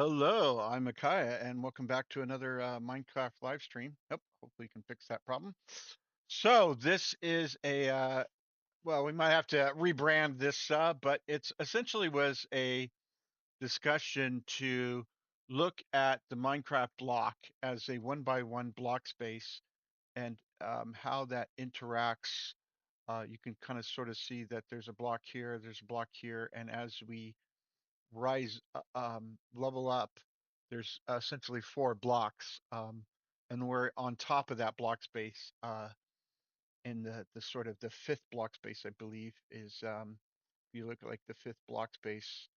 Hello, I'm Micaiah, and welcome back to another Minecraft live stream. Yep, hopefully you can fix that problem. So this is well, we might have to rebrand this, but it's essentially was a discussion to look at the Minecraft block as a one by one block space and how that interacts. You can kind of sort of see that there's a block here, there's a block here, and as we rise level up, there's essentially four blocks, and we're on top of that block space. In the sort of the fifth block space, I believe, is if you look at like the fifth block space,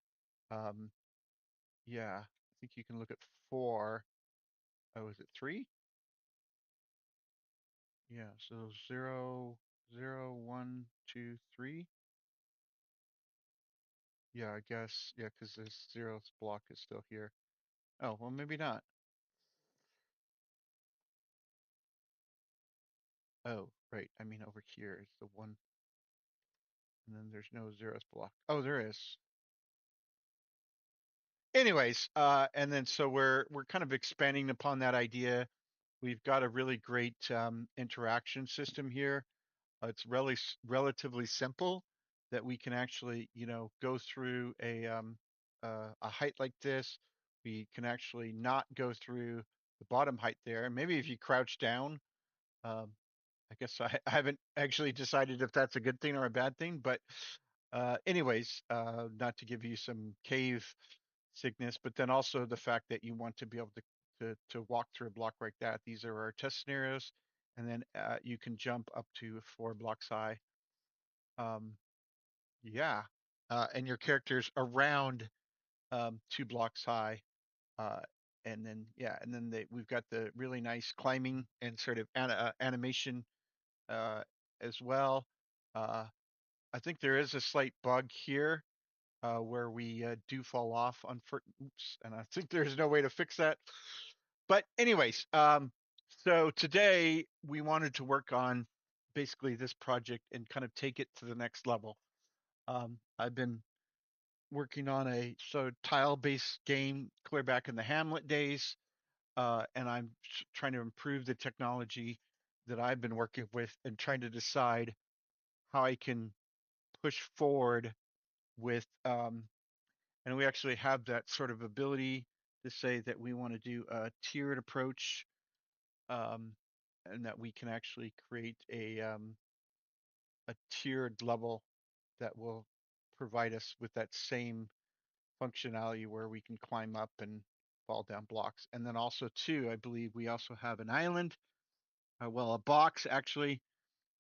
um, yeah, I think you can look at four. Oh, is it three? Yeah, so zero, zero, one, two, three. Yeah, I guess, yeah, because this zeroth block is still here. Oh, well, maybe not. Oh, right. I mean, over here is the one. And then there's no zeros block. Oh, there is. Anyways, and then so we're kind of expanding upon that idea. We've got a really great interaction system here. It's really relatively simple that we can actually, go through a height like this. We can actually not go through the bottom height there. And maybe if you crouch down, um, I guess I haven't actually decided if that's a good thing or a bad thing, but anyways, not to give you some cave sickness, but then also the fact that you want to be able to walk through a block like that. These are our test scenarios, and then you can jump up to 4 blocks high. Um, yeah, and your character's around 2 blocks high. Uh, and then we've got the really nice climbing and sort of animation uh, as well. Uh, I think there is a slight bug here where we do fall off on oops, and I think there's no way to fix that. But anyways, so today we wanted to work on basically this project and kind of take it to the next level. I've been working on a sort of tile-based game clear back in the Hamlet days, and I'm trying to improve the technology that I've been working with and trying to decide how I can push forward with and we actually have that sort of ability to say that we want to do a tiered approach, um, and that we can actually create a tiered level that will provide us with that same functionality where we can climb up and fall down blocks. And then also too, I believe we also have an island, well, a box actually.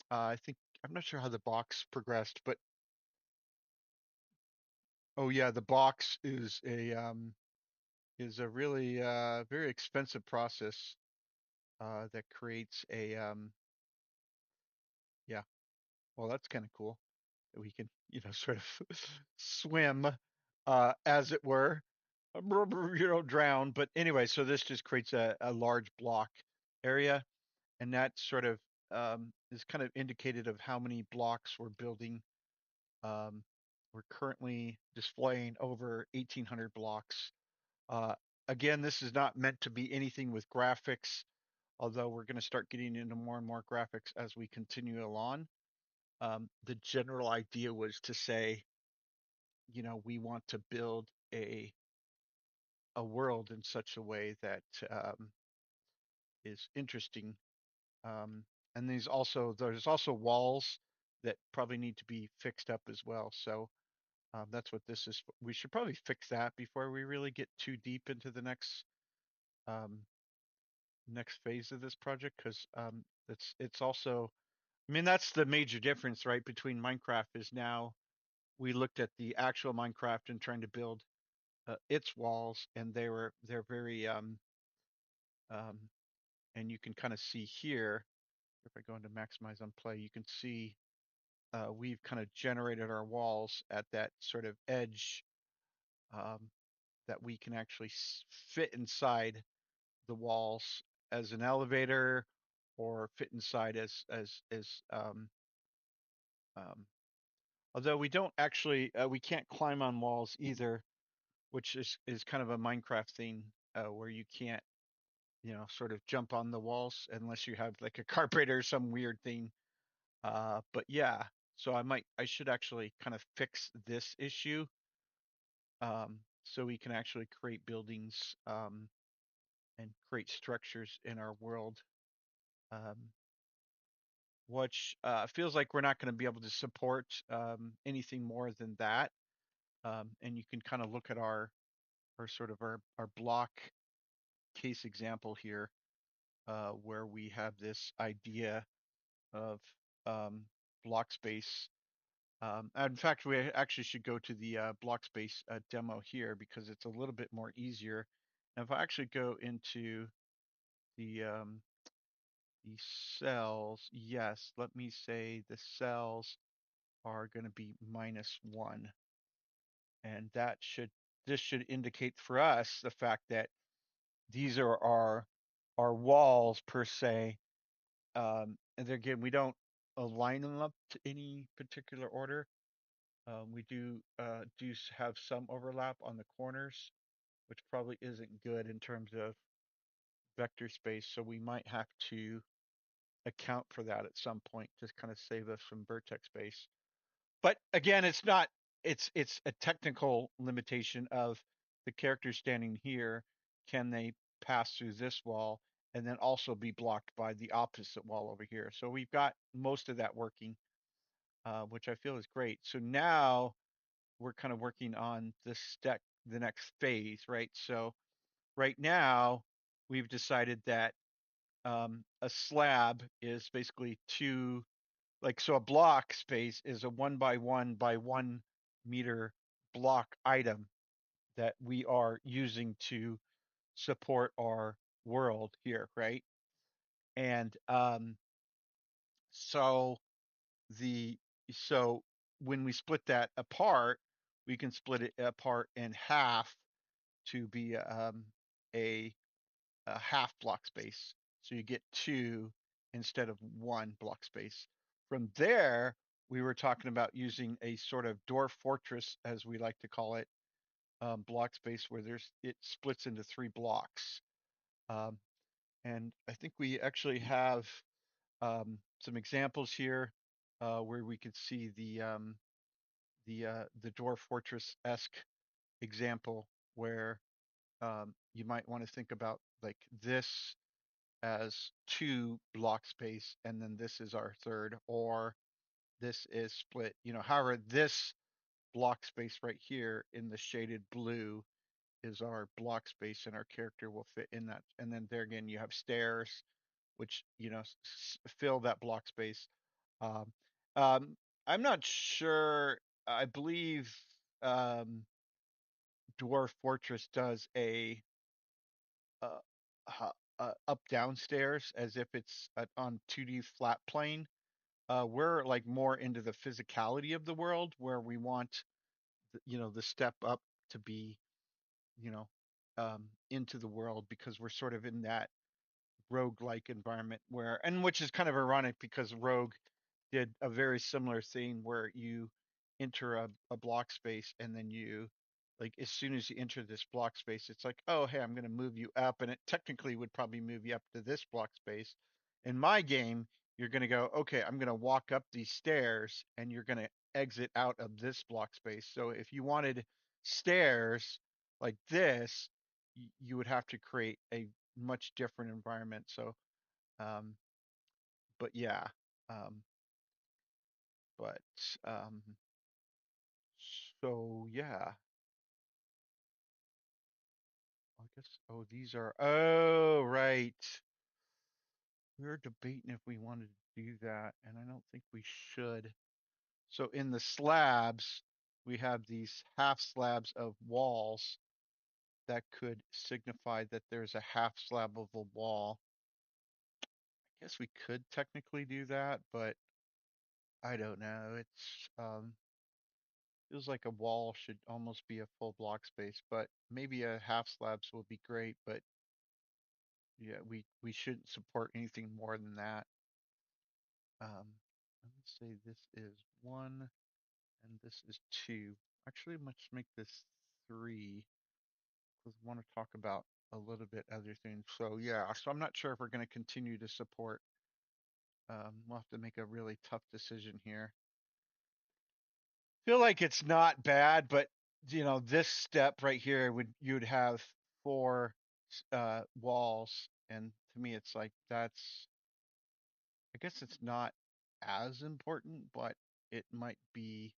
I think I'm not sure how the box progressed, but oh yeah, the box is a really very expensive process that creates a yeah, well, that's kind of cool that we can, sort of swim, as it were, drown. But anyway, so this just creates a large block area, and that sort of is kind of indicated of how many blocks we're building. Um, we're currently displaying over 1,800 blocks. Uh, Again, this is not meant to be anything with graphics, although we're going to start getting into more and more graphics as we continue along. The general idea was to say, we want to build a world in such a way that is interesting. Um, and there's also walls that probably need to be fixed up as well. So that's what this is. We should probably fix that before we really get too deep into the um, next phase of this project, because it's also, I mean, that's the major difference, right, between Minecraft is now we looked at the actual Minecraft and trying to build its walls, and they're very um, and you can kind of see here if I go into maximize on play, you can see we've kind of generated our walls at that sort of edge, um, that we can actually fit inside the walls as an elevator or fit inside as um, although we don't actually we can't climb on walls either. which is kind of a Minecraft thing where you can't, sort of jump on the walls unless you have like a carpet or some weird thing. But yeah, so I should actually kind of fix this issue, so we can actually create buildings, and create structures in our world, um, which feels like we're not going to be able to support anything more than that. And you can kind of look at our sort of our block case example here, where we have this idea of um, block space. In fact, we actually should go to the block space demo here because it's a little bit more easier. And if I actually go into the um, the cells, yes, let me say the cells are going to be -1, and this should indicate for us the fact that these are our walls per se. And again, we don't align them up to any particular order. We do have some overlap on the corners, which probably isn't good in terms of vector space. So we might have to account for that at some point to kind of save us some vertex space. But again, it's a technical limitation of the character standing here. Can they pass through this wall and then also be blocked by the opposite wall over here? So we've got most of that working, which I feel is great. So now we're kind of working on the next phase, right? So right now we've decided that a slab is basically two, like, so a block space is a 1 by 1 by 1 meter block item that we are using to support our world here, right? And so the so when we split that apart, we can split it apart in half to be a, a half block space. So you get two instead of one block space. From there, we were talking about using a sort of dwarf fortress, as we like to call it, block space where it splits into 3 blocks. Um, and I think we actually have some examples here where we could see the dwarf fortress esque example where you might want to think about like this as 2 block space, and then this is our third, or this is split. However, this block space right here in the shaded blue is our block space, and our character will fit in that. And then there again, you have stairs, which fill that block space. Um, um, I'm not sure. I believe um, Dwarf Fortress does uh, up down stairs as if it's on 2D flat plane. We're like more into the physicality of the world where we want the step up to be you know into the world, because we're sort of in that rogue-like environment which is kind of ironic because Rogue did a very similar thing where you enter a block space, and then you, like, as soon as you enter this block space, it's like, oh hey, I'm going to move you up, and it technically would probably move you up to this block space. In my game, you're going to go, okay, I'm going to walk up these stairs, and you're going to exit out of this block space. So if you wanted stairs like this, you would have to create a much different environment. So um but yeah, um but um so yeah, I guess, oh, these are, oh right, we were debating if we wanted to do that, and I don't think we should. So in the slabs, we have these half slabs of walls that could signify that there's a half slab of a wall. I guess we could technically do that, but I don't know. It's feels like a wall should almost be a full block space, but maybe a half slabs will be great. But yeah, we shouldn't support anything more than that. Let me say this is 1 and this is 2. Actually, let's make this 3. 'cause I want to talk about a little bit other things. So yeah, so I'm not sure if we're going to continue to support. We'll have to make a really tough decision here. Feel like it's not bad, but this step right here you'd have four walls, and to me it's like that's, I guess it's not as important, but it might be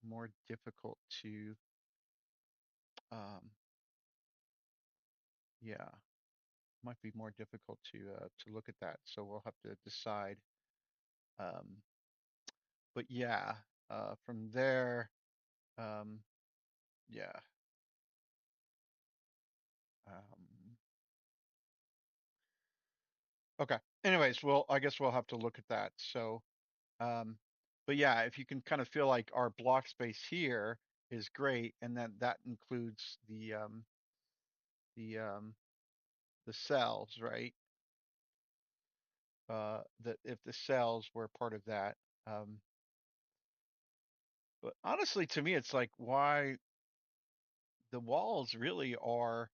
more difficult to um yeah, might be more difficult to look at that. So we'll have to decide. Um but yeah, from there, um yeah. Um okay. Anyways, well, I guess we'll have to look at that. So Um, but yeah, if you can kind of feel like our block space here is great, and then that includes the um, the cells, right? That if the cells were part of that. Um, but honestly, to me, it's like why the walls really are.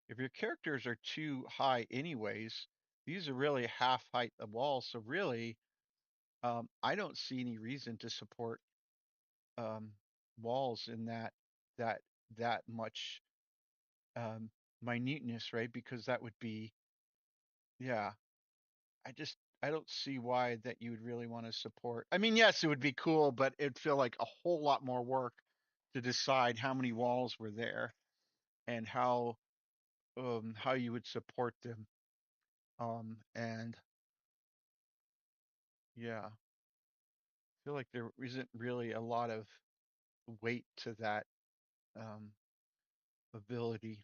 If your characters are too high, anyways, these are really half height of walls. So really, I don't see any reason to support um, walls in that that much um, minuteness, right? Because that would be, yeah, I don't see why that you would really want to support. I mean, yes, it would be cool, but it'd feel like a whole lot more work to decide how many walls were there and how you would support them. And yeah, I feel like there isn't really a lot of weight to that um ability.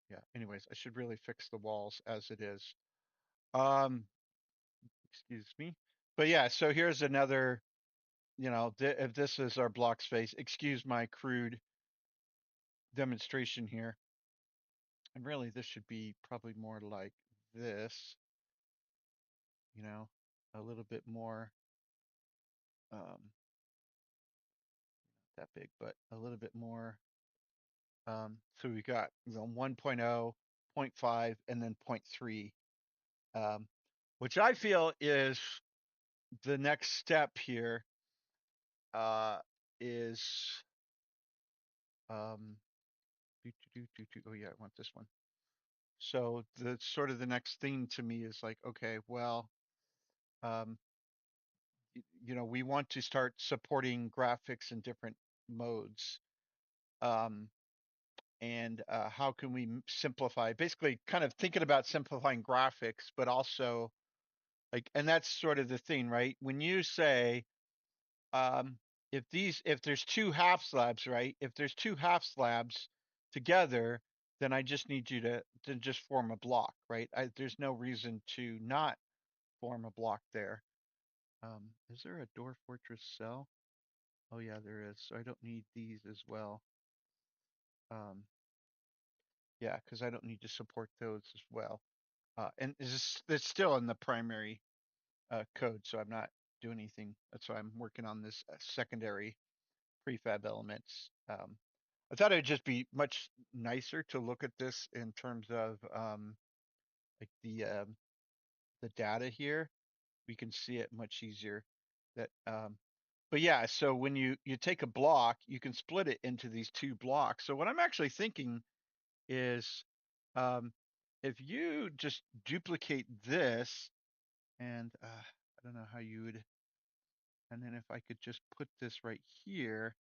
Yeah. Anyways, I should really fix the walls as it is. Um, excuse me. But yeah, so here's another, if this is our block space, excuse my crude demonstration here. And really, this should be probably more like this, you know, a little bit more, um, that big, but a little bit more. So we got 1.0, zero point 0.5, and then zero point 0.3, um, which I feel is the next step here, uh, is, um, oh yeah, I want this one. So the sort of the next thing to me is like, okay, well, um, we want to start supporting graphics in different modes. Um, and how can we simplify? Basically, kind of thinking about simplifying graphics, but also like, and that's sort of the thing, right? When you say, um, if there's two half slabs, right? If there's two half slabs together, then I just need you to just form a block, right? There's no reason to not form a block there. Is there a door fortress cell? Oh yeah, there is. So I don't need these as well. Um, yeah, because I don't need to support those as well. And it's still in the primary code, so I'm not doing anything. That's why I'm working on this secondary prefab elements. I thought it'd just be much nicer to look at this in terms of like the data here. We can see it much easier. That but yeah, so when you take a block, you can split it into these two blocks. So what I'm actually thinking is, um, if you just duplicate this, and I don't know how you would, and then if I could just put this right here,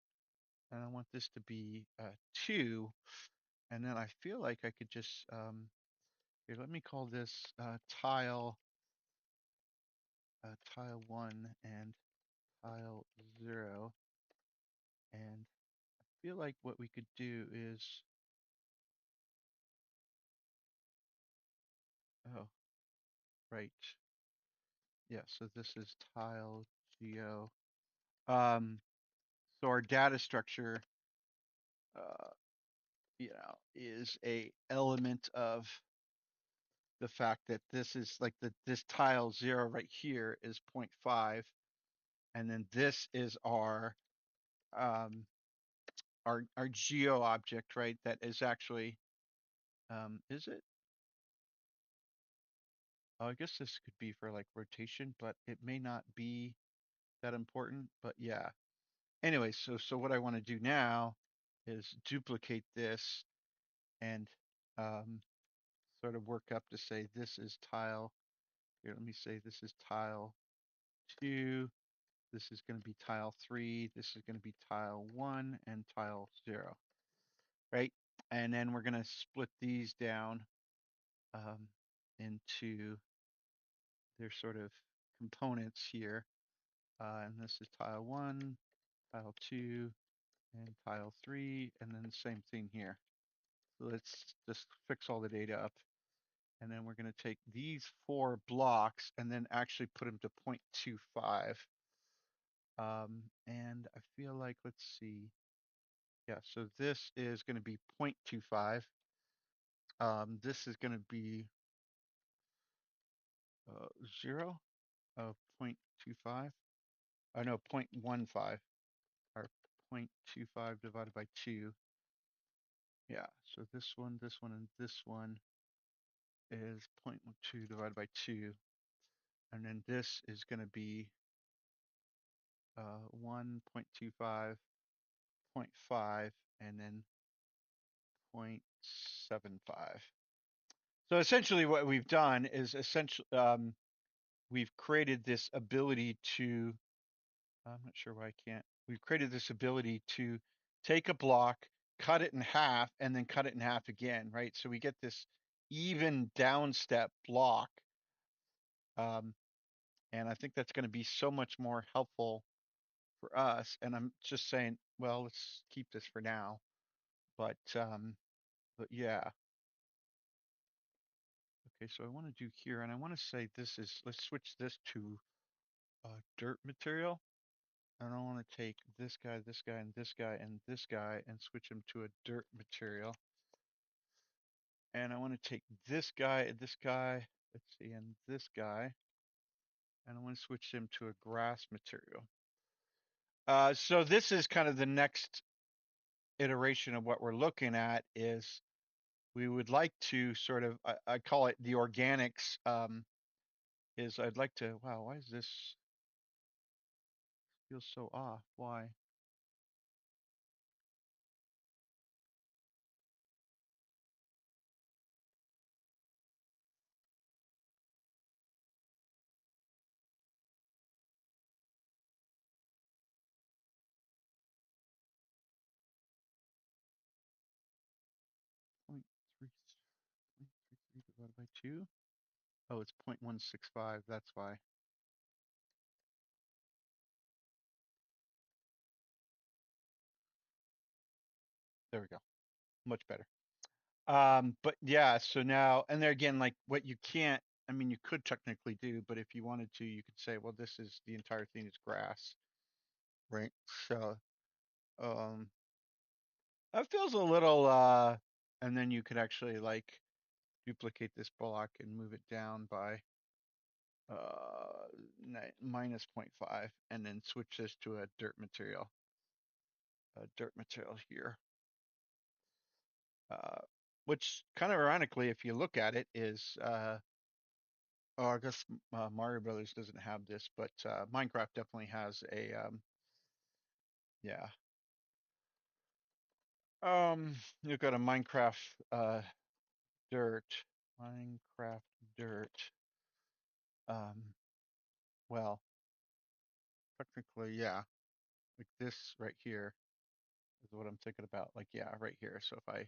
and I want this to be 2, and then I feel like I could just, here, let me call this tile 1 and tile 0, and I feel like what we could do is, oh, right. Yeah, so this is tile geo. Um, so our data structure, uh, is a element of the fact that this is like this tile 0 right here is zero point 0.5, and then this is um our geo object, right? That is actually, is it? Oh, I guess this could be for like rotation, but it may not be that important. But yeah. Anyway, so what I want to do now is duplicate this and um, sort of work up to say this is tile. Here, let me say this is tile 2. This is going to be tile 3. This is going to be tile 1 and tile 0, right? And then we're going to split these down into their sort of components here. And this is tile 1, tile 2, and tile 3, and then the same thing here. So let's just fix all the data up. And then we're going to take these 4 blocks and then actually put them to 0.25. And I feel like, let's see. Yeah, so this is going to be 0.25. This is going to be 0 of 0.25. Oh no, 0.15 or 0.25 divided by 2. Yeah, so this one, and this one is 0.12 divided by 2. And then this is going to be 1.25, 0.5, and then 0.75. So essentially what we've done is we've created this ability to, I'm not sure why I can't, we've created this ability to take a block, cut it in half, and then cut it in half again, right? So we get this even down step block. And I think that's going to be so much more helpful for us. And I'm just saying, well, let's keep this for now. But yeah. Okay, so I want to do here, and I want to say this is, let's switch this to dirt material. And I want to take this guy, and this guy, and this guy, and switch them to a dirt material. And I want to take this guy, let's see, and this guy, and I want to switch them to a grass material. So this is kind of the next iteration of what we're looking at is we would like to sort of, I call it the organics, is I'd like to, wow, why is this feels so off? Why? Point three, 0.33 divided by 2. Oh, it's 0.165. That's why. There we go. Much better. But yeah, so now, and there again, like what you can't, I mean, you could technically do, but if you wanted to, you could say, well, this is the entire thing is grass, right? So, um, that feels a little, and then you could actually like duplicate this block and move it down by minus 0.5 and then switch this to a dirt material here, uh, which kind of ironically, if you look at it, is oh, I guess Mario Brothers doesn't have this, but Minecraft definitely has a yeah. You've got a Minecraft dirt, Minecraft dirt. Um, well, technically, yeah, like this right here is what I'm thinking about. Like, yeah, right here. So if I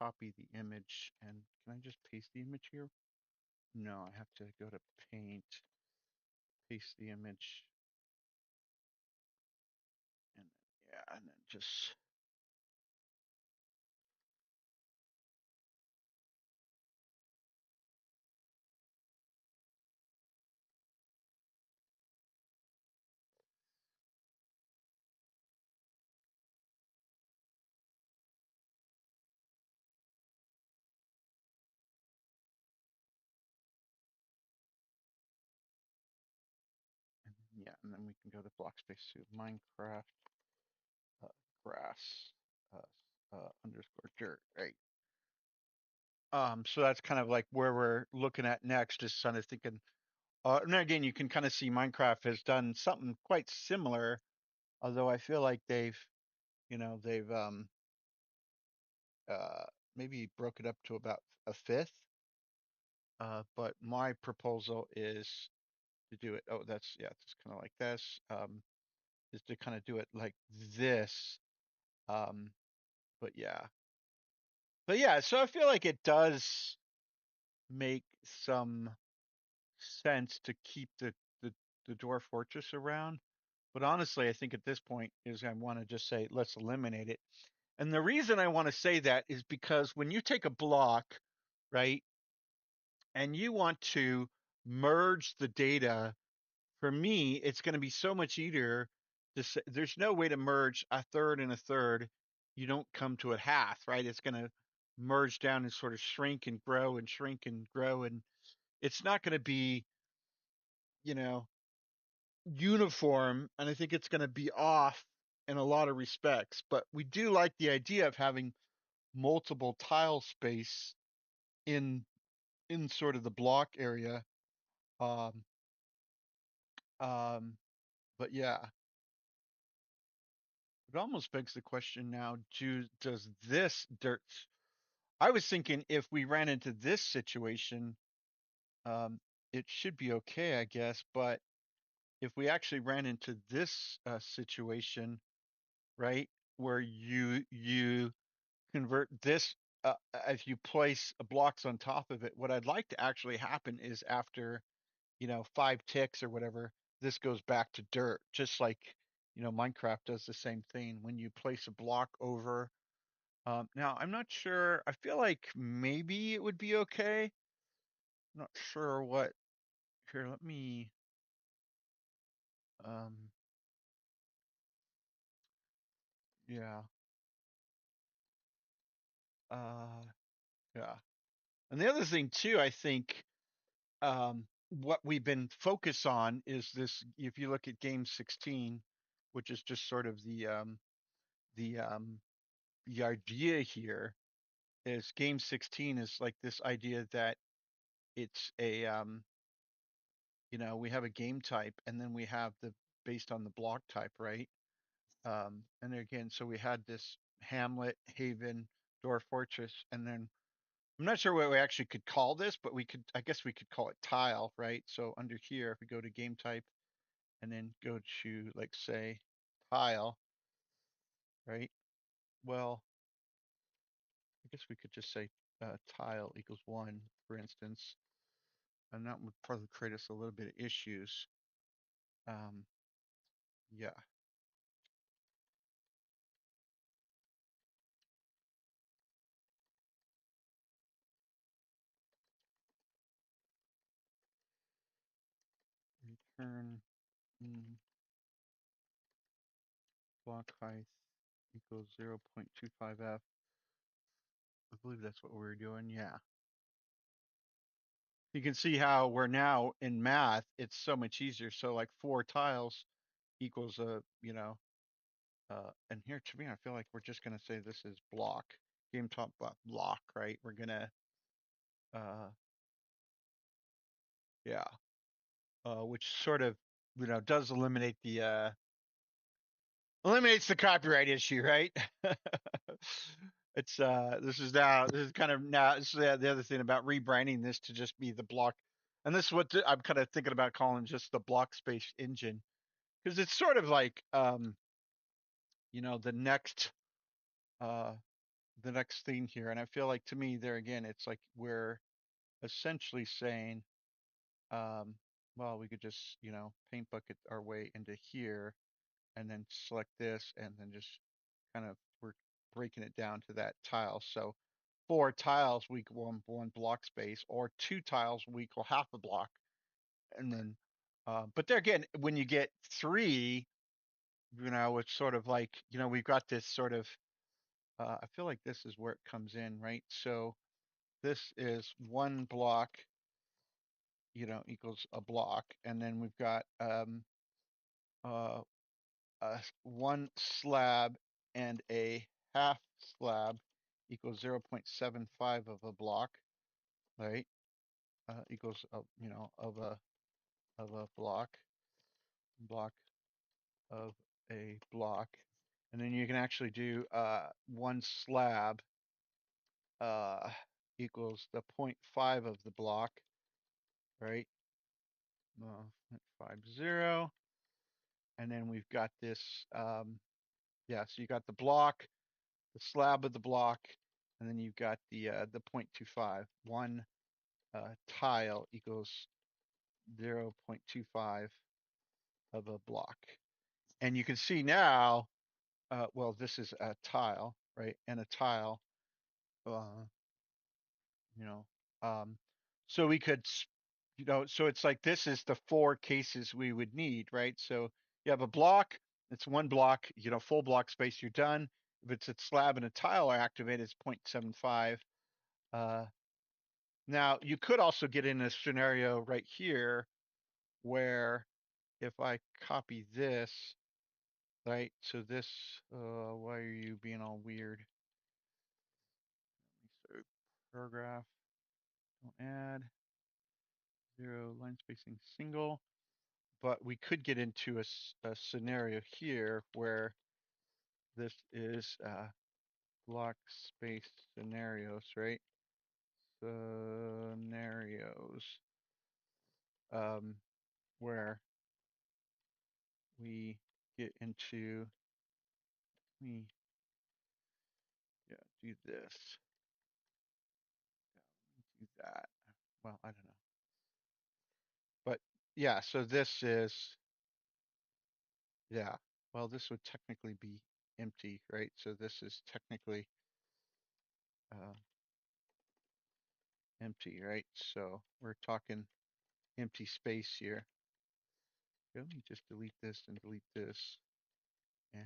copy the image and can I just paste the image here? No, I have to go to Paint, paste the image, and yeah, and then just yeah, and then we can go to Blockspace to Minecraft grass. underscore dirt, right? So that's kind of like where we're looking at next, is kind of thinking. And again, you can kind of see Minecraft has done something quite similar, although I feel like they've uh, maybe broke it up to about a fifth. But my proposal is to do it. Oh, that's yeah, it's kind of like this. Is to kind of do it like this. Um, but yeah, So I feel like it does make some sense to keep the dwarf fortress around. But honestly, I think at this point is I want to just say let's eliminate it. And the reason I want to say that is because when you take a block, right, and you want to merge the data, for me, it's going to be so much easier to say there's no way to merge a third and a third. You don't come to a half, right? It's going to merge down and sort of shrink and grow and shrink and grow. And it's not going to be, you know, uniform. And I think it's going to be off in a lot of respects. But we do like the idea of having multiple tile space in sort of the block area. Um, um, but yeah, it almost begs the question now: does this dirt? I was thinking if we ran into this situation, um, it should be okay, I guess. But if we actually ran into this situation, right, where you convert this, if you place blocks on top of it, what I'd like to actually happen is after 5 ticks or whatever, this goes back to dirt, just like Minecraft does the same thing when you place a block over. Now I'm not sure. I feel like maybe it would be okay. I'm not sure what. Here, let me. Um, yeah. Uh, yeah. And the other thing too, I think, what we've been focused on is this. If you look at game 16, which is just sort of the the idea here, is game 16 is like this idea that it's a we have a game type, and then we have the based on the block type, right? And again, so we had this Hamlet, Haven, Dwarf Fortress, and then I'm not sure what we actually could call this, but I guess we could call it tile, right? So under here, if we go to game type and then go to, like, say, tile, right? Well, I guess we could just say tile equals 1, for instance, and that would probably create us a little bit of issues. Um, yeah. Return block height equals 0.25f. I believe that's what we were doing. Yeah. You can see how we're now in math, it's so much easier. So like 4 tiles equals and here to me, I feel like we're just going to say this is block, game top block, right? We're going to, uh, yeah, which sort of, does eliminates the copyright issue, right? This is kind of now, this is the other thing about rebranding this to just be the block. And this is what I'm kind of thinking about calling just the Blockspace engine, because it's sort of like, the next, uh, the next thing here. And I feel like to me there again, it's like we're essentially saying, um, well, we could just, paint bucket our way into here and then select this and then just kind of we're breaking it down to that tile. So 4 tiles we equal one block space, or 2 tiles we equal half a block. And then, but there again, when you get 3, it's sort of like, we've got this sort of, I feel like this is where it comes in, right? So this is 1 block, equals a block. And then we've got, uh, 1 slab and a half slab equals 0.75 of a block, right? Equals of a block of a block, and then you can actually do one slab uh, equals the 0.5 of the block, right? 0.50, and then we've got this. Yeah, so you got the block, the slab of the block, and then you've got the 0.25. One tile equals 0.25 of a block. And you can see now, well, this is a tile, right? And a tile, uh, you know, so we could, so it's like this is the four cases we would need, right? So you have a block, it's one block, full block space, you're done. If it's a slab and a tile are activated, it's 0.75. Now you could also get in a scenario right here where if I copy this, right? So this, why are you being all weird? So paragraph, don't add, zero, line spacing single. But we could get into a scenario here where this is block space scenarios, right? Scenarios, where we get into, we, yeah, do this, do that. Well, I don't know. But yeah, so this is, yeah, well, this would technically be empty, right? So this is technically uh, empty, right? So we're talking empty space here. Let me just delete this and delete this. And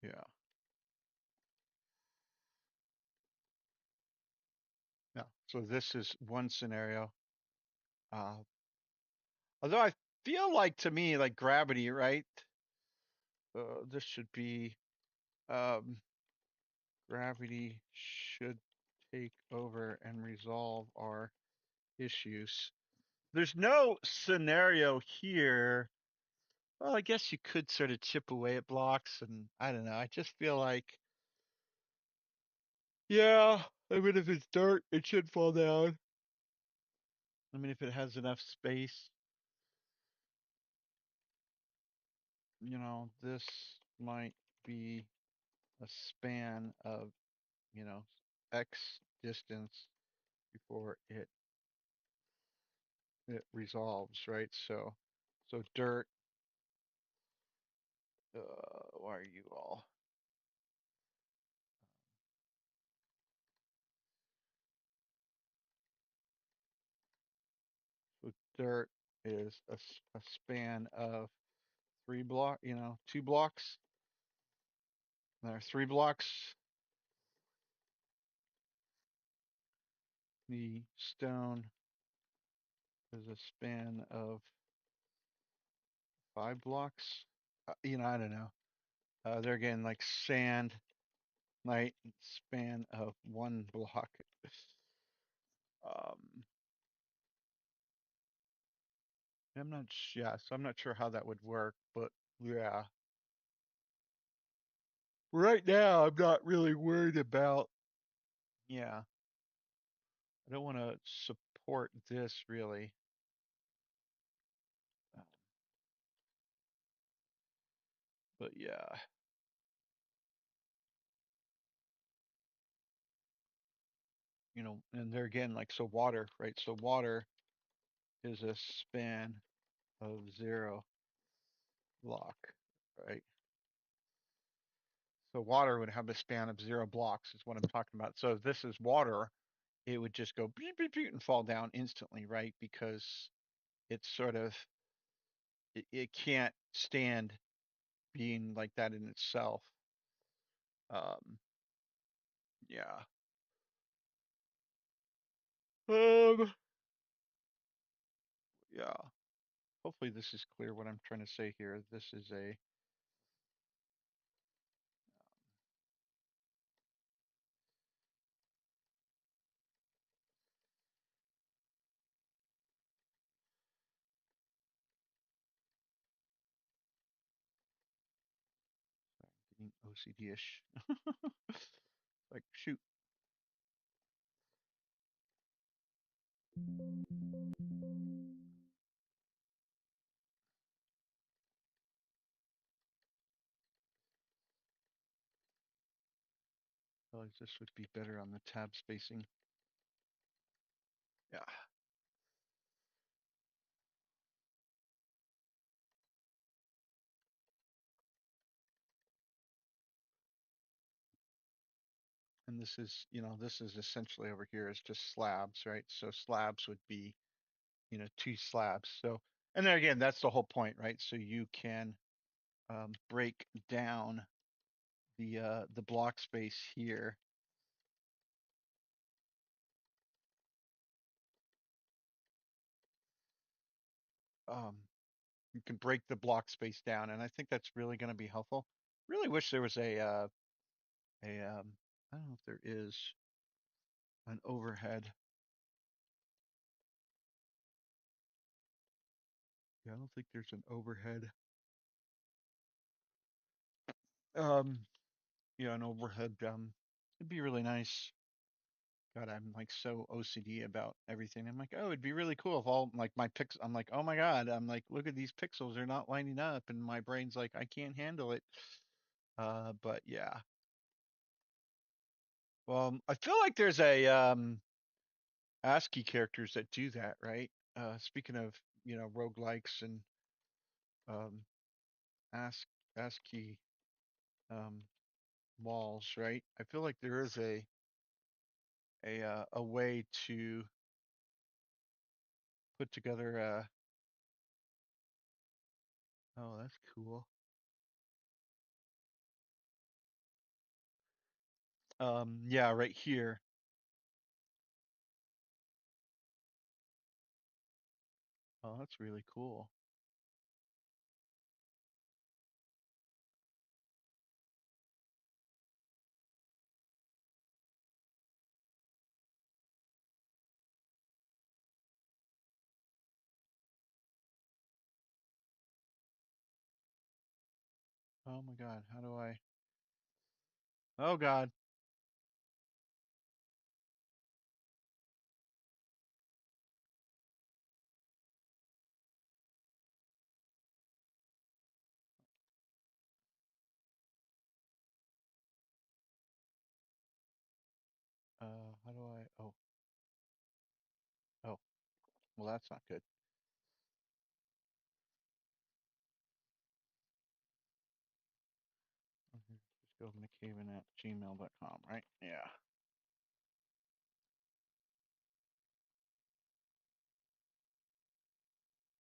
yeah. Yeah. So this is one scenario. Uh, although I feel like to me, like gravity, right? This should be um, gravity should take over and resolve our issues. There's no scenario here. Well, I guess you could sort of chip away at blocks, and I don't know. I just feel like, yeah, I mean, if it's dirt, it should fall down. I mean, if it has enough space, this might be a span of, you know, X distance before it resolves, right? So dirt, why are you all? So dirt is a span of 2 blocks. There are 3 blocks. The stone is a span of 5 blocks. I don't know. They're again like sand, right? Span of 1 block. Um, so I'm not sure how that would work, but yeah. Right now, I'm not really worried about, yeah, I don't want to support this really. Uh, But yeah, and there again, like, so water, right? So water is a span of 0 block, right? So water would have a span of 0 blocks is what I'm talking about. So if this is water, it would just go beep, beep, beep and fall down instantly, right? Because it's sort of, it can't stand being like that in itself. Um, yeah. Um, yeah. Hopefully this is clear what I'm trying to say here. This is OCD-ish. Like, shoot. Well, this would be better on the tab spacing. Yeah. And this is, this is essentially over here is just slabs, right? So slabs would be, two slabs. So, and then again, that's the whole point, right? So you can break down the block space here. Um, you can break the block space down, and I think that's really going to be helpful. Really wish there was I don't know if there is an overhead. Yeah, I don't think there's an overhead. Um, an overhead. It'd be really nice. God, I'm like so OCD about everything. I'm like, oh, it'd be really cool if all like my pix. I'm like, oh my God. I'm like, look at these pixels. They're not lining up, and my brain's like, I can't handle it. But yeah. Well, I feel like there's a ASCII characters that do that, right? Speaking of, roguelikes and um, ASCII um, walls, right? I feel like there is a way to put together. Oh, that's cool. Yeah, right here. Oh, that's really cool. Oh my God, how do I? Oh God. How do I? Oh, oh. Well, that's not good. Okay, just go mccaven@gmail.com, right? Yeah.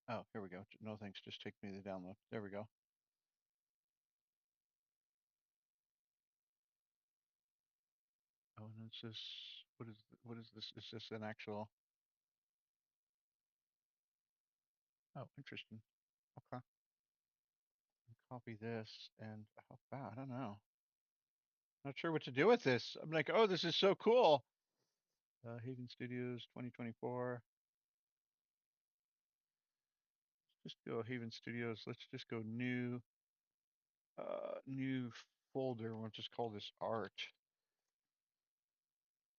Oh, here we go. No thanks. Just take me to the download. There we go. Oh, and it's this. What is this? Is this an actual? Oh, interesting. Okay. Copy this and how about? I don't know. Not sure what to do with this. I'm like, oh, this is so cool. Haven Studios 2024. Let's just go Haven Studios. Let's just go new folder. We'll just call this art.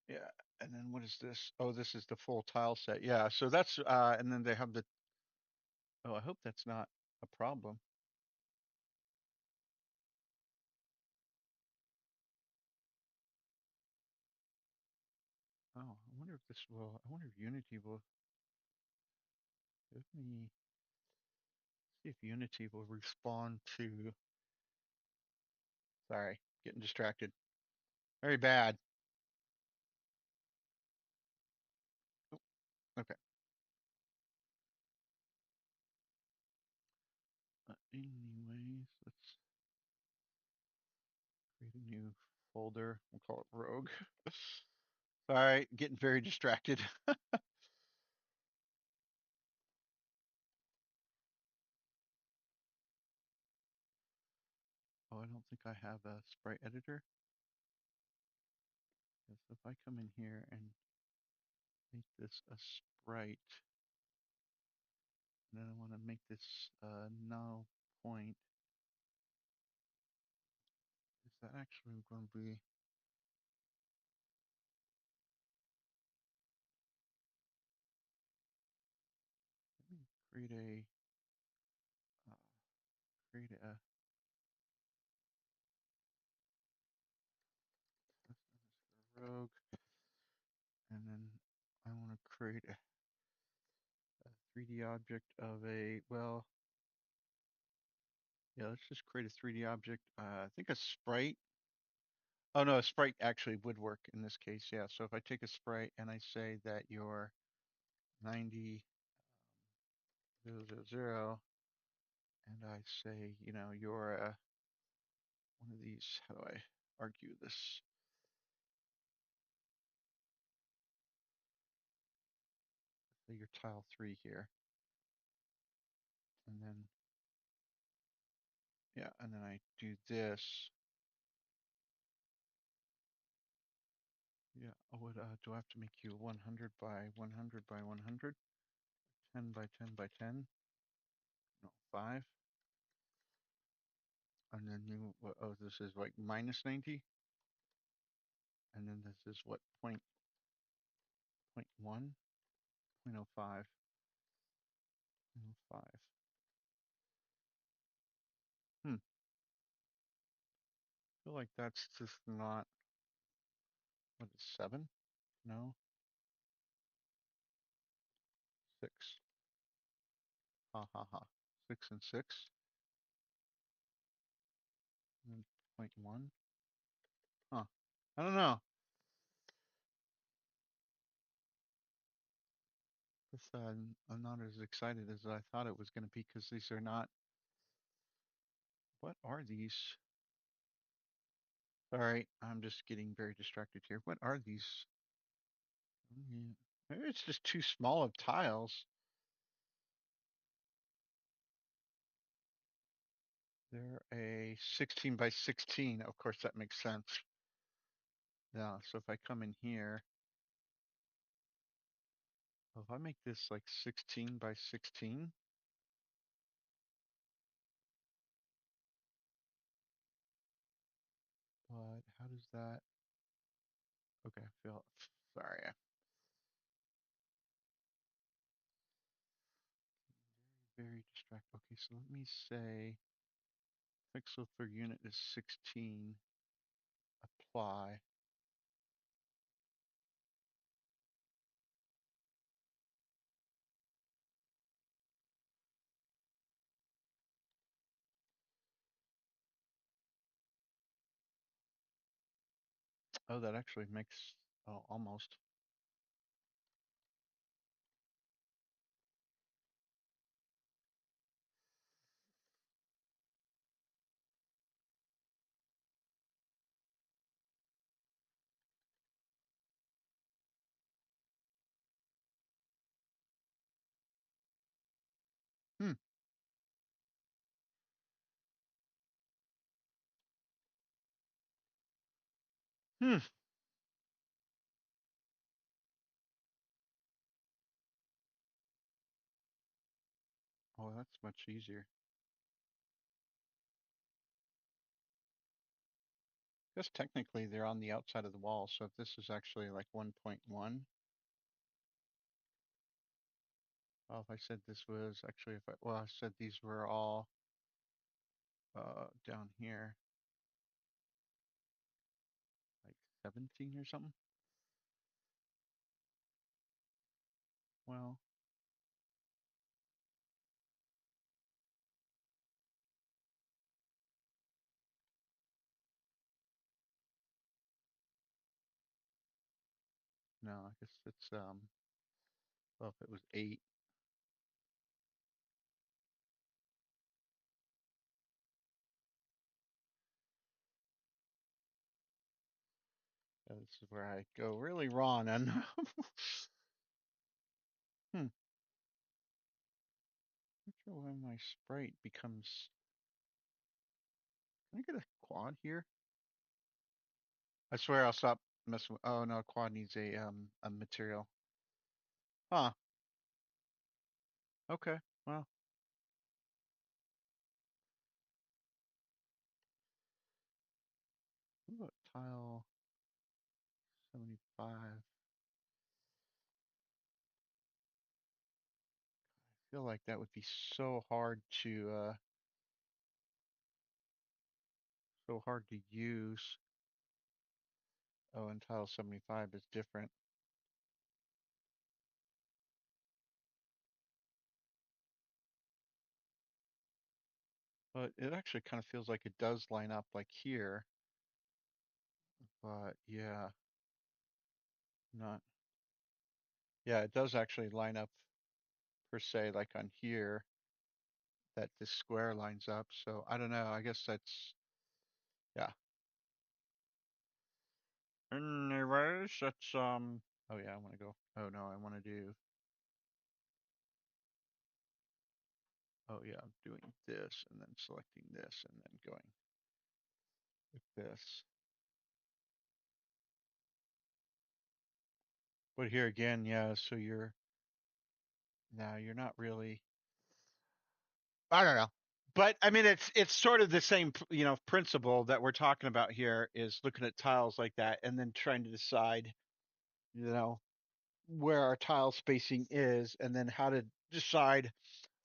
Yeah. And then what is this? Oh, this is the full tile set. Yeah. So that's, and then they have oh, I hope that's not a problem. Oh, I wonder if I wonder if Unity will give me, see if Unity will respond to, sorry, getting distracted. Very bad. Oh, okay. Anyways, let's create a new folder. We'll call it Rogue. Sorry, getting very distracted. Oh, I don't think I have a sprite editor. Yes, if I come in here and make this a sprite, and then I want to make this null point, that actually going to be? Let me uh, create a rogue, and then I want to create a 3D object of a, well, yeah, let's just create a 3D object. I think a sprite. Oh no, a sprite actually would work in this case. Yeah. So if I take a sprite and I say that you're 90 000, and I say, you're one of these. How do I argue this? Say you're tile 3 here, and then yeah, and then I do this. Yeah. Oh, what do I have to make you 100 by 100 by 100? 10 by 10 by 10? No, 5. And then oh, this is like minus 90. And then this is what, point 1, 0.05, 0.05. I feel like that's just not, what is 7? No, 6. Ha ha ha. 6 and 6. And then point 1. Huh. I don't know. This, I'm not as excited as I thought it was going to be because these are not. What are these? All right, I'm just getting very distracted here. What are these? Maybe it's just too small of tiles. They're a 16 by 16. Of course, that makes sense. Yeah, so if I come in here, well, if I make this like 16 by 16, but how does that? Okay, Phil, sorry. Very distracted. Okay, so let me say pixel per unit is 16. Apply. Oh, that actually makes, oh, almost. Hmm. Hmm. Oh, that's much easier. Because technically they're on the outside of the wall. So if this is actually like 1.1, well, if I said this was actually, if I, well, I said these were all down here, like 17 or something. Well, no, I guess it's, well, if it was 8, this is where I go really wrong. And hmm, not sure why my sprite becomes. Can I get a quad here? I swear I'll stop messing with. Oh no, quad needs a material. Huh. Okay. Well, tile 75. I feel like that would be so hard to use. Oh, and tile 75 is different. But it actually kind of feels like it does line up like here. But yeah, not. Yeah, it does actually line up per se like on here that this square lines up. So I don't know. I guess that's, yeah. Anyways, oh yeah, I want to go. Oh no, I want to do, oh yeah, I'm doing this and then selecting this and then going with this. But here again, yeah, so you're not really, I don't know. But I mean, it's sort of the same, principle that we're talking about here is looking at tiles like that and then trying to decide, you know, where our tile spacing is and then how to decide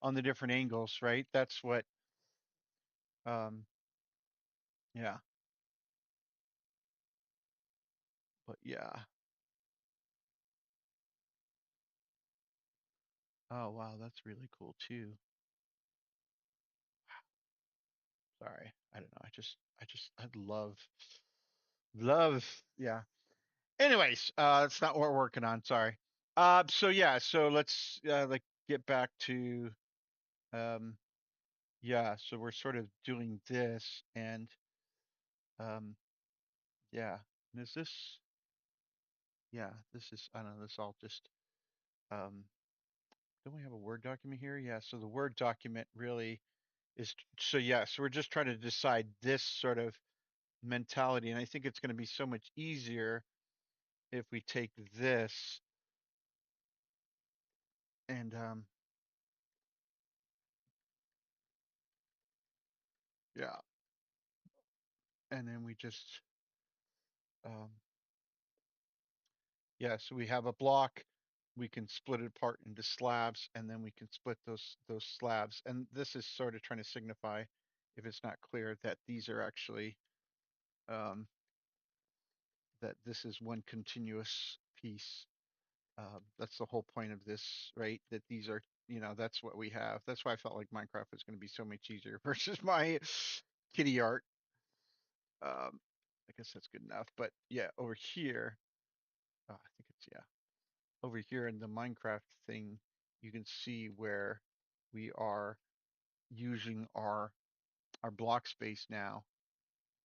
on the different angles, right? That's what, um, yeah, but yeah. Oh, wow, that's really cool too. Sorry. I don't know. I love, yeah. Anyways, that's not what we're working on. Sorry. So yeah, so let's, like get back to, um, yeah, so we're sort of doing this and, um, yeah. And is this, yeah, this is, I don't know, this all just, um, don't we have a Word document here? Yeah, so the Word document really is, so yeah, so we're just trying to decide this sort of mentality. And I think it's going to be so much easier if we take this and, yeah, and then we just, um, yeah, so we have a block, we can split it apart into slabs, and then we can split those slabs. And this is sort of trying to signify, if it's not clear, that these are actually, um, that this is one continuous piece. That's the whole point of this, right? That these are, that's what we have. That's why I felt like Minecraft was going to be so much easier versus my kitty art. I guess that's good enough. But yeah, over here, I think it's, yeah, over here in the Minecraft thing, you can see where we are using our block space now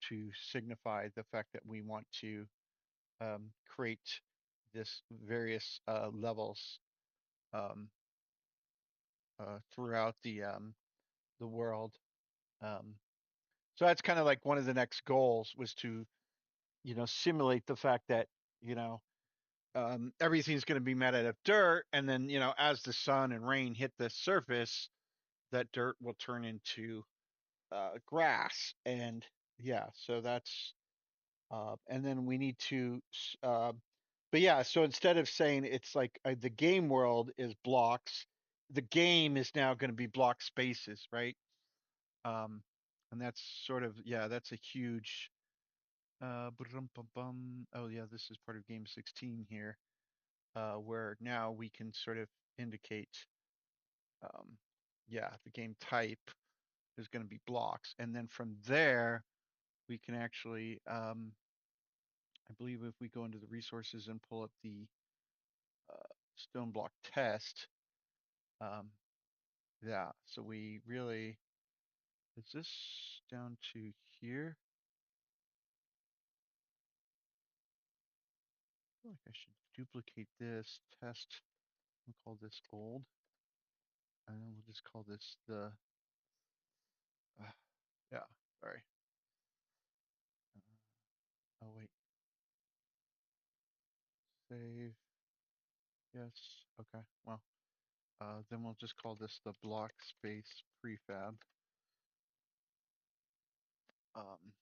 to signify the fact that we want to, create this various, levels, um, throughout the world. Um, so that's kind of like one of the next goals was to, simulate the fact that, you know, everything's going to be made out of dirt. And then, as the sun and rain hit the surface, that dirt will turn into, grass. And yeah, so that's, and then we need to, but yeah, so instead of saying it's like, the game world is blocks, the game is now going to be block spaces, right? Um, and that's sort of, yeah, that's a huge, oh yeah, this is part of game 16 here, where now we can sort of indicate, um, yeah, the game type is going to be blocks. And then from there, we can actually, I believe if we go into the resources and pull up the, stone block test, um, yeah, so we really, is this down to here? I feel like I should duplicate this test. We'll call this old, and then we'll just call this the, uh, yeah, sorry. Oh wait, save, yes, okay, well, then we'll just call this the block space prefab. Um,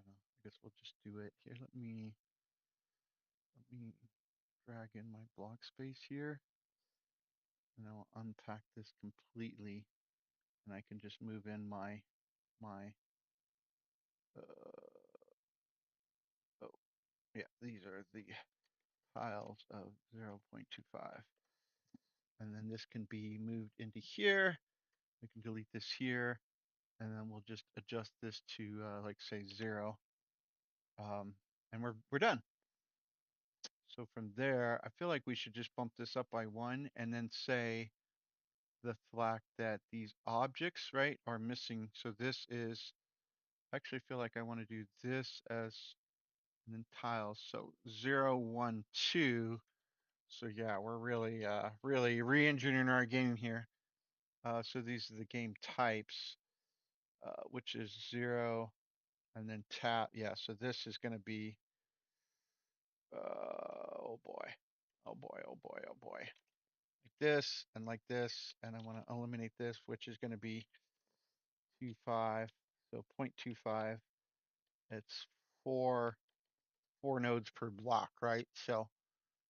don't know. I guess we'll just do it here. Let me drag in my block space here, and I'll unpack this completely, and I can just move in my oh yeah, these are the tiles of 0.25, and then this can be moved into here. We can delete this here, and then we'll just adjust this to like say 0, and we're done. So from there, I feel like we should just bump this up by 1 and then say the fact that these objects, right, are missing. So this is, I actually feel like I want to do this as, and then tiles. So 0, 1, 2. So yeah, we're really re-engineering our game here. So these are the game types, which is 0, and then tap. Yeah, so this is going to be, oh boy, oh boy, oh boy, oh boy. Like this and like this, and I want to eliminate this, which is going to be 2.5. So 0.25. It's four nodes per block, right? So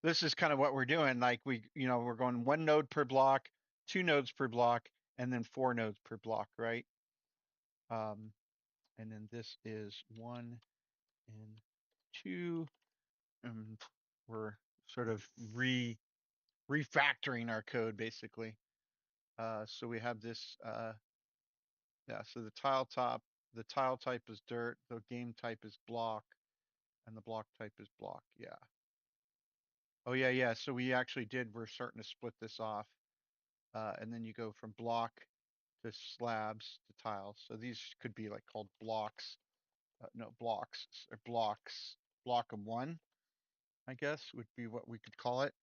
this is kind of what we're doing. Like we're going 1 node per block, 2 nodes per block, and then 4 nodes per block, right? And then this is 1 and 2, and we're sort of refactoring our code basically. So we have this, yeah. So the tile type is dirt, the game type is block, and the block type is block. Yeah. Oh yeah, yeah. So we actually did. We're starting to split this off, and then you go from block to slabs to tiles. So these could be like called blocks. No, blocks or blocks. Block of 1, I guess, would be what we could call it.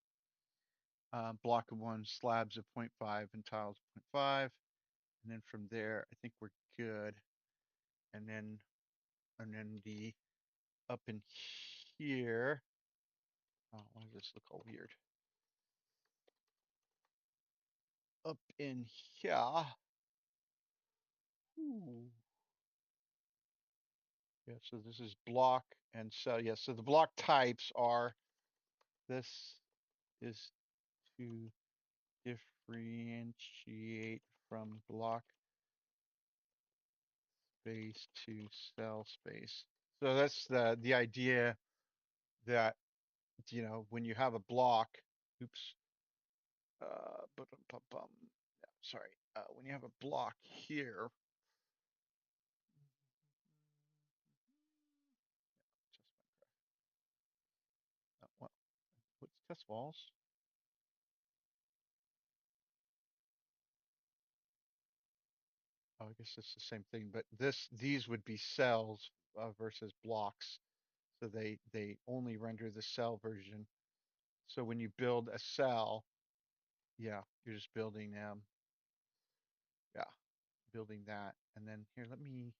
Block of 1, slabs of 0.5, and tiles of 0.5. And then from there, I think we're good. And then the up in here. Oh, why does this look all weird? Up in here. Ooh. Yeah, so this is block and cell. Yeah, so the block types are, this is to differentiate from block space to cell space. So that's the idea that, when you have a block, oops, yeah, sorry, when you have a block here, what's test walls? Oh, I guess it's the same thing, but these would be cells versus blocks. So they only render the cell version. So when you build a cell, yeah, you're just building yeah, building that. And then here, let me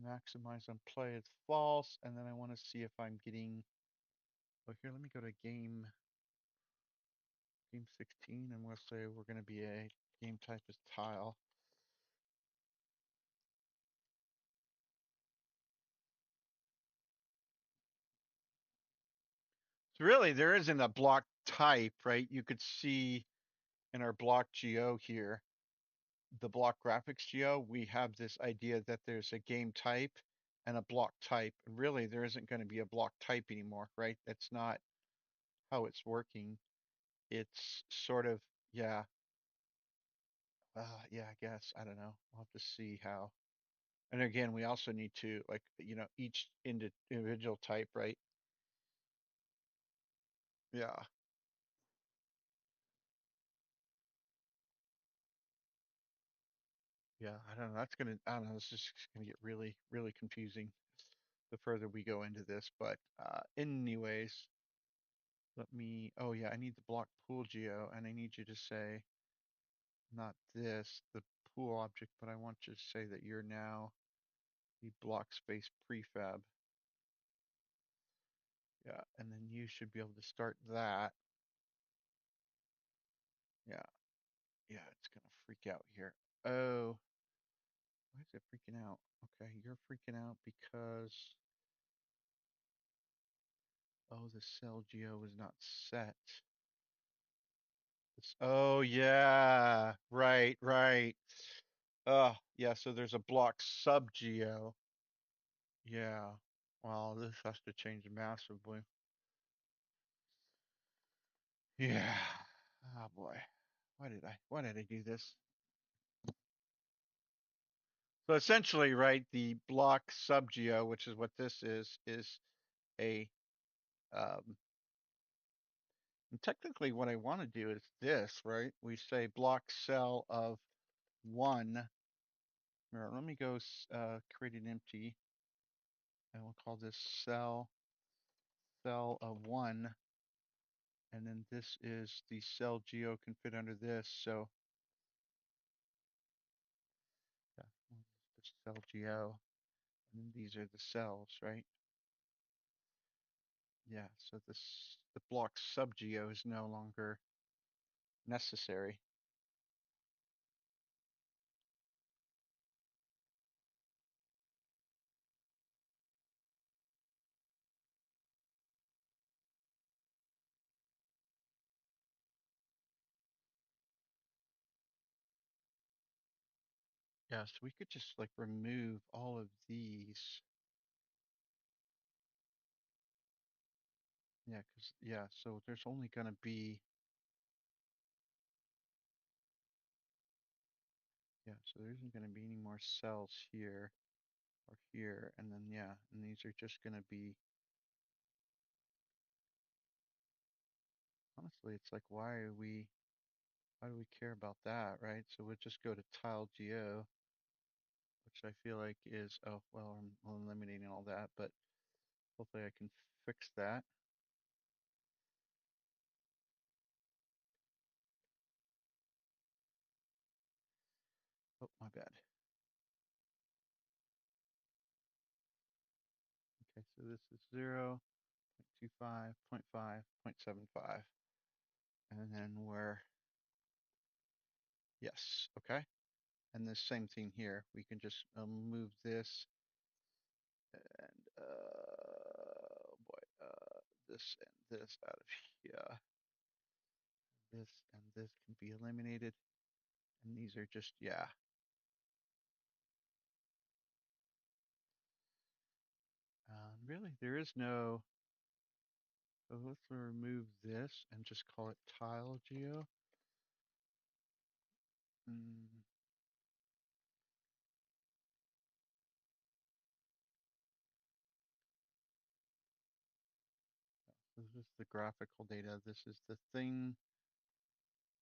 maximize on play. It's false, and then I want to see if I'm getting. Oh, here, let me go to game 16, and we'll say we're going to be a game type is tile. So really, there isn't a block type, right? You could see in our block geo here, the block graphics geo, we have this idea that there's a game type and a block type. And really, there isn't going to be a block type anymore, right? That's not how it's working. It's sort of, yeah, yeah, I guess. I don't know. We'll have to see how. And again, we also need to, like, each individual type, right? Yeah. Yeah, I don't know. I don't know. It's just gonna get really, really confusing the further we go into this. But anyways, oh yeah, I need the block pool geo, and I need you to say not this, the pool object, but I want you to say that you're now the block space prefab. Yeah, and then you should be able to start that. Yeah, yeah, it's gonna freak out here. Oh, Why is it freaking out? Okay, you're freaking out because oh, the cell geo is not set. Oh yeah, right, right. Yeah. So there's a block sub geo. Yeah. Well, this has to change massively. Yeah. Oh boy. Why did I do this? So essentially, right, the block sub geo, which is what this is a and technically what I want to do is this, right? We say block cell of one. Here, let me go create an empty, and we'll call this cell of one, and then this is the cell geo can fit under this. So yeah, the cell geo, and then these are the cells, right? Yeah. So the block sub geo is no longer necessary. Yeah, so we could just like remove all of these. Yeah, so there's only going to be, yeah, so there isn't going to be any more cells here or here. And then, yeah, and these are just going to be, honestly, it's like, why do we care about that, right? So we'll just go to tile geo, which I feel like is, oh, well, I'm eliminating all that, but hopefully I can fix that. Oh, my bad. Okay, so this is 0, 0.25, 0.5, 0.75. And then we're, yes, okay. And the same thing here. We can just move this and, oh boy, this and this out of here. This and this can be eliminated. And these are just, yeah. Really, there is no, so let's remove this and just call it tile geo. Mm, so this is the graphical data. This is the thing.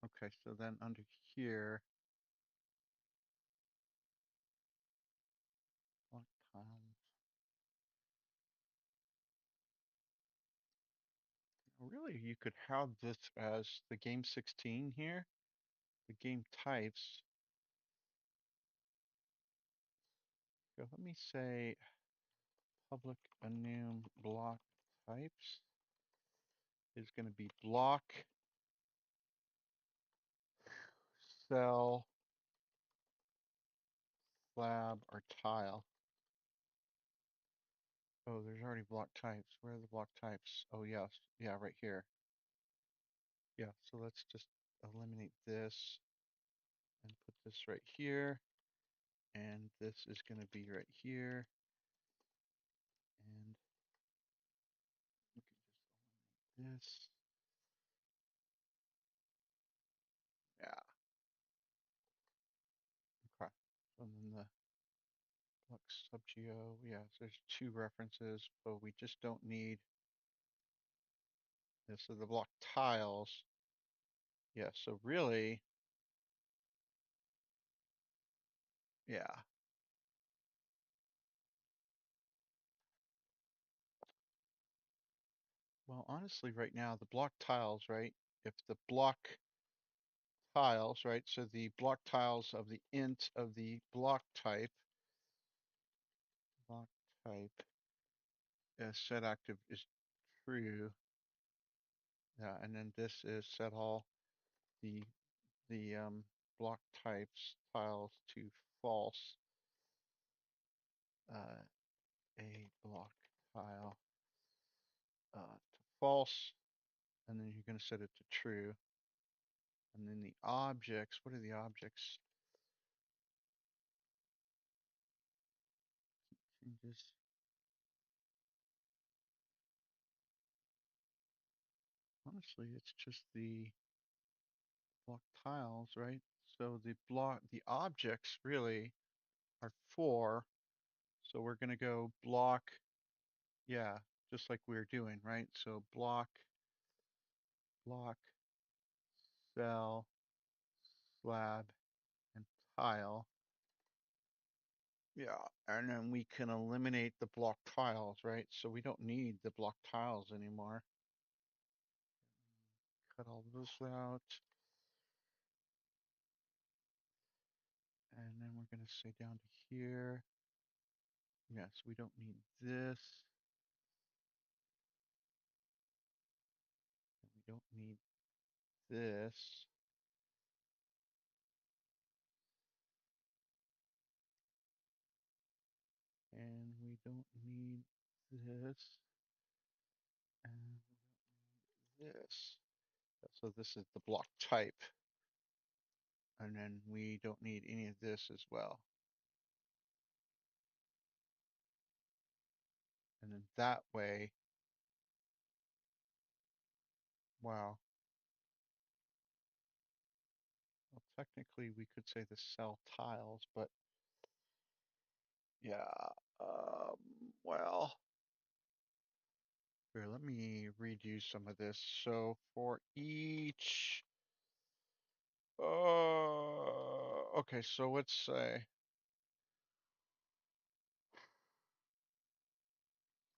Okay, so then under here, block tiles. Really, you could have this as the game 16 here, the game types. So let me say public enum block types is going to be block, cell, slab, or tile. Oh, there's already block types. Where are the block types? Oh, yes. Yeah, right here. Yeah, so let's just eliminate this and put this right here. And this is going to be right here. And we can just eliminate this. Yeah. Okay. So then the block subgeo, yeah, so there's two references, but we just don't need this. So the block tiles, yeah, so really, yeah. Well, honestly, right now, the block tiles, right? If the block tiles, right? So the block tiles of the int of the block type set active is true. Yeah, and then this is set all the block types tiles to false. uh, a block tile to false, and then you're going to set it to true. And then the objects, what are the objects? Changes. Honestly, it's just the block tiles, right? So the objects really are four. So we're going to go block, yeah, just like we were doing, right? So block, cell, slab, and tile. Yeah, and then we can eliminate the block tiles, right? So we don't need the block tiles anymore. Cut all those out. And then we're going to say down to here. Yes, we don't need this. We don't need this. And we don't need this. And this. So this is the block type. And then we don't need any of this as well. And then that way, wow. Well, technically we could say the cell tiles, but yeah, um, well, here, let me read you some of this. So for each, okay, so let's say,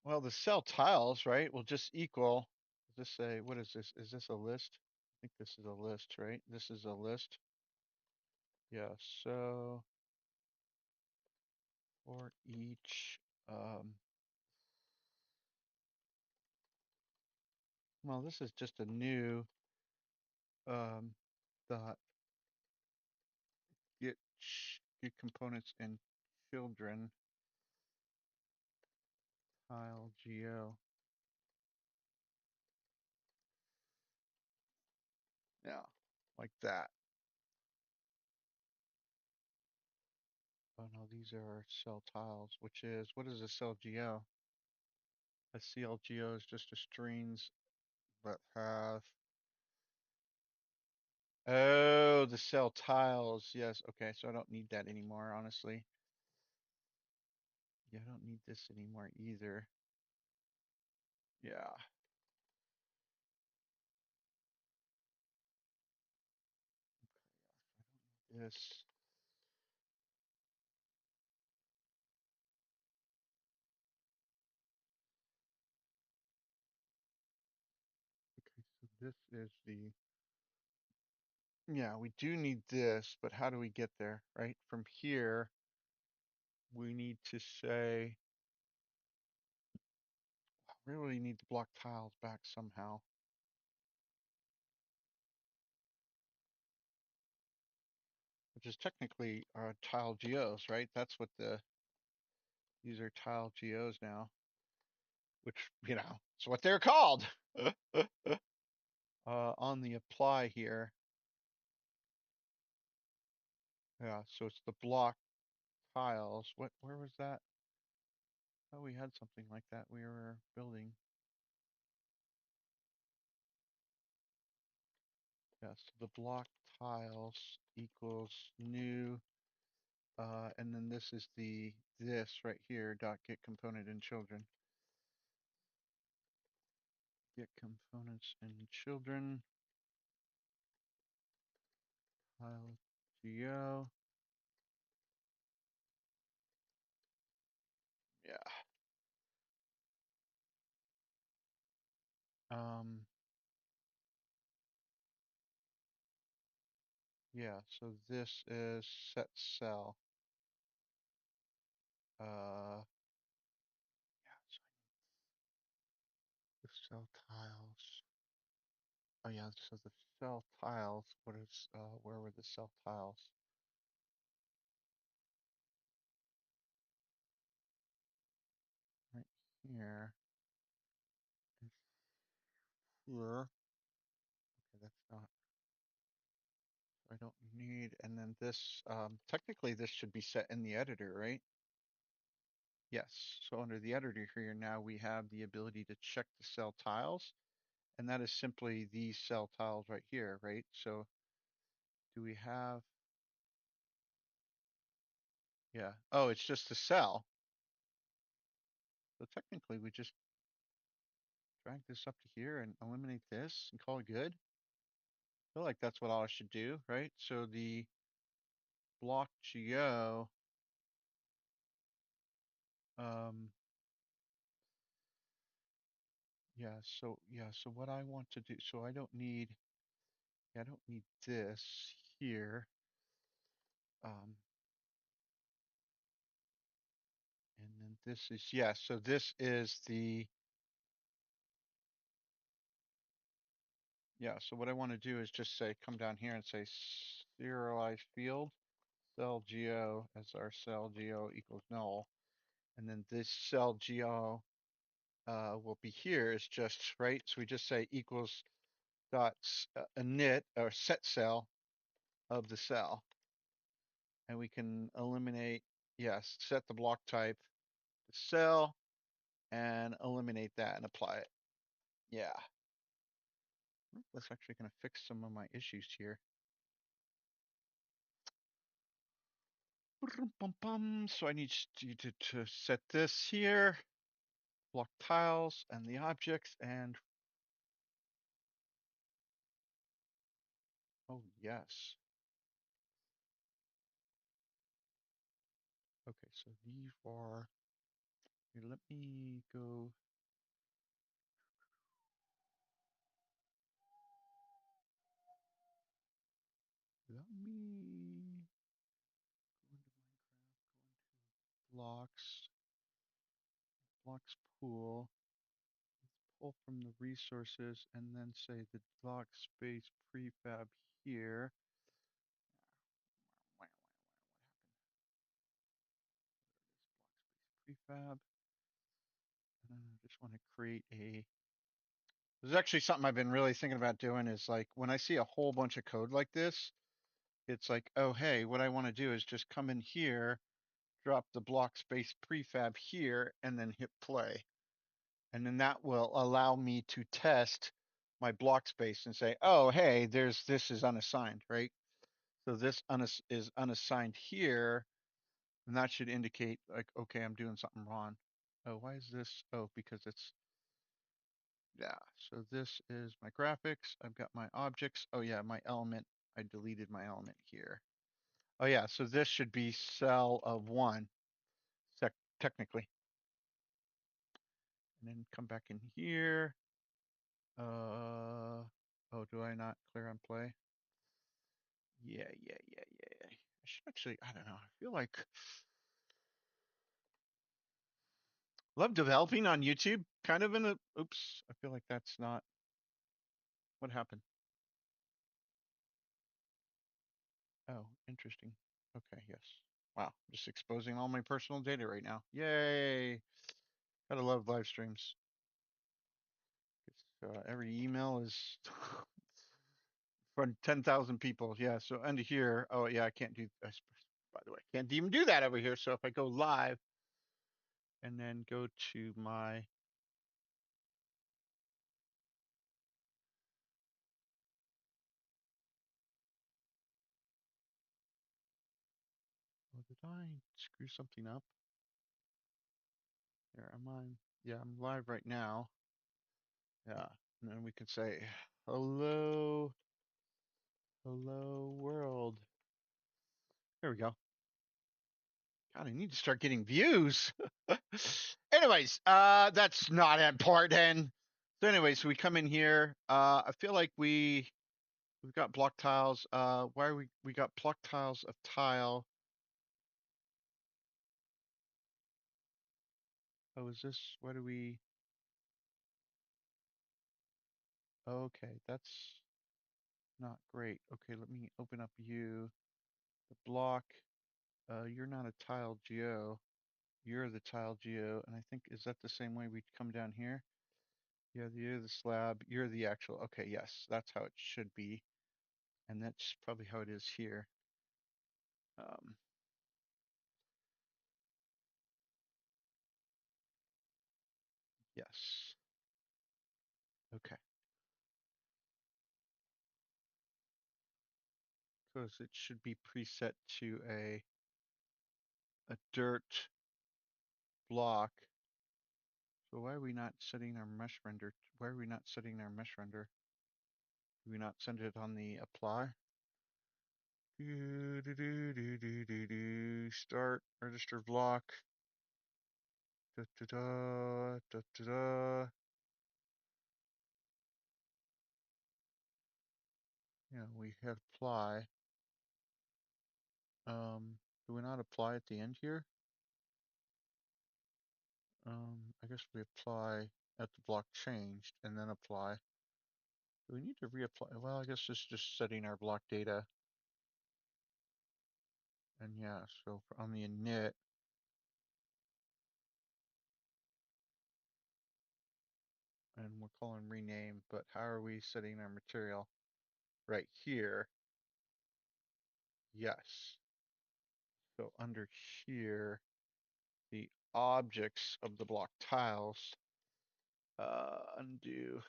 well, the cell tiles, right, will just equal, just say, what is this? Is this a list? I think this is a list, right? This is a list. Yeah, so for each, well, this is just a new um, dot get components and children tile geo. Yeah, like that. Oh no, these are cell tiles, which is, what is a cell geo? A CLGO is just a strings that have, oh, the cell tiles. Yes, okay, so I don't need that anymore, honestly. Yeah, I don't need this anymore either. Yeah. This. Okay, so this is the, yeah, we do need this, but how do we get there, right? From here, we need to say, we really need the block tiles back somehow. Which is technically tile geos, right? That's what these are tile geos now, which, it's what they're called. On the apply here, yeah, so it's the block tiles. Where was that? Oh, we had something like that we were building. Yeah, so the block tiles equals new, and then this is this right here, dot get component and children. Get components and children. Tile geo. Yeah. Um, yeah, so this is set cell. Yeah, so the cell tiles. Oh yeah, so the cell tiles, where were the cell tiles? here and here. Okay, that's not, I don't need, and then this, technically this should be set in the editor, right? Yes. So under the editor here now we have the ability to check the cell tiles, and that is simply these cell tiles right here, right? So do we have, yeah. Oh, it's just a cell. So technically we just drag this up to here and eliminate this and call it good. I feel like that's what I should do, right? So the block geo, um, so what I want to do, so I don't need this here. Um, and then this is, so this is the, so what I want to do is just say, come down here and say serialized field, cell geo as our cell geo equals null. And then this cell geo will be here is just, right? So we just say equals dot init or set cell of the cell. And we can eliminate, yes, set the block type to cell and eliminate that and apply it. Yeah. That's actually going to fix some of my issues here. So I need you to set this here, block tiles and the objects, and oh yes. Okay, so these are, here, let me go. Let me go into Minecraft, go into blocks pool. Pull from the resources and then say the block space prefab here. What happened? Prefab. And I just want to create a. There's actually something I've been really thinking about doing is like when I see a whole bunch of code like this, it's like, oh, hey, what I want to do is just come in here, drop the block space prefab here, and then hit play. And then that will allow me to test my block space and say, oh, hey, this is unassigned, right? So this is unassigned here, and that should indicate like, okay, I'm doing something wrong. Oh, why is this? Oh, because it's, yeah. So this is my graphics. I've got my objects. Oh yeah, my element. I deleted my element here. Oh yeah, so this should be cell of one, technically. And then come back in here. Oh, do I not clear on play? Yeah. I should actually, I don't know. I feel like love developing on YouTube. Kind of in a, oops, I feel like that's not what happened. Oh, interesting. Okay, yes. Wow, just exposing all my personal data right now. Yay! Gotta love live streams. Every email is from 10,000 people. Yeah, so under here, oh yeah, I can't do, by the way, can't even do that over here. So if I go live and then go to my, oh, did I screw something up? There, am I? Yeah, I'm live right now. Yeah, and then we can say, hello, hello world. There we go. God, I need to start getting views. Anyways, that's not important. So anyways, we come in here. I feel like we've got block tiles. Why are we got block tiles of tile? Oh, is this, what do we, okay, that's not great. Okay, let me open up you, the block. You're not a tile geo. You're the tile geo, and I think, is that the same way we'd come down here? Yeah, you're the slab, you're the actual, okay, yes, that's how it should be. And that's probably how it is here. Um, yes. Okay. Because it should be preset to a dirt block. So why are we not setting our mesh render? Why are we not setting our mesh render? Do we not send it on the apply? Start register block. Da, da, da, da, da, da. Yeah, we hit apply. Do we not apply at the end here? I guess we apply at the block changed and then apply. Do we need to reapply? Well, I guess it's just setting our block data. And yeah, so on the init, and we're calling rename, but how are we setting our material? Right here. Yes. So under here, the objects of the block tiles, undo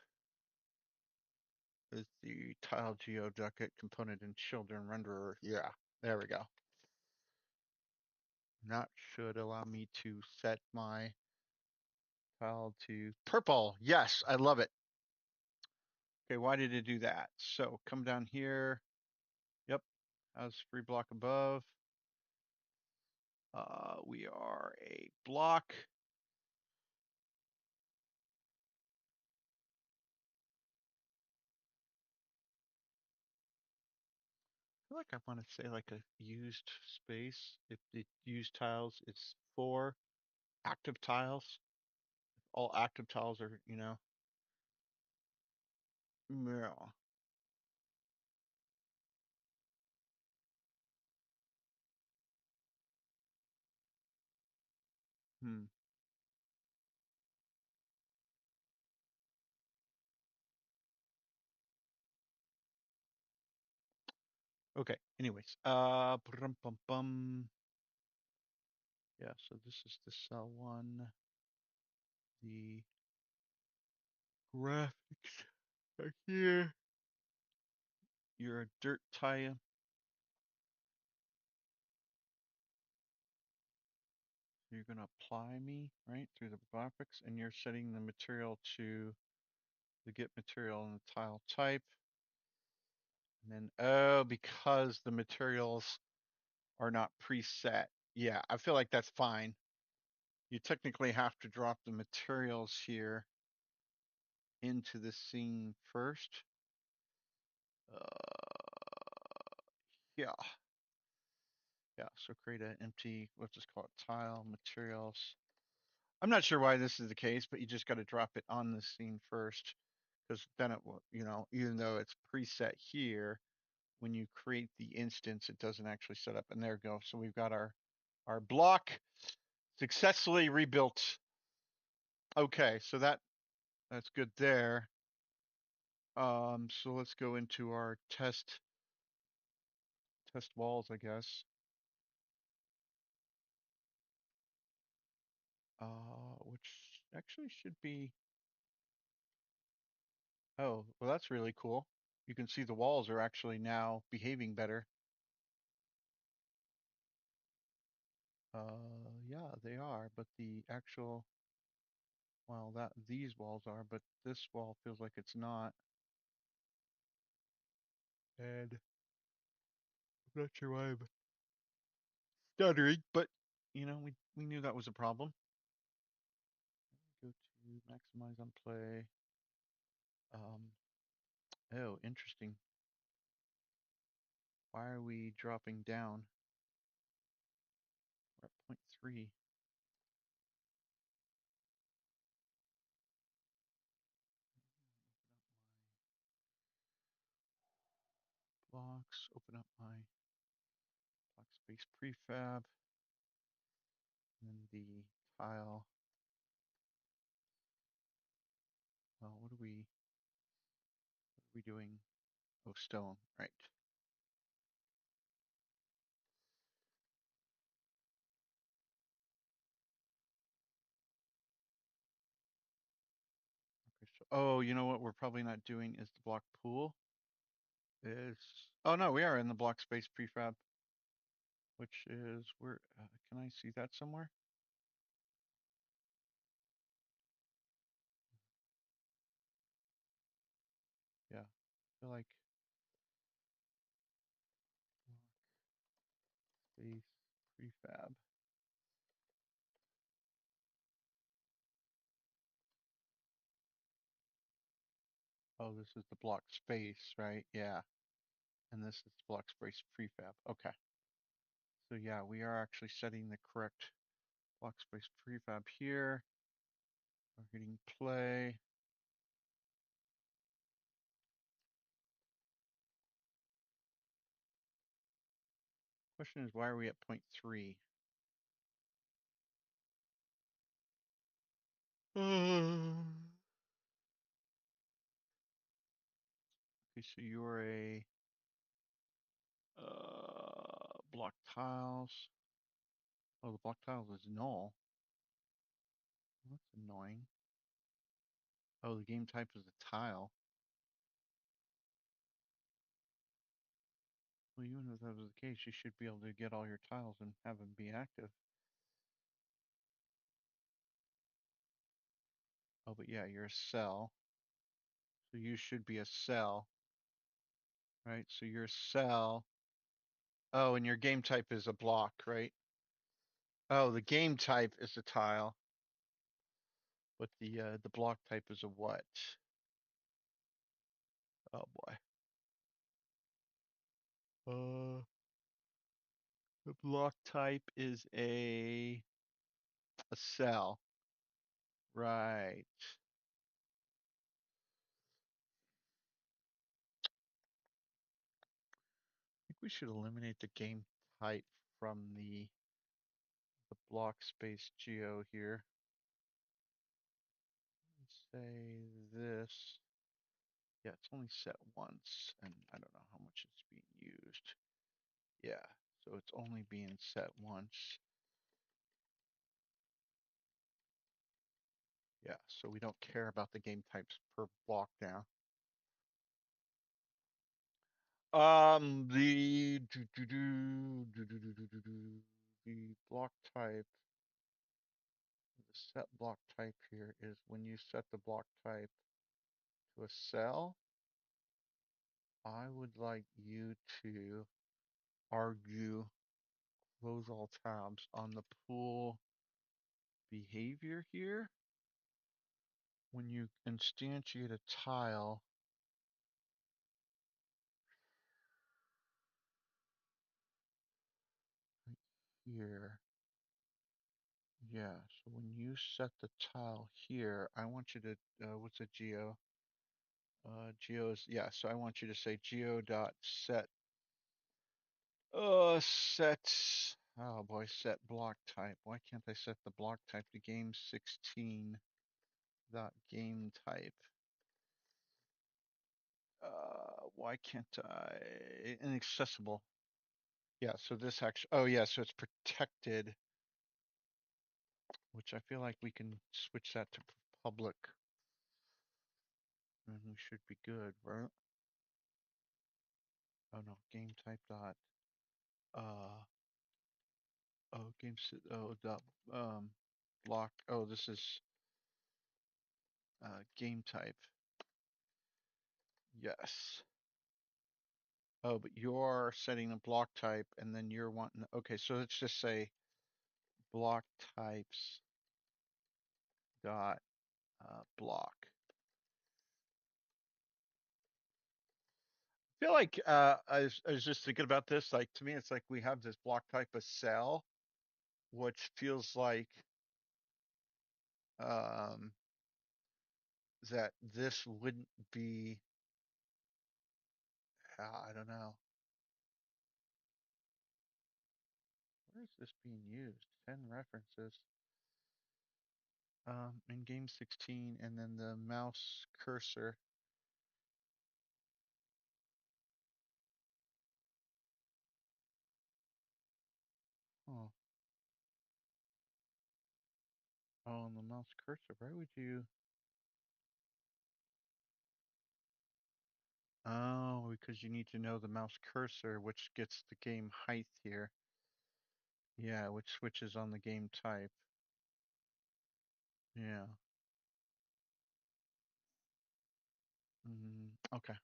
is the tile geoducket component and children renderer. Yeah, there we go. That should allow me to set my tile to purple. Yes, I love it. Okay, why did it do that? So come down here. Yep, has free block above. We are a block. I feel like I want to say like a used space. If the used tiles, it's 4 active tiles. All active tiles are, yeah. Hmm. Okay. Anyways, brum, bum, bum. Yeah. So this is the cell one. The graphics are here. You're a dirt tile. You're going to apply me, right, through the graphics, and you're setting the material to the get material and the tile type. And then, oh, because the materials are not preset. Yeah, I feel like that's fine. You technically have to drop the materials here into the scene first. Yeah. Yeah, so create an empty, let's just call it tile materials. I'm not sure why this is the case, but you just got to drop it on the scene first because then it will, even though it's preset here, when you create the instance, it doesn't actually set up. And there we go. So we've got our block successfully rebuilt. Okay, so that's good there. So let's go into our test walls, I guess. Which actually should be. Oh, well, that's really cool. You can see the walls are actually now behaving better. Yeah, they are, but the actual, well, that these walls are, but this wall feels like it's not. And I'm not sure why I'm stuttering, but we knew that was a problem. Go to maximize on play. Um, oh, interesting. Why are we dropping down? We're at 0.3. Blocks, open up my Blockspace prefab. And the tile. Well, what are we doing? Oh, stone, right. Okay, so, oh, you know what we're probably not doing is the block pool. Oh no, we are in the block space prefab, which is where, can I see that somewhere? Yeah, I feel like block space prefab. Oh, this is the block space, right? Yeah. And this is block space prefab. Okay. So yeah, we are actually setting the correct block space prefab here. We're hitting play. Question is, why are we at 0.3? Okay, so you're a block tiles. Oh, the block tiles is null. That's annoying. Oh, the game type is a tile. Well, even if that was the case, you should be able to get all your tiles and have them be active. Oh, but yeah, you're a cell. So you should be a cell, right? So you're a cell. Oh, and your game type is a block, right? Oh, the game type is a tile, but the block type is a what? Oh boy. Uh, the block type is a cell, right? I think we should eliminate the game type from the block space geo here. Say this. Yeah, it's only set once, and I don't know how much it's being used. Yeah, so it's only being set once. Yeah, so we don't care about the game types per block now. The the block type, the set block type here is when you set the block type to a cell, I would like you to argue close all tabs on the pool behavior here. When you instantiate a tile, right here, yeah, so when you set the tile here, I want you to, what's a geo? Geo is, yeah, so I want you to say geo dot set, set, oh boy, set block type. Why can't I set the block type to game 16 dot game type? Why can't I, inaccessible. Yeah, so this actually, oh yeah, so it's protected, which I feel like we can switch that to public. And we should be good, right? Oh no, game type dot, uh, oh, oh, dot, block, oh, this is, game type. Yes. Oh, but you're setting a block type and then you're wanting, okay, so let's just say block types dot, block. I feel like I was just thinking about this. Like to me, it's like we have this block type of cell, which feels like um, that this wouldn't be. I don't know. Where's this being used? 10 references. In game 16, and then the mouse cursor. Oh, oh, and the mouse cursor. Why would you? Oh, because you need to know the mouse cursor, which gets the game height here. Yeah, which switches on the game type. Yeah. Okay.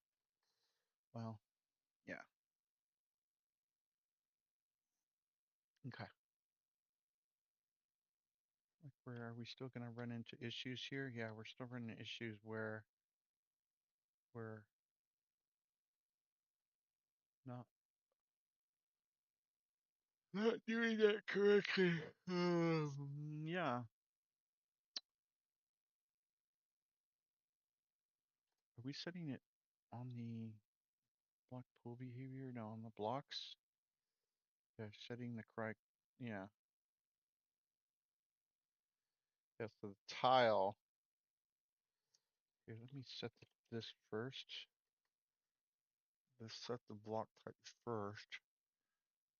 Well, yeah. Okay. Like, where are we still going to run into issues here? Yeah, we're still running into issues where we're not doing that correctly. Yeah. Are we setting it on the block pool behavior? No, on the blocks. Yeah, setting the correct. Yeah. Yes, so the tile. Here, let me set this first. Let's set the block type first.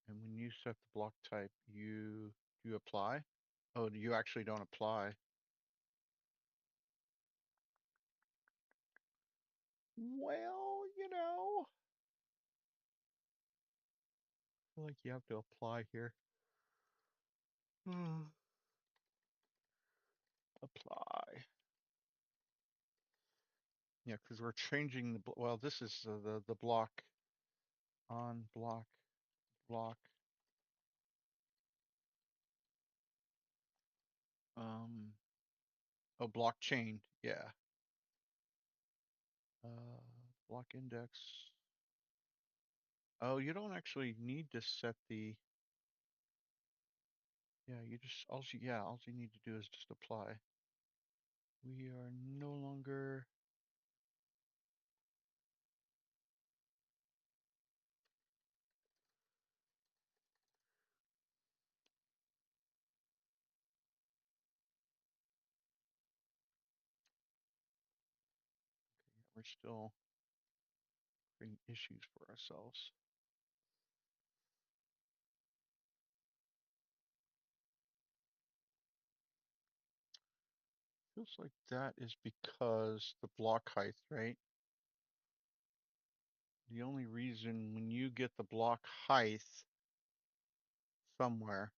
And when you set the block type, you apply? Oh, you actually don't apply. Well, I feel like you have to apply here. Apply. Yeah, because we're changing the well. This is the block on block block. Um. Oh, blockchain. Yeah. Block index. Oh, you don't actually need to set the. Yeah, you just all you need to do is just apply. We are no longer. We're still creating issues for ourselves. Feels like that is because the block height, right? The only reason when you get the block height somewhere,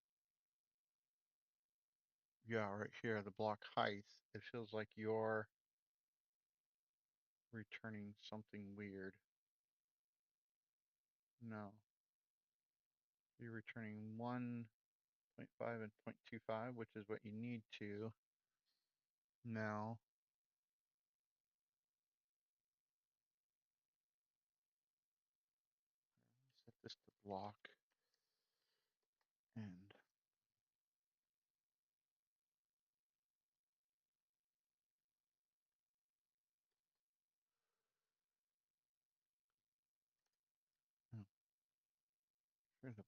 yeah, right here, the block height, it feels like you're returning something weird. No, you're returning 1.5 and 0.25, which is what you need to now. Set this to block and oh,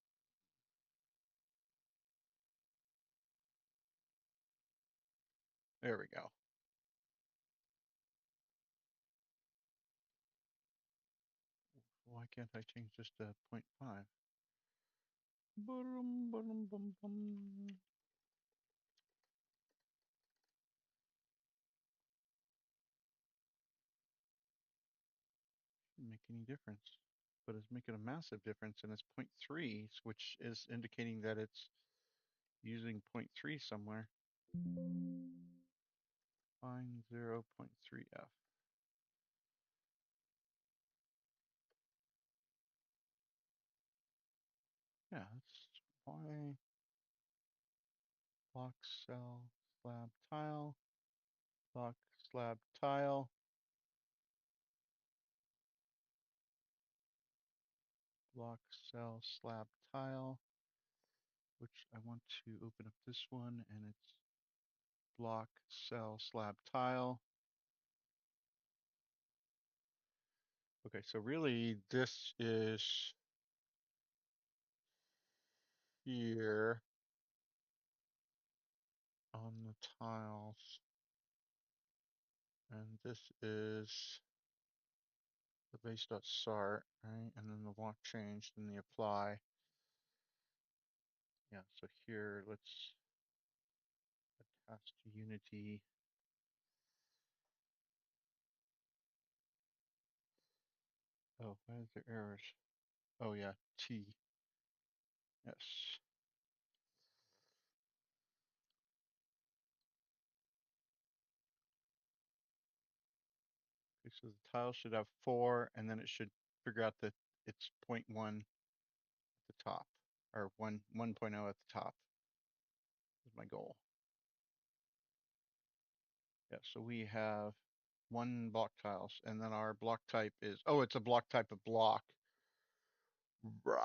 there we go. Why can't I change this to 0.5? Boom, boom, boom, boom. Shouldn't make any difference, but it's making a massive difference, and it's 0.3, which is indicating that it's using 0.3 somewhere. Find 0.3f. Yeah, that's why block cell slab tile, block slab tile, block cell slab tile, which I want to open up this one, and it's block cell slab tile. Okay, so really this is here on the tiles. And this is the base.start, right? And then the block change, then the apply. Yeah, so here, let's attach to Unity. Oh, why is there errors? Oh yeah, T. Yes. Okay, so the tile should have 4, and then it should figure out that it's 0.1 at the top, or 1.0 at the top is my goal. Yeah, so we have 1 block tiles, and then our block type is, oh, it's a block type of block. Right.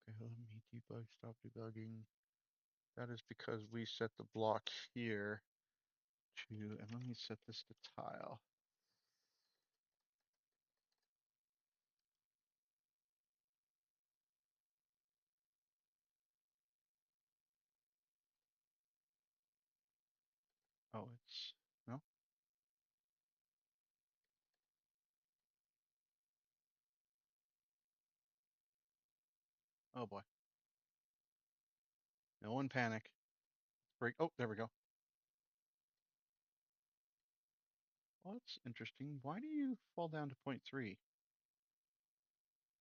Okay, let me debug, stop debugging. That is because we set the block here to, and let me set this to tile. Oh, it's, no? Oh boy. No one panic. Break, oh, there we go. Well, that's interesting. Why do you fall down to 0.3?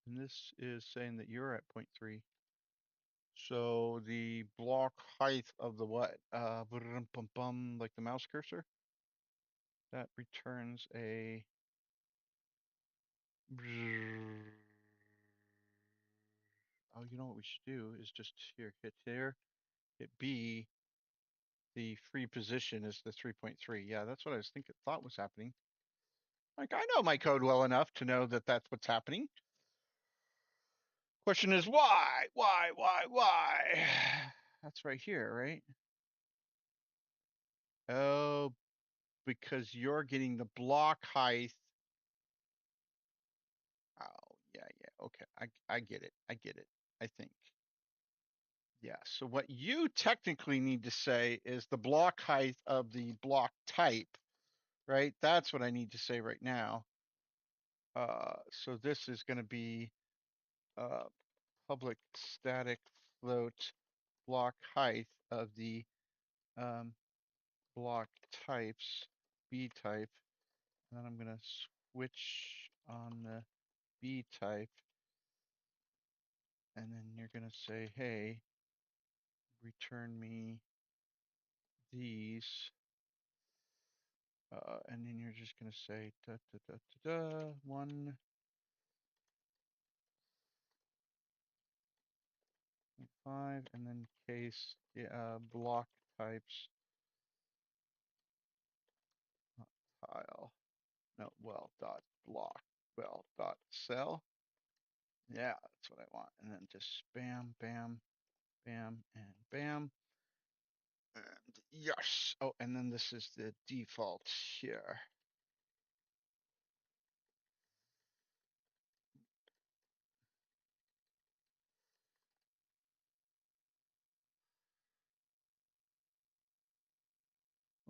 And this is saying that you're at 0.3. So the block height of the what? Like the mouse cursor? That returns a. Oh, you know what we should do is just here, hit here, hit B. The free position is the 3.3. Yeah, that's what I was thinking, thought was happening. Like, I know my code well enough to know that that's what's happening. Question is why? Why? That's right here, right? Oh, because you're getting the block height. Oh, yeah. Okay, I get it. I think. Yeah, so what you technically need to say is the block height of the block type, right? That's what I need to say right now. So this is going to be public static float block height of the block types, B type. And then I'm going to switch on the B type. And then you're going to say, hey, return me these. And then you're just going to say, 1.5, and then case block types tile. No, well, dot block, well, dot cell. Yeah, that's what I want. And then just bam, bam, bam, and bam. And yes. Oh, and then this is the default here.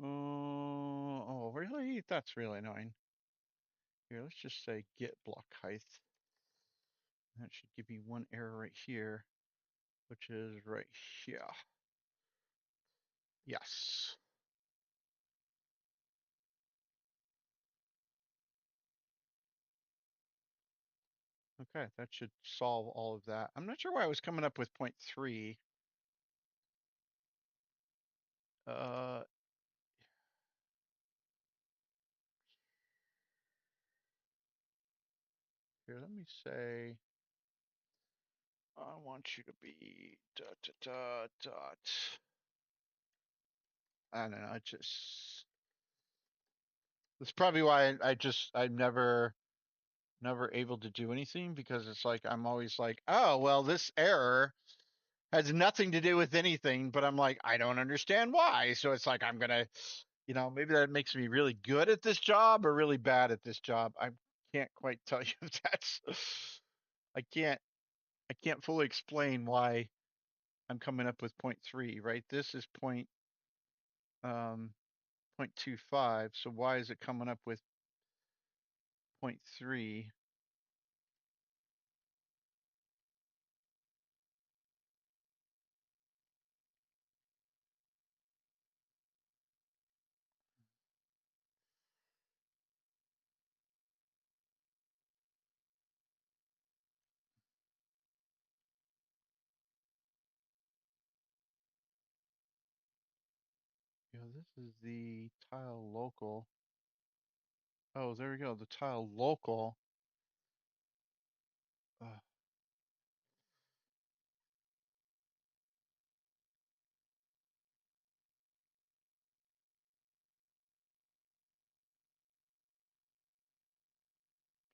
Oh, really? That's really annoying. Here, let's just say get block height. That should give me one error right here, which is right here. Yes. Okay, that should solve all of that. I'm not sure why I was coming up with 0.3. Uh, Here, let me say, I want you to be dot. I don't know. That's probably why I'm never able to do anything, because it's like, I'm always like, oh, well, this error has nothing to do with anything, but I'm like, I don't understand why. So it's like, I'm going to, maybe that makes me really good at this job or really bad at this job. I can't quite tell you if that's. I can't. I can't fully explain why I'm coming up with point 0.3. Right. This is um 0.25. So why is it coming up with point 0.3? This is the tile local. Oh, there we go. The tile local. Uh,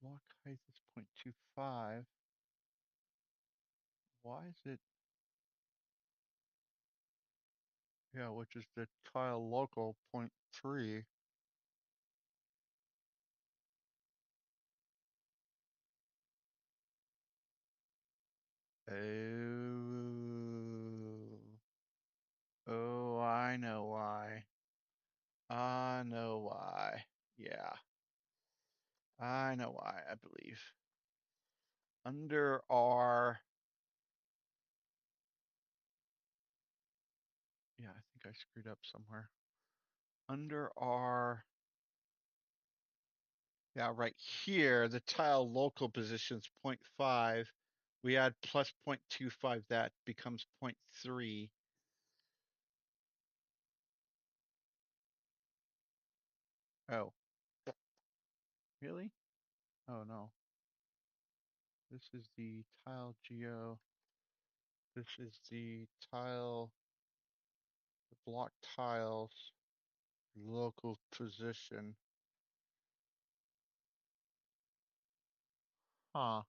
block height is 0.25. Why is it? Yeah, which is the tile local 0.3. Oh. Oh, I know why. I know why. Yeah, I know why, I believe. Under our, yeah, I think I screwed up somewhere. Under our, yeah, right here, the tile local position's 0.5. We add plus 0.25, that becomes 0.3. Oh, really? Oh no. This is the tile geo. This is the tile, the block tiles, local position. Huh.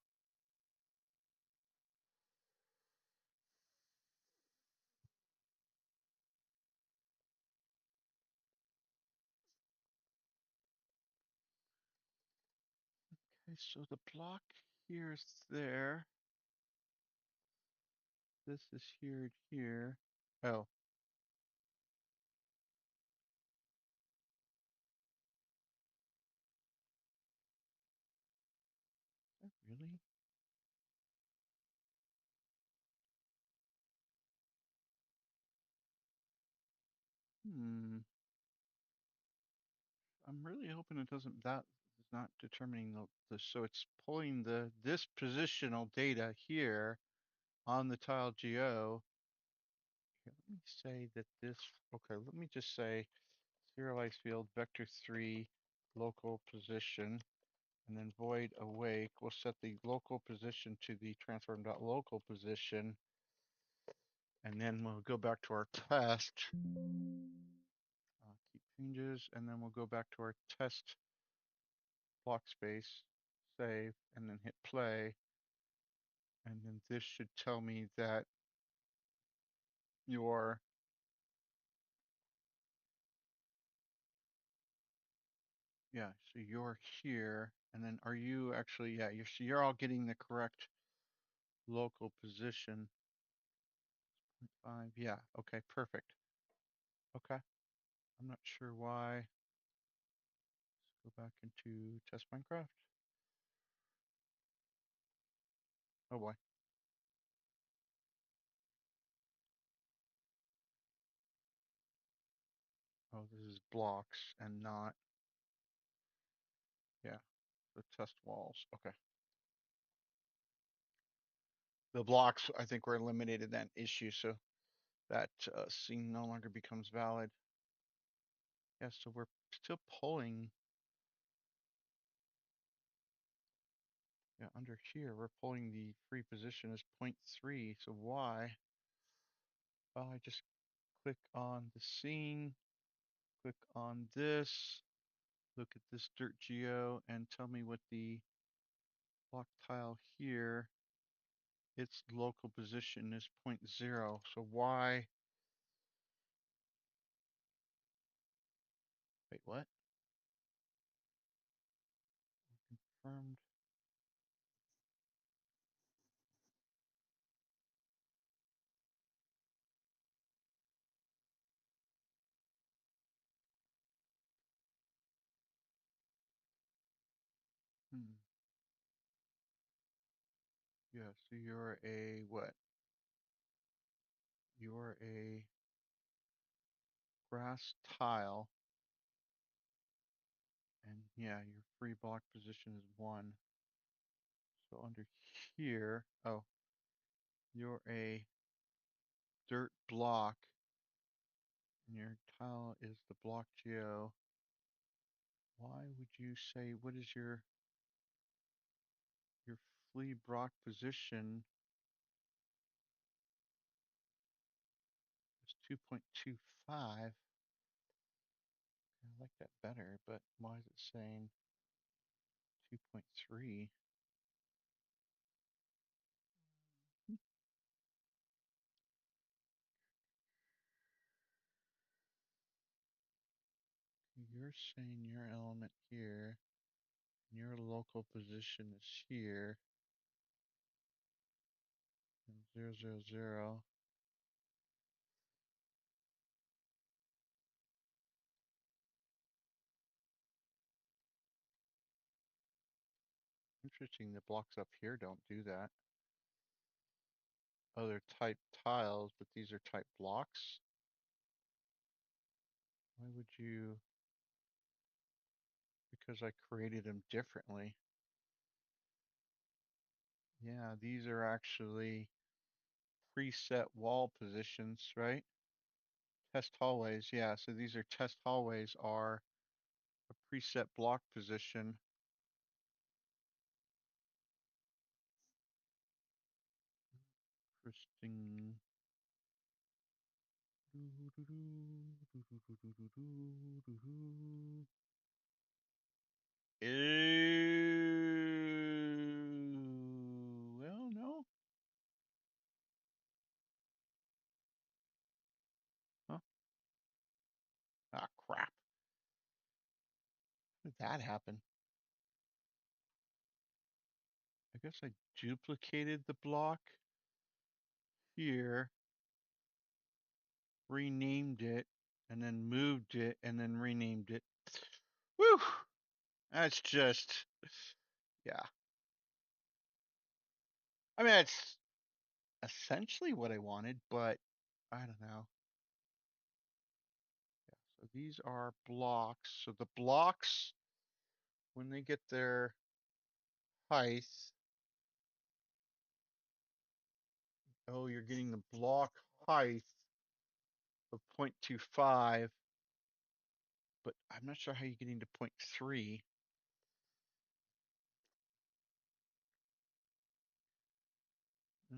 Okay, so the block here is there. This is here and here. Oh, really? Hmm. I'm really hoping it doesn't, that is not determining so it's pulling this positional data here on the tile geo. Here, let me say that this, okay, let me just say serialized field vector 3 local position, and then void awake. We'll set the local position to the transform.local position, and then we'll go back to our test. Keep changes, and then we'll go back to our test block space, save, and then hit play. And then this should tell me that your, yeah, so you're here. And then are you actually, yeah, so you're all getting the correct local position. 5, yeah, okay, perfect. Okay, I'm not sure why. Let's go back into test Minecraft. Oh boy. Oh, this is blocks and not, yeah, the test walls. Okay. The blocks, I think, were eliminated that issue, so that scene no longer becomes valid. Yeah, so we're still pulling, yeah, under here, we're pulling the free position as 0.3. So why? Well, I just click on the scene, click on this, look at this dirt geo, and tell me what the block tile here, its local position is 0.0. So why? Wait, what? confirmed. Hmm. Yeah, so you're a what? You're a grass tile, and yeah, your free block position is 1. So under here, oh, you're a dirt block, and your tile is the block geo. Why would you say, what is your free block position is 2.25. I like that better, but why is it saying 2.3? You're saying your element here, and your local position is here, and 0, 0, 0. Interesting, the blocks up here don't do that. Other type tiles, but these are type blocks. Why would you? Because I created them differently. Yeah, these are actually preset wall positions, right? Test hallways, yeah. So these are test hallways are a preset block position. Interesting. Well, no. Huh? Ah, crap. How did that happen? I guess I duplicated the block here, renamed it, and then moved it, and then renamed it. Whew! That's just, yeah. I mean, it's essentially what I wanted, but I don't know. Yeah, so these are blocks. So the blocks, when they get their height, oh, you're getting the block height of 0.25, but I'm not sure how you're getting to 0.3. I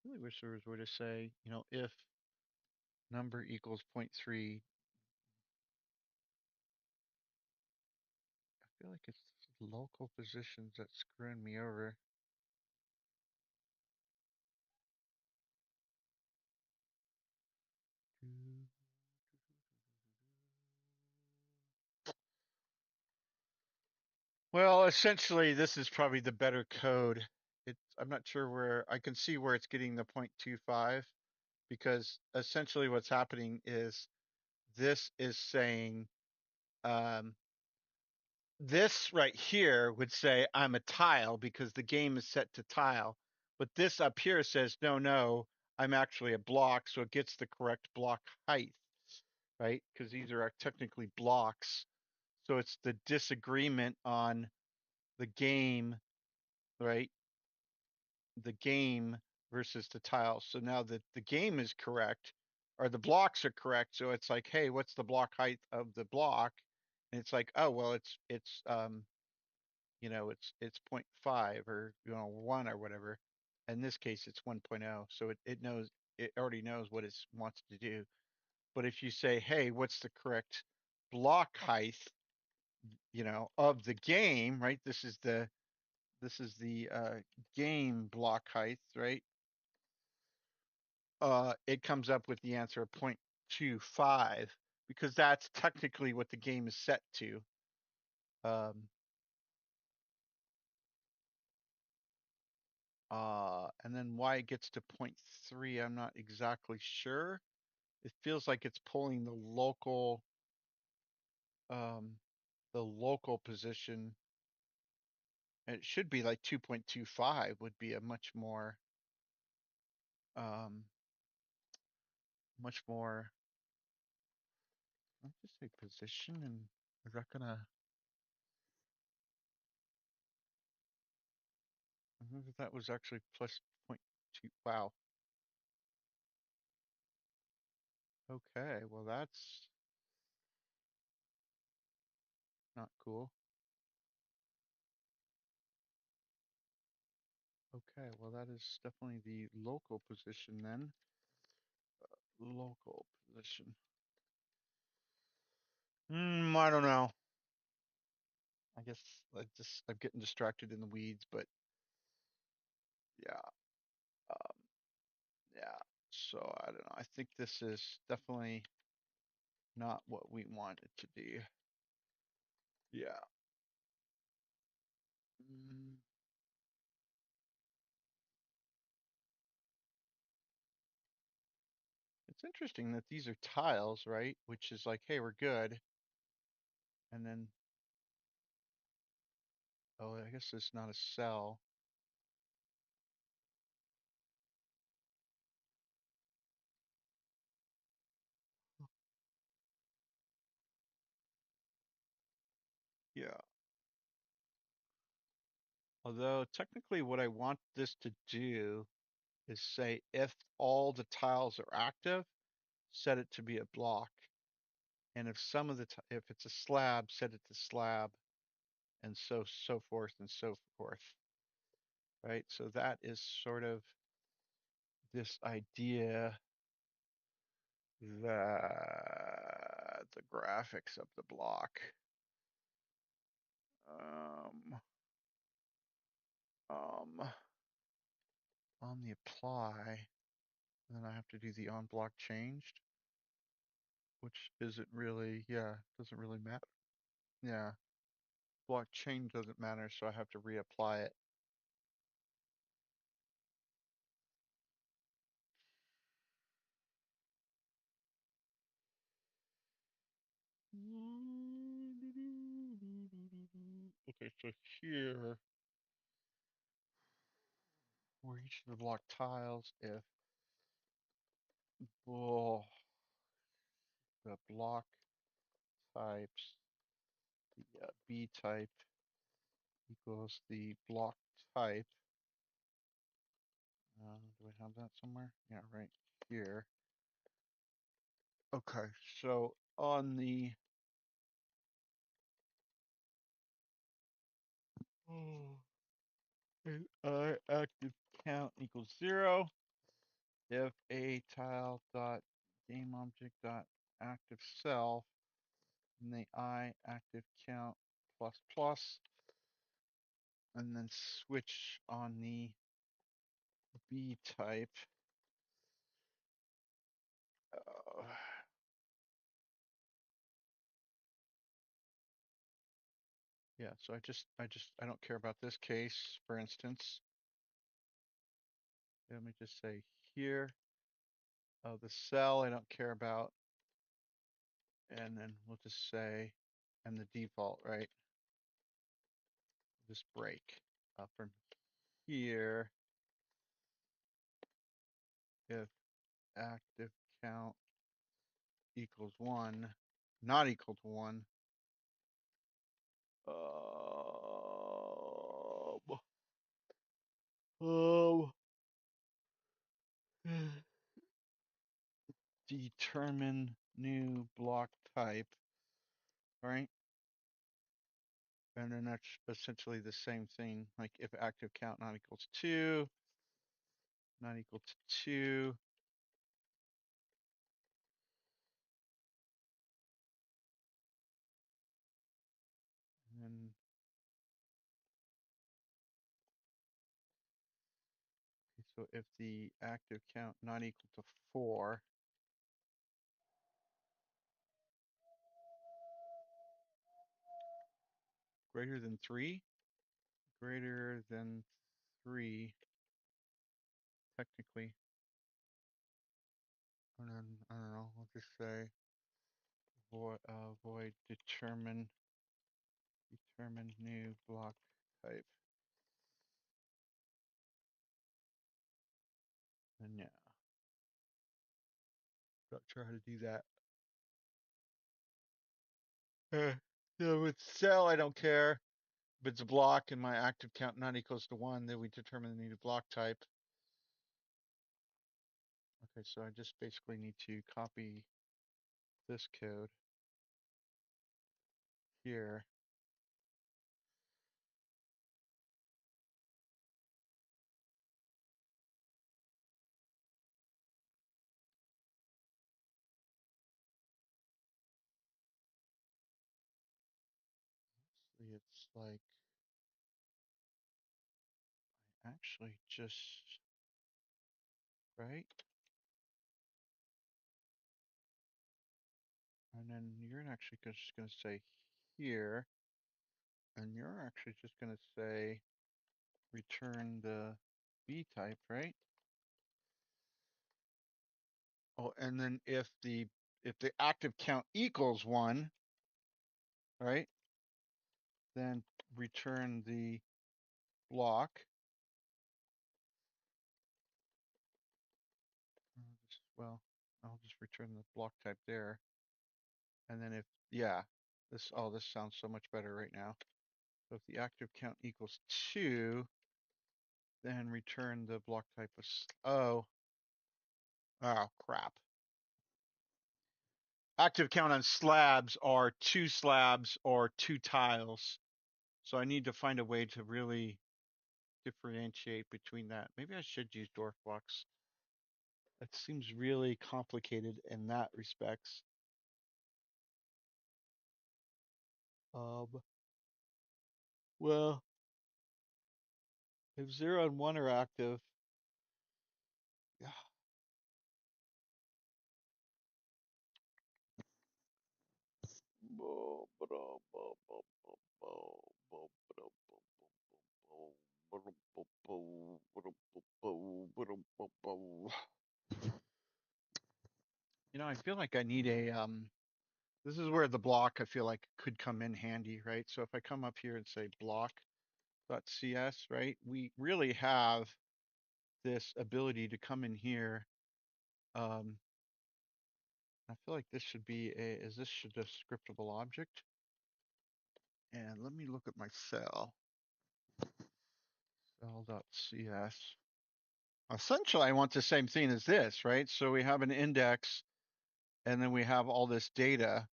really wish there was a way to say, if number equals 0.3, I feel like it's local positions that's screwing me over. Well, essentially, this is probably the better code. I'm not sure where I can see where it's getting the 0.25 because essentially what's happening is this is saying um, this right here would say I'm a tile because the game is set to tile. But this up here says, no, no, I'm actually a block. So it gets the correct block height, right? Because these are technically blocks. So it's the disagreement on the game, right? The game versus the tiles. So now that the game is correct, or the blocks are correct, so it's like, hey, what's the block height of the block? And it's like, oh well, it's 0.5 or 1 or whatever. In this case, it's 1.0, so it already knows what it wants to do. But if you say, hey, what's the correct block height, of the game, right? This is the game block height, right? It comes up with the answer of 0.25 because that's technically what the game is set to. Um, and then why it gets to 0.3, I'm not exactly sure. It feels like it's pulling um, the local position. And it should be like 2.25 would be a um, much more, let's just say position. And is that gonna, I wonder if that was actually plus zero point 0.2. Wow. Okay. Well, that's not cool. Okay. Well, that is definitely the local position then. Local position. I don't know. I guess I'm getting distracted in the weeds, but yeah, um, yeah. So I don't know. I think this is definitely not what we want it to be. Yeah. Mm, it's interesting that these are tiles, right? Which is like, hey, we're good. And then, oh, I guess it's not a cell. Yeah. Although technically what I want this to do is say if all the tiles are active, set it to be a block. And if some of the if it's a slab, set it to slab, and so forth and so forth, right? So that is sort of this idea that the graphics of the block um, um, on the apply, and then I have to do the on block changed, which isn't really, yeah, doesn't really matter. Yeah, block change doesn't matter, so I have to reapply it. Okay, so here, where each of the block tiles, if oh, the block types, the B type equals the block type. Do we have that somewhere? Yeah, right here. Okay, so on the active count equals 0 if a tile dot game object dot active self and the I active count plus plus, and then switch on the B type. Uh, yeah, so I don't care about this case, for instance. Let me just say here, the cell I don't care about, and then we'll just say, and the default, right? Just break from here if active count equals 1, not equal to 1. Um, determine new block type, right? And then that's essentially the same thing. Like if active count not equals 2, not equal to 2. And then, okay, so if the active count not equal to 4, greater than 3? Greater than 3, technically. And then, I don't know, I'll just say void determine new block type. And yeah, not sure how to do that. So with cell, I don't care. If it's a block and my active count not equals to 1, then we determine the new block type. Okay, so I just basically need to copy this code here. It's like I actually just right, and then you're actually just going to say here, and you're actually just going to say return the B type, right? Oh, and then if the active count equals 1, right, then return the block. Well, I'll just return the block type there. And then yeah, this sounds so much better right now. So if the active count equals 2, then return the block type of, oh crap. Active count on slabs are 2 slabs or 2 tiles. So I need to find a way to really differentiate between that. Maybe I should use dwarf blocks. That seems really complicated in that respects. Well, if 0 and 1 are active, yeah. I feel like I need this is where the block I feel like could come in handy, right? So if I come up here and say block.cs, right? We really have this ability to come in here. I feel like this should be is this should a scriptable object? And let me look at my cell.cs. Essentially, I want the same thing as this, right? So we have an index, and then we have all this data.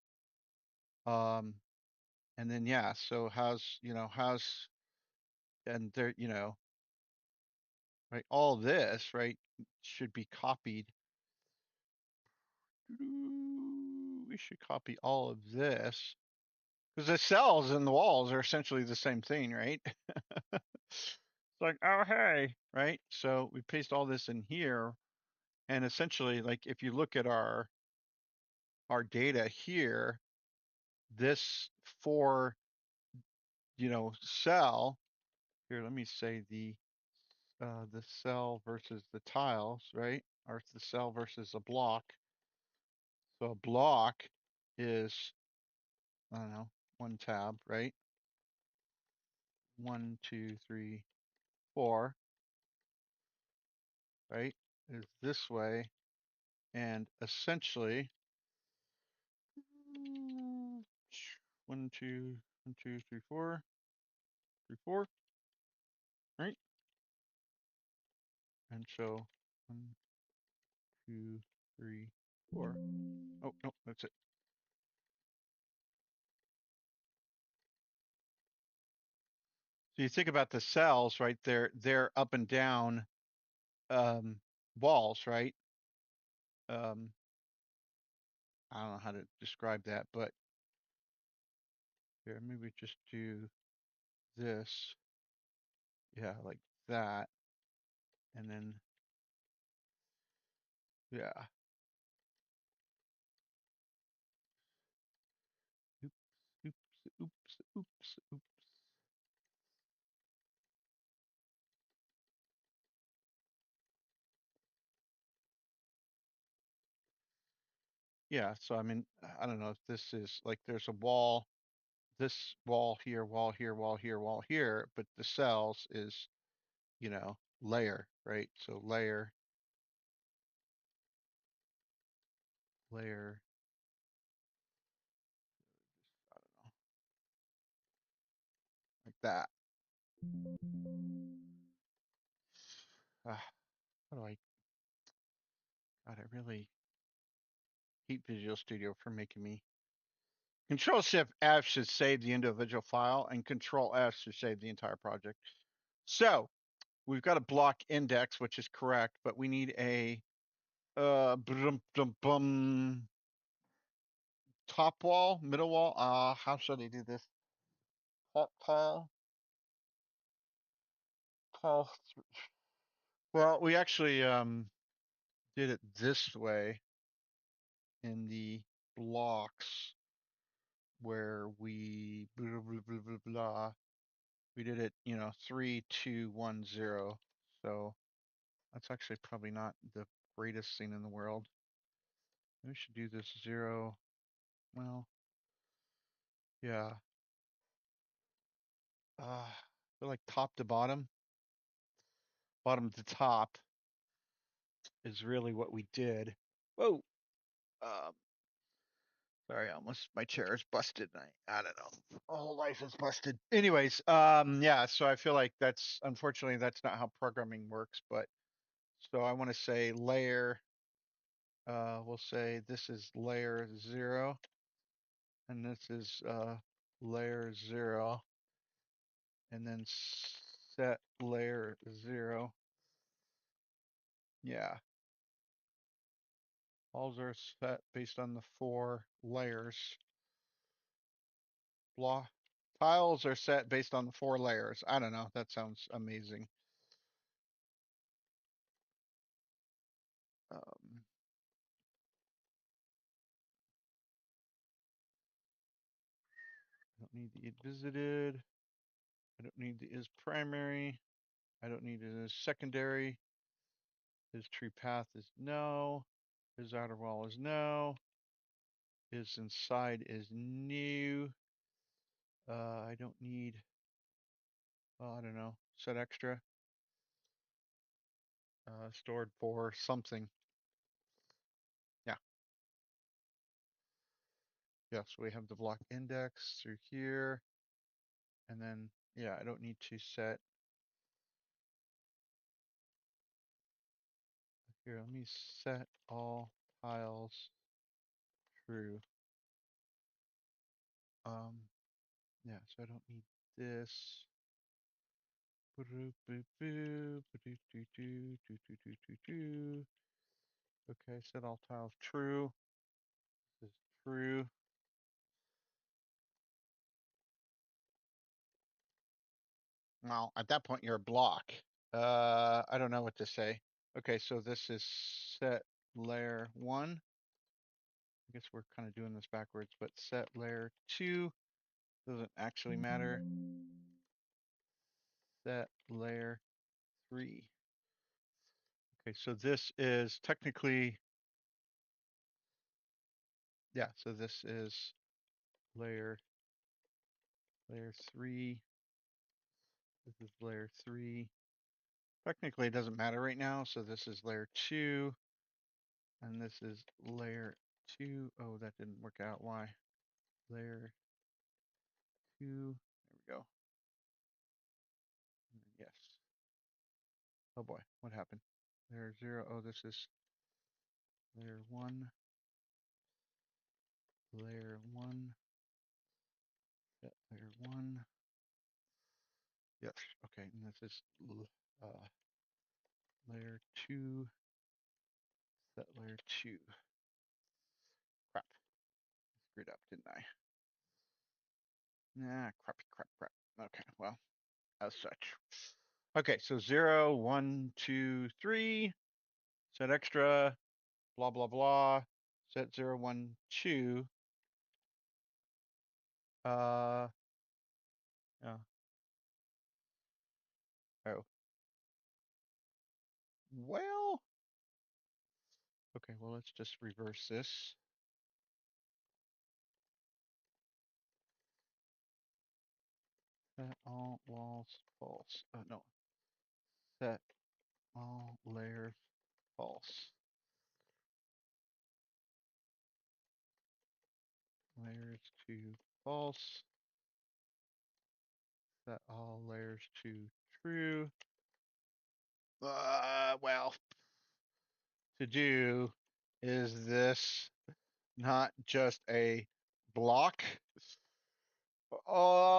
And then yeah, so and there, right, all this, right, should be copied. We should copy all of this because the cells and the walls are essentially the same thing, right? It's like, oh hey, right? So we paste all this in here, and essentially, like if you look at our data here, this for cell here. Let me say the cell versus the tiles, right? Or the cell versus a block. So a block is, I don't know, 1 tab, right? 1, 2, 3, 4, right? Is this way, and essentially 1, 2, 1, 2, 3, 4, 3, 4, right? And so 1, 2, 3, 4. Oh no, that's it. So you think about the cells, right? They're up and down walls, right? Um, I don't know how to describe that, but here, maybe just do this. Yeah, like that. And then, yeah. Oops, oops, oops, oops, oops. yeah, so I mean, I don't know if this is like there's a wall, this wall here, wall here, wall here, wall here, but the cells is, layer, right? So layer, layer, I don't know, like that. Ah, how do I, God, I really hate Visual Studio for making me. Control Shift F should save the individual file, and Control S should save the entire project. So we've got a block index, which is correct, but we need a top wall, middle wall. How should I do this? Top tile, tile. Well, we actually did it this way in the blocks where we blah blah blah blah blah. We did it, 3, 2, 1, 0. So that's actually probably not the greatest thing in the world. We should do this 0. Well, yeah. I feel like top to bottom, bottom to top is really what we did. Whoa. Um, Sorry, almost my chair is busted. I don't know. My whole life is busted. Anyways, yeah. So I feel like that's unfortunately that's not how programming works. But so I want to say layer. We'll say this is layer 0, and this is layer 0, and then set layer 0. Yeah, all are set based on the 4 layers. Block tiles are set based on the 4 layers. I don't know. That sounds amazing. Um, I don't need the visited. I don't need the is primary. I don't need it as secondary. His tree path is no. His outer wall is no. His inside is new. I don't need, I don't know, set extra, stored for something. Yeah. Yes, we have the block index through here. And then, yeah, I don't need to set. Here, let me set all tiles true. Yeah, so I don't need this. Okay, set all tiles true. This is true. Well, at that point, you're a block. I don't know what to say. Okay, so this is set layer 1. I guess we're kind of doing this backwards, but set layer 2 doesn't actually matter. Set layer 3. Okay, so this is technically, yeah, so this is layer 3. This is layer 3. Technically, it doesn't matter right now, so this is layer 2, and this is layer 2. Oh, that didn't work out. Why? Layer 2. There we go. Yes. Oh boy, what happened? Layer 0. Oh, this is layer 1. Layer 1. Yeah, layer 1. Yes. Okay, and this is uh, layer 2. Set layer 2. Crap. Screwed up, didn't I? Nah, crappy crap crap. Okay, well, as such. Okay, so 0, 1, 2, 3. Set extra, blah, blah, blah. Set 0, 1, 2. Uh, yeah. Oh. Well, okay, well, let's just reverse this. Set all walls false. No. Set all layers false. Layers to false. Set all layers to true. Well, to do is this not just a block?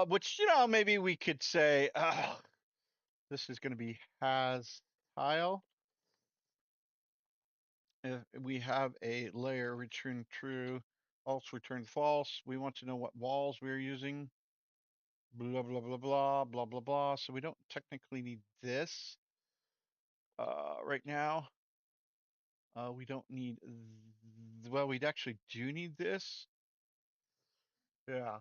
Which, maybe we could say, this is going to be has tile. If we have a layer return true, false return false. We want to know what walls we're using. Blah, blah, blah, blah, blah, blah, blah. So we don't technically need this right now. We don't need, well, we'd actually do need this. Yeah.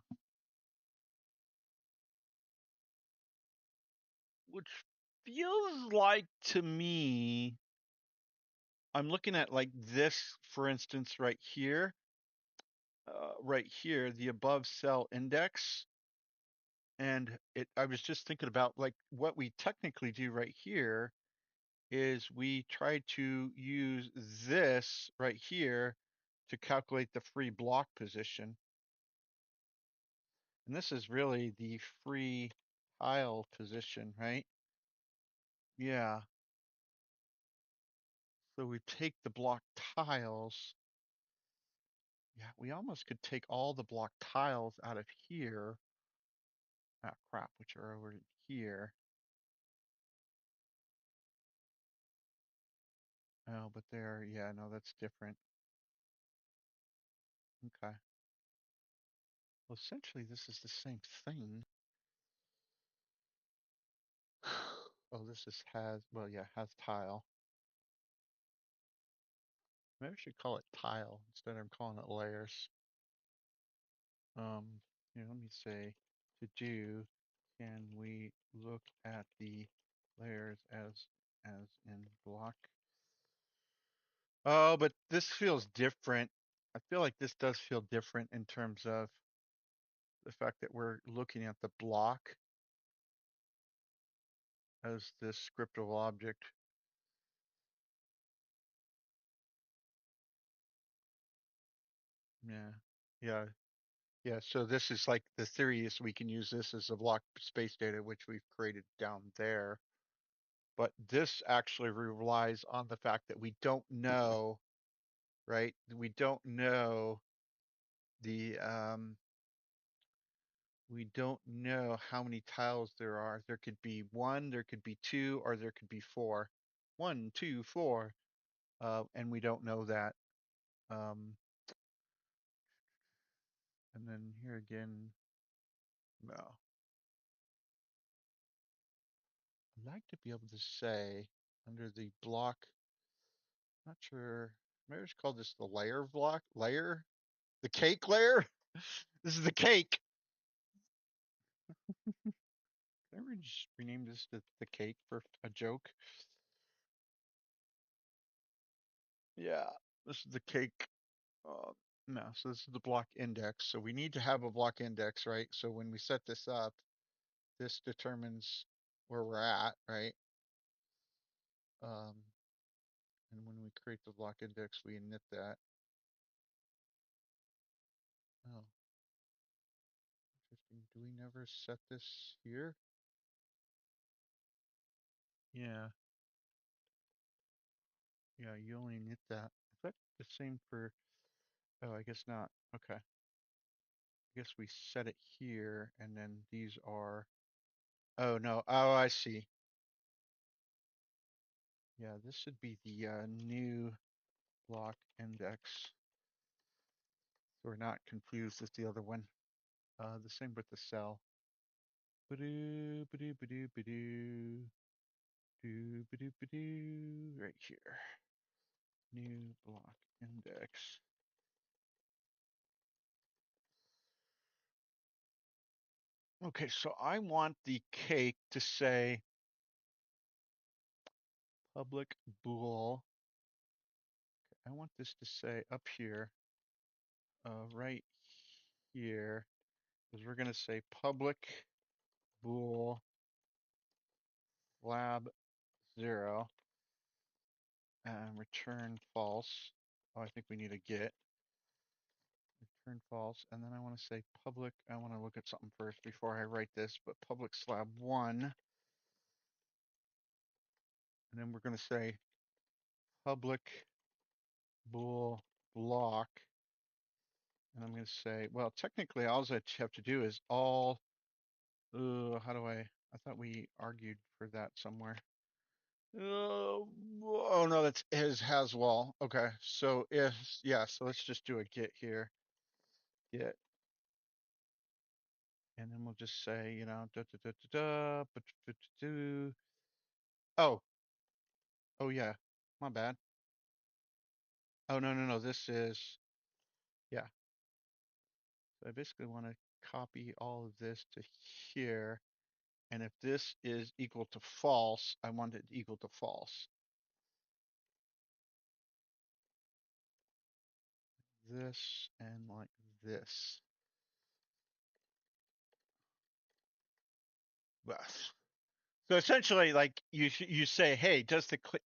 Which feels like to me, I'm looking at like this, for instance, right here, the above cell index. And I was just thinking about like what we technically do right here is we try to use this right here to calculate the free block position. And this is really the free tile position, right? Yeah. So we take the block tiles. Yeah, we almost could take all the block tiles out of here. Ah, crap, which are over here. Oh, but yeah, no, that's different. Okay. Well, essentially, this is the same thing. Oh, this is well, yeah, has tile. Maybe I should call it tile instead of calling it layers. Here, let me say to do, can we look at the layers as in block? Oh, but this feels different. I feel like this does feel different in terms of the fact that we're looking at the block as this scriptable object. Yeah. Yeah. Yeah. So this is like the theory is we can use this as a block space data, which we've created down there. But this actually relies on the fact that we don't know, right? We don't know the we don't know how many tiles there are. There could be one, there could be two, or there could be four. One, two, four. And we don't know that. Um, and then here again, no. I'd like to be able to say under the block, not sure, maybe it's called this the layer block, the cake layer. This is the cake. Can I just rename this to the cake for a joke? Yeah, this is the cake. Uh, no, so this is the block index. So we need to have a block index, right? So when we set this up, this determines where we're at, right? Um, and when we create the block index, we init that. Oh, interesting. Do we never set this here? Yeah, yeah, you only init that. Is that the same for, oh, I guess not. Okay. I guess we set it here and then these are, oh no, oh, I see. Yeah, this should be the new block index. So we're not confused with the other one. The same with the cell. Ba-doo, ba-doo, ba-doo, ba-doo. Do, ba-doo, ba-doo. Right here. New block index. Okay, so I want the cake to say public bool. I want this to say up here, right here, because we're going to say public bool slab 0 and return false. Oh, I think we need a get. Return false, and then I want to say public. I want to look at something first before I write this, but public slab 1, and then we're going to say public bool block, and I'm going to say, well, technically all I have to do is all, how do I thought we argued for that somewhere. Oh no, that's his has wall. Okay, so if, yeah, so let's just do a get here. Get. And then we'll just say, you know, oh, oh yeah, my bad. Oh no, no, no, this is, yeah. So I basically want to copy all of this to here. And if this is equal to false, I want it equal to false. This and like this. So essentially, like you say, hey,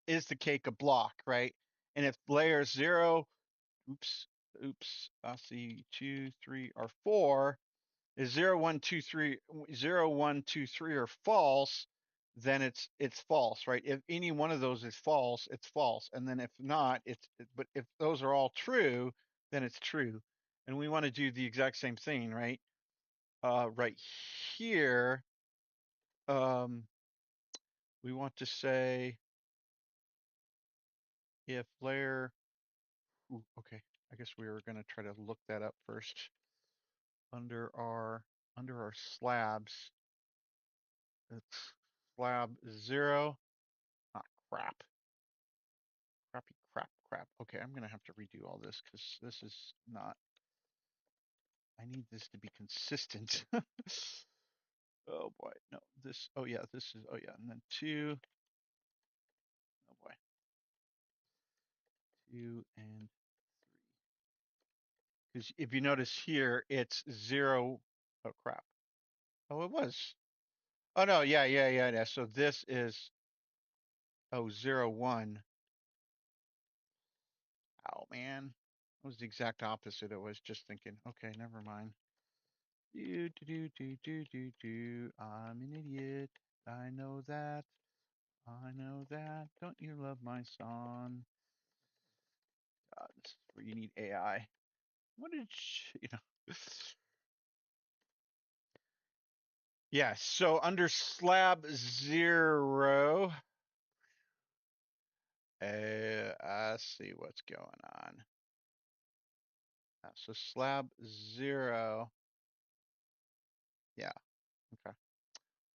is the cake a block, right? And if layer 0, I see 2, 3, or 4 is 0, 1, 2, 3, 0, 1, 2, 3 are false, then it's false, right? If any one of those is false, it's false, and then if not, but if those are all true, then it's true. And we want to do the exact same thing, right? Right here, we want to say if layer, ooh, okay, I guess we were going to try to look that up first. Under our slabs, it's slab 0. Ah, crap. Crappy crap. Okay, I'm gonna have to redo all this because this is not. I need this to be consistent. Oh boy, no, this. Oh yeah, this is. Oh yeah, and then 2. Oh boy, 2 and 3. Because if you notice here, it's 0. Oh crap. Oh, it was. Oh no, yeah. So this is 0, 1. Oh man, that was the exact opposite. I was just thinking. Okay, never mind. I'm an idiot. I know that. I know that. Don't you love my song? God, this is where you need AI. What did you know? Yeah, so under slab 0, I see what's going on. So slab 0, yeah, okay.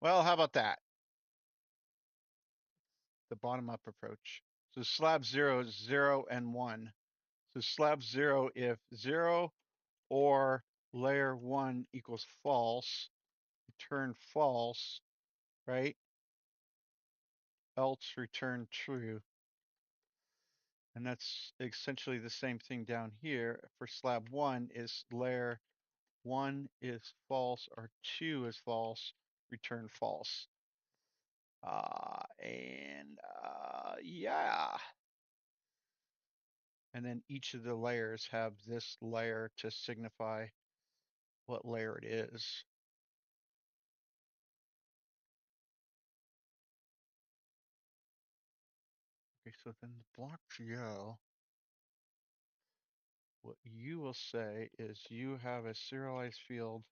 Well, how about that? The bottom up approach. So slab 0 is 0 and 1. So slab 0, if 0 or layer 1 equals false, return false, right? Else return true. And that's essentially the same thing down here. For slab 1 is layer 1 is false or 2 is false, return false. Yeah. And then each of the layers have this layer to signify what layer it is. Okay, so then the block GL, what you will say is you have a serialized field.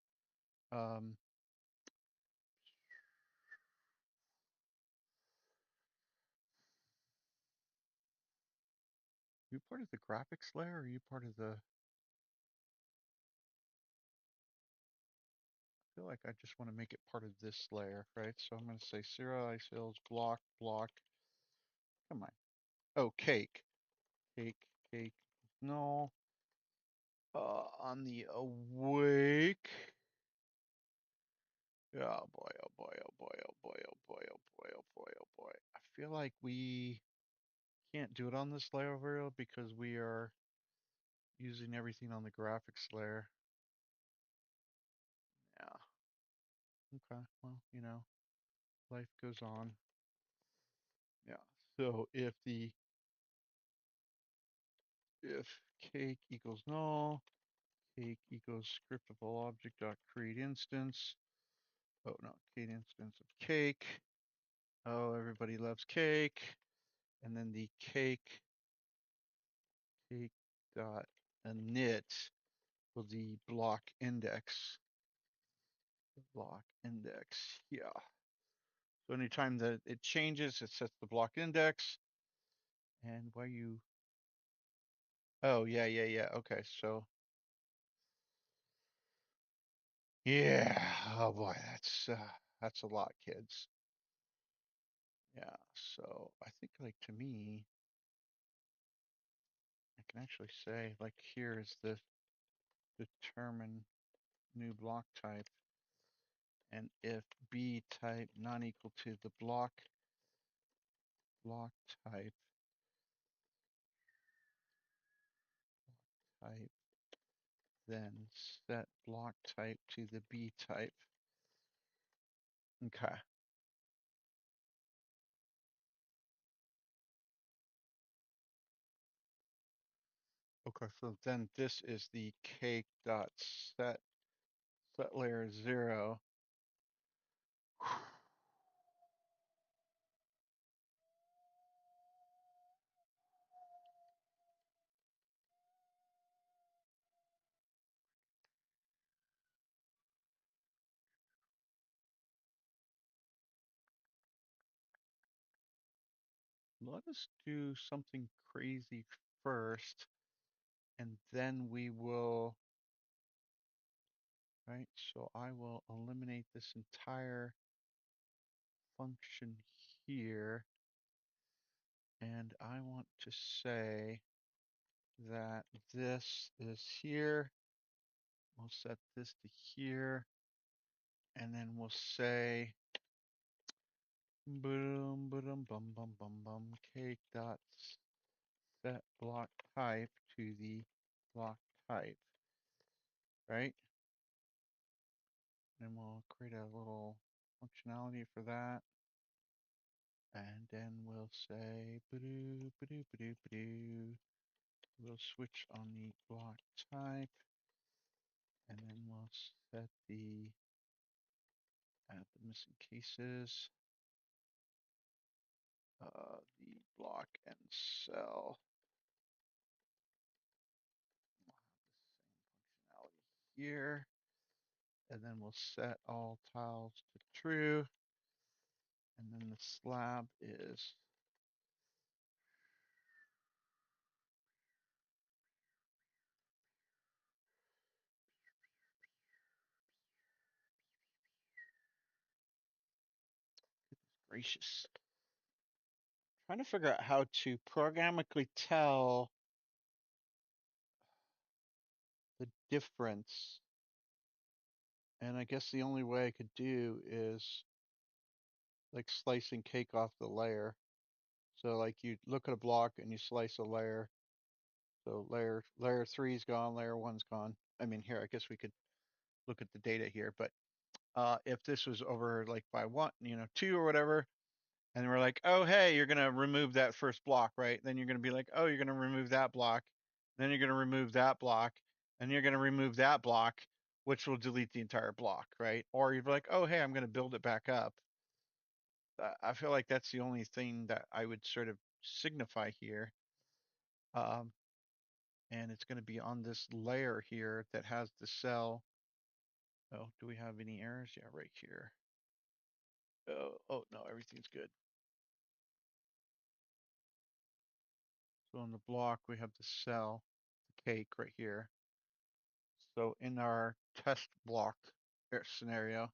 You part of the graphics layer, or are you part of the? I feel like I just want to make it part of this layer, right? So I'm going to say serialized fields block. Come on. Oh, cake. No. On the awake. Oh boy, oh boy, oh boy, oh boy, oh boy, oh boy, oh boy, oh boy. I feel like we can't do it on this layer over here because we are using everything on the graphics layer. Yeah. Okay, well, life goes on. Yeah. So if cake equals null, cake equals scriptable object dot create instance. Oh no, create instance of cake. Oh, everybody loves cake. And then the cake dot init will the block index. Yeah. So anytime that it changes, it sets the block index. And why you? Oh yeah, yeah, yeah. Okay, so yeah. Oh boy, that's a lot, kids. Yeah. So I think like to me, I can actually say like here is the determine new block type, and if b type not equal to the block type type, then set block type to the b type. Okay. Okay, so then this is the cake dot set layer 0. Let us do something crazy first, and then we will, right? So I will eliminate this entire function here, and I want to say that this is here. We'll set this to here, and then we'll say boom, boom, bum, bum, bum, bum, cake dot set block type to the block type, right? And we'll create a little functionality for that. And then we'll say ba-doo, ba-doo, ba-doo, ba-doo. We'll switch on the block type, and then we'll set add the missing cases, the block and cell. We'll have the same functionality here, and then we'll set all tiles to true, and then the slab is gracious. Trying to figure out how to programmatically tell the difference. And I guess the only way I could do is like slicing cake off the layer. So like you look at a block and you slice a layer. So layer three's gone, layer one's gone. I mean, here I guess we could look at the data here, but if this was over like by one, two or whatever, and we're like, oh hey, you're gonna remove that first block, right? Then you're gonna be like, oh, you're gonna remove that block, then you're gonna remove that block, and you're gonna remove that block, which will delete the entire block, right? Or you're like, oh hey, I'm gonna build it back up. I feel like that's the only thing that I would sort of signify here. Um, and it's going to be on this layer here that has the cell. Oh, do we have any errors? Yeah, right here. Oh no, everything's good. So on the block, we have the cell, the cake right here. So in our test block scenario,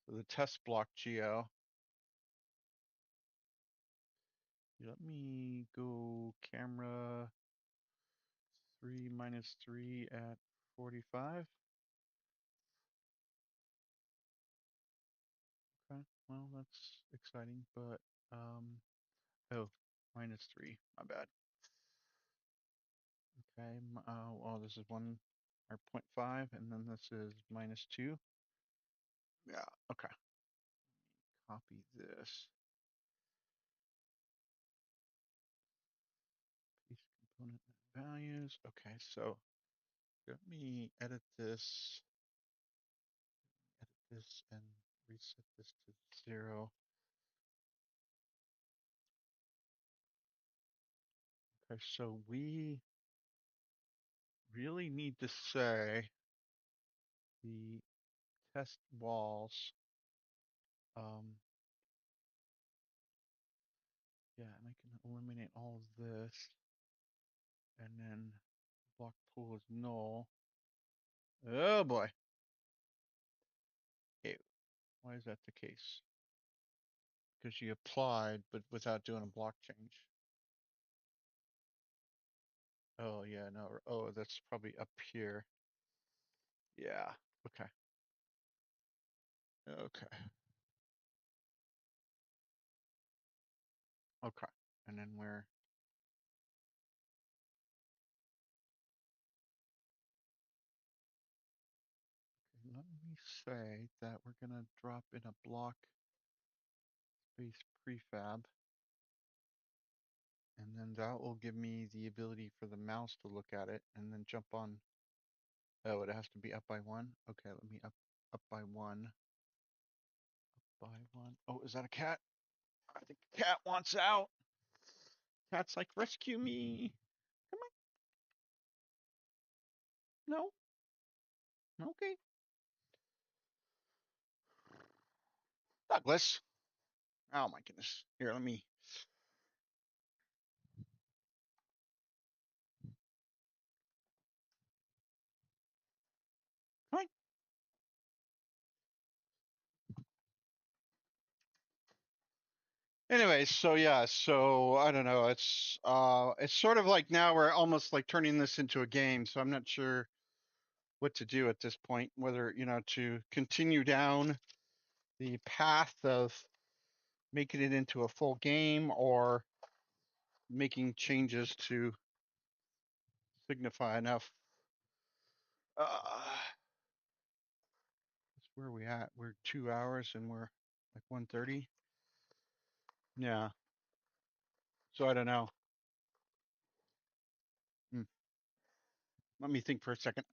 so the test block geo, let me go camera 3 minus 3 at 45. Okay, well, that's exciting, but, oh, minus 3, my bad. Okay, well, this is 1 or 0.5, and then this is minus 2. Yeah. Okay. Copy this. Paste component values. Okay, so let me edit this and reset this to 0. Okay, so we really need to say the test walls. Yeah, and I can eliminate all of this, and then block pool is null. Oh boy. Hey, why is that the case? Because she applied, but without doing a block change. Oh yeah, no. Oh, that's probably up here. Yeah. Okay. Okay. Okay. And then we're let me say that we're gonna drop in a block space prefab, and then that will give me the ability for the mouse to look at it and then jump on. Oh, it has to be up by 1. Okay, let me up by 1. By 1. Oh, is that a cat? I think the cat wants out. Cat's like, rescue me. Come on. No. Okay. Douglas. Oh my goodness. Here, let me. Come on. Anyways, so yeah, so I don't know. It's sort of like now we're almost like turning this into a game, so I'm not sure what to do at this point, whether, to continue down the path of making it into a full game or making changes to signify enough. Where are we at? We're 2 hours and we're like 1:30. Yeah. So I don't know. Hmm. Let me think for a second.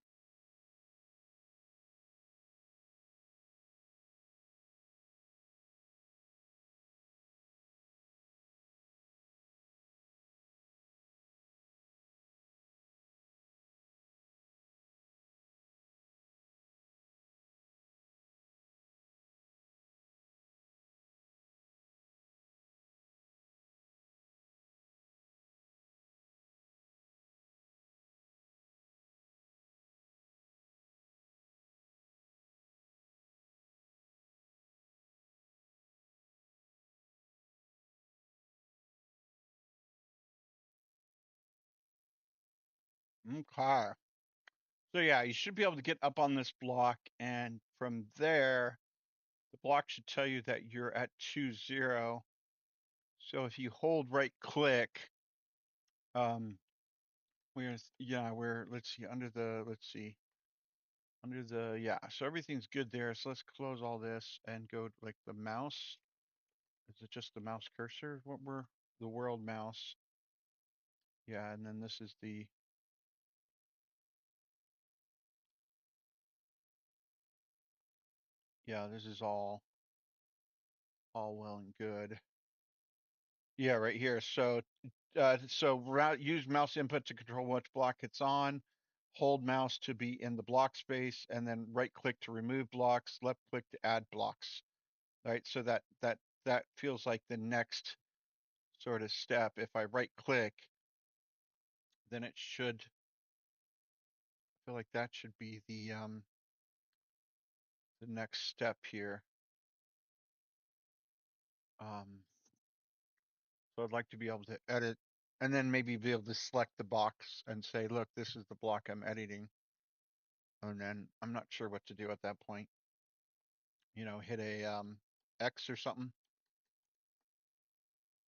Okay. So yeah, you should be able to get up on this block, and from there, the block should tell you that you're at 2-0. So if you hold right click, let's see, yeah, so everything's good there. So let's close all this and go to, like, the mouse. Is it just the mouse cursor? The world mouse. Yeah, and then this is this is all well and good. Yeah, right here. So use mouse input to control which block it's on. Hold mouse to be in the block space, and then right click to remove blocks. Left click to add blocks. Right. So that feels like the next sort of step. If I right click, then it should feel like that should be the next step here. So I'd like to be able to edit, and then maybe be able to select the box and say, look, this is the block I'm editing. And then I'm not sure what to do at that point. Hit a X or something,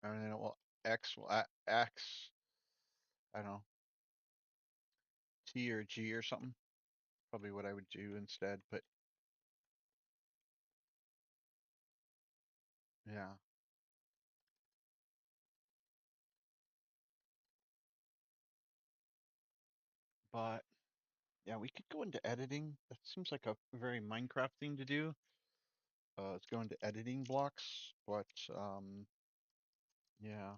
and then X will X, I don't know, T or G or something. Probably what I would do instead. But Yeah. But yeah, we could go into editing. That seems like a very Minecraft thing to do. Let's go into editing blocks. But yeah,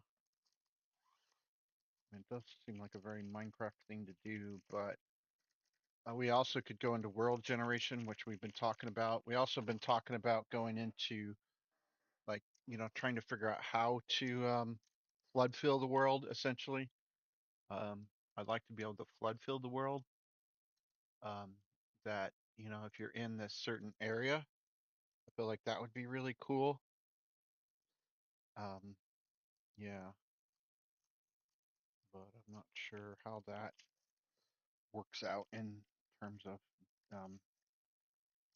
it does seem like a very Minecraft thing to do. But we also could go into world generation, which we've been talking about. We also been talking about going into like trying to figure out how to flood fill the world essentially. Um, I'd like to be able to flood fill the world. Um, that if you're in this certain area, I feel like that would be really cool. Um, yeah, but I'm not sure how that works out in terms of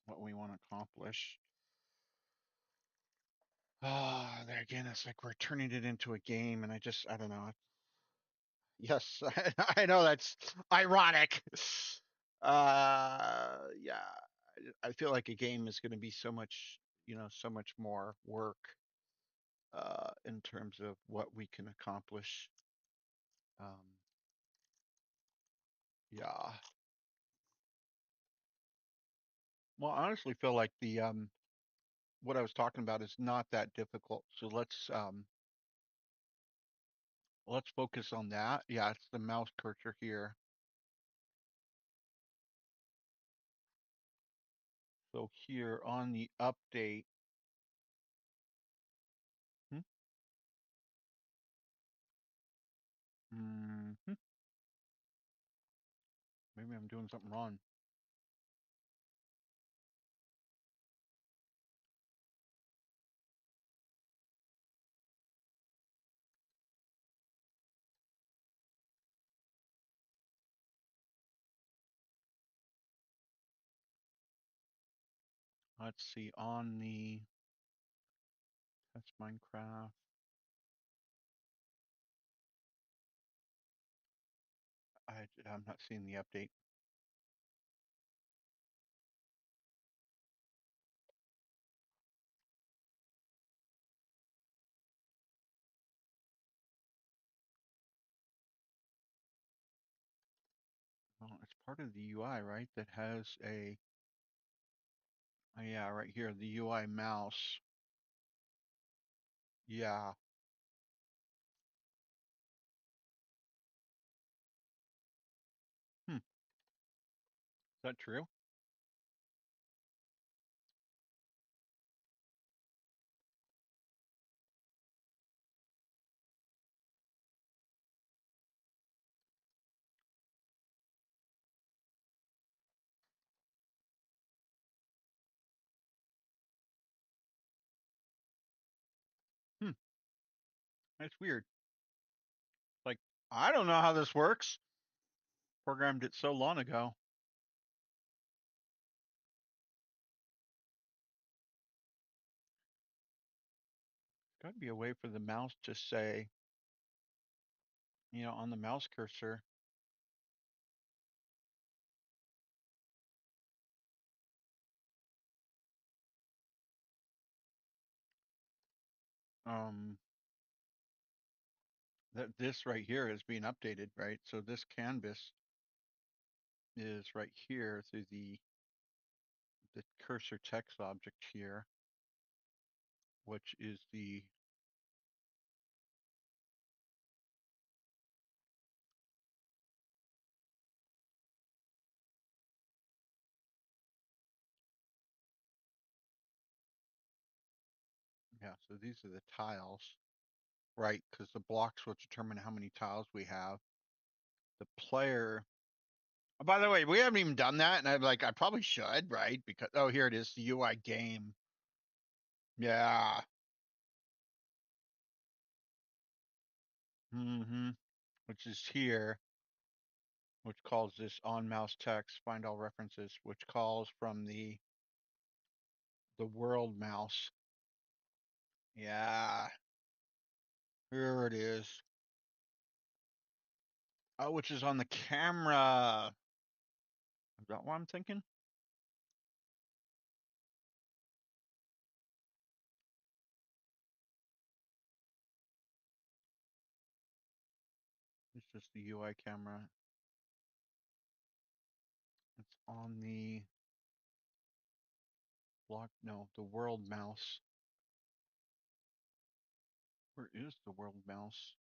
what we want to accomplish. There again, it's like we're turning it into a game, and I don't know. Yes, I know that's ironic. Yeah, I feel like a game is going to be so much, so much more work in terms of what we can accomplish. Um, yeah. Well, I honestly feel like the what I was talking about is not that difficult. So let's focus on that. Yeah, it's the mouse cursor here. So here on the update, hmm, hmm, maybe I'm doing something wrong. Let's see on the test Minecraft. I'm not seeing the update. Well, it's part of the UI, right? That has a yeah, right here, the UI mouse. Yeah. Hmm. Is that true? Hmm. That's weird. Like, I don't know how this works. Programmed it so long ago. Got to be a way for the mouse to say, on the mouse cursor, um, that this right here is being updated, right? So this canvas is right here through the cursor text object here, which is the yeah. So these are the tiles, right? Because the blocks will determine how many tiles we have. The player. Oh, by the way, we haven't even done that, and I'm like, I probably should, right? Because oh, here it is, the UI game. Yeah. Mm-hmm. Which is here, which calls this on mouse text, find all references, which calls from the world mouse. Yeah. Here it is. Oh, which is on the camera. Is that what I'm thinking? the UI camera. It's on the block. No, the world mouse. Where is the world mouse?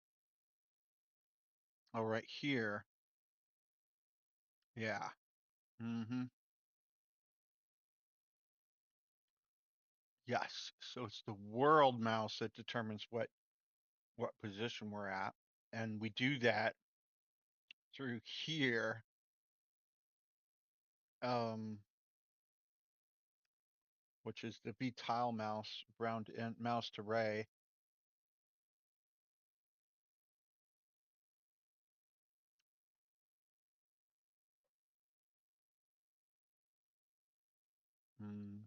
Oh, right here. Yeah. Mm-hmm. Yes. So it's the world mouse that determines what position we're at, and we do that through here. Um, which is the V tile mouse, round and mouse to ray. Mm,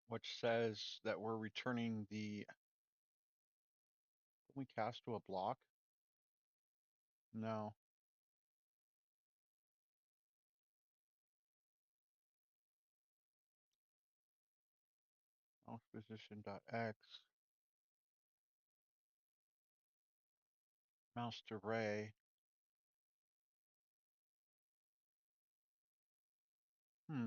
which says that we're returning the. Can we cast to a block? No. Mouse position dot x. Mouse to ray. Hmm.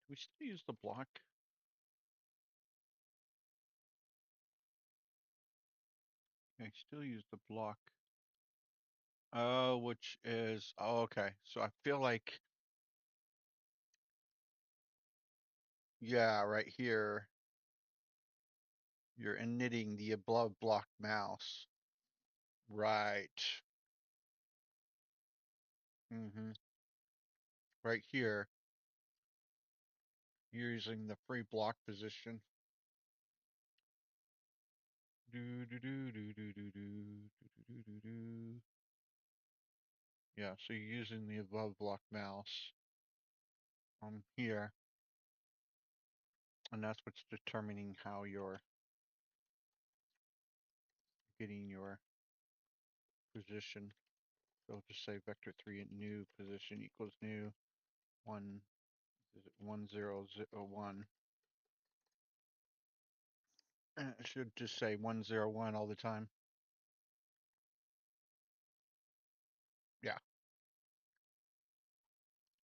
Do we still use the block? I still use the block. Oh, which is okay. So I feel like yeah, right here you're knitting the above block mouse. Right. Mm-hmm. Right here you're using the free block position. Do do do do do do do do do do. Yeah, so you're using the above block mouse on here, and that's what's determining how you're getting your position. So just say vector3 new position equals new one. Is it 1001? And it should just say 101 all the time. Yeah,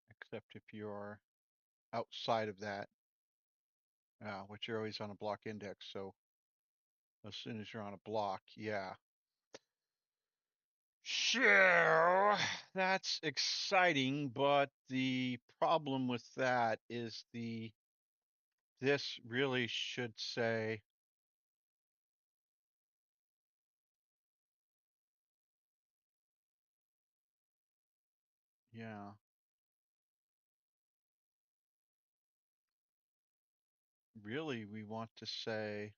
except if you're outside of that, which you're always on a block index. So as soon as you're on a block, yeah. Sure, that's exciting, but the problem with that is this really should say, yeah, really we want to say,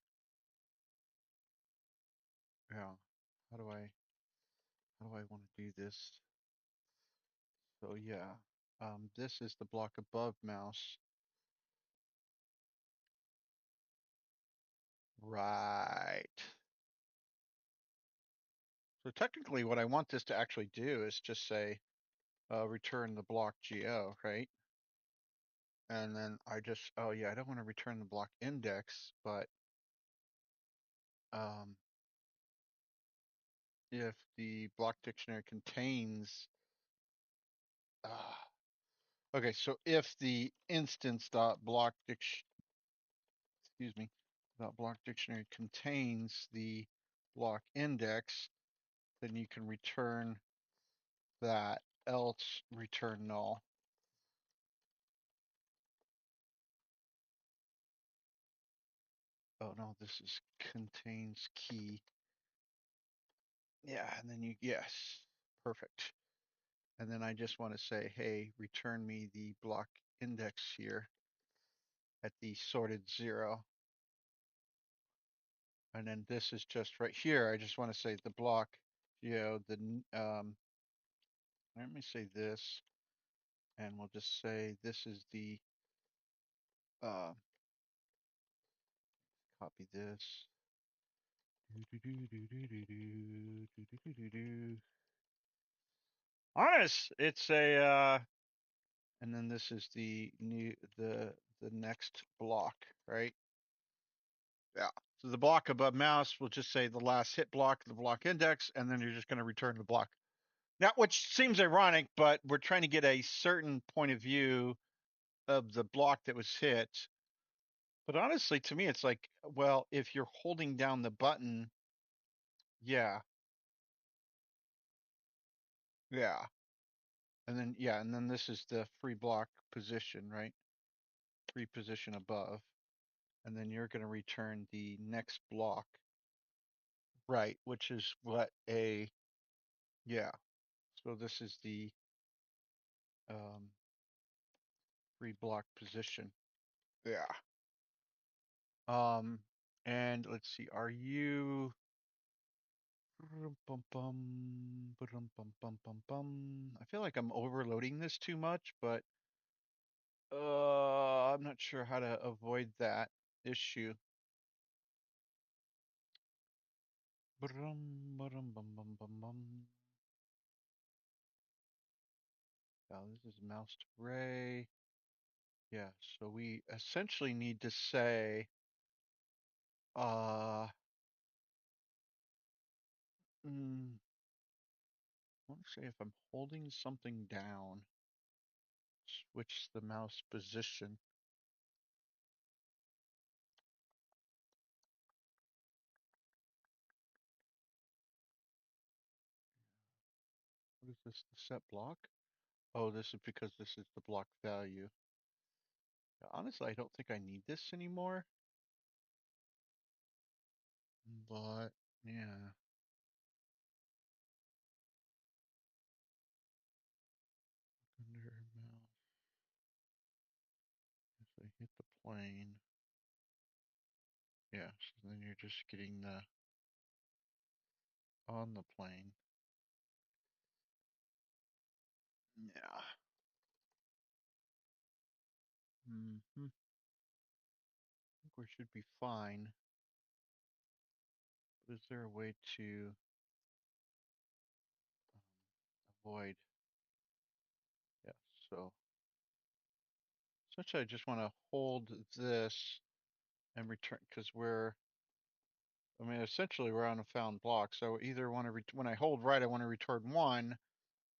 yeah, how do I want to do this? So yeah, this is the block above mouse. Right. So technically what I want this to actually do is just say, return the block geo, right? And then I just, oh yeah, I don't want to return the block index, but um, if the block dictionary contains, okay, so if the instance dot block excuse me, dot block dictionary contains the block index, then you can return that, else return null. Oh no, this is contains key. Yeah, and then you, yes, perfect. And then I just want to say, hey, return me the block index here at the sorted 0. And then this is just right here. I just want to say the block, let me say this, and we'll just say this is the, uh, copy this. Honest, it's a, and then this is the next block, right? Yeah. So the block above mouse will just say the last hit block, the block index, and then you're just going to return the block. Now, which seems ironic, but we're trying to get a certain point of view of the block that was hit. But honestly, to me, it's like, well, if you're holding down the button, yeah, yeah. And then this is the free block position, right? Free position above. And then you're going to return the next block, right? Which is yeah. So this is the um, free block position. Yeah. Um, and let's see, are you I feel like I'm overloading this too much, but I'm not sure how to avoid that issue. Now this is mouse to ray. Yeah, so we essentially need to say, uh, I want to say if I'm holding something down, switch the mouse position. What is this? The set block? Oh, this is because this is the block value. Yeah, honestly, I don't think I need this anymore. But yeah. Under mouse. If I hit the plane. Yeah, so then you're just getting the on the plane. Yeah. I think we should be fine. Is there a way to avoid? Yeah, so essentially I just want to hold this and return because essentially we're on a found block. So either want to when I hold right, I want to return 1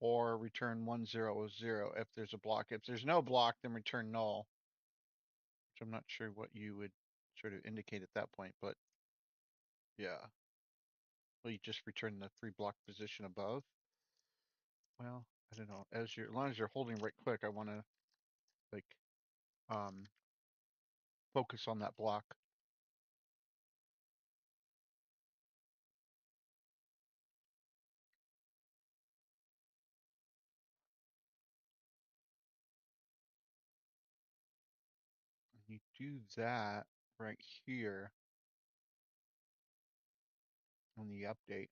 or return 100 if there's a block. If there's no block, then return null, which I'm not sure what you would sort of indicate at that point, but yeah. Well, you just return the free block position above. Well, I don't know. As long as you're holding right click, I want to like um focus on that block. And you do that right here on the update.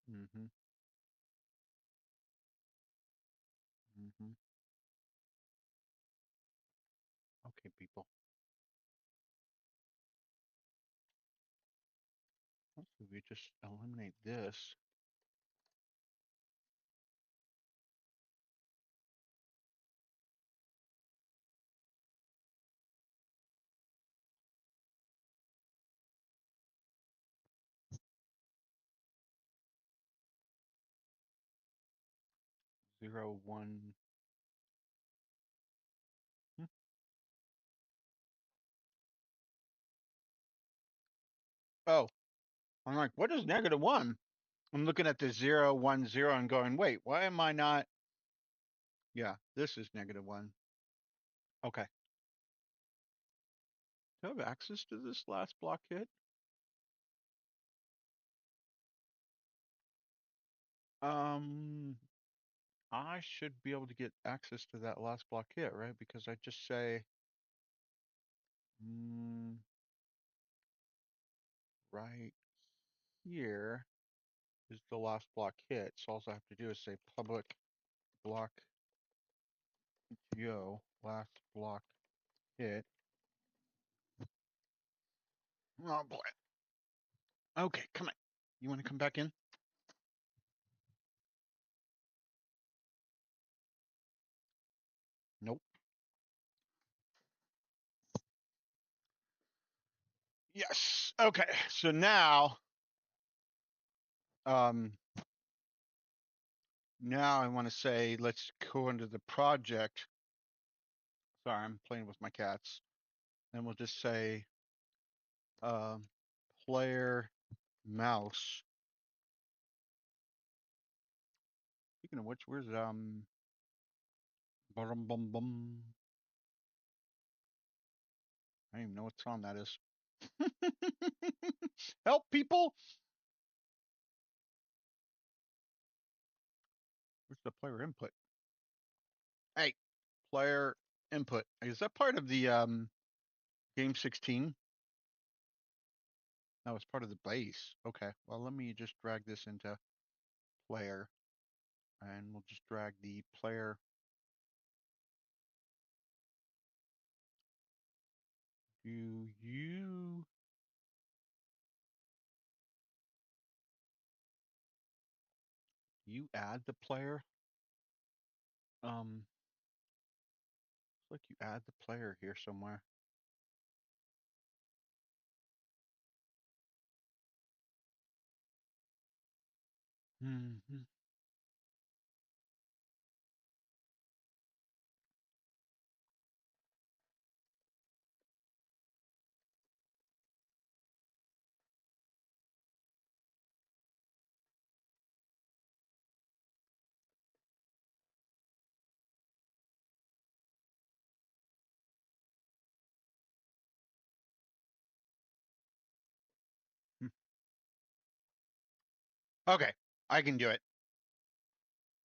Mm-hmm. Mm-hmm. Okay, people. So we just eliminate this. Zero, one. Hmm. Oh, I'm like, what is -1? I'm looking at the 0, 1, 0 and going, wait, why am I not? Yeah, this is -1. Okay. Do I have access to this last block hit? Um, I should be able to get access to that last block hit, right? Because I just say, mm, right here is the last block hit. So all I have to do is say public block yo last block hit. Oh boy. Okay, come on. You want to come back in? Nope. Yes. Okay. So um, now I want to say let's go into the project. Sorry, I'm playing with my cats. And we'll just say um, player mouse. Speaking of which, where's bum bum bum. I don't even know what song that is. Help people! Where's the player input? Hey, player input. Is that part of the game 16? No, it's part of the base. Okay. Well, let me just drag this into player, and we'll just drag the player. Do you add the player? Looks like you add the player here somewhere. Mm-hmm. Okay, I can do it.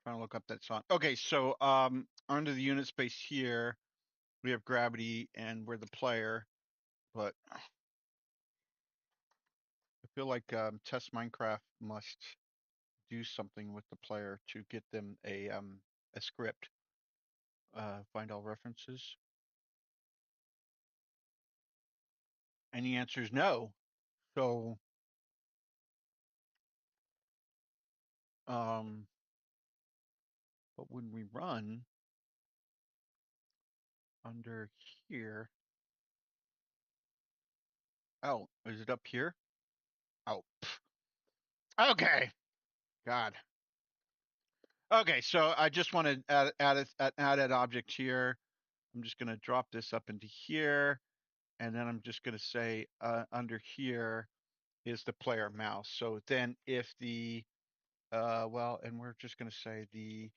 Trying to look up that song. Okay, so under the unit space here, we have gravity and we're the player, but I feel like Test Minecraft must do something with the player to get them a script. Find all references. And the answer is no. So um but when we run under here, oh, is it up here? Oh, okay. God. Okay, so I just want to add an object here. I'm just going to drop this up into here, and then I'm just going to say under here is the player mouse. So then if the well, and we're just going to say the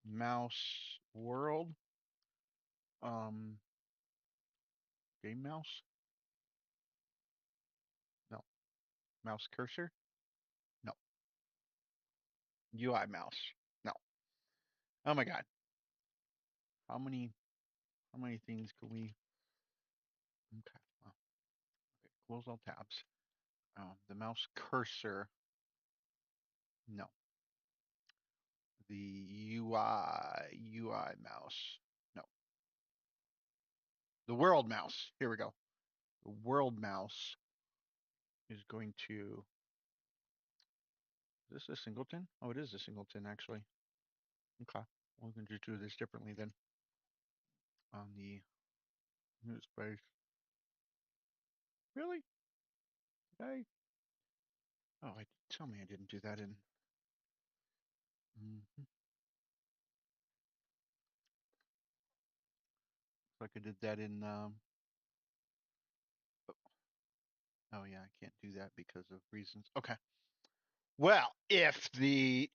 mouse world game mouse. No, mouse cursor. No, UI mouse. No. Oh my God. How many things can we? Okay. Well, okay. Close all tabs. The mouse cursor. No. The UI mouse. No. The world mouse. Here we go. The world mouse is going to. Is this a singleton? Oh, it is a singleton actually. Okay. We're going to do this differently then. On the unit space. Really? Did I? Oh, tell me I didn't do that in. Mhm. Like I did that in. Oh yeah, I can't do that because of reasons. Okay. Well, if the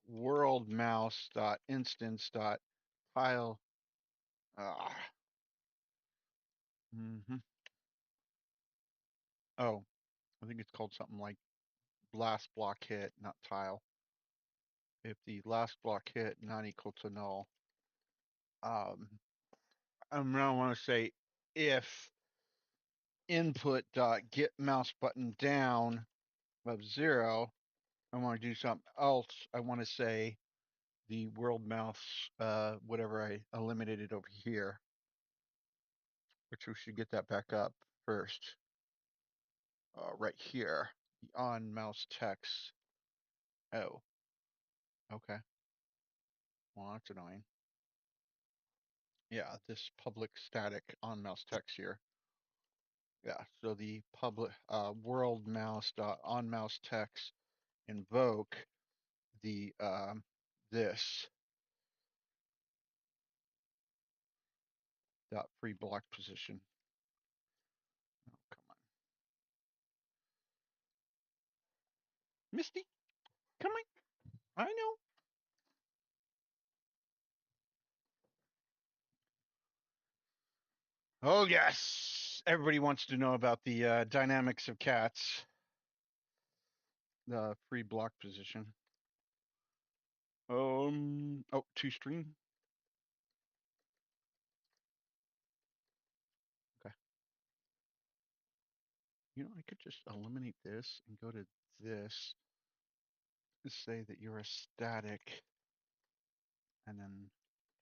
world mouse dot instance dot file uh, hmm oh, I think it's called something like blast block hit, not tile. if the last block hit not equal to null. I'm gonna want to say if input dot get mouse button down of 0, I want to do something else. I want to say the world mouse, whatever I eliminated over here, which we should get that back up first. Right here, the on mouse text. Oh, okay. Well, that's annoying. Yeah, this public static on mouse text here. Yeah, so the public world mouse dot on mouse text invoke the this dot free block position. Oh, come on, Misty, come on. I know. Oh yes, everybody wants to know about the dynamics of cats. The free block position. Oh, two string. Okay. I could just eliminate this and go to this. Say that you're a static, and then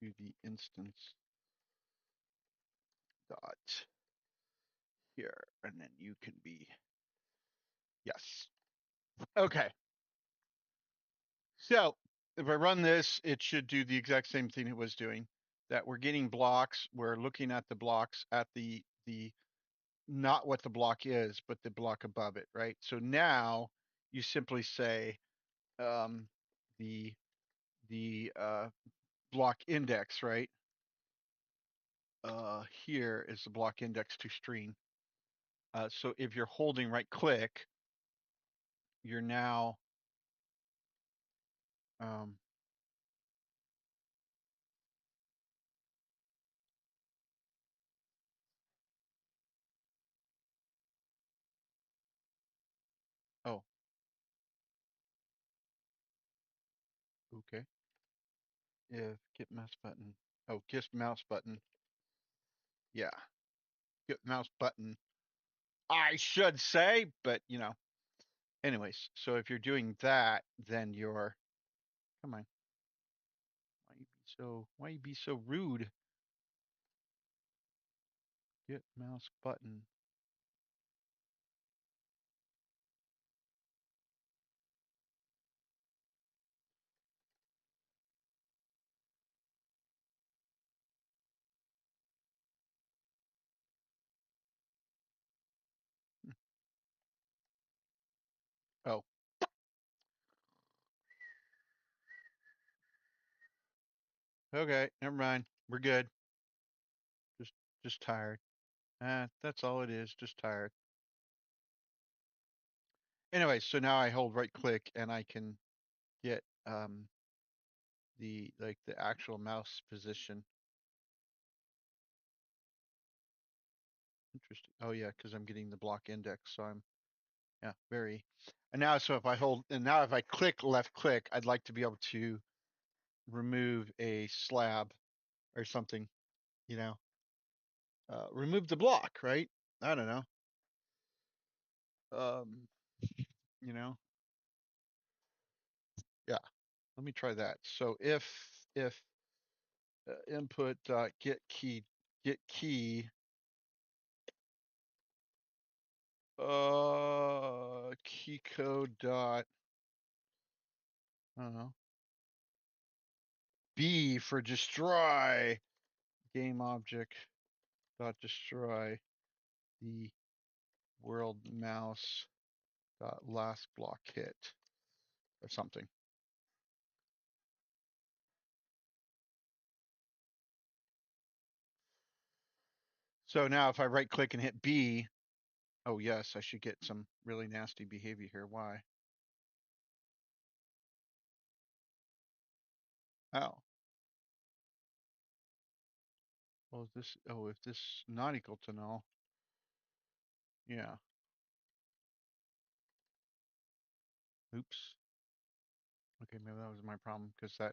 do the instance dot here, and then you can be yes. Okay. So if I run this, it should do the exact same thing it was doing. That we're getting blocks. We're looking at the blocks at the not what the block is, but the block above it, right? So now you simply say um, the block index, right? Here is the block index to string. So if you're holding right click, you're now um, oh, okay. If get mouse button, oh, just mouse button, yeah, get mouse button. I should say, but anyways. So if you're doing that, then you're come on. Why you be so rude? Get mouse button. Oh, okay, never mind. We're good. Just just tired. That's all it is. Just tired. Anyway, so now I hold right click and I can get the actual mouse position. Interesting. Oh yeah, because I'm getting the block index, so I'm yeah, very. And now, so if I hold, and now if I click left click, I'd like to be able to remove a slab or something, you know, remove the block, right? I don't know. Um, you know, yeah. Let me try that. So if input get key key code dot I don't know B for destroy game object dot destroy the world mouse dot last block hit or something. So now if I right click and hit B, oh yes, I should get some really nasty behavior here. Why? Oh. Well, if this not equal to null, yeah. Oops. Okay, maybe that was my problem because that,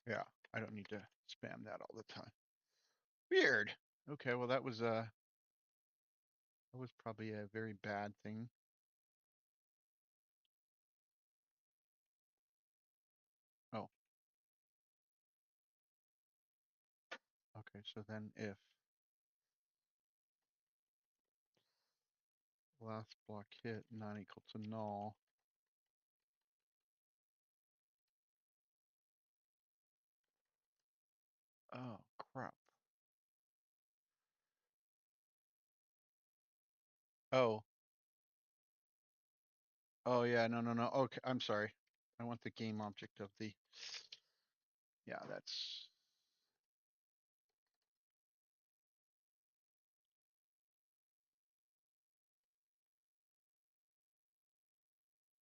yeah, I don't need to spam that all the time. Weird. Okay, well that was probably a very bad thing. Oh, okay, so then if last block hit not equal to null, oh crap. Oh, oh yeah, no, no, no. Okay, I'm sorry. I want the game object of the, yeah, that's,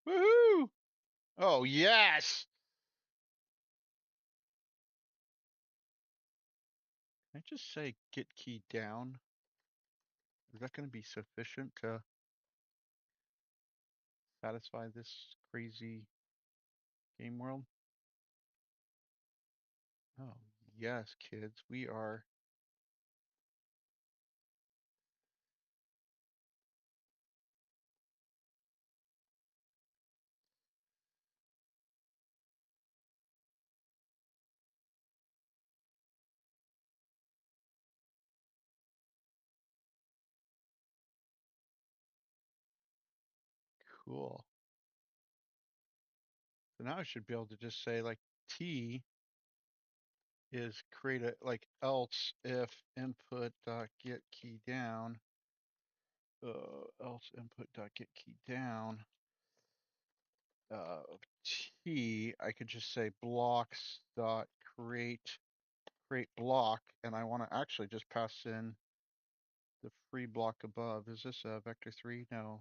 woohoo! Oh, yes! Can I just say get key down? Is that going to be sufficient to satisfy this crazy game world? Oh, yes, kids, we are. Cool. So now I should be able to just say like T is create a like else if input dot get key down, else input dot get key down, uh, T, I could just say blocks dot create block, and I want to actually just pass in the free block above. Is this a vector three? No.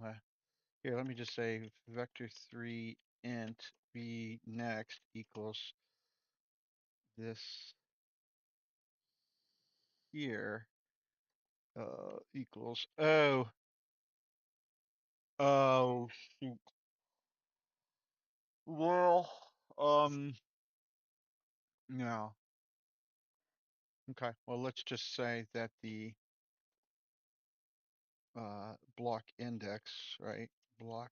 Here, let me just say vector three int b next equals this here equals oh shoot. Well, no. Okay. Well, let's just say that the block index, right? Block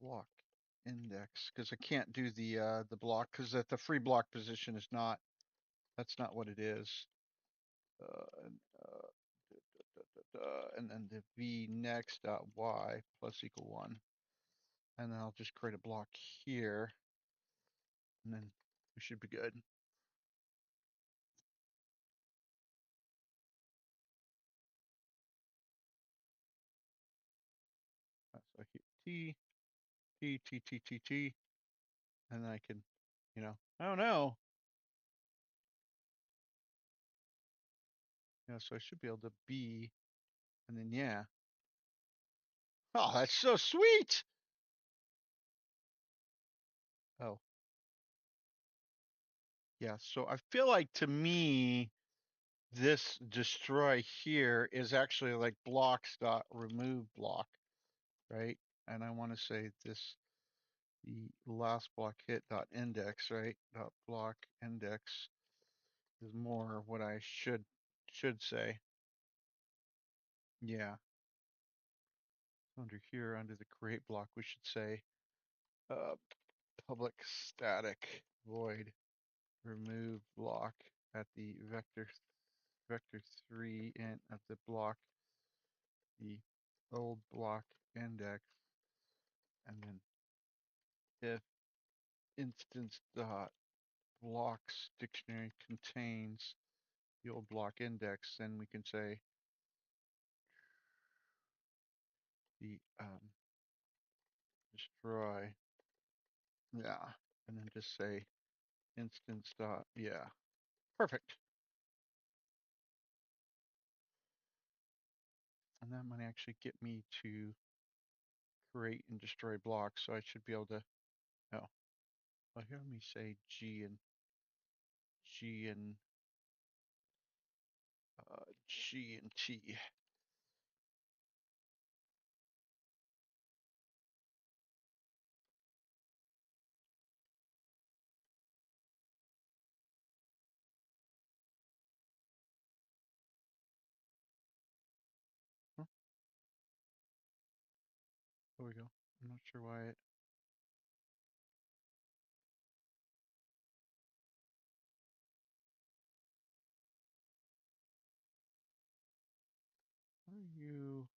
block index, because I can't do the block because the free block position is not, that's not what it is. And, and then the v next dot y plus equal one, and then I'll just create a block here, and then we should be good. So T T T T T T, and then I can, I don't know. So I should be able to B, and then yeah. Oh, that's so sweet. Oh, yeah. So I feel like to me, this destroy here is actually like blocks dot remove block, right? And I want to say this, the last block hit dot index, right? Dot block index is more what I should say. Yeah. Under here, under the create block, we should say uh, public static void remove block at the vector three int of the block, the old block index, and then if instance dot blocks dictionary contains the old block index, then we can say the destroy, yeah, and then just say instance dot, yeah, perfect. And that might actually get me to create and destroy blocks, so I should be able to, oh, well, here let me say G and G and T. we go. I'm not sure why it. Are you?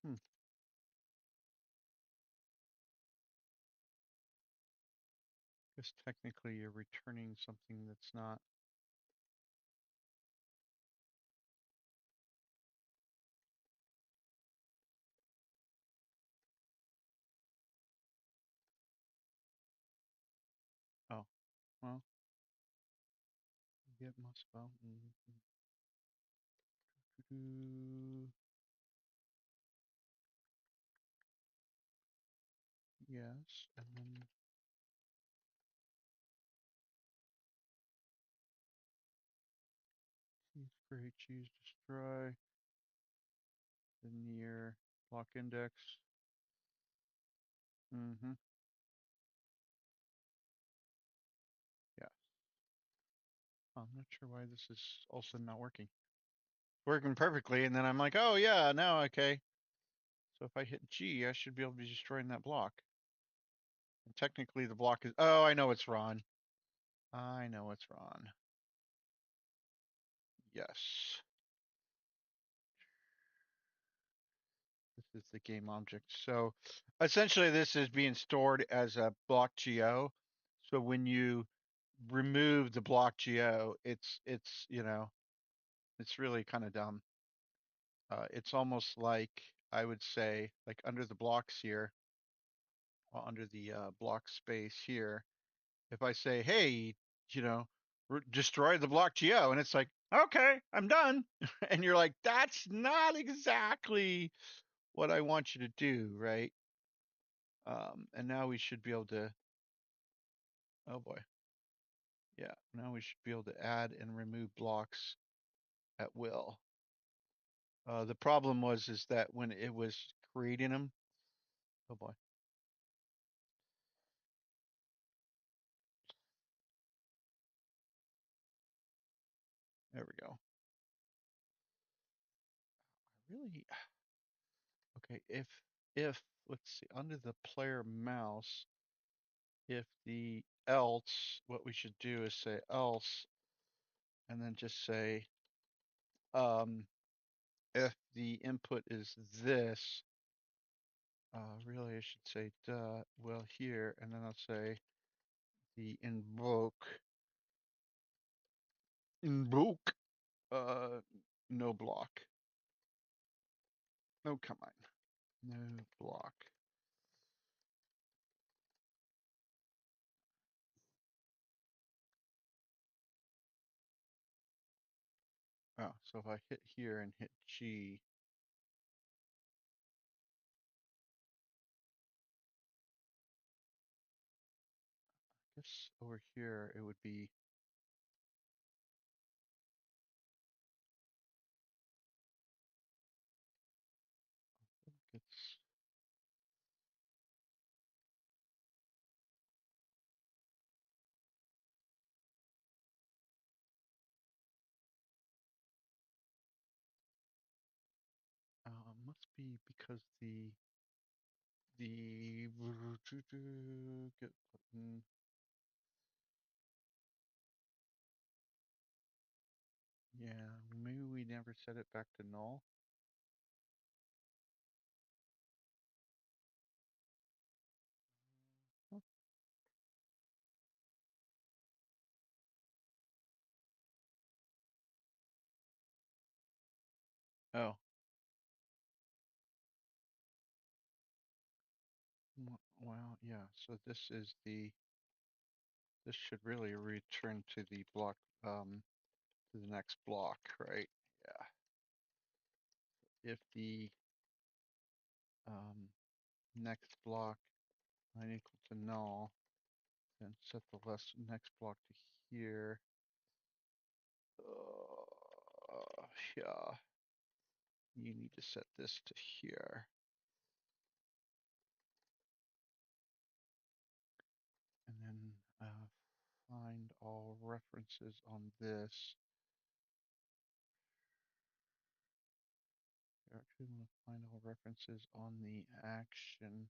Hmm. Guess technically you're returning something that's not. Oh, well, get must fountain. Yes, and then create cheese destroy the near block index. Mm-hmm. Yeah. I'm not sure why this is also not working. Working perfectly, and then I'm like, oh yeah, now okay. So if I hit G, I should be able to be destroying that block. And technically the block is, oh, I know it's Ron. I know it's Ron. Yes. This is the game object. So essentially this is being stored as a block geo. So when you remove the block geo, it's really kind of dumb. It's almost like I would say like under the blocks here, or under the block space here, if I say, hey, you know, destroy the block geo, and it's like, okay, I'm done. And you're like, that's not exactly what I want you to do, right? And now we should be able to, oh boy. Yeah, now we should be able to add and remove blocks at will. The problem is that when it was creating them, oh boy. There we go. I really, okay, if, let's see, under the player mouse, if the else, what we should do is say else, and then just say, um, if the input is this, really I should say well here, and then I'll say the invoke, uh, no block. Oh, come on. No block. Oh, so if I hit here and hit G, I guess over here it would be, it's, must be because the get button. Yeah, maybe we never set it back to null. Huh. Oh, wow, yeah. So this should really return to the block, to the next block, right? Yeah. If the um, next block not equal to null, then set the next block to here. Yeah. You need to set this to here. And then Find all references on this. You actually want to find all references on the action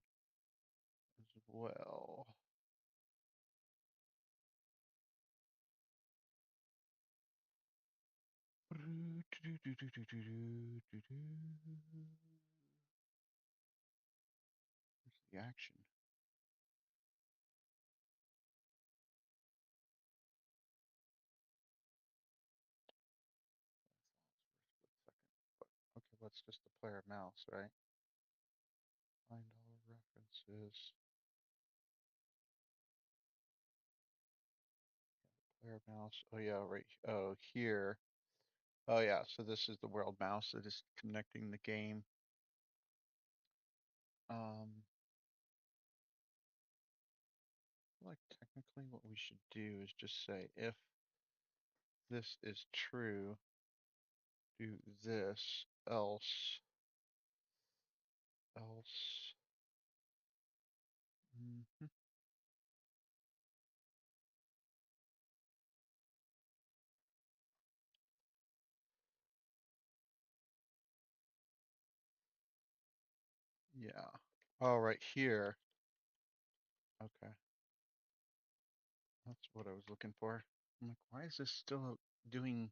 as well. Where's the action? Okay, what's just the player mouse, right? Find all references. Player mouse. Oh yeah, right. Oh, here. Oh yeah, so this is the world mouse that is connecting the game. Like technically what we should do is just say if this is true, do this, else. Mhm. Yeah. Oh, right here. Okay. That's what I was looking for. I'm like, why is this still doing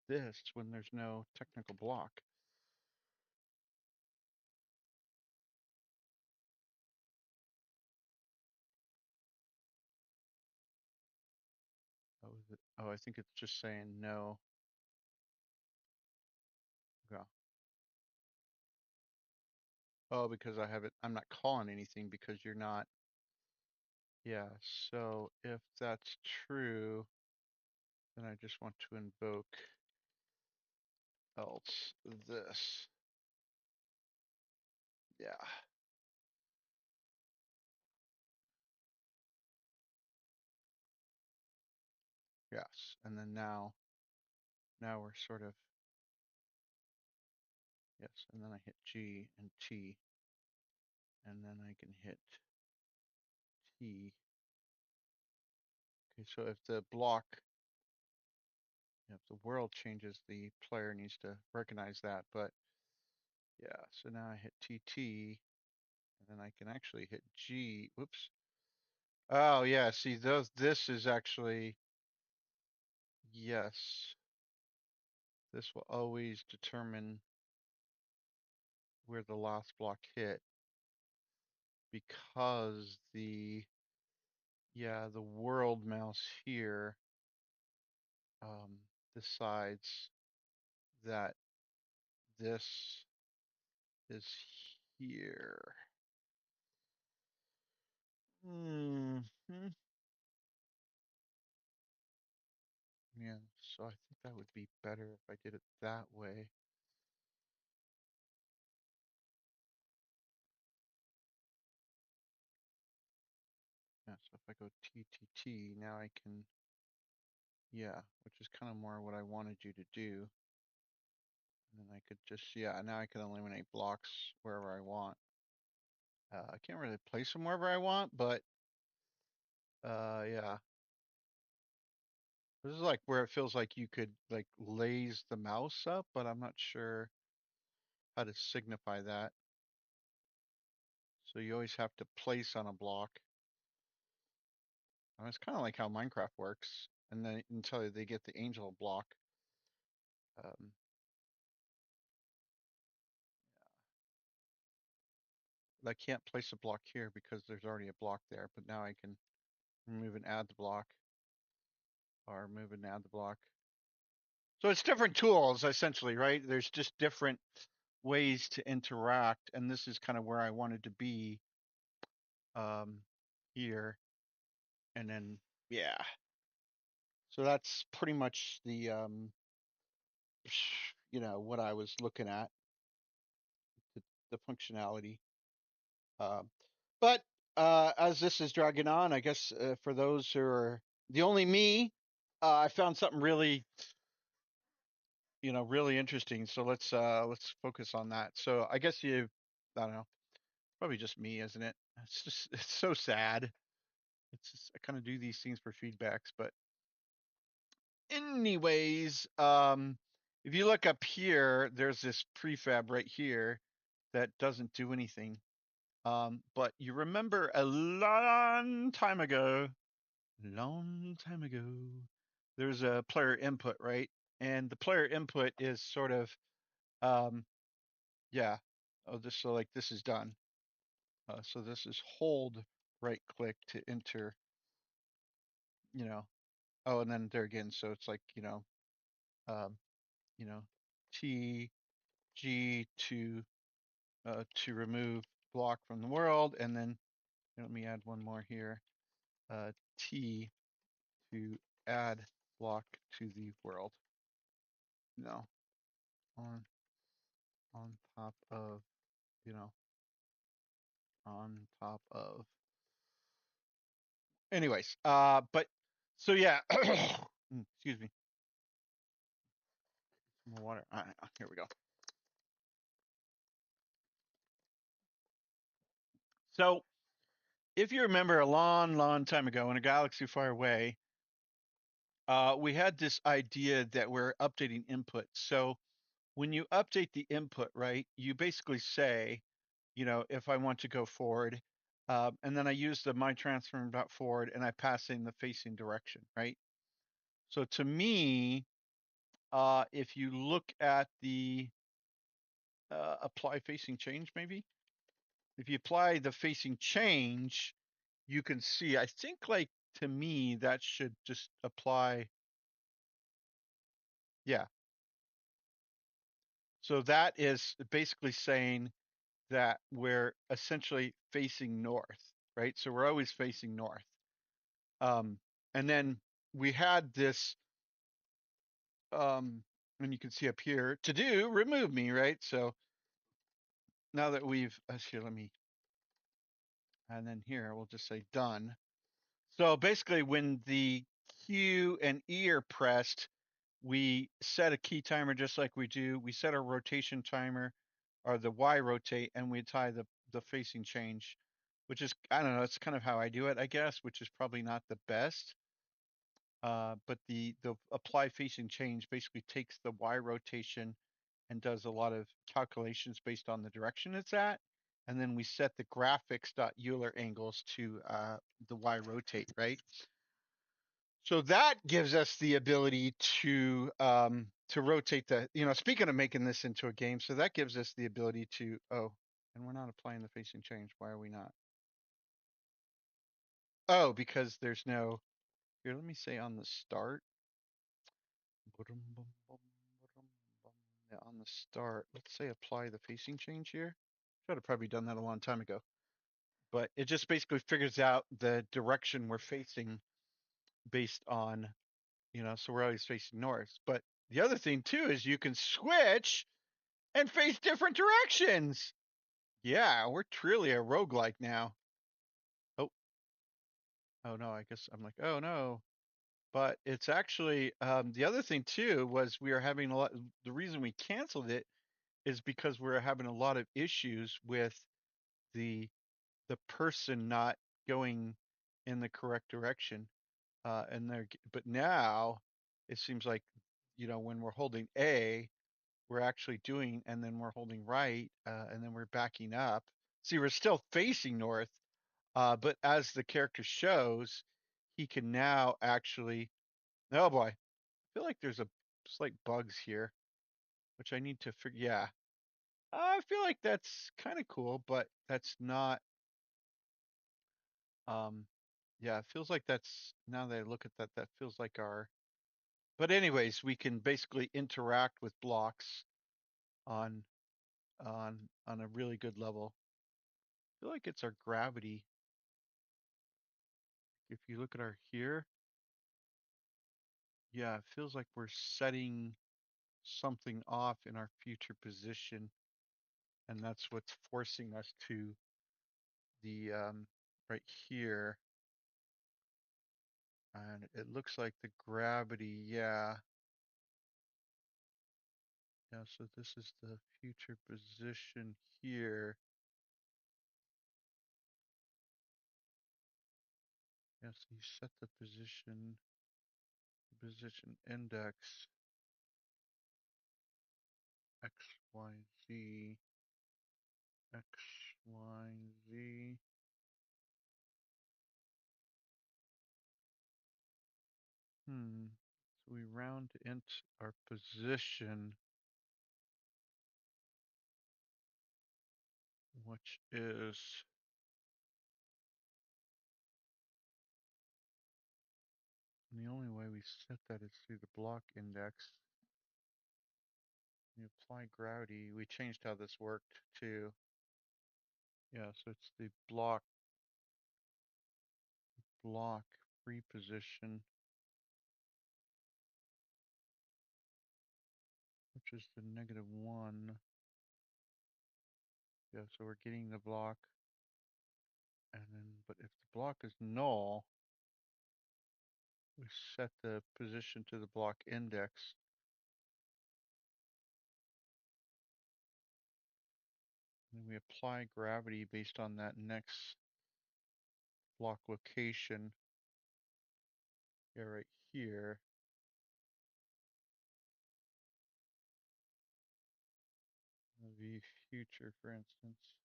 this when there's no technical block? Oh, oh, I think it's just saying no. Go. Oh, because I have it. I'm not calling anything because you're not. Yeah. So if that's true, then I just want to invoke else this. Yeah. Yes. And then now we're sort of, yes. And then I hit G and T, and then I can hit T. Okay. So if the block, if the world changes, the player needs to recognize that. But yeah. So now I hit TT, and then I can actually hit G. Whoops. Oh yeah. See those. This is actually yes. This will always determine where the last block hit because the world mouse here decides that this is here. Hmm. Yeah, so I think that would be better if I did it that way. Yeah, so if I go TTT, now I can, yeah, which is kind of more what I wanted you to do. And then I could just, yeah, now I can eliminate blocks wherever I want. I can't really place them wherever I want, but yeah. This is like where it feels like you could like laze the mouse up, but I'm not sure how to signify that. So you always have to place on a block. I mean, it's kind of like how Minecraft works, and then until they get the angel block. Um, I can't place a block here because there's already a block there, but now I can remove and add the block, or remove and add the block. So it's different tools essentially, right? There's just different ways to interact, and this is kind of where I wanted to be um, here, and then yeah. So that's pretty much the what I was looking at, the functionality. Uh, but as this is dragging on, I guess for those who are the only me, I found something really, really interesting. So let's focus on that. So I guess I don't know, probably just me, isn't it? It's just it's so sad. It's just, I kind of do these things for feedbacks, but anyways, if you look up here, there's this prefab right here that doesn't do anything. But you remember a long time ago, there's a player input, right? And the player input is sort of, um, yeah. Oh, this so like this is done. So this is hold right click to enter, you know. Oh, and then there again. So it's like, um, you know, T G to remove block from the world, and then let me add one more here. T to add block to the world. No, on on top of, you know, on top of. Anyways, but so yeah, excuse me, more water. Here we go. So if you remember a long, long time ago in a galaxy far away, we had this idea that we're updating input. So when you update the input, right, you basically say, if I want to go forward, and then I use the my transform.forward and I pass in the facing direction, right? So to me, if you look at the apply facing change, maybe if you apply the facing change, you can see, I think like to me, that should just apply. Yeah. So that is basically saying that we're essentially facing north, right? So we're always facing north. Um, and then we had this, and you can see up here to do remove me, right? So now that we've, here, let me, and then here we'll just say done. So basically, when the Q and E are pressed, we set a key timer just like we do. We set our rotation timer, or the Y rotate, and we tie the facing change, which is, I don't know, it's kind of how I do it, I guess, which is probably not the best. But the apply facing change basically takes the Y rotation and does a lot of calculations based on the direction it's at. And then we set the graphics.euler angles to the Y rotate, right? So that gives us the ability to rotate the, speaking of making this into a game, so that gives us the ability to, oh, and we're not applying the facing change. Why are we not? Oh, because there's no, here, let me say on the start. Yeah, on the start, let's say apply the facing change here. Should have probably done that a long time ago. But it just basically figures out the direction we're facing based on, so we're always facing north. But the other thing too is you can switch and face different directions. Yeah, we're truly a roguelike now. Oh, oh no, I guess I'm like, oh no. But it's actually, the other thing too was we are having a lot, the reason we canceled it is because we're having a lot of issues with the the person not going in the correct direction. And they're, but now it seems like, when we're holding A, we're actually doing, and then we're holding right, and then we're backing up. See, we're still facing north, but as the character shows, he can now actually, oh boy, I feel like there's a slight bugs here, which I need to figure. Yeah, I feel like that's kind of cool, but that's not. Um, yeah, it feels like that's, now that I look at that, that feels like our. But anyways, we can basically interact with blocks on on a really good level. I feel like it's our gravity. If you look at our here, yeah, it feels like we're setting something off in our future position, and that's what's forcing us to the right here. And it looks like the gravity, yeah. Yeah, so this is the future position here. Yes, you set the position index X, Y, Z, X, Y, Z. So we round int our position, which is the only way we set that is through the block index. We apply gravity. We changed how this worked too. Yeah, so it's the block free position, which is the -1. Yeah, so we're getting the block, and then, but if the block is null, we set the position to the block index. And we apply gravity based on that next block location. Yeah, right here. The future, for instance.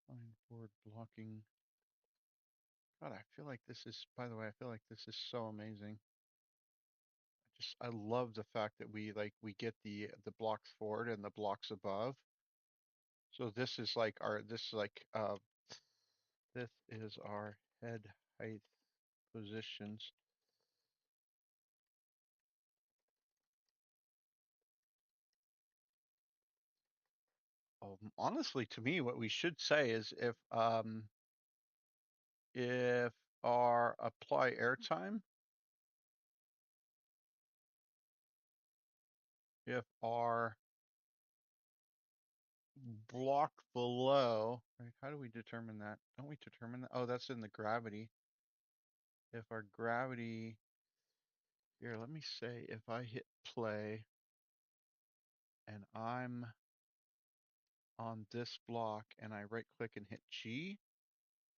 Find forward blocking. God, I feel like this is, by the way, I feel like this is so amazing. I love the fact that we get the blocks forward and the blocks above. So this is our head height positions. Honestly, to me, what we should say is if our apply airtime, if our block below, right? How do we determine that? Don't we determine that? Oh, that's in the gravity. If our gravity, here, let me say if I hit play and I'm on this block and I right click and hit G,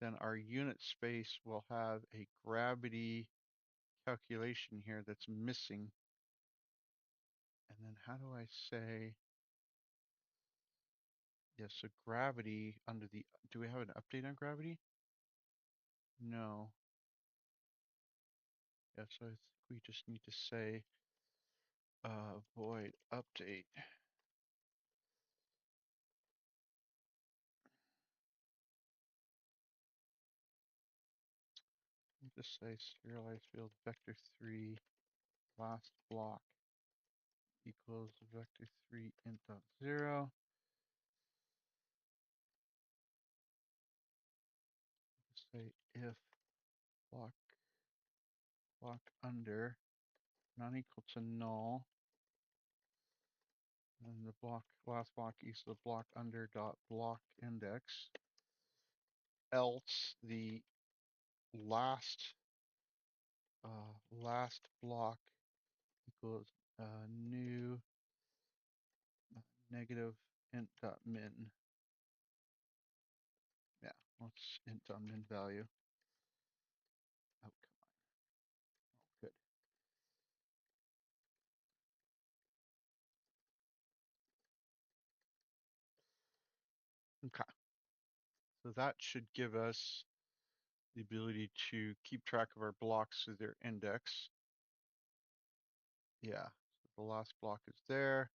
then our unit space will have a gravity calculation here that's missing. And then how do I say, yes, so gravity under the, do we have an update on gravity? No. Yeah, so I think we just need to say void update. Just say serialized field vector3 last block equals vector3 int dot 0. Just say if block under not equal to null, and the last block equals the block under dot block index, else the last block equals new negative int dot min. Yeah, let's int dot min value. Oh, come on. Oh, good. Okay. So that should give us the ability to keep track of our blocks through their index. Yeah, so the last block is there.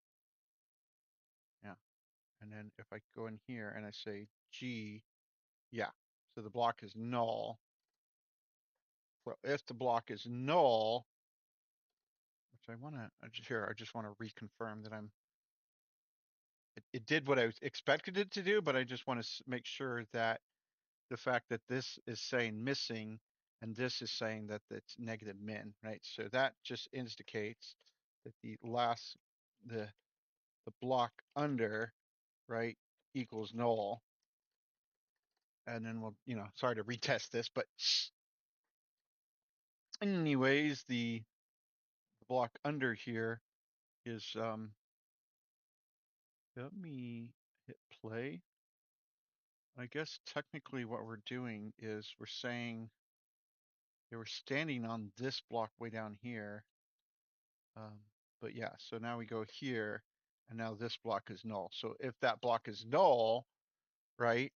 Yeah, and then if I go in here and I say G, yeah, so the block is null. Well, if the block is null, which I just want to reconfirm that it did what I expected it to do, but I just want to make sure that the fact that this is saying missing and this is saying that it's negative min, right? So that just indicates that the block under, right, equals null. And then we'll, sorry to retest this, but anyways, the block under here is Let me hit play. I guess technically what we're doing is we're saying they were standing on this block way down here. Um, but yeah, so now we go here, and now this block is null. So if that block is null, right,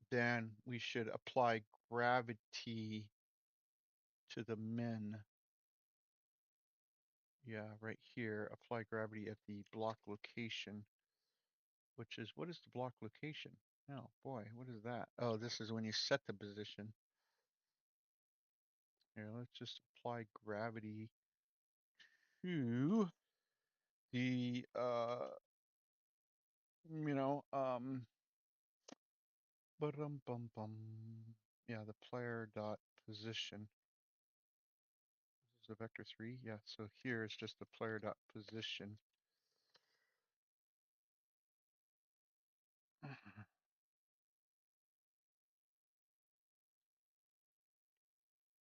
then we should apply gravity to the min. Yeah, right here, apply gravity at the block location, which is, what is the block location? Oh boy, what is that? Oh, this is when you set the position. Here, let's just apply gravity to the, you know, bum. Yeah, the player dot position. This is a vector 3. Yeah, so here is just the player dot position.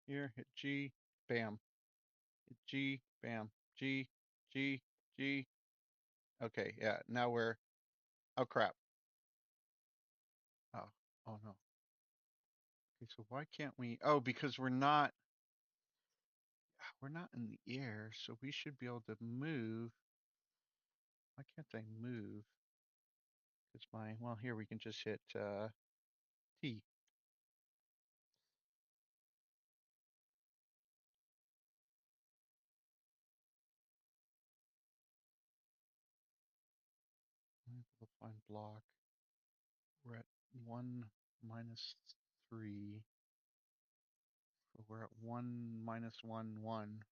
Here, hit G, bam. Hit G, bam. G, G, G. Okay, yeah, now we're, oh crap. Oh, oh no. Okay, so why can't we, oh, because we're not in the air, so we should be able to move. Why can't I move? It's my, well, here we can just hit T. We'll find block. We're at 1 minus 3. So we're at 1 minus 1, 1.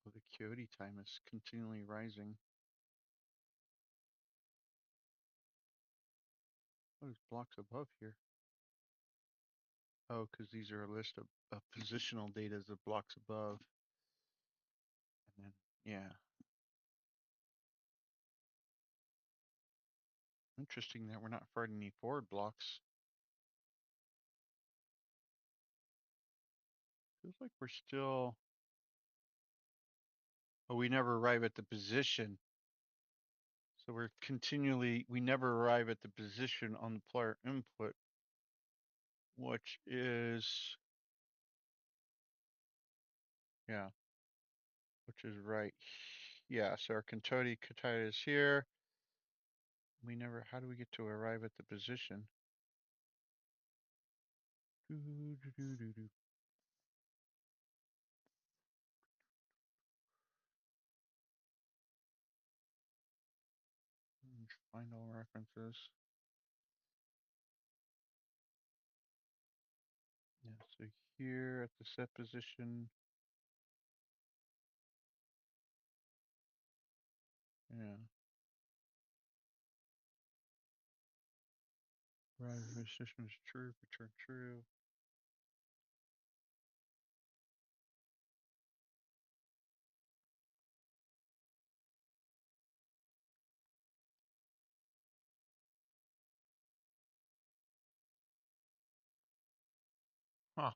So the QOD time is continually rising. What is blocks above here? Oh, because these are a list of positional data of blocks above. And then, yeah. Interesting that we're not finding any forward blocks. Feels like we're still, oh, we never arrive at the position. So we're continually, we never arrive at the position on the player input, which is, yeah, which is right. Yeah, so our Katati is here. We never, how do we get to arrive at the position? Find all references. Yeah, so here at the set position. Yeah. Right, position is true, return true. Huh.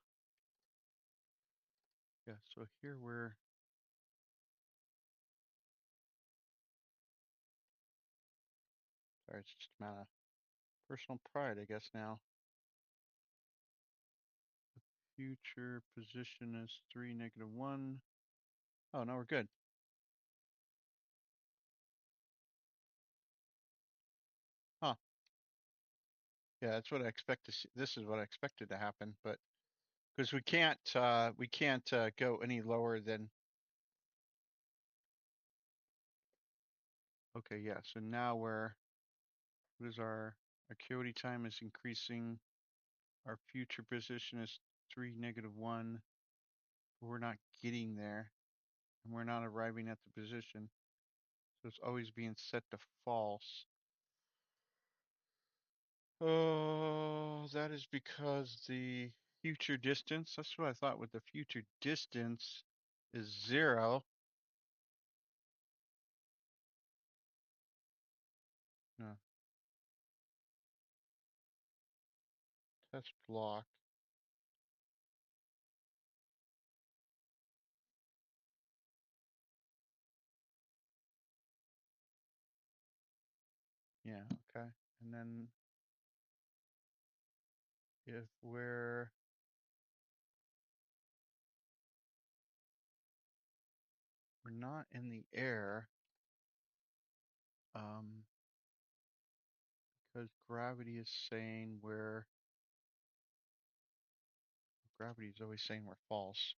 Yeah, so here we're, sorry, it's just a matter of personal pride, I guess now. Future position is 3, -1. Oh, no, we're good. Huh. Yeah, that's what I expect to see. This is what I expected to happen, but because we can't go any lower than, okay, yeah, so now what is our acuity time is increasing. Our future position is 3, -1. But we're not getting there, and we're not arriving at the position. So it's always being set to false. Oh, that is because the future distance, that's what I thought with the future distance is 0. No, test block. Yeah, okay. And then if we're not in the air, um, because gravity is saying gravity is always saying we're false.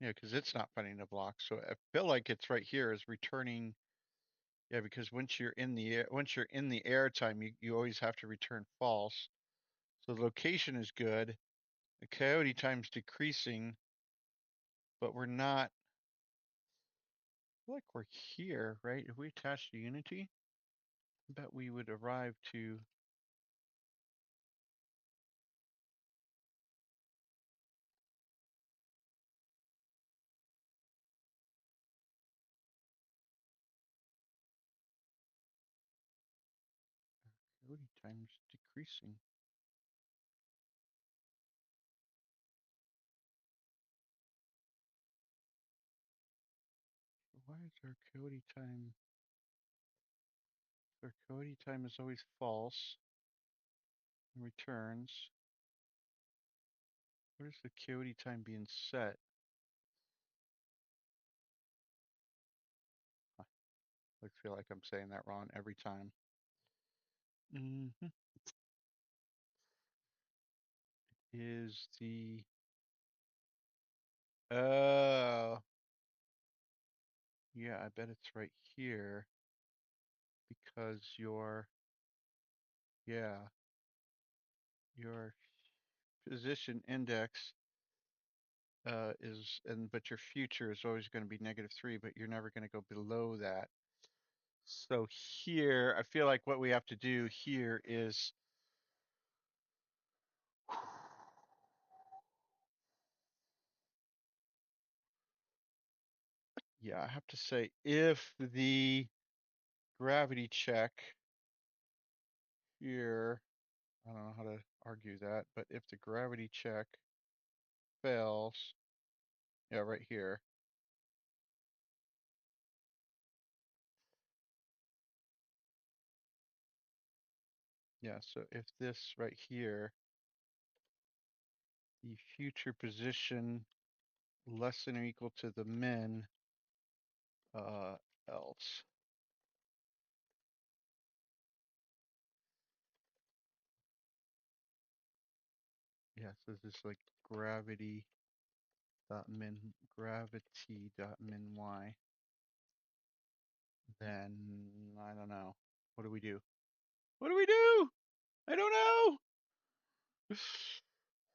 Yeah, because it's not finding the block. So I feel like it's right here is returning. Yeah, because once you're in the air time, you always have to return false. So the location is good. The coyote time's decreasing, but we're not. I feel like we're here, right? If we attach to Unity, I bet we would arrive to. Coyote time's decreasing. Why is our coyote time? Our coyote time is always false and returns. What is the coyote time being set? I feel like I'm saying that wrong every time. Is the oh yeah, I bet it's right here because yeah, your position index is but your future is always going to be -3, but you're never going to go below that. So here, I feel like what we have to do here is yeah, I have to say if the gravity check here, I don't know how to argue that, but if the gravity check fails, yeah, right here. Yeah, so if this right here, the future position less than or equal to the min, uh, else. Yeah, so this is like gravity dot min y. Then I don't know. What do we do? What do we do? I don't know.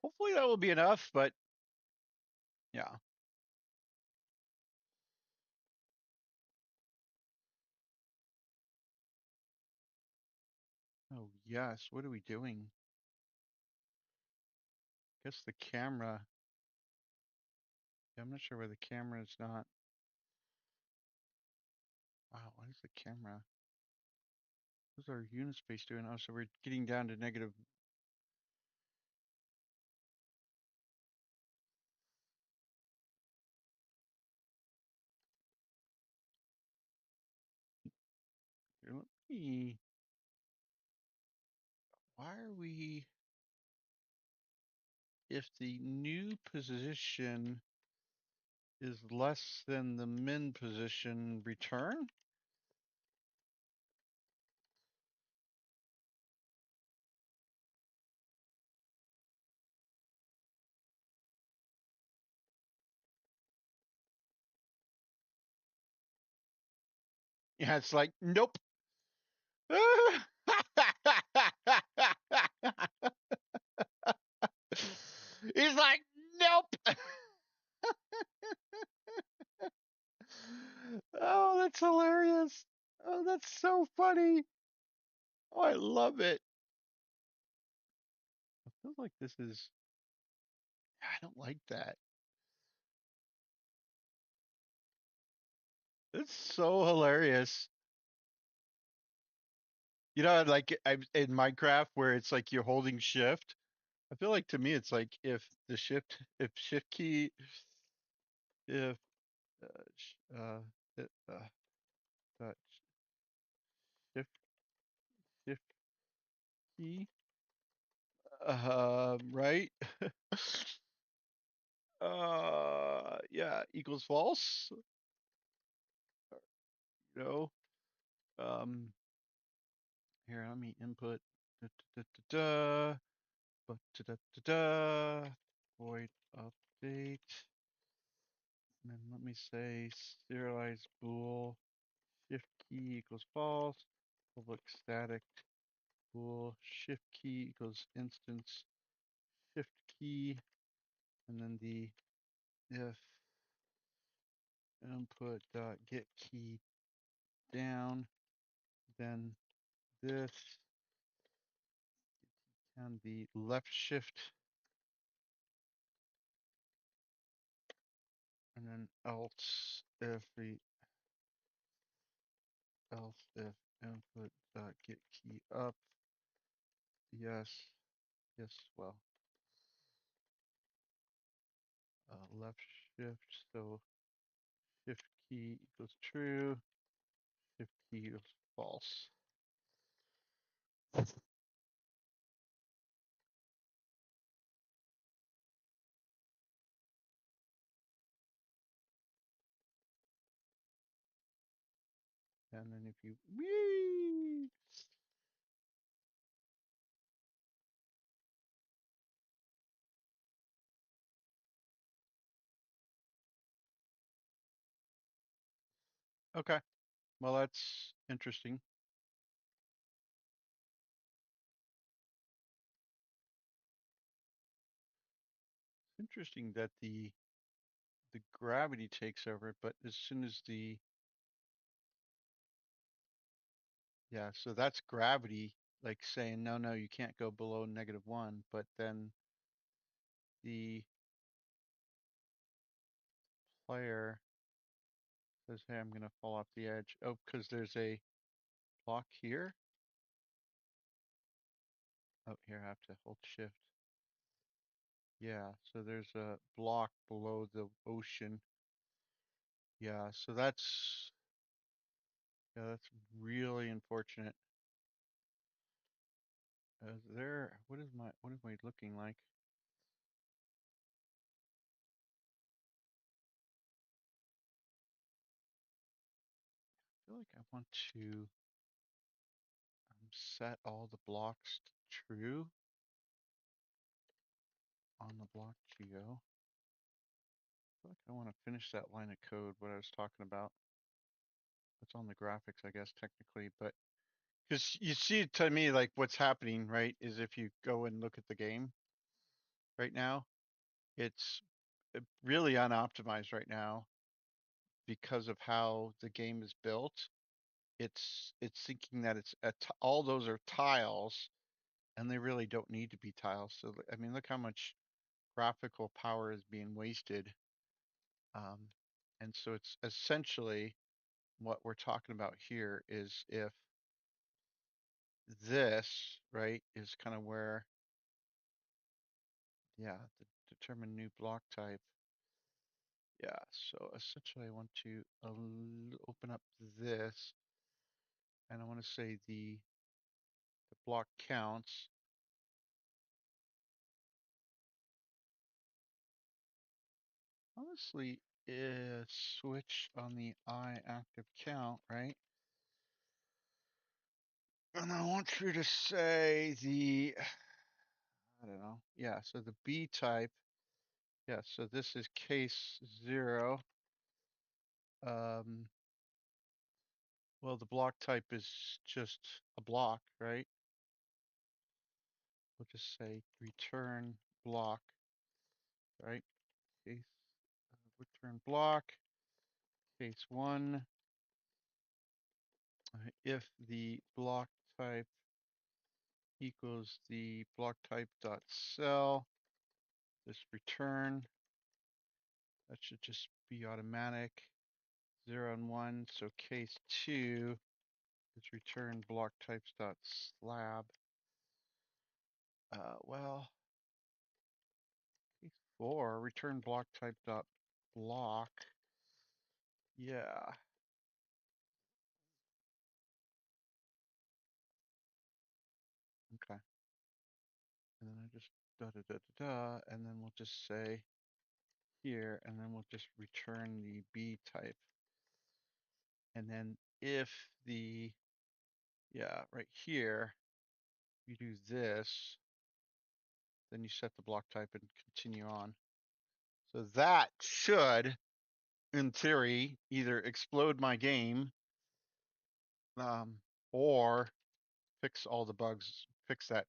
Hopefully that will be enough, but yeah. Oh yes, what are we doing? Guess the camera. Yeah, I'm not sure why the camera is not. Wow, what is the camera? What's our unit space doing? Oh, so we're getting down to negative. Let me. Why are we? If the new position is less than the min position, return? Yeah, it's like, nope. He's like, nope. Oh, that's hilarious. Oh, that's so funny. Oh, I love it. I feel like this is, I don't like that. It's so hilarious. You know, like I'm in Minecraft where it's like you're holding shift. I feel like to me it's like if shift key, if uh, uh, uh, shift shift key. Right. Yeah, equals false. You know. Um, Here, let me input. Da, da, da, da, da, da, da, da, void update. And then let me say serialize bool shift key equals false. Public static bool shift key equals instance shift key. And then the if input dot get key down, then this can be left shift and then else if input dot get key up, yes, well, left shift, so shift key equals true, shift key equals false. And then if you, whee! Okay, well, that's interesting. It's interesting that the gravity takes over, but as soon as yeah, so that's gravity, like saying, no, no, you can't go below -1, but then the player says, hey, I'm gonna fall off the edge. Oh, because there's a block here. Oh, here, I have to hold shift. Yeah, so there's a block below the ocean. Yeah, so that's really unfortunate. What am I looking like? I feel like I want to set all the blocks to true on the block geo. I feel like I want to finish that line of code, what I was talking about. It's on the graphics, I guess, technically, but because you see to me, like what's happening, right, is if you go and look at the game right now, it's really unoptimized right now because of how the game is built. It's thinking that all those are tiles, and they really don't need to be tiles. So I mean, look how much graphical power is being wasted. Um, and so it's essentially what we're talking about here is if this, right, is kind of where, yeah, the determine new block type. Yeah, so essentially I want to open up this, and I want to say the block counts. Honestly, switch on the I active count, right? And I want you to say I don't know. Yeah, so the B type, yeah, so this is case 0. Um, well, the block type is just a block, right? We'll just say return block, right? Case return block, case 1. If the block type equals the block type dot cell, this return, that should just be automatic. 0 and 1, so case 2 is return block types dot slab. Well, case 4, return block type dot block. Yeah. da da da da da, and then we'll just say here, and then we'll just return the B type. And then if the, yeah, right here, you do this, then you set the block type and continue on. So that should, in theory, either explode my game, or fix all the bugs, fix that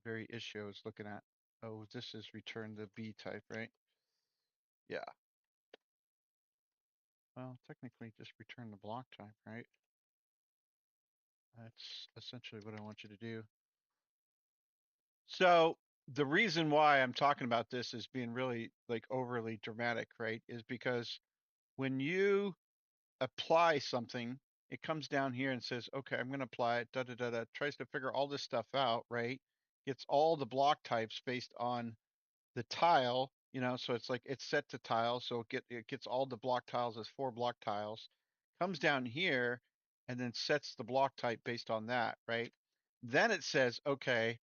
very issue I was looking at. Oh, this is return the B type, right? Yeah. Well, technically just return the block type, right? That's essentially what I want you to do. So the reason why I'm talking about this is being really like overly dramatic, right? Is because when you apply something, it comes down here and says, okay, I'm going to apply it, da da da da, tries to figure all this stuff out, right? Gets all the block types based on the tile, so it's like it's set to tile, so it gets all the block tiles as 4 block tiles, comes down here and then sets the block type based on that, right? Then it says, okay,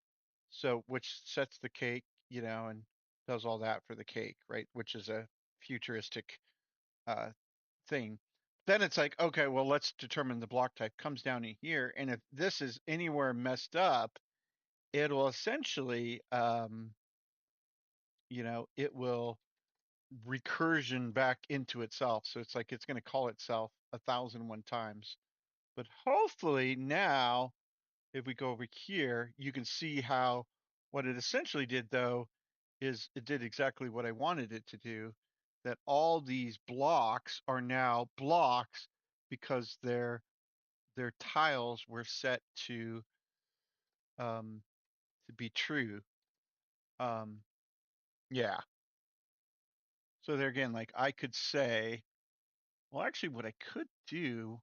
so which sets the cake, and does all that for the cake, right? Which is a futuristic uh, thing. Then it's like, okay, well, let's determine the block type. Comes down in here, and if this is anywhere messed up, it'll essentially, it will recursion back into itself. So it's like it's going to call itself 1,001 times. But hopefully now, if we go over here, you can see how what it essentially did, though, is it did exactly what I wanted it to do. That all these blocks are now blocks because their tiles were set to be true. Um, yeah. So there again, like I could say, well, actually, what I could do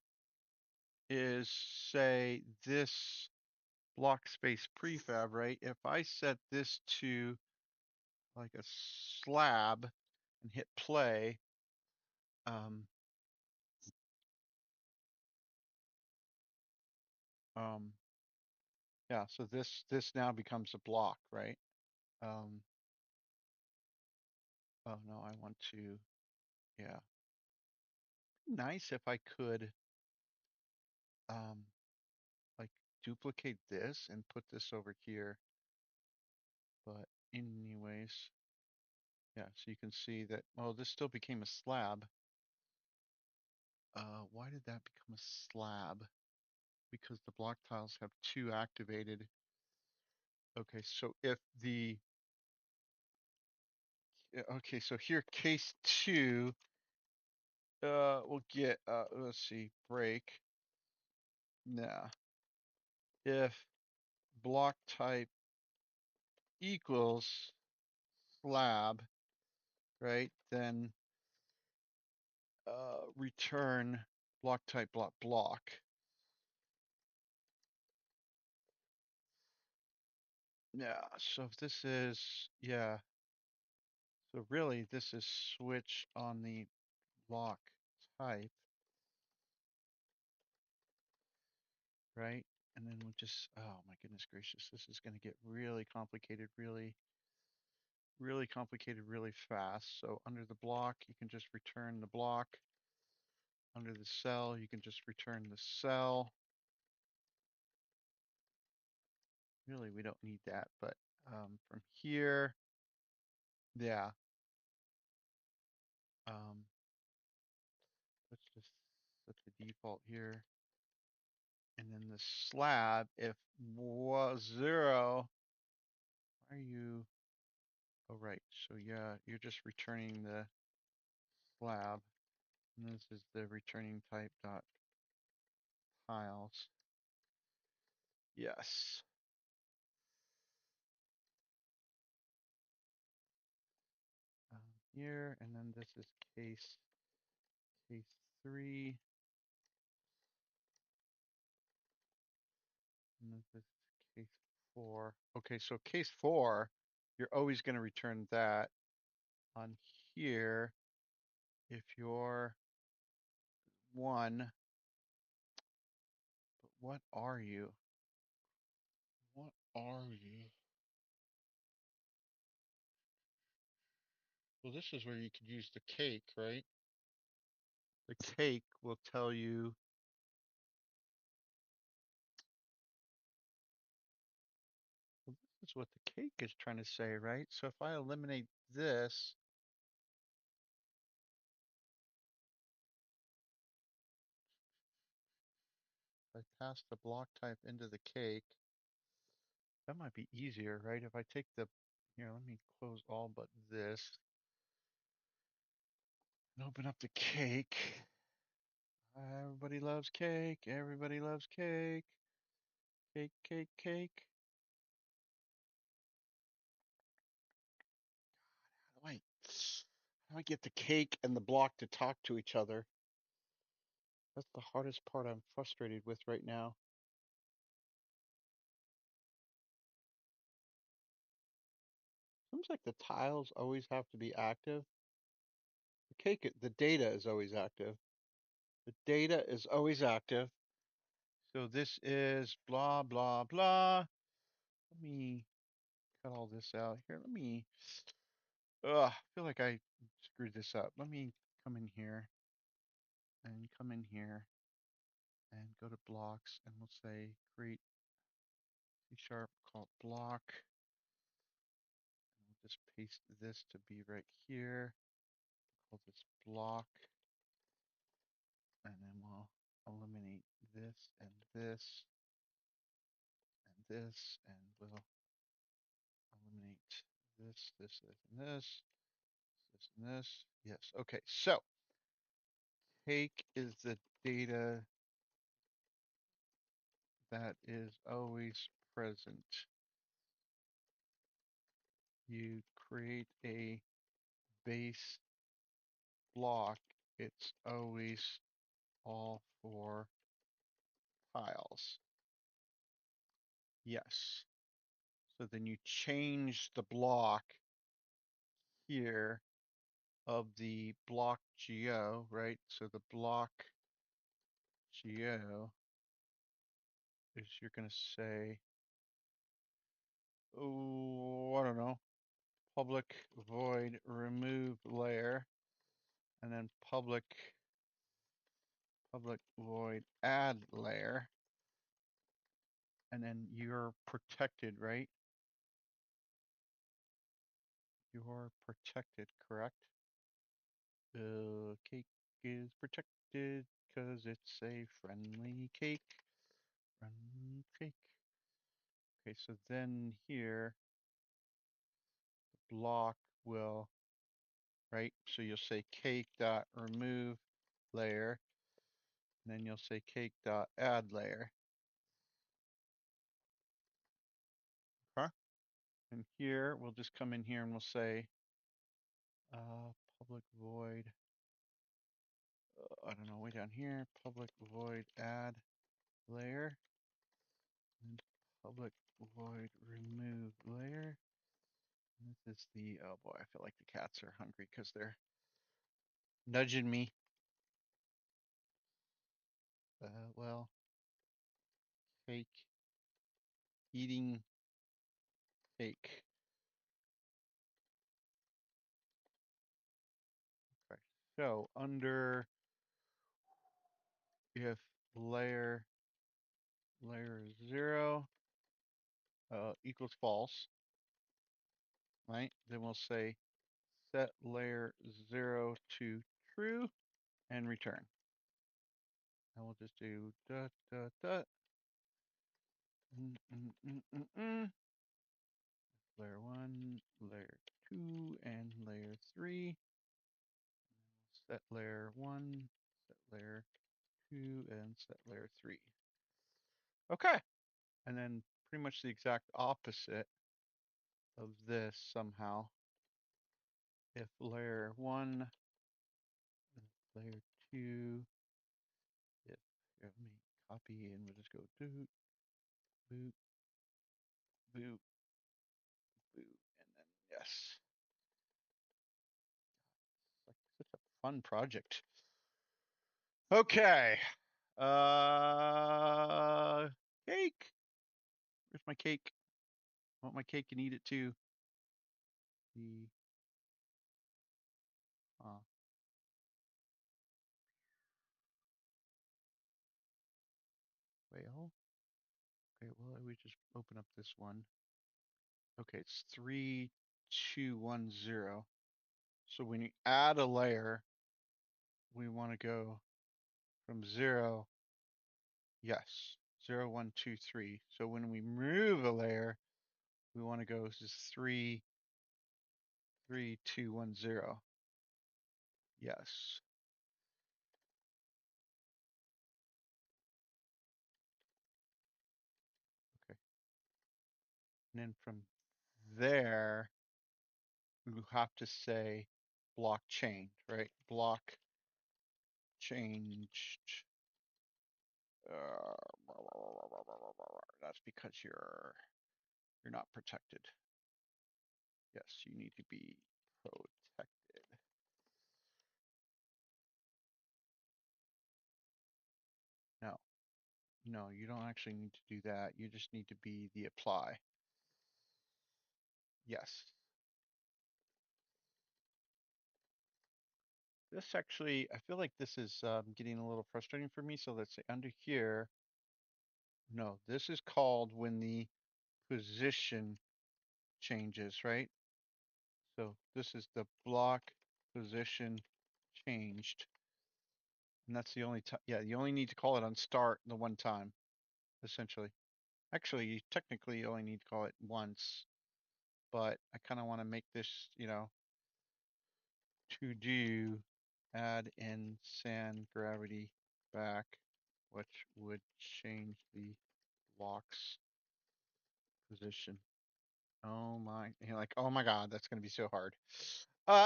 is say this block space prefab, right? If I set this to like a slab and hit play, um, um, yeah, so this now becomes a block, right? Um, oh no, I want to, yeah, nice if I could, um, like duplicate this and put this over here. But anyways, yeah, so you can see that, well, this still became a slab. Why did that become a slab? Because the block tiles have 2 activated. Okay, so if the, okay, so here case 2, we'll get, let's see, break. Nah. If block type equals slab, right, then return block type block. Yeah, so if this is, yeah, so really this is switch on the block type, right? And then we'll just, oh my goodness gracious, this is going to get really complicated, really, really complicated, really fast. So under the block, you can just return the block. Under the cell, you can just return the cell. Really, we don't need that, but from here, yeah. Um, let's just set the default here. And then the slab, if was 0, why are you? Oh, right. So yeah, you're just returning the slab. And this is the returning type dot tiles. Yes. Here, and then this is case 3. And then this is case 4. Okay, so case 4, you're always going to return that. On here, if you're 1, but what are you? What are you? Well, this is where you could use the cake, right? The cake will tell you. Well, this is what the cake is trying to say, right? So if I eliminate this, I pass the block type into the cake. That might be easier, right? If I take the, here, let me close all but this and open up the cake. Everybody loves cake. Everybody loves cake. Cake, cake, cake. How do I get the cake and the block to talk to each other? That's the hardest part I'm frustrated with right now. Seems like the tiles always have to be active. The data is always active. The data is always active. So this is blah, blah, blah. Let me cut all this out here. I feel like I screwed this up. Let me come in here and come in here and go to blocks and we'll say create C# called block. And we'll just paste this to be right here. Call this block. And then we'll eliminate this and this and this, and we'll eliminate this, and this. Yes. Okay. So cake is the data that is always present. You create a base block. It's always all four tiles. Yes. So then you change the block here of the block geo, right? So the block geo is you're going to say, oh, I don't know, public void remove layer, and then public void add layer, and then you're protected, right? You're protected, correct? The cake is protected because it's a friendly cake. Friendly cake. Okay, so then here, the block will, right? So you'll say cake dot remove layer, and then you'll say cake dot add layer. Okay. And here we'll just come in here and we'll say public void. I don't know, way down here, public void add layer, and public void remove layer. And this is the, oh boy, I feel like the cats are hungry because they're nudging me. Well, cake, eating cake. Okay. So under if layer 0 equals false, right? Then we'll say set layer 0 to true and return. And we'll just do dot dot dot. Layer 1, layer 2, and layer 3. Set layer 1, set layer 2, and set layer 3. Okay. And then pretty much the exact opposite of this somehow. If layer 1, layer 2, if here, let me copy and we'll just go boot, boot, boot, boot, and then yes. It's like such a fun project. Okay. Cake. Where's my cake? I want my cake and eat it too. The we just open up this one? Okay, it's 3210. So when you add a layer, we want to go from 0, yes, 0, 1, 2, 3. So when we remove a layer, we want to go to 3, 3, 2, 1, 0. Yes. Okay. And then from there, you have to say block changed, right? Block changed. That's because you're not protected. Yes, you need to be protected. No, no, you don't actually need to do that. You just need to be the apply. Yes. This actually, I feel like this is getting a little frustrating for me. So let's say under here, no, this is called when the position changes, right? So this is the block position changed. And that's the only time, yeah, you only need to call it on start the one time, essentially. Actually, you technically only need to call it once, but I kind of want to make this, to do add in sand gravity back, which would change the block's position. Oh my, like, oh my God, that's going to be so hard.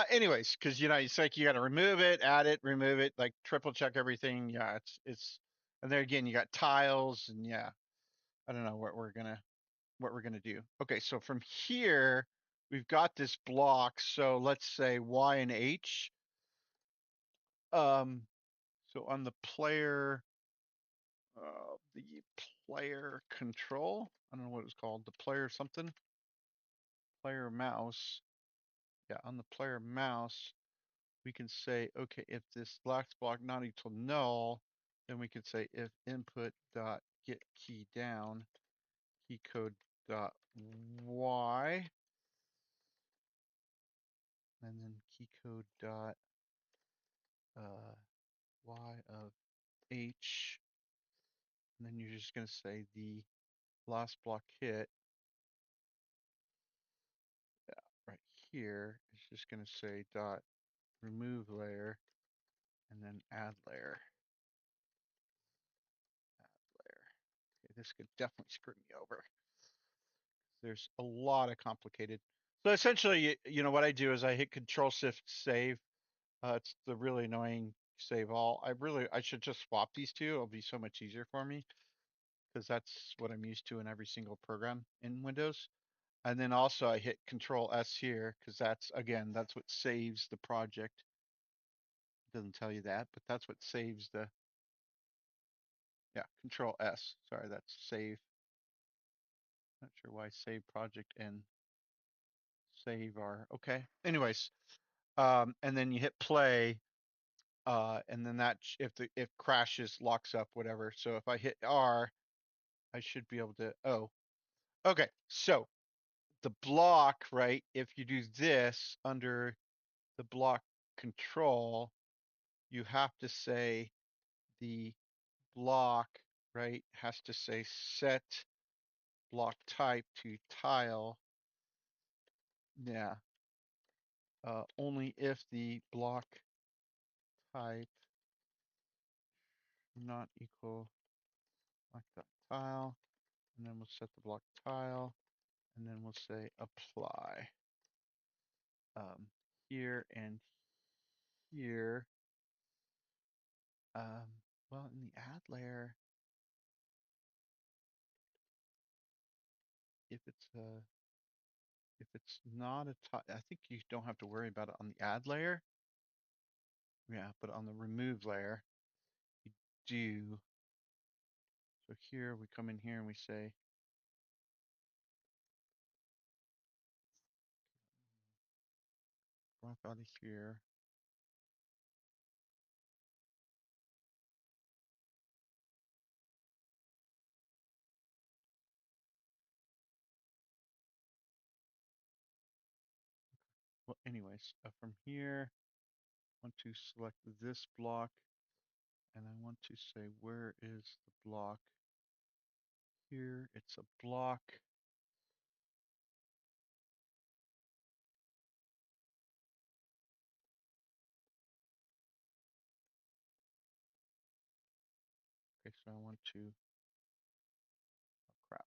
Anyways, because it's like you got to remove it, add it, remove it, like triple check everything. Yeah, and there again, you got tiles, and yeah, I don't know what we're gonna do. Okay, so from here, we've got this block. So let's say Y and H. Um, so on the player control, I don't know what it's called, the player something, player mouse. Yeah, on the player mouse, we can say, okay, if this last block not equal null, then we could say if input dot get key down, key code dot y, and then key code dot y of h, and then you're just going to say the last block hit, yeah, right here is just going to say dot remove layer, and then add layer, add layer. Okay, this could definitely screw me over. There's a lot of complicated. So essentially, what I do is I hit Control Shift Save. It's the really annoying save all. I should just swap these two. It'll be so much easier for me because that's what I'm used to in every single program in Windows. And then also I hit Control S here because that's what saves the project. It doesn't tell you that, but that's what saves yeah, Control S. Sorry, that's save. Not sure why save project and save are okay. Anyways, and then you hit play, and then that if crashes, locks up, whatever. So if I hit R, I should be able to. Oh, okay. So the block, right? If you do this under the block control, you have to say the block, right, has to say set block type to tile. Yeah. Only if the block type not equal block tile, and then we'll set the block tile, and then we'll say apply. Here and here. Well, in the add layer, if it's not a tile, I think you don't have to worry about it on the add layer. Yeah, but on the remove layer, you do. So here we come in here and we say block out of here. anyways, from here, I want to select this block, and I want to say, where is the block? Here, it's a block. Okay, so I want to, oh crap,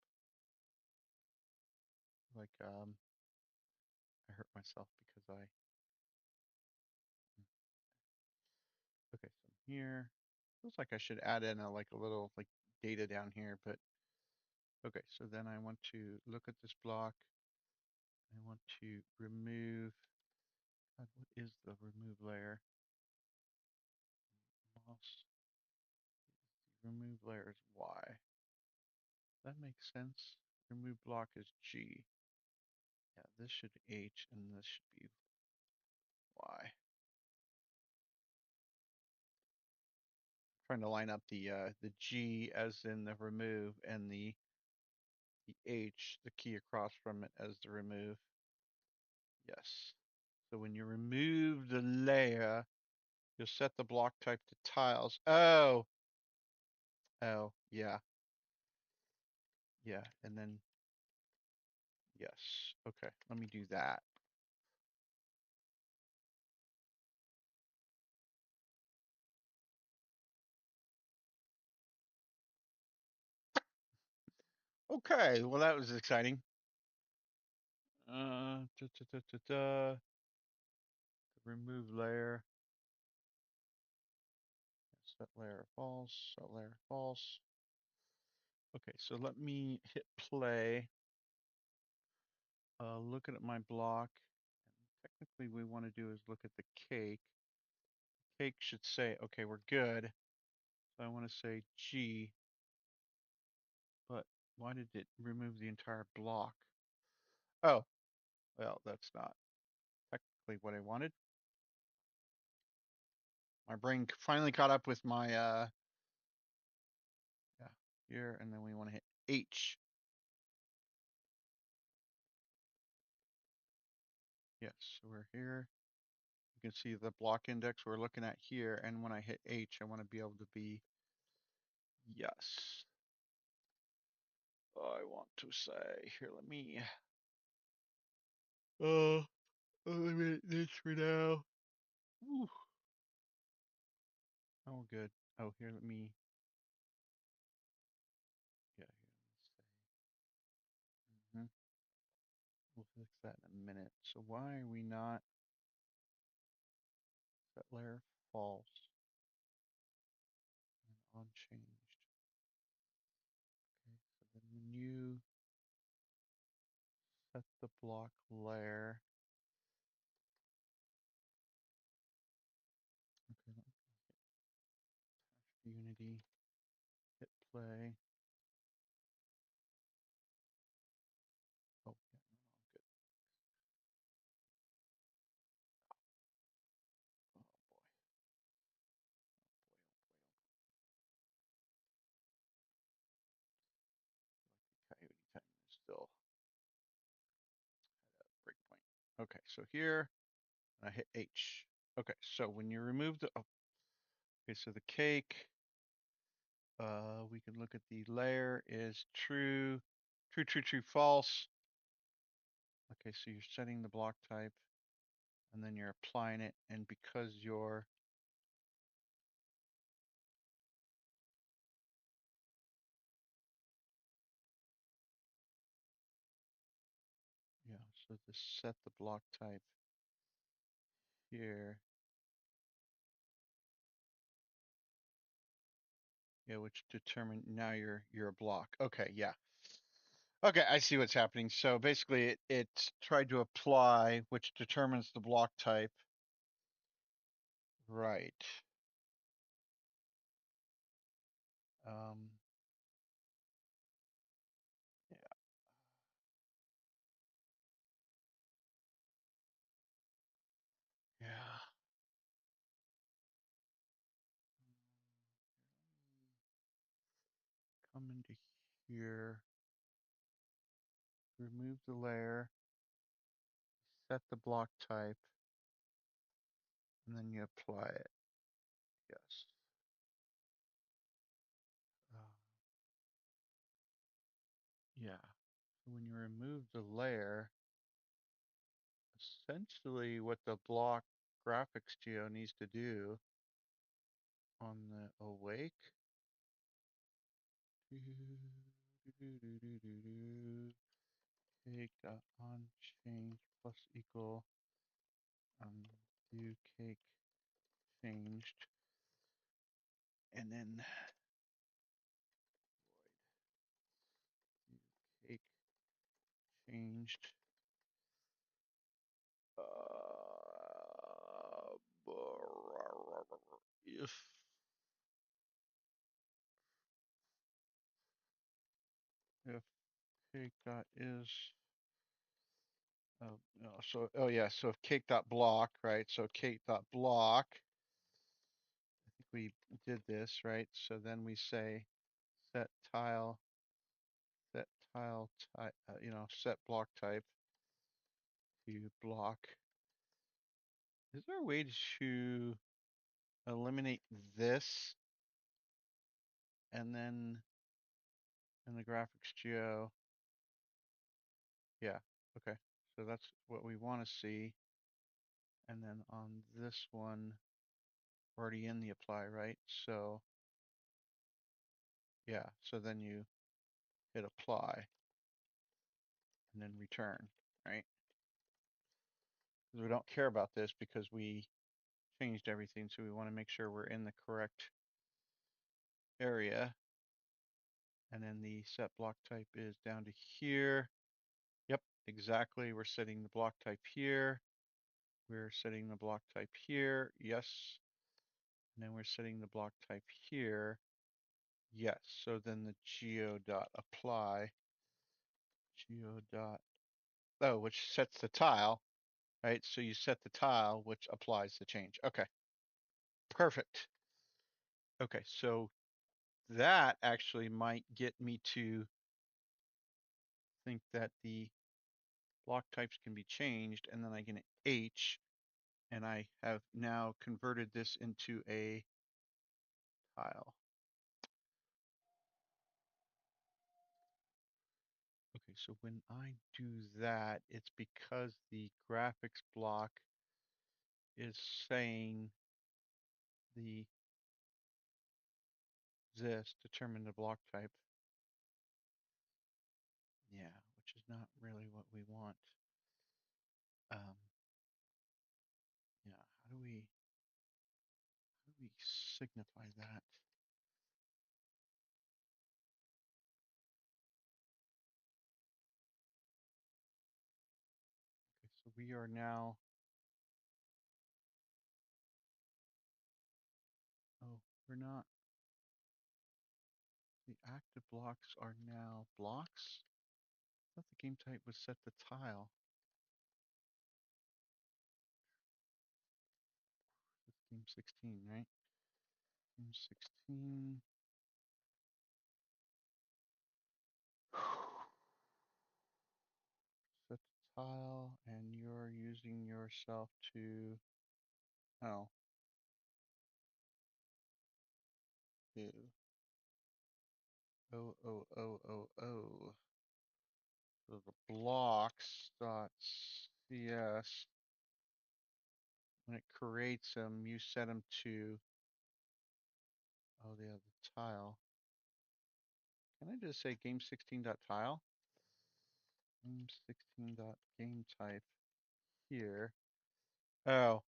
like, I hurt myself because okay, so here, feels like I should add in like a little like data down here, but okay, so then I want to look at this block. I want to remove, God, what is the remove layer? Mouse, the remove layer is Y. That makes sense. Remove block is G. Yeah, this should H and this should be Y. Trying to line up the G as in the remove and the H, the key across from it, as the remove. Yes. So when you remove the layer, you'll set the block type to tiles. Oh, oh, yeah, yeah, and then yes. Okay, let me do that. Okay, well that was exciting. Da, da, da, da, da. Remove layer. Set layer false. Set layer false. Okay, so let me hit play. Looking at my block. And technically, we want to do is look at the cake. Cake should say, okay, we're good. So I want to say G, but why did it remove the entire block? Oh, well, that's not technically what I wanted. My brain finally caught up with my yeah, here, and then we want to hit H. Yes, so we're here. You can see the block index we're looking at here, and when I hit H, I want to be able to be yes. I want to say here. Uh, eliminate this for now. Ooh. Oh, good. Oh, here, let me. Yeah, here, let me say. We'll fix that in a minute. So why are we not set layer false and unchanged? Okay, so then when you set the block layer, okay, let me Unity, hit play. Oh, yeah, no, no, good. Oh boy, oh boy, oh boy. Like the coyote time is still at a breakpoint. Okay, so here I hit H. Okay, so when you remove the oh, okay, so the cake, we can look at the layer is true, true, true, true, false. Okay, so you're setting the block type and then you're applying it, and because you're yeah, so to set the block type here, yeah, which determine now you're a block. Okay, yeah. Okay, I see what's happening. So basically it's tried to apply, which determines the block type. Right. Um, yeah, yeah. Come into here, remove the layer, set the block type, and then you apply it. Yes. Uh, yeah. So when you remove the layer, essentially what the block graphics geo needs to do on the awake. Cake on change plus equal do cake changed, and then do cake changed. If cake dot is no, so yeah, so if cake dot block, right? So cake dot block. I think we did this, right? So then we say set tile, set tile type, set block type to block. Is there a way to eliminate this and then in the graphics geo? Yeah, okay. So that's what we want to see. And then on this one, already in the apply, right? So yeah, so then you hit apply and then return, right? Because we don't care about this because we changed everything, so we want to make sure we're in the correct area. And then the set block type is down to here. Yep, exactly. We're setting the block type here. We're setting the block type here. Yes. And then we're setting the block type here. Yes. So then the geo dot apply, geo dot, oh, which sets the tile, right? So you set the tile, which applies the change. Okay. Perfect. Okay. So that actually might get me to think that the block types can be changed, and then I can H, and I have now converted this into a tile. Okay, so when I do that, it's because the graphics block is saying the this determine the block type. Yeah, which is not really what we want. Yeah, how do we signify that? Okay, so we are now, oh, we're not, the active blocks are now blocks. I thought the game type was set to tile. That's game 16, right? Game 16. Set to tile, and you're using yourself to, oh, to, oh. So the blocks dot CS, when it creates them, you set them to, oh, yeah, the tile. Can I just say game 16 dot tile? Game 16 dot game type here. Oh,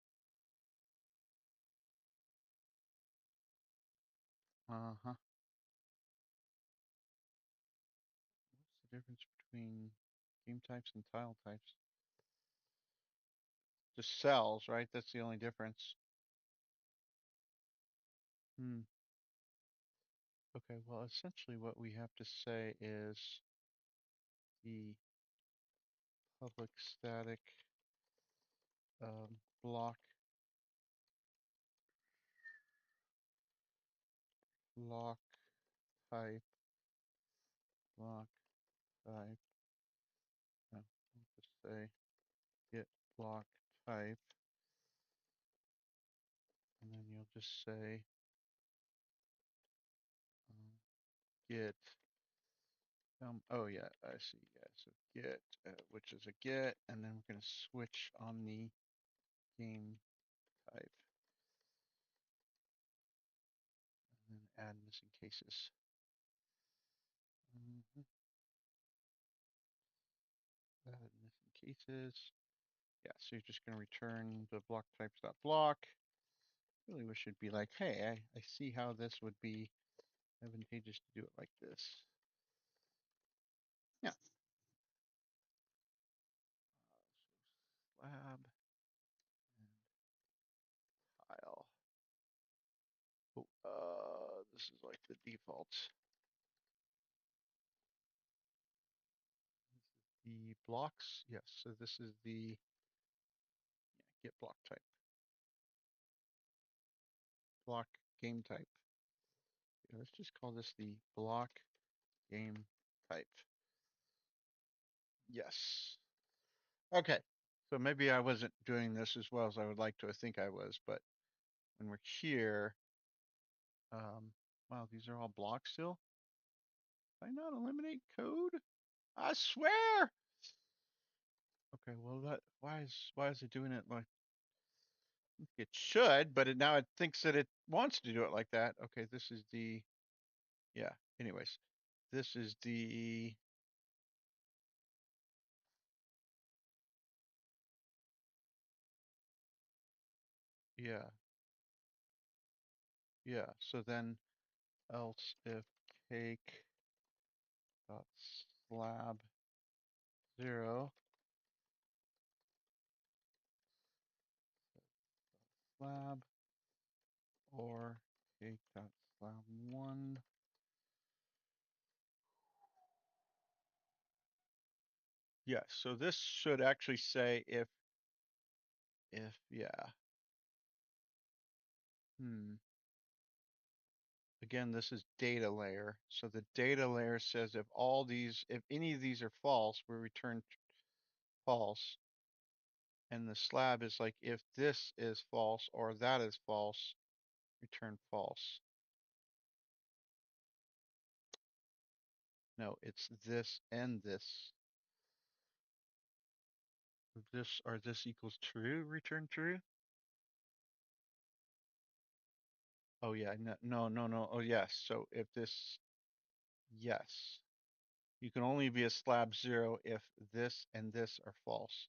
uh-huh. What's the difference between game types and tile types? Just cells, right? That's the only difference. Hmm. Okay, well, essentially what we have to say is the public static block block type block type. No, we'll just say get block type, and then you'll just say get. Oh yeah, I see. Yeah, so get, which is a get, and then we're going to switch on the game type, and then add missing cases. Add missing cases. Yeah, so you're just going to return the block types.block. Really wish it'd be like, hey, I see how this would be advantageous to do it like this. Yeah. So slab and tile. Oh, this is like the default. The blocks, yes. So this is the get block type, block game type. Yeah, let's just call this the block game type. Yes. Okay. So maybe I wasn't doing this as well as I would like to. I think I was, but when we're here, wow, these are all blocks still. Did I not eliminate code? I swear. Okay, well why is it doing it like it should, but now it thinks that it wants to do it like that. Okay, this is the yeah. Anyways, this is the yeah, yeah. So then else if cake dot slab 0 slab or cake dot slab 1. Yeah, so this should actually say if yeah. Again, this is data layer. So the data layer says if any of these are false, we return false. And the slab is like, if this is false or that is false, return false. No, it's this and this. This or this equals true, return true. Oh yeah, no. Oh yes. So if this, yes. You can only be a slab 0 if this and this are false.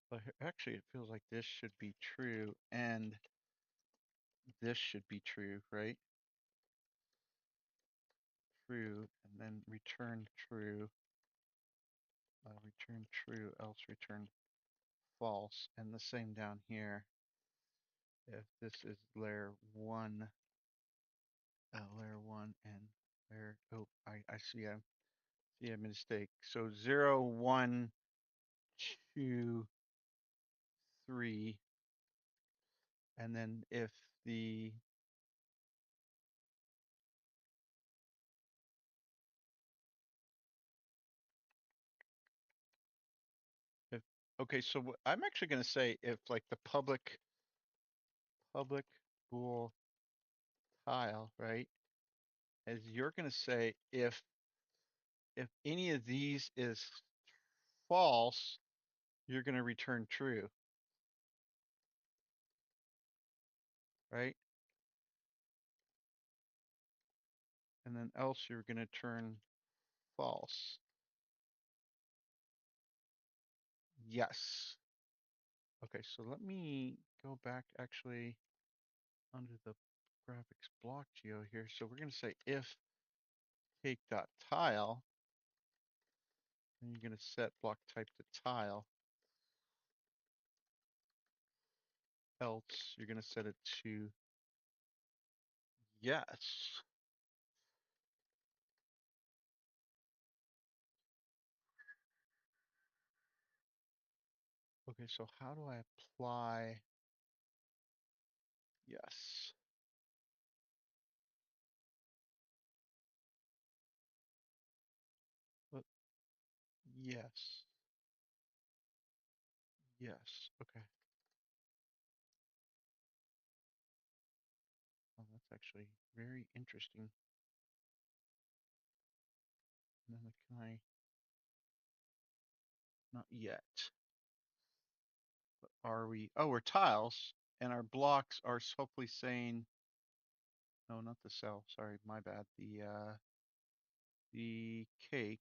But actually, it feels like this should be true and this should be true, right? True, and then return true, else return false, and the same down here. If this is layer one and layer, oh, I see a mistake. So 0, 1, 2, 3, and then if the if okay, so I'm actually going to say if like the public bool tile, right? As you're going to say if any of these is false, you're going to return true, right? And then else you're going to turn false. Yes. Okay, so let me go back actually under the graphics block geo here. So we're going to say if cake.tile, and you're going to set block type to tile. Else you're going to set it to yes. Okay, so how do I apply yes? But Yes. Yes. Okay. Well, that's actually very interesting. And then can I? Not yet. But are we? Oh, we're tiles, and our blocks are hopefully saying. No, not the cell. Sorry, my bad. The cake.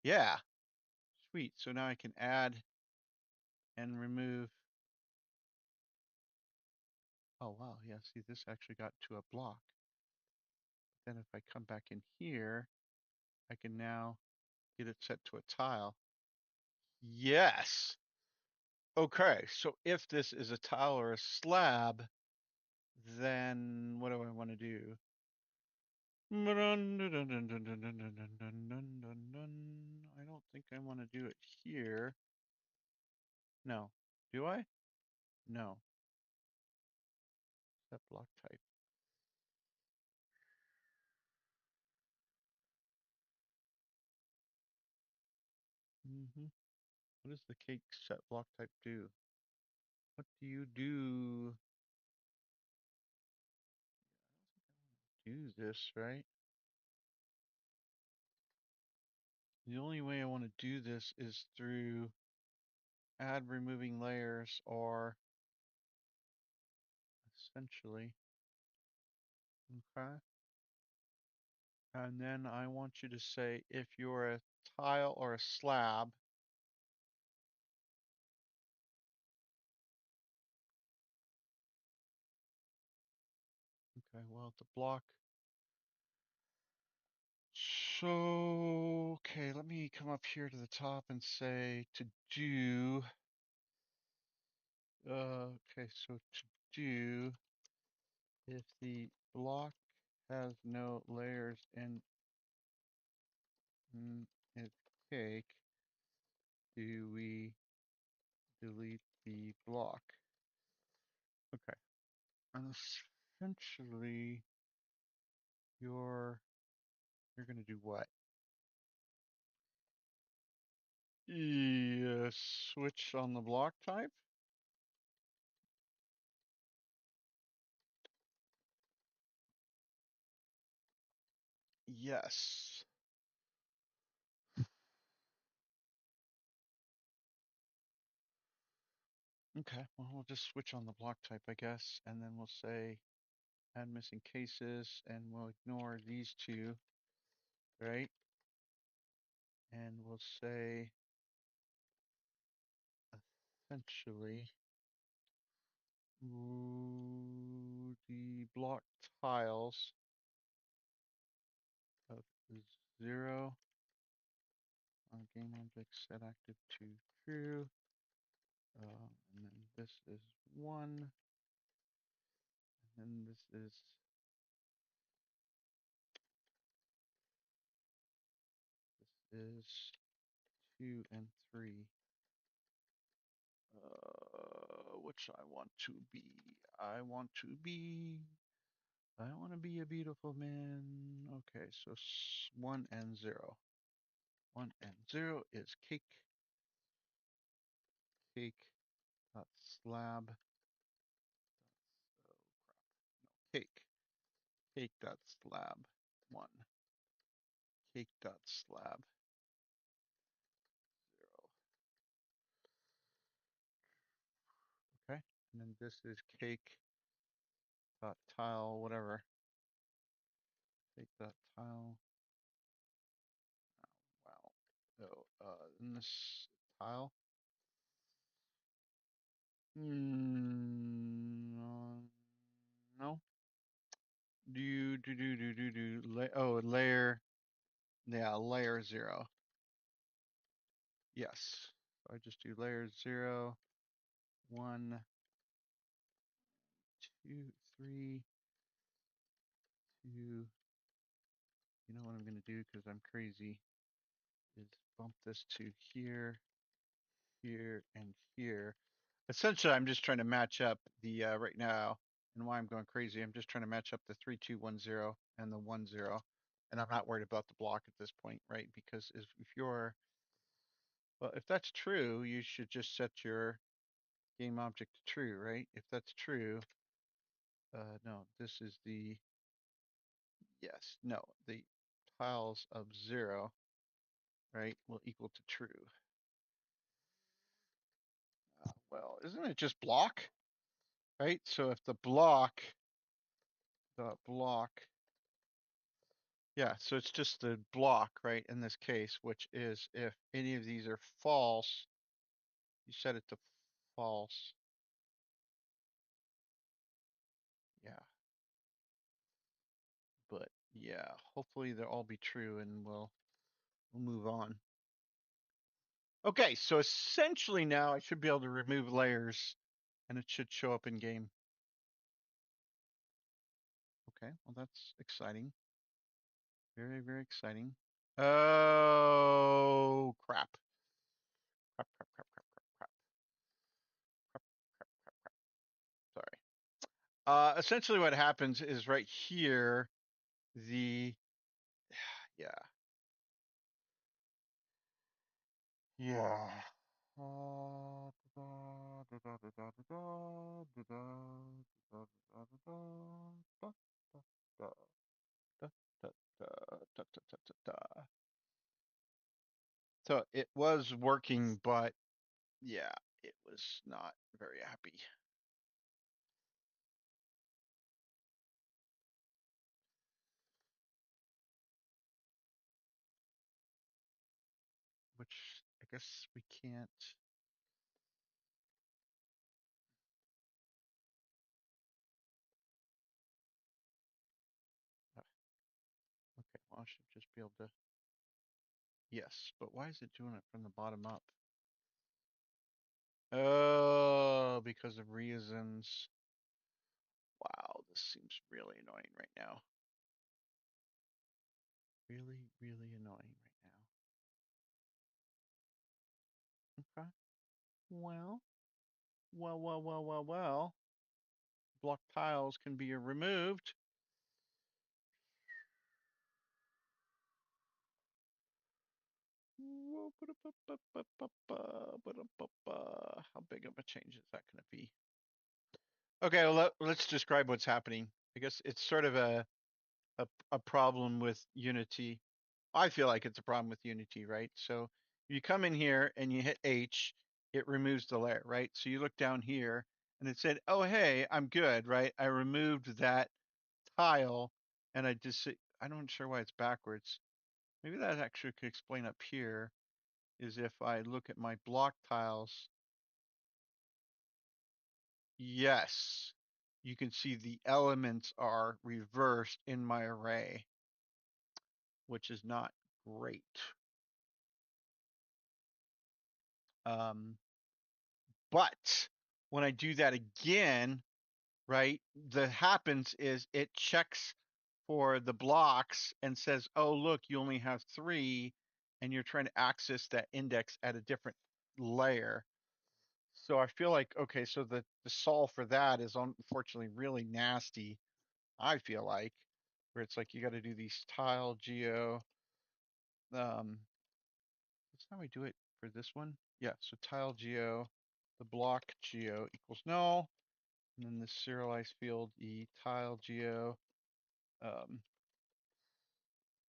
Yeah. Sweet. So now I can add and remove. Oh wow. Yeah. See, this actually got to a block. Then if I come back in here, I can now get it set to a tile. Yes. Okay. So if this is a tile or a slab, then what do I want to do? I don't think I want to do it here. No. Do I? No. Set block type. What does the cake set block type do? What do you do? Do this, right? The only way I want to do this is through add removing layers or essentially. Okay. And then I want you to say if you're a tile or a slab. Okay, well, the block. So, okay, let me come up here to the top and say to do. Okay, so to do, if the block has no layers in its cake, do we delete the block? Okay, and essentially, you're gonna do what? Switch on the block type? Yes. Okay, well, we'll just switch on the block type, I guess, and then we'll say add missing cases, and we'll ignore these two, right? And we'll say essentially the block tiles of 0 on game object set active to true. And then this is 1. And then this is this is 2 and 3. Which I want to be. I want to be. I want to be a beautiful man. Okay, so 1 and 0. 1 and 0 is cake. Cake dot slab. Oh crap. No, cake. Cake dot slab 1. Cake dot slab 0. Okay, and then this is cake dot tile whatever. Cake dot tile. Oh, wow. So in this tile. No. Oh, layer. Yeah, layer 0. Yes. So I just do layer 0, 1, 2, 3, 2. You know what I'm going to do because I'm crazy is bump this to here, here, and here. Essentially, I'm just trying to match up the right now, and why I'm going crazy. I'm just trying to match up the 3, 2, 1, 0 and the 1, 0, and I'm not worried about the block at this point, right? Because if you're Well, if that's true, you should just set your game object to true, right? If that's true, no, this is the, yes, no, the tiles of 0, right, will equal to true. Well, isn't it just block, right? So if the block, yeah, so it's just the block, right, in this case, which is if any of these are false, you set it to false. Yeah. But yeah, hopefully they'll all be true and we'll move on. Okay, so essentially now I should be able to remove layers and it should show up in game. Okay, well that's exciting. Very, very exciting. Oh, crap. Crap, crap, crap, crap, crap, crap, crap, crap, crap, crap. Sorry. Essentially what happens is right here, the, yeah, yeah. So it was working, but yeah, it was not very happy. Which I guess we can't. Okay, well, I should just be able to. Yes, but why is it doing it from the bottom up? Oh, because of reasons. Wow, this seems really annoying right now. Really, really annoying right now. Okay. Well, well. Block tiles can be removed. How big of a change is that going to be? Okay, well, let's describe what's happening. I guess it's sort of a problem with Unity. I feel like it's a problem with Unity, right? So you come in here and you hit H, it removes the layer, right? So you look down here and it said, oh, hey, I'm good, right? I removed that tile and I just, I'm not sure why it's backwards. Maybe that actually could explain up here is if I look at my block tiles, yes, you can see the elements are reversed in my array, which is not great. Um, but when I do that again, right, that happens is it checks for the blocks and says, oh, look, you only have 3, and you're trying to access that index at a different layer. So I feel like, okay, so the solve for that is unfortunately really nasty, I feel like, where it's like you got to do these tile geo. That's how we do it for this one. Yeah, so tile geo, the block geo equals null, and then the serialized field e tile geo, um,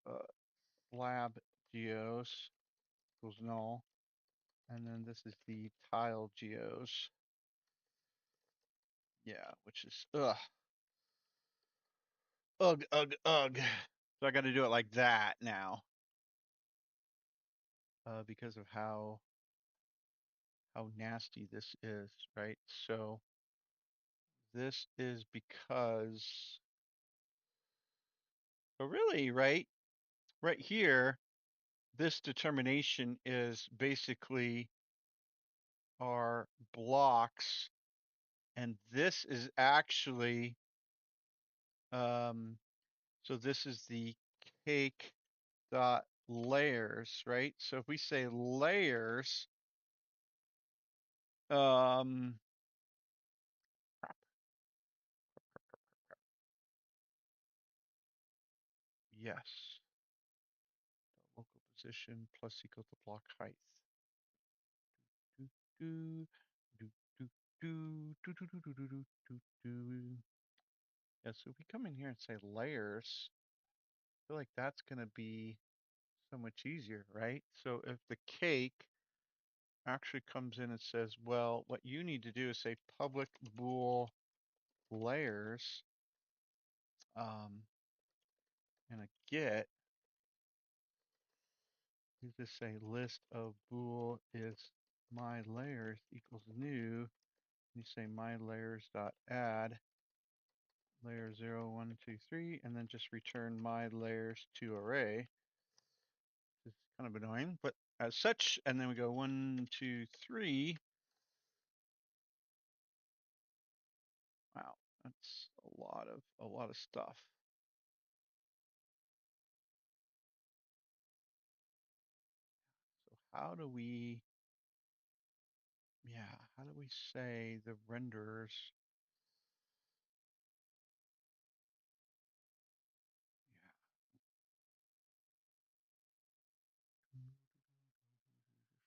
uh, lab geos equals null, and then this is the tile geos. Yeah, which is ugh. So I got to do it like that now, because of how nasty this is, right? So this is because, so really, right here, this determination is basically our blocks, and this is actually, um, so this is the cake dot layers, right? So if we say layers, um, yes, local position plus equal to block height. do, do, do, do, do, do, do, do, do, do, do, do. Yeah, so if we come in here and say layers, I feel like that's going to be so much easier, right? So if the cake actually comes in and says, well, what you need to do is say public bool layers, and a get, you just say list of bool is my layers equals new. You say my layers dot add layer 0, 1, 2, 3, and then just return my layers to array. It's kind of annoying, but as such, and then we go 1, 2, 3. Wow, that's a lot of stuff. So how do we, yeah, how do we say the renders? Yeah.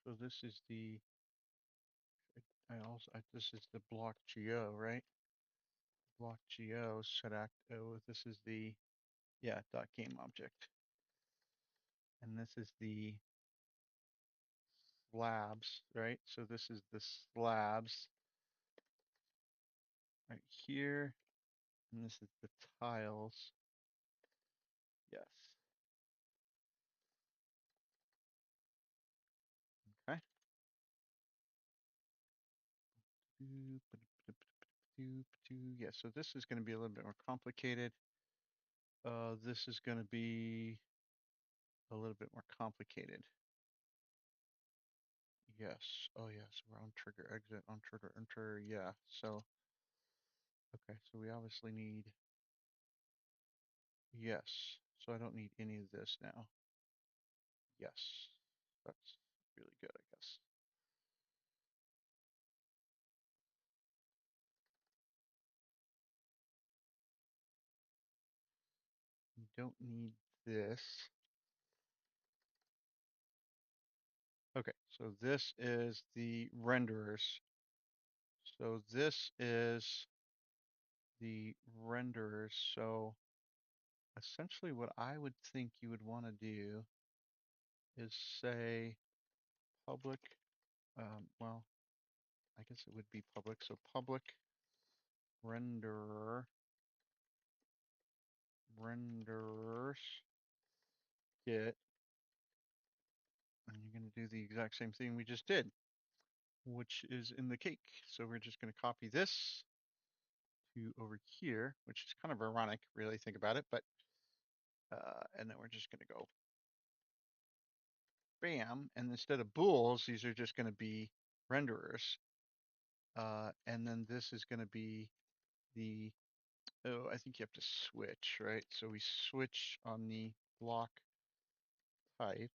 So this is the, this is the block geo, right? Block geo set act. Oh, this is the, yeah, dot game object. And this is the slabs, right? So this is the slabs right here. And this is the tiles. Yes. Okay. Yeah, so this is going to be a little bit more complicated. This is going to be a little bit more complicated. Yes. Oh, yes. We're on trigger exit, on trigger enter. Yeah. So, okay. So we obviously need, yes. So I don't need any of this now. Yes. That's really good, I guess. We don't need this. Okay. So this is the renderers. So this is the renderers. So essentially what I would think you would want to do is say public, well, I guess it would be public. So public renderer, renderers get, and you're going to do the exact same thing we just did, which is in the cake. So we're just going to copy this to over here, which is kind of ironic, really think about it, but, and then we're just going to go bam, and instead of bools, these are just going to be renderers. And then this is going to be the, oh, I think you have to switch, right? So we switch on the block type,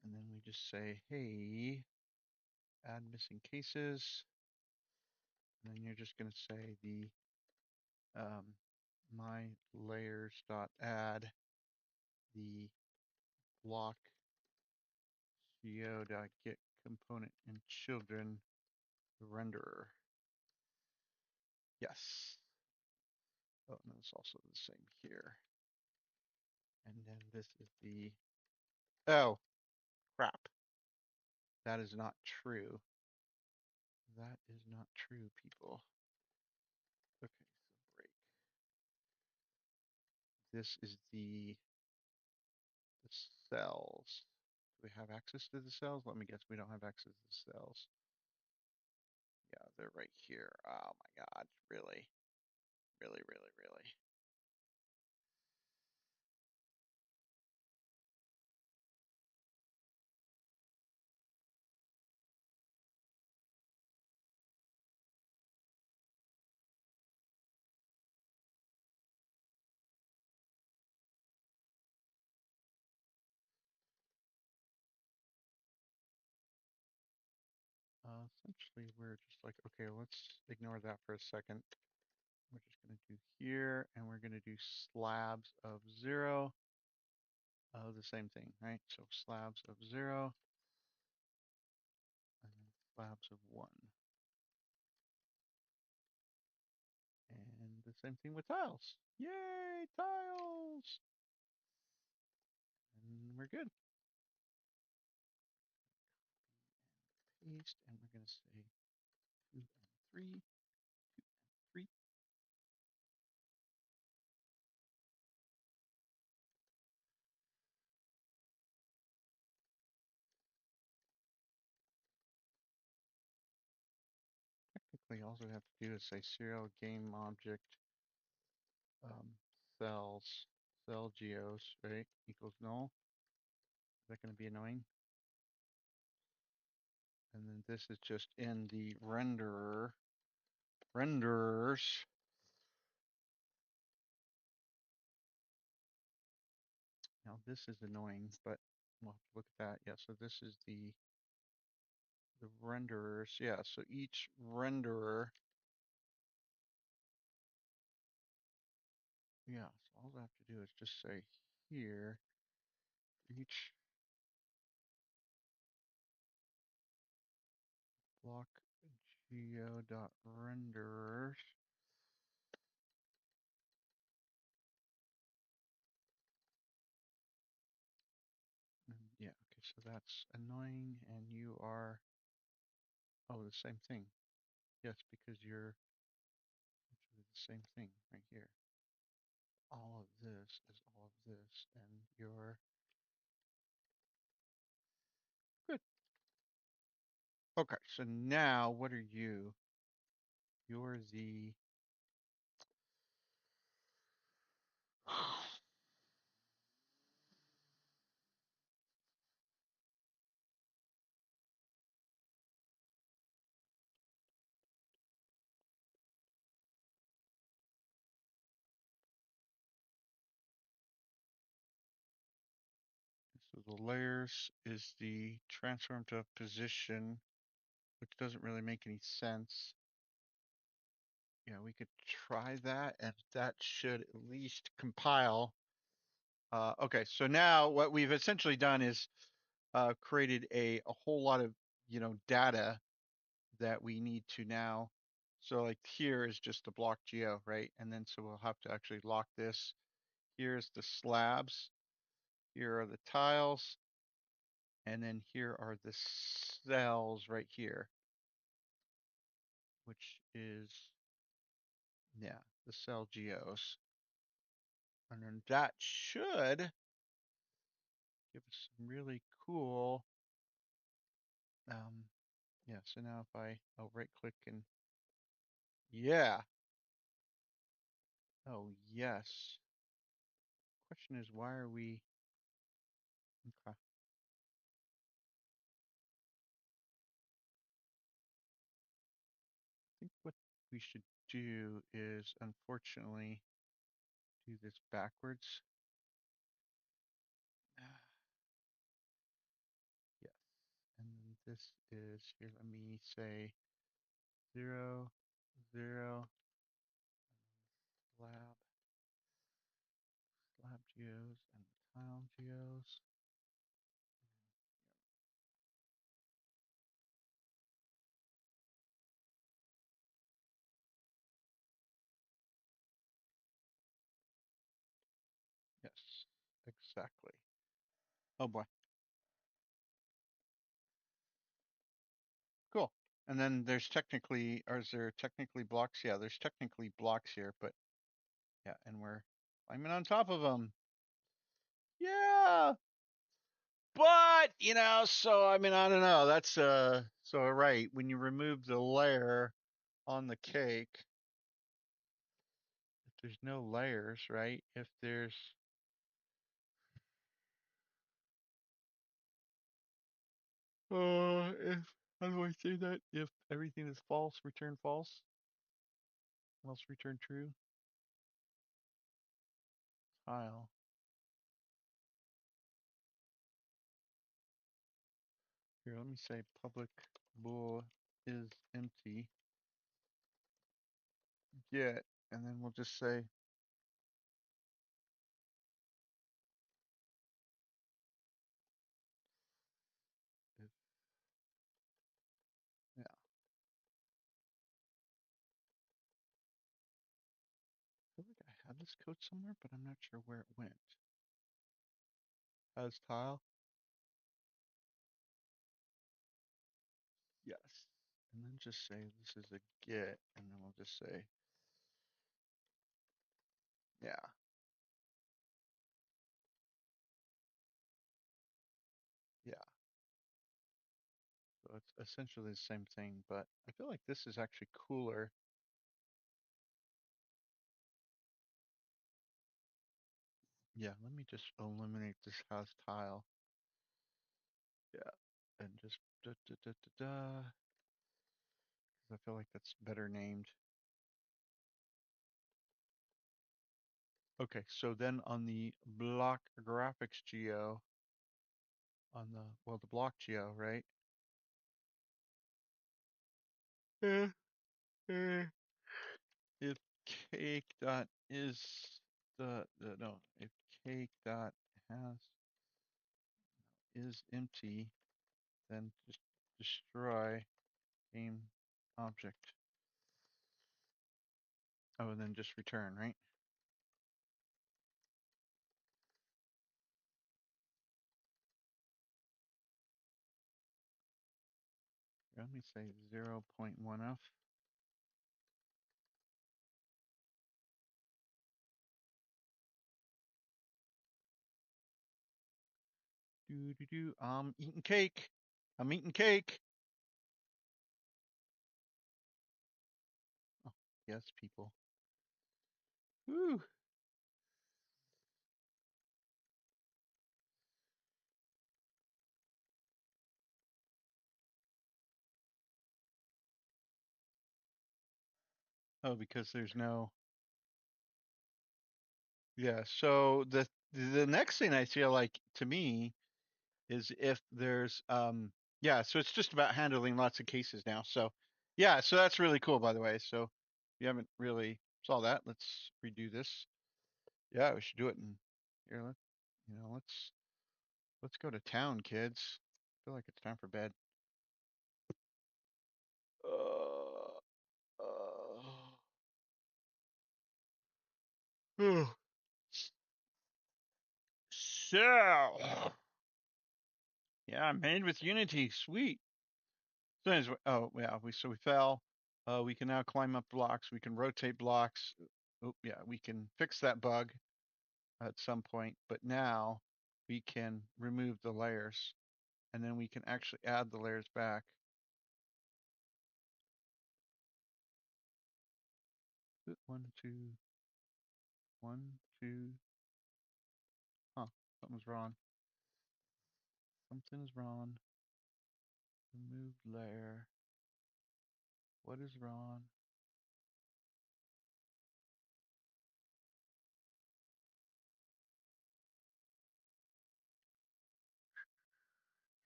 and then we just say, hey, add missing cases. And then you're just going to say the my layers dot add the block geo dot get component and children renderer. Yes. Oh, and it's also the same here. And then this is the, oh, crap. That is not true. That is not true, people. Okay, so break. This is the cells. Do we have access to the cells? Let me guess, we don't have access to the cells. Yeah, they're right here. Oh my God, really? Really, really, really? Essentially, we're just like, okay, let's ignore that for a second. We're just going to do here, and we're going to do slabs of 0. The same thing, right? So slabs of 0. slabs of 1. And the same thing with tiles. Yay, tiles! And we're good. Paste, and we're going to say 2 and 3, 2 and 3. Technically, all we have to do is say serial game object cells, cell geos, right, equals null. Is that going to be annoying? And then this is just in the renderers. Now this is annoying, but we'll have to look at that. Yeah, so this is the renderers. Yeah, so each renderer. Yeah, so all I have to do is just say here, each block geo.renderers. Yeah, okay, so that's annoying, and you are, oh, the same thing. Yes, because you're actually the same thing right here. All of this is all of this, and you're good. Okay, so now what are you? You're the so the layers is the transform to position, which doesn't really make any sense. Yeah, we could try that, and that should at least compile. Okay, so now what we've essentially done is created a whole lot of data that we need to now. So like here is just the block geo, right? And then so we'll have to actually lock this. Here's the slabs. Here are the tiles. And then here are the cells right here, which is, yeah, the cell geos. And then that should give us some really cool, yeah, so now if I'll right click and, yeah, oh yes. Question is, why are we, okay. I think what we should do is, unfortunately, do this backwards. Yes. And then this is, here, let me say 0, 0, slab, slab geos, and tile geos. Yes, exactly. Oh boy. Cool. And then there's technically, or is there technically blocks? Yeah, there's technically blocks here, but yeah, and we're climbing on top of them. Yeah. But, so I mean, I don't know. That's so right. When you remove the layer on the cake, if there's no layers, right? If there's if how do I say that? If everything is false, return false, else return true. Tile. Here, let me say public bool is empty. Get, and then we'll just say if this code somewhere, but I'm not sure where it went. As tile. Yes. And then just say this is a get, and then we'll just say, yeah. Yeah. So it's essentially the same thing, but I feel like this is actually cooler. Yeah, let me just eliminate this house tile. Yeah, and just da da da da da. 'Cause I feel like that's better named. Okay, so then on the block graphics geo, on the the block geo, right? Eh, eh. If cake dot is the no, if cake dot has is empty, then just destroy game object. Oh, and then just return, right? Let me say 0.1f. Do do do. I'm eating cake. I'm eating cake. Oh, yes, people. Woo. Oh, because there's no. Yeah. So the next thing I feel like to me is if there's yeah. So it's just about handling lots of cases now. So yeah. So that's really cool, by the way. So if you haven't really saw that, let's redo this. Yeah, we should do it in here. Let's go to town, kids. I feel like it's time for bed. Uh, uh. So, yeah, made with Unity. Sweet. So, oh yeah, we fell. We can now climb up blocks. We can rotate blocks. Oh yeah, we can fix that bug at some point. But now we can remove the layers, and then we can actually add the layers back. One, two, one, two. Huh, something's wrong. Something's wrong. Remove layer. What is wrong?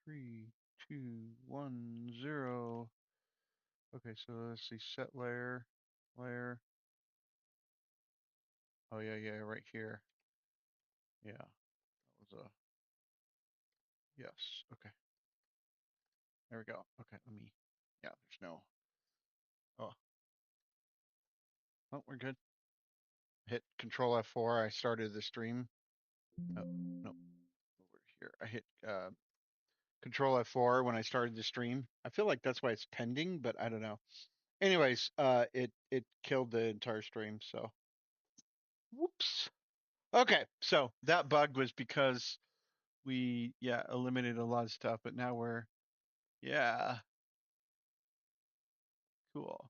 3, 2, 1, 0. Okay, so let's see. Set layer, layer. Oh yeah, yeah, right here. Yeah, that was a yes. Okay, there we go. Okay, let me. Yeah, there's no. Oh, oh, we're good. Hit Control F4. I started the stream. Oh, no, over here. I hit Control F4 when I started the stream. I feel like that's why it's pending, but I don't know. Anyways, it killed the entire stream. So, whoops. Okay, so that bug was because we eliminated a lot of stuff, but now we're yeah cool,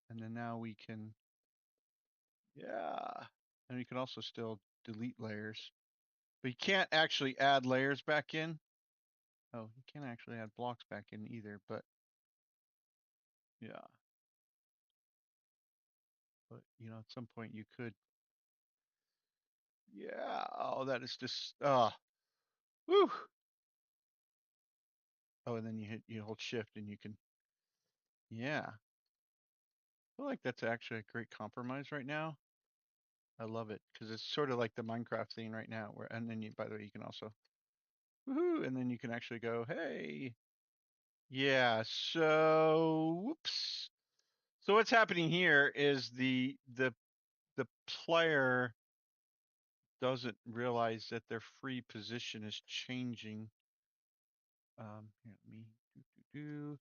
and then now we can yeah, and we can also still delete layers, but you can't actually add layers back in. Oh, you can't actually add blocks back in either, but yeah, but at some point you could yeah. Oh, that is just woo. Oh, and then you hold shift and you can yeah. I feel like that's actually a great compromise right now. I love it because it's sort of like the Minecraft thing right now, where and then by the way, you can also woohoo, and then you can actually go, hey, yeah. So, whoops. So what's happening here is the the player doesn't realize that their free position is changing. Here, let me do.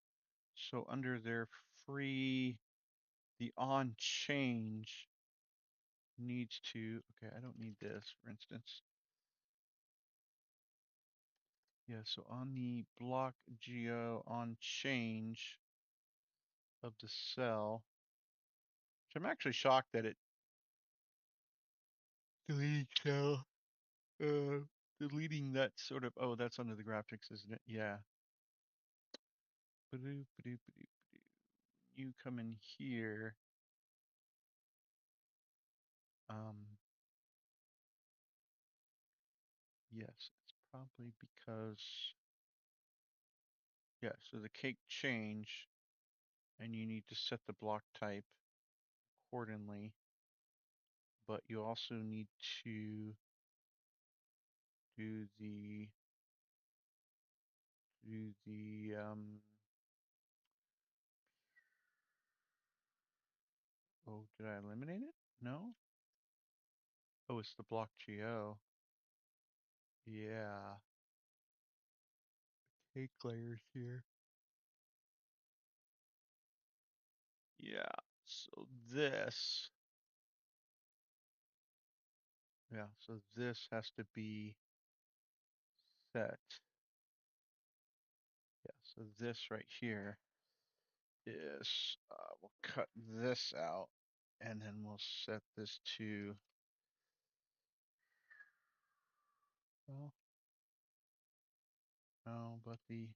So under their free, the on change needs to, okay, I don't need this, for instance. Yeah, so on the block geo on change of the cell, which I'm actually shocked that it deleted cell, uh, deleting that sort of, oh, that's under the graphics, isn't it? Yeah. You come in here. Um, yes, it's probably because, yeah, so the cake change, and you need to set the block type accordingly, but you also need to do the oh, did I eliminate it? No? Oh, it's the block geo. Yeah. Cake layers here. Yeah. So this, yeah, so this has to be set. Yeah, so this right here is, we'll cut this out and then we'll set this to, well, no, but mm,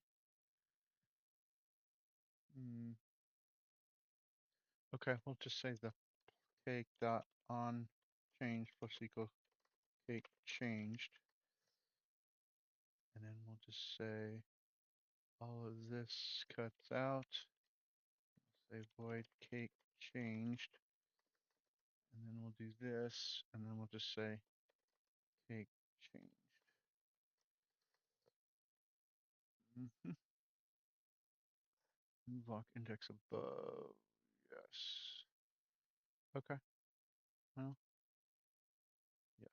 okay, we'll just say the cake dot on change plus equal cake changed. And then we'll just say all of this cuts out. Say void cake changed. And then we'll do this, and then we'll just say cake changed. Mm-hmm. Block index above. Yes. Okay. Well, yes.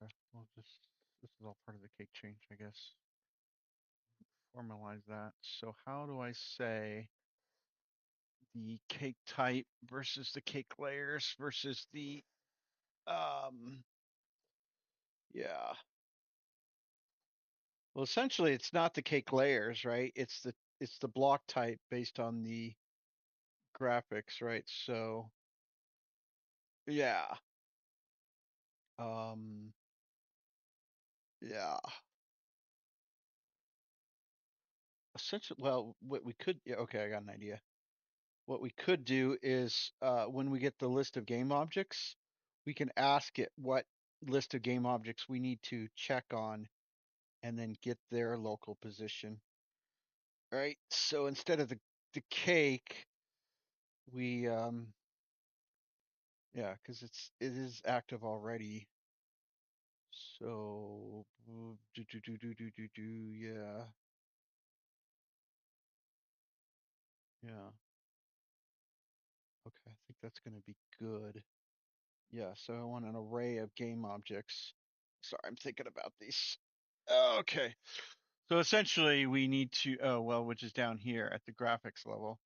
Okay. We'll just, this is all part of the cake change, I guess. Formalize that. So how do I say the cake type versus the cake layers versus the, um, yeah. Well, essentially it's not the cake layers, right? It's the block type based on the graphics, right? So, yeah. Um, yeah. Essentially, well, what we could, yeah, okay, I got an idea. What we could do is, when we get the list of game objects, we can ask it what list of game objects we need to check on and then get their local position, right? So instead of the cake, we, yeah, because it is active already. So, yeah, yeah. Okay, I think that's going to be good. Yeah, so I want an array of game objects. Sorry, I'm thinking about these. Okay. So essentially we need to, oh, well, which is down here at the graphics level,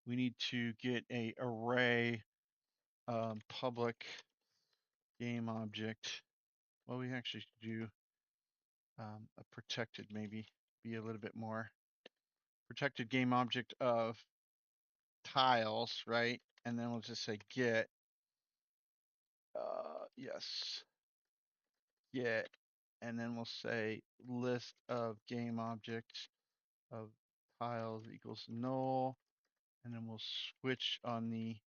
we need to get a array, public game object. Well, we actually should do, a protected, maybe be a little bit more protected game object of tiles, right? And then we'll just say get, yes, get, and then we'll say list of game objects of tiles equals null, and then we'll switch on the,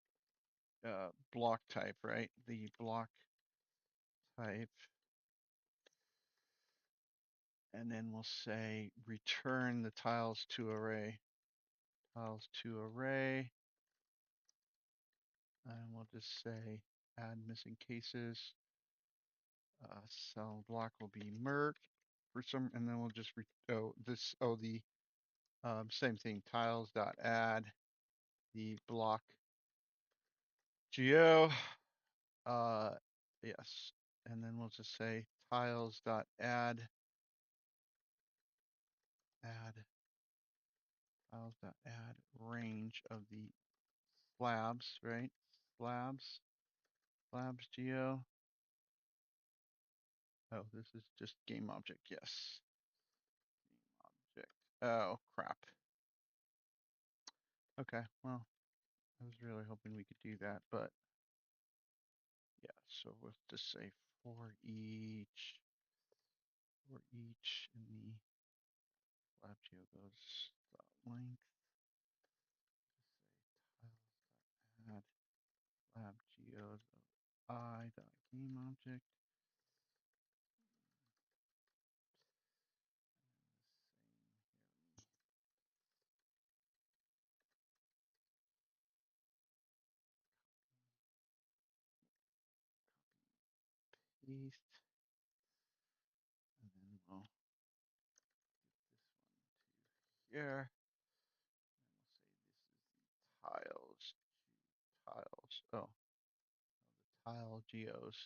block type, right? The block type, and then we'll say return the tiles to array, and we'll just say add missing cases. Cell block will be merc for some, and then we'll just the same thing, tiles dot add the block geo, yes, and then we'll just say tiles dot add tiles dot add range of the slabs, right? Slabs geo. Oh, this is just game object. Yes, game object. Oh crap. Okay, well, I was really hoping we could do that, but yeah. So we'll just say for each in the lab geo goes length. Say tiles add lab geos of I dot game object. Paste, and then we'll get this one to here. And we'll say this is the tiles. Oh, the tile geos.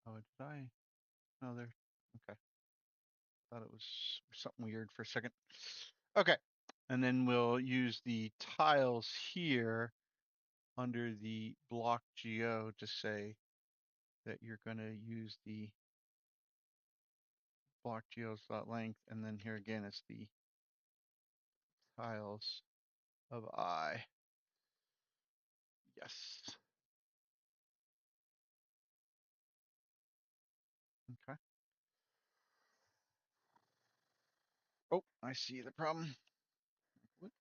Oh, did I? No, they're okay. Thought it was something weird for a second. Okay, and then we'll use the tiles here under the block geo to say that you're going to use the block geos length, and then here again it's the tiles of I. Yes. Okay. Oh, I see the problem. What's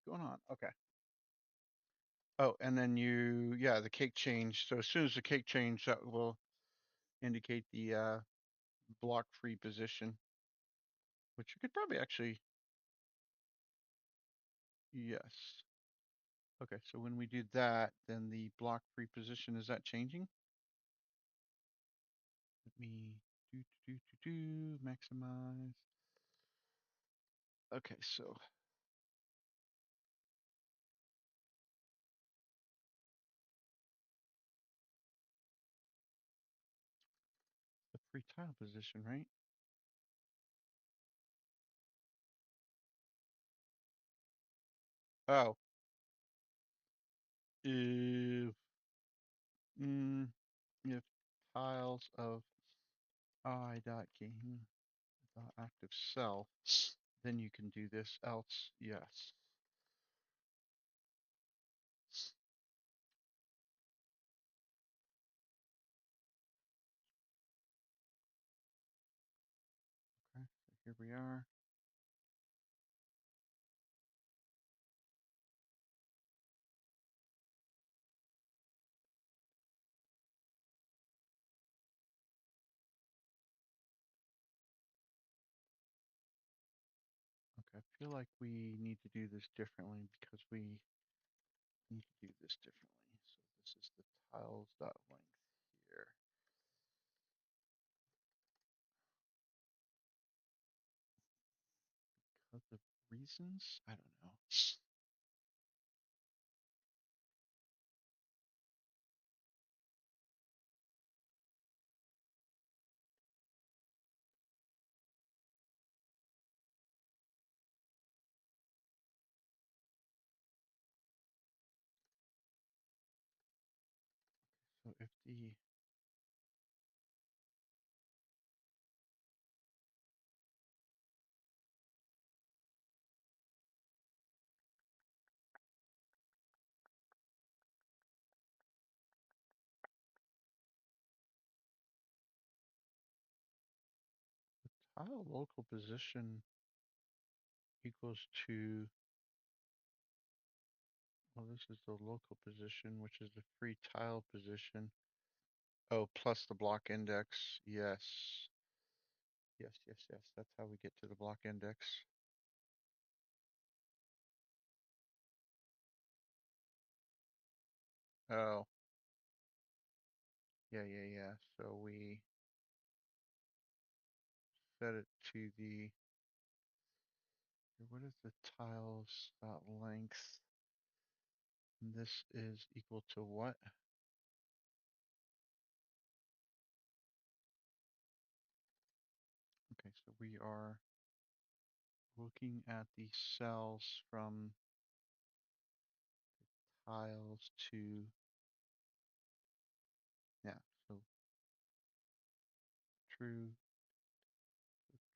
going on? Okay. Oh, and then yeah, the cake change. So as soon as the cake change, that will indicate the block free position, which you could probably actually, yes. Okay, so when we do that, then the block free position, is that changing? Let me maximize. Okay, so the free tile position, right? Oh, if if tiles of I dot game dot active self, then you can do this. Else, yes. Okay, so here we are. Okay, I feel like we need to do this differently because we need to do this differently. So this is the tiles dot length here. Because of reasons? I don't know. So if the tile local position equals to, well, this is the local position, which is the free tile position. Oh, plus the block index. Yes. Yes. That's how we get to the block index. Oh, yeah. So we set it to the, what is the tiles length And this is equal to what? Okay, so we are looking at the cells from tiles to, yeah, so true,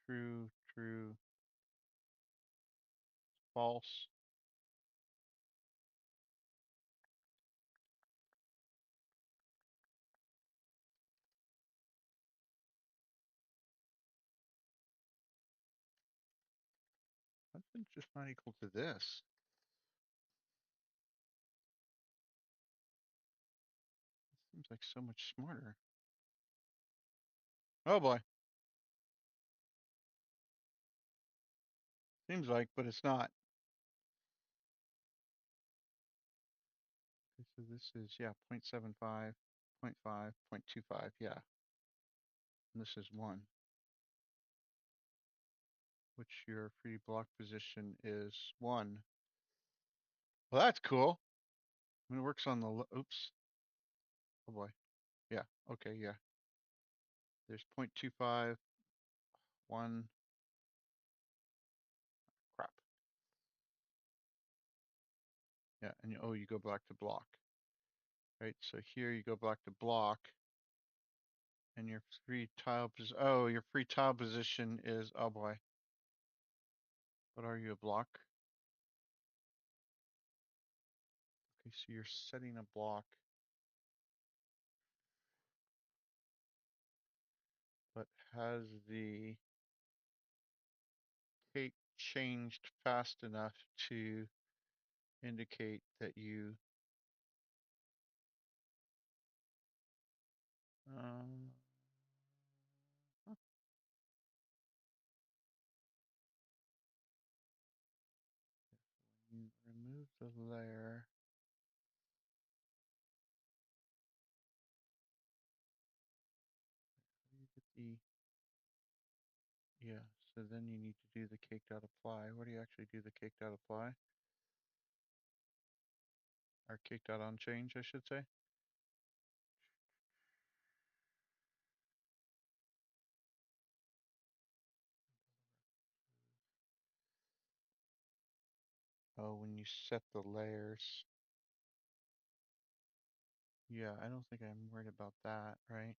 true, true, false. That's just not equal to this. Seems like so much smarter. Oh boy. Seems like, but it's not. Okay, so this is, yeah, 0.75, 0.5, 0.25, yeah. And this is 1, which your free block position is 1. Well, that's cool. When it works on the, oops. Oh boy. Yeah, okay, yeah. There's 0.25, 1, crap. Yeah, and oh, you go back to block. Right, so here you go back to block, and your free tile your free tile position is, oh boy. What are you, a block? Okay, so you're setting a block, but has the cake changed fast enough to indicate that you um, huh, when you remove the layer, you get the, yeah, so then you need to do the cake dot apply. Where do you actually do the cake dot apply? Or cake dot on change, I should say. Oh, when you set the layers. Yeah, I don't think I'm worried about that, right?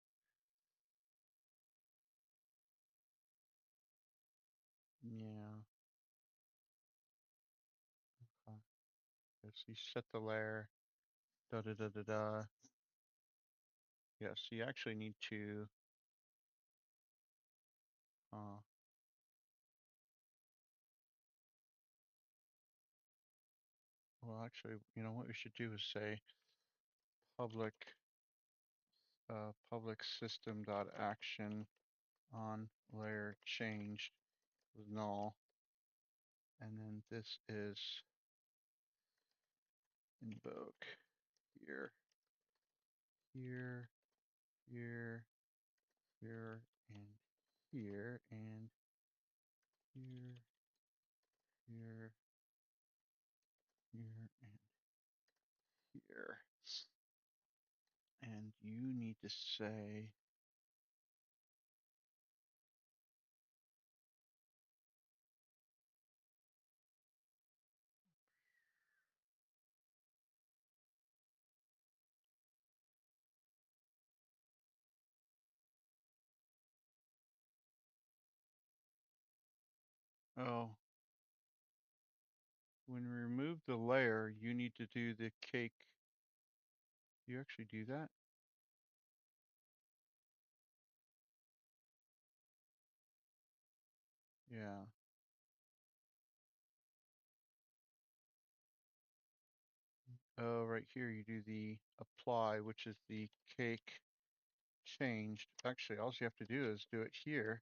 Yeah. Okay. Yes, you set the layer. Da da da da da. Yes, you actually need to uh well actually, you know what we should do is say public public system dot action on layer changed with null, and then this is invoke here, here, here, here, and here, and here, here, here, and here. And you need to say, oh, when we remove the layer, you need to do the cake. You actually do that? Yeah. Oh, right here you do the apply, which is the cake changed. Actually, all you have to do is do it here.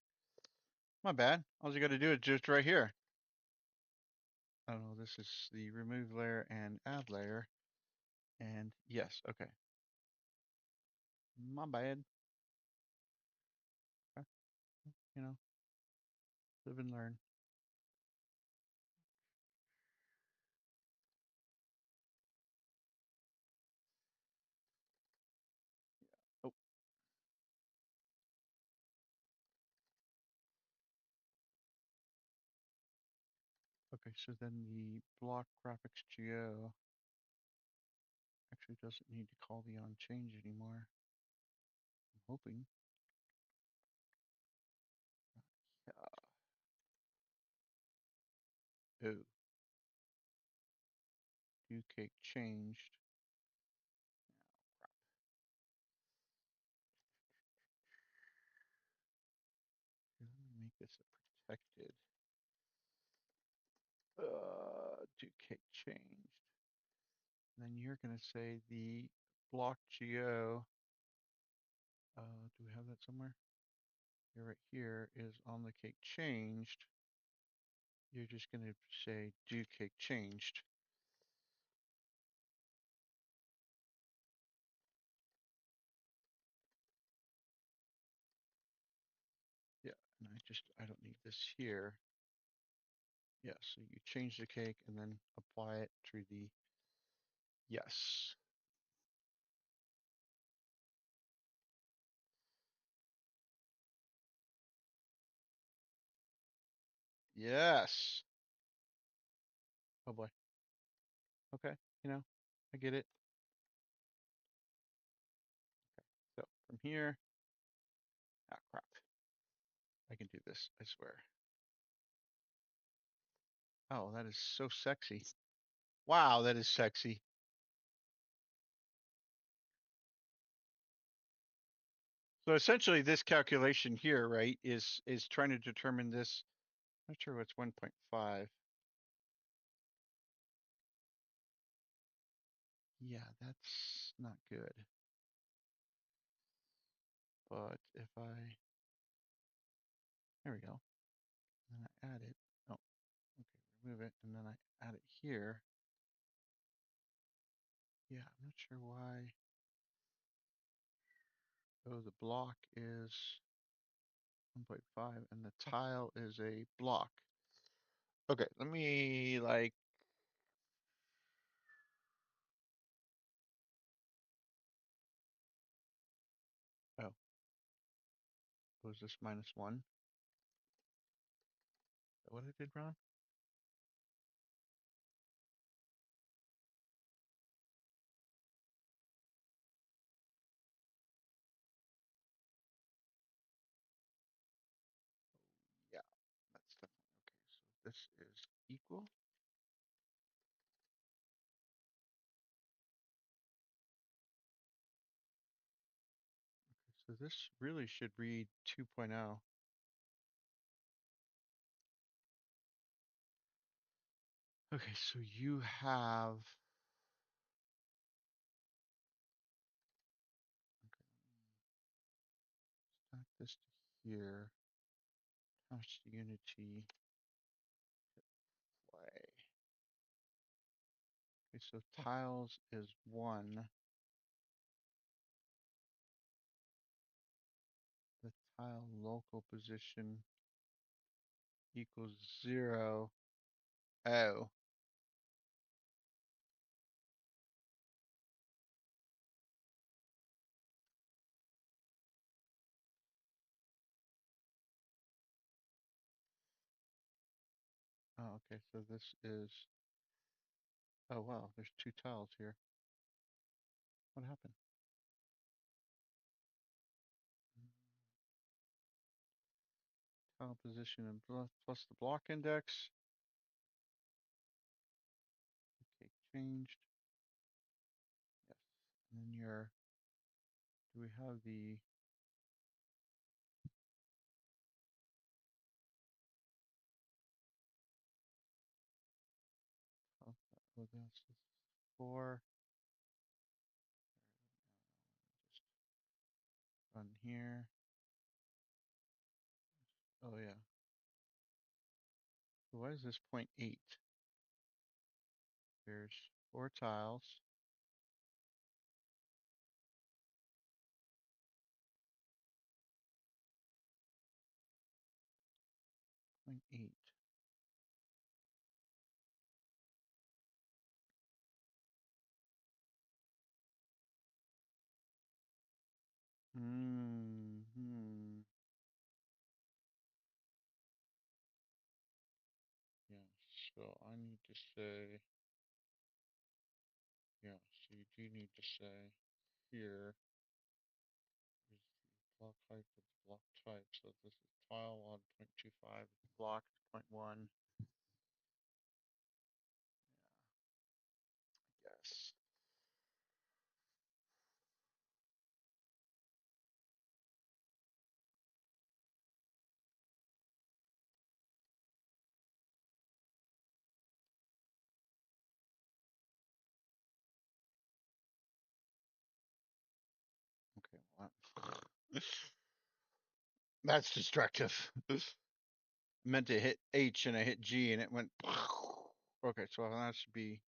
My bad. All you got to do is just right here. I don't know. This is the remove layer and add layer. And yes, okay. My bad. Okay. You know, live and learn. Okay, so then the block graphics geo actually doesn't need to call the on change anymore. I'm hoping. Yeah. Oh, do cake changed. Let me make this a protected. Do cake changed. And then you're going to say the block geo. Do we have that somewhere? Here, right here is on the cake changed. You're just going to say do cake changed. Yeah, and I don't need this here. Yeah, so you change the cake and then apply it to the yes. Yes. Oh boy. Okay, I get it. So from here, crap. I can do this, I swear. Oh, that is so sexy. Wow, that is sexy. So essentially this calculation here, right, is trying to determine this. I'm not sure what's 1.5. Yeah, that's not good. But if there we go. And I add it. Oh, okay, remove it, and then I add it here. Yeah, I'm not sure why. Oh, the block is 1.5 and the tile is a block. Okay, let me oh, was this -1? Is that what I did wrong? Yeah, that's definitely okay. So this is equal. So this really should read 2.0. Okay, so you have stack this to here. Touch the Unity play. Okay, so tiles is 1. The tile local position equals 0. Oh. Oh, okay, so this is, oh wow, there's 2 tiles here. What happened? Tile position and plus the block index. Okay, changed. Yes. And then do we have the, oh, this is 4. Just run here. Oh yeah. So why is this 0.8? There's 4 tiles. 0.8. Hmm. Yes. So I need to say, yeah, so you do need to say here is the block height of the block type. So this is tile on 0.25, block 0.1. Yeah, yes. Okay, well, that's destructive. I meant to hit H and I hit G and it went. Okay, so that should be.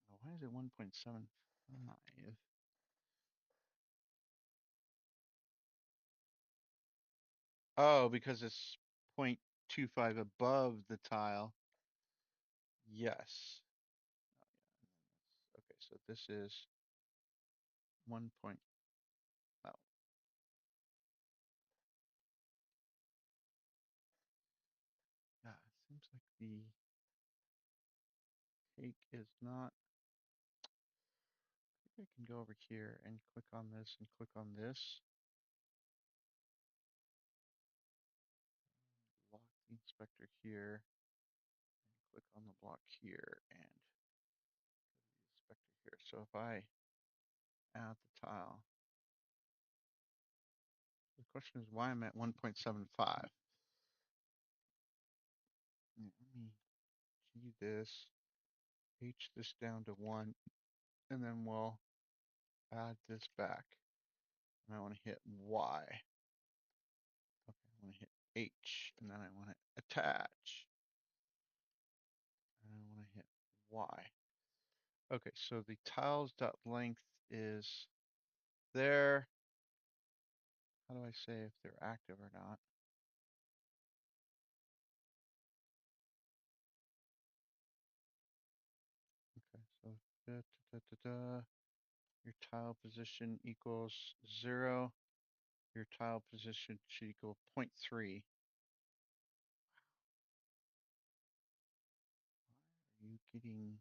Why is it 1.75? Oh, because it's 0.25 above the tile. Yes. Okay, so this is 1 point. Oh, yeah, it seems like the cake is not. I think I can go over here and click on this and click on this. Lock the inspector here and click on the block here and the inspector here. So if I add the tile, the question is why I'm at 1.75. Let me G this, H this down to 1, and then we'll add this back. And I want to hit Y. Okay, I want to hit H, and then I want to attach, and I want to hit Y. Okay, so the tiles dot length is there. How do I say if they're active or not? Okay, so da, da, da, da, da. Your tile position equals 0. Your tile position should equal 0.3. Why are you getting?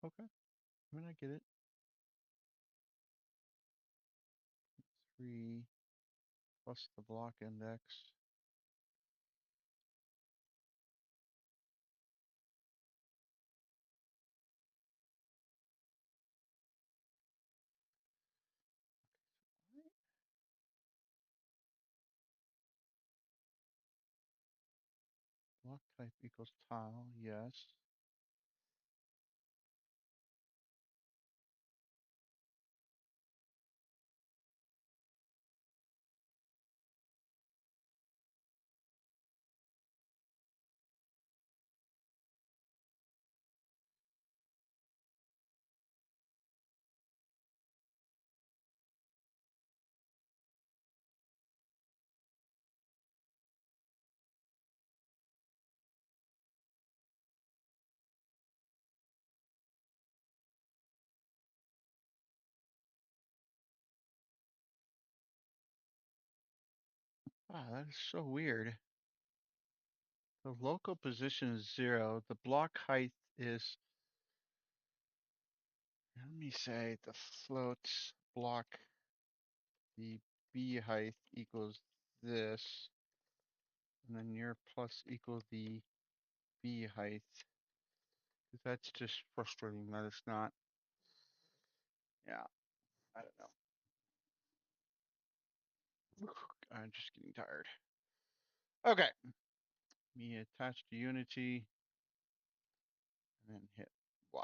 Okay, I mean I get it. 3 plus the block index. Block type equals tile, yes. Ah, that is so weird. The local position is 0. The block height is, let me say, the float block, the B height equals this, and then your plus equal the B height. That's just frustrating that it's not. Yeah, I don't know. I'm just getting tired. Okay. Me attach to Unity and then hit Y.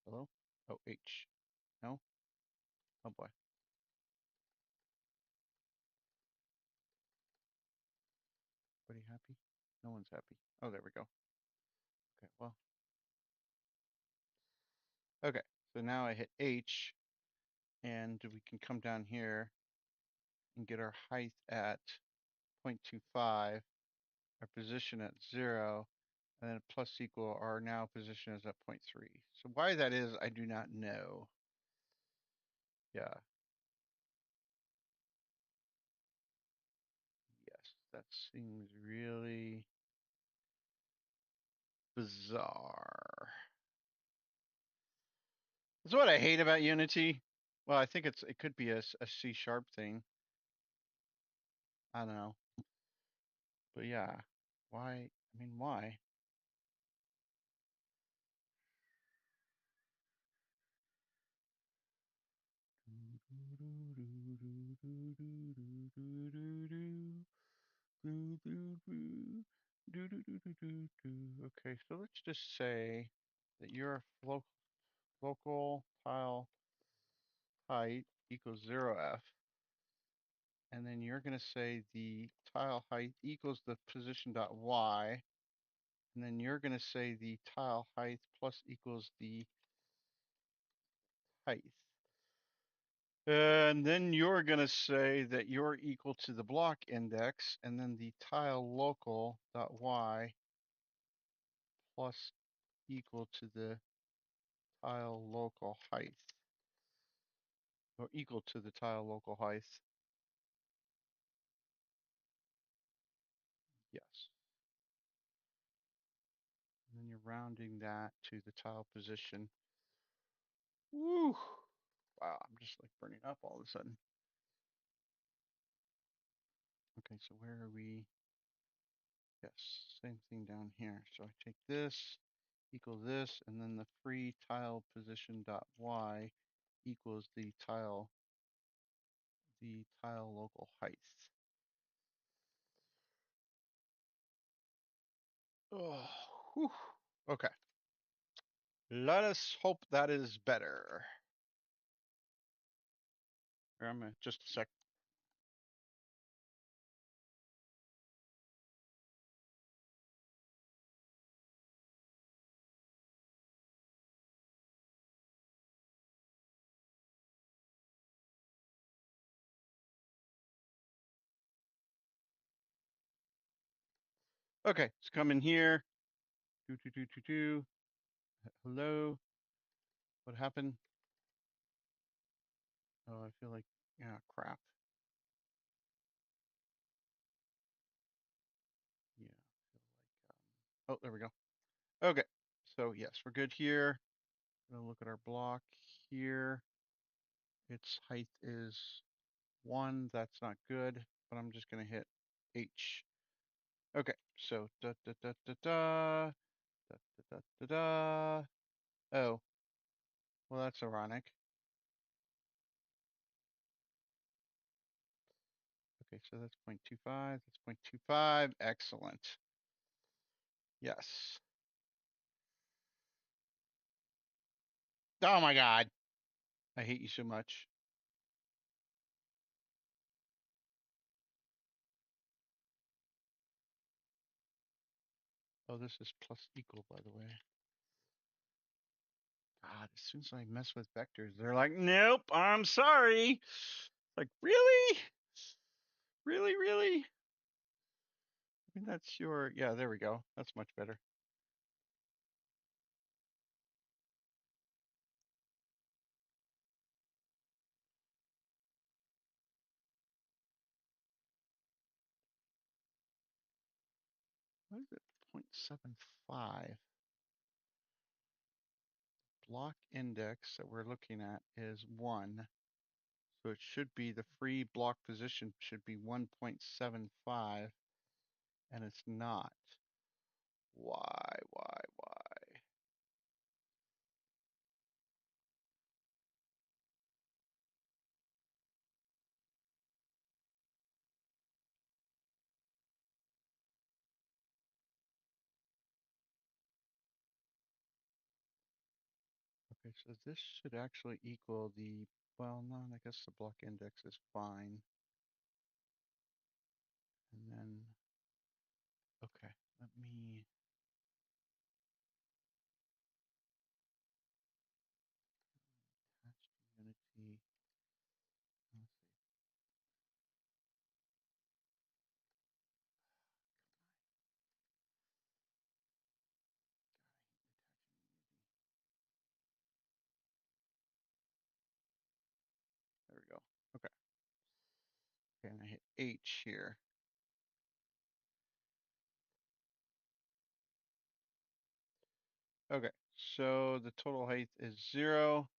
Hello? Oh, H. No? Oh boy. Everybody happy? No one's happy. Oh, there we go. Okay, well. Okay, so now I hit H and we can come down here and get our height at 0.25, our position at 0, and then plus equal are now positioned as at 0.3. So why that is, I do not know. Yeah. Yes, that seems really bizarre. That's what I hate about Unity. Well, I think it could be a C sharp thing. I don't know. But yeah, why? I mean, why? Okay, so let's just say that your local tile height equals 0f, and then you're going to say the tile height equals the position dot y, and then you're going to say the tile height plus equals the height. And then you're going to say that you're equal to the block index, and then the tile local dot y plus equal to the tile local height, or equal to the tile local height. Yes. And then you're rounding that to the tile position. Woo! Wow, I'm just like burning up all of a sudden. Okay, so where are we? Yes, same thing down here. So I take this, equal this, and then the free tile position dot y equals the tile local height. Oh, whew. Okay. Let us hope that is better. Here, I'm gonna just a sec. Okay, let's come in here. Do. Hello. What happened? Oh, I feel like, yeah, crap. Yeah, I feel like, oh, there we go. Okay, so yes, we're good here. Gonna look at our block here. Its height is 1. That's not good, but I'm just gonna hit H. Okay, so da da da da da da da da da. Oh, well, that's ironic. Okay, so that's 0.25. That's 0.25. Excellent. Yes. Oh my God. I hate you so much. Oh, this is plus equal, by the way. God, as soon as I mess with vectors, they're like, nope, I'm sorry. Like, really? Really, really? I mean, that's your, yeah, there we go. That's much better. What is it? 0.75. Block index that we're looking at is 1. So it should be the free block position should be 1.75, and it's not. Why, why? Okay, so this should actually equal the, well, no, I guess the block index is fine. And then, okay, let me, attach to Unity. Let's see. H here. Okay, so the total height is 0.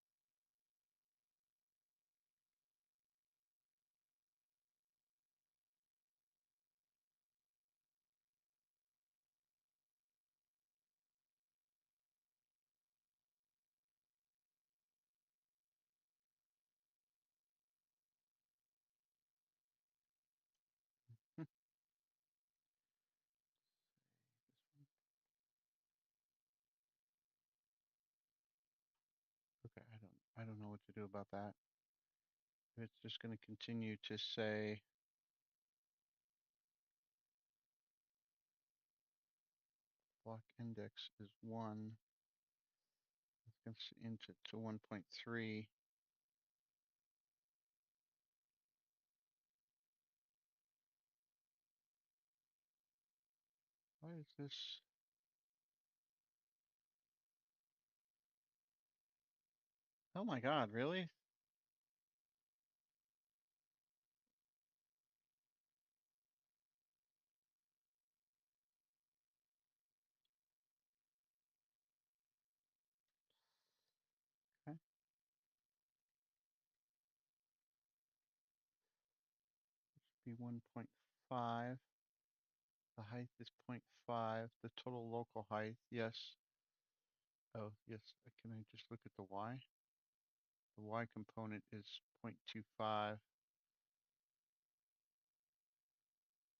Okay, I don't know what to do about that. It's just going to continue to say block index is 1. It's going to int it to 1.3. Why is this? Oh my God, really? Okay. Be 1.5. The height is 0.5. The total local height, yes. Oh, yes. Can I just look at the Y? The Y component is 0.25.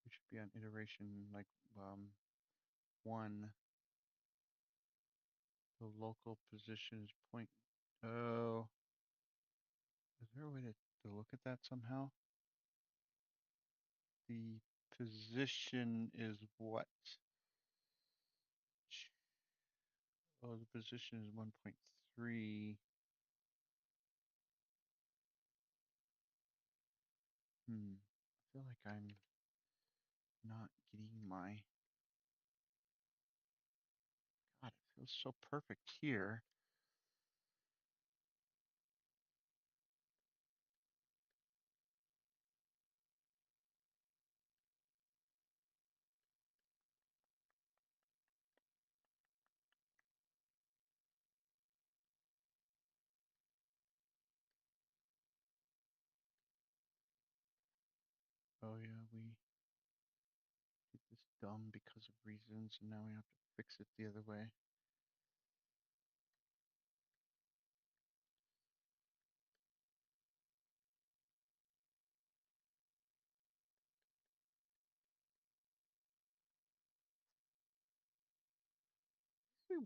We should be on iteration like 1. The local position is point. Oh, is there a way to look at that somehow? The position is what? Oh, the position is 1.3. I feel like I'm not getting my. God, it feels so perfect here. Oh yeah, we did this dumb because of reasons, and now we have to fix it the other way.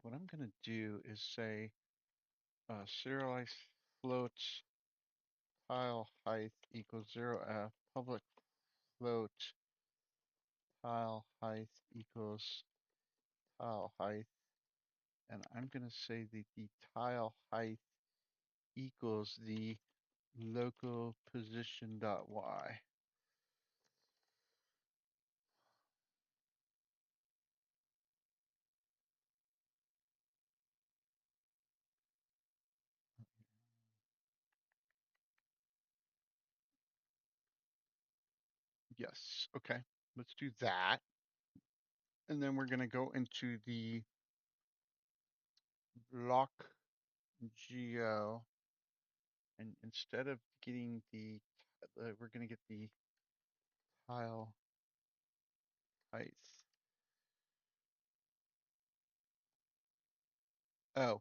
What I'm gonna do is say serialized float tile height equals 0f, public float tile height equals tile height, and I'm going to say that the tile height equals the local position dot y. Yes, okay, let's do that. And then we're going to go into the block geo, and instead of getting the, we're going to get the tile height. Oh,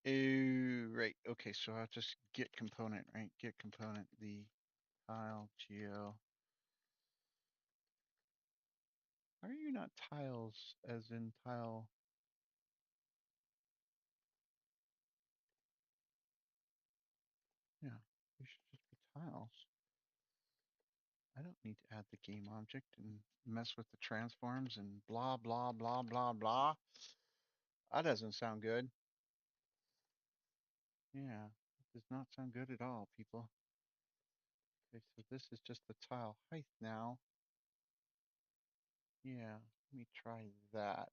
right. Okay, so I'll just get component, right? Get component, the tile geo. Why are you not tiles as in tile? Yeah, you should just be tiles. I don't need to add the game object and mess with the transforms and blah, blah, blah, blah, blah. That doesn't sound good. Yeah, it does not sound good at all, people. Okay, so this is just the tile height now. Yeah, let me try that.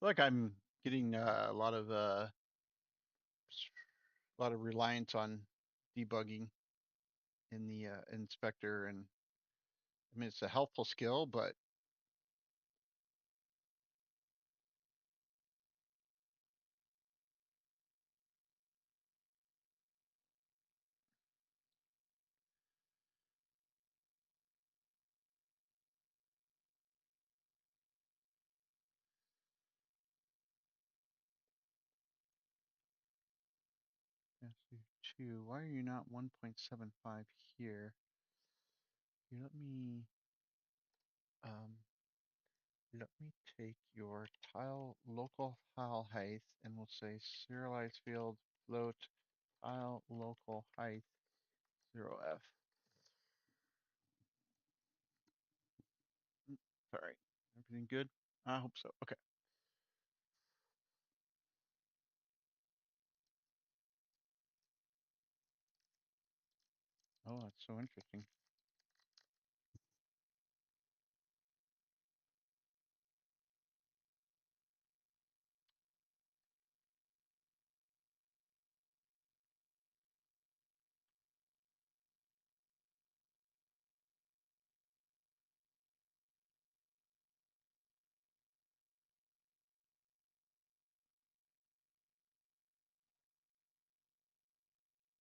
Like I'm getting a lot of a lot of reliance on debugging in the inspector, and I mean it's a helpful skill, but two. Why are you not 1.75 here? Here, um, let me take your tile local tile height, and we'll say serialized field float tile local height 0f. Sorry, everything good? I hope so. Okay. Oh, that's so interesting.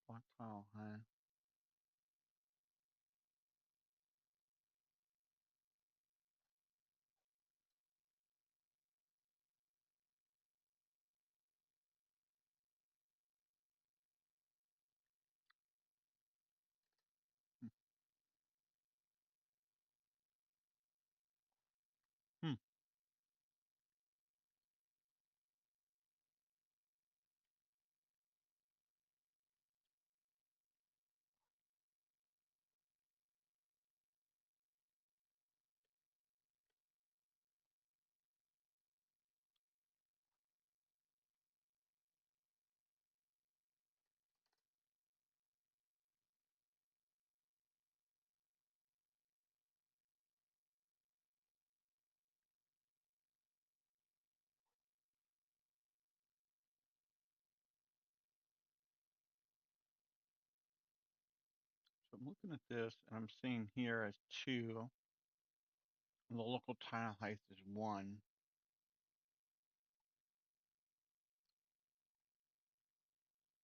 Block tile, huh? Hmm. Hmm. So I'm looking at this, and I'm seeing here as 2. And the local tile height is 1,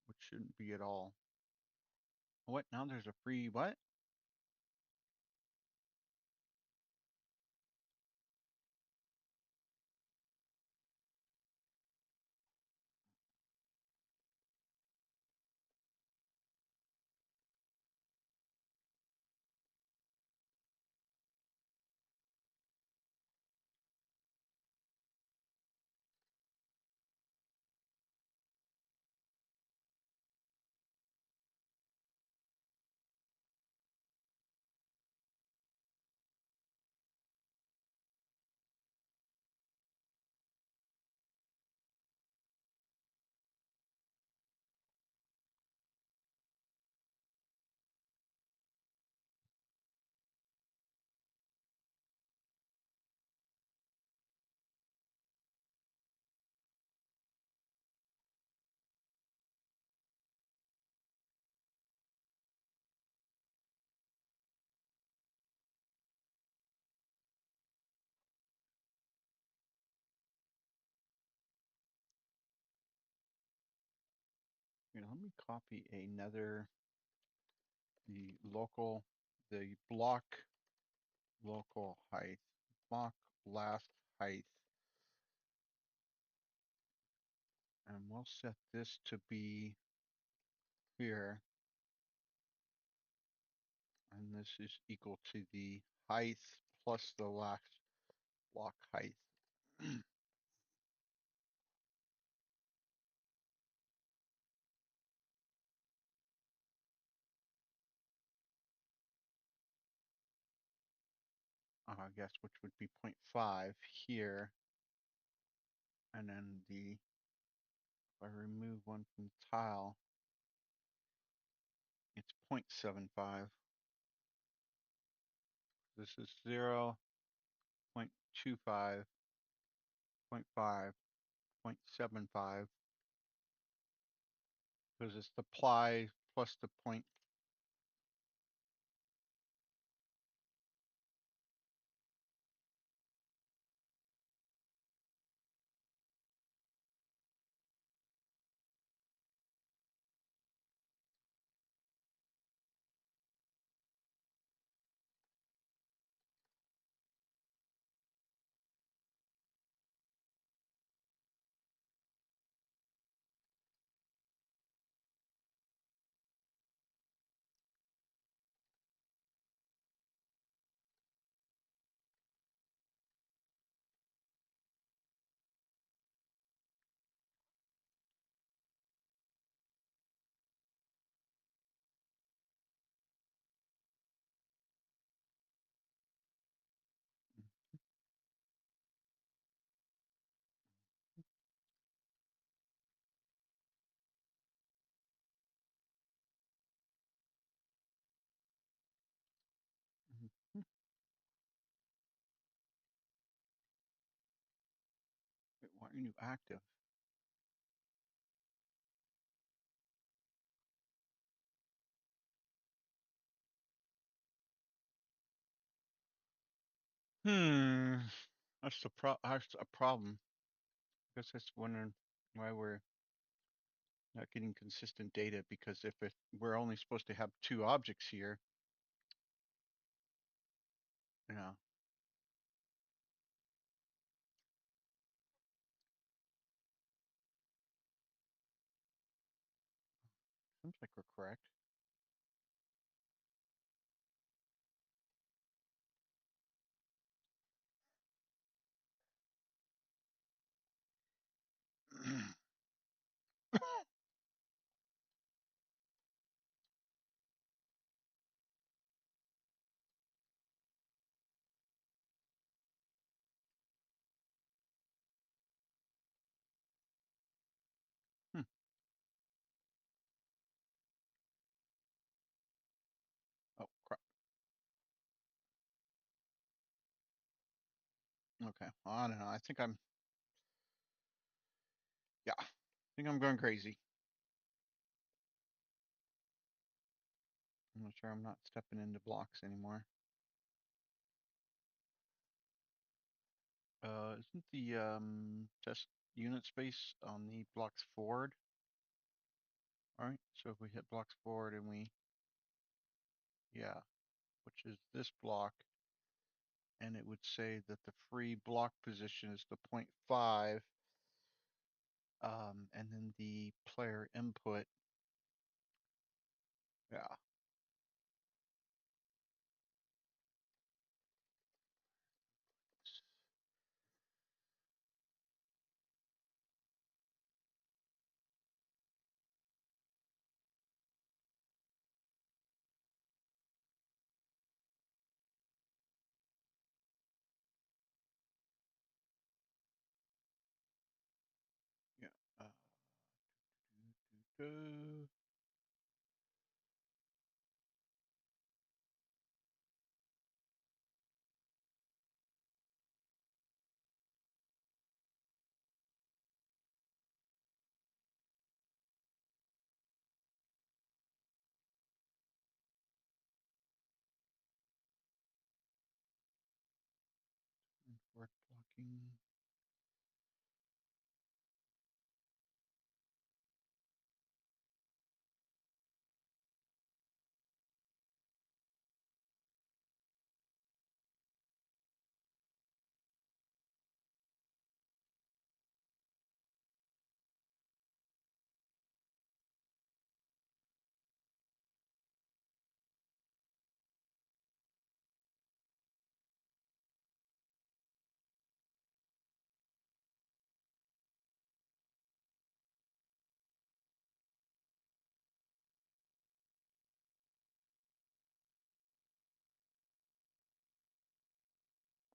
which shouldn't be at all. What? Now there's a free what? You know, let me copy another, the block local height, block last height, and we'll set this to be here, and this is equal to the height plus the last block height. I guess, which would be 0.5 here, and then if I remove one from the tile, it's 0.75. This is 0, 0.25, 0.5, 0.75, because it's the ply plus the point. Mhm. Wait, why are you active? Hmm, that's a problem. I guess that's wondering why we're not getting consistent data, because if we're only supposed to have two objects here, you know, seems like we're correct. Hmm. Oh, crap. Okay. Well, I don't know. Yeah, I think I'm going crazy. I'm not sure I'm not stepping into blocks anymore. Isn't the test unit space on the blocks forward? All right. So if we hit blocks forward and yeah, which is this block, and it would say that the free block position is the 0.5, and then the player input, yeah, yeah. Uh, do, do, do. Work blocking.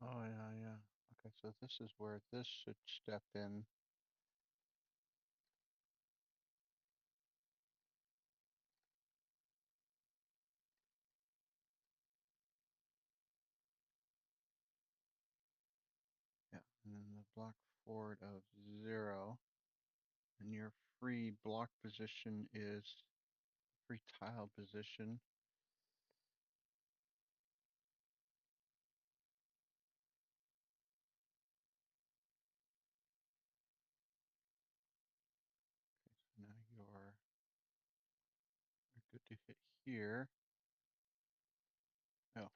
Oh yeah, yeah. Okay, so this is where this should step in. Yeah, and then the block forward of 0. And your free block position is free tile position. Okay, so now you're good to hit here. Oh.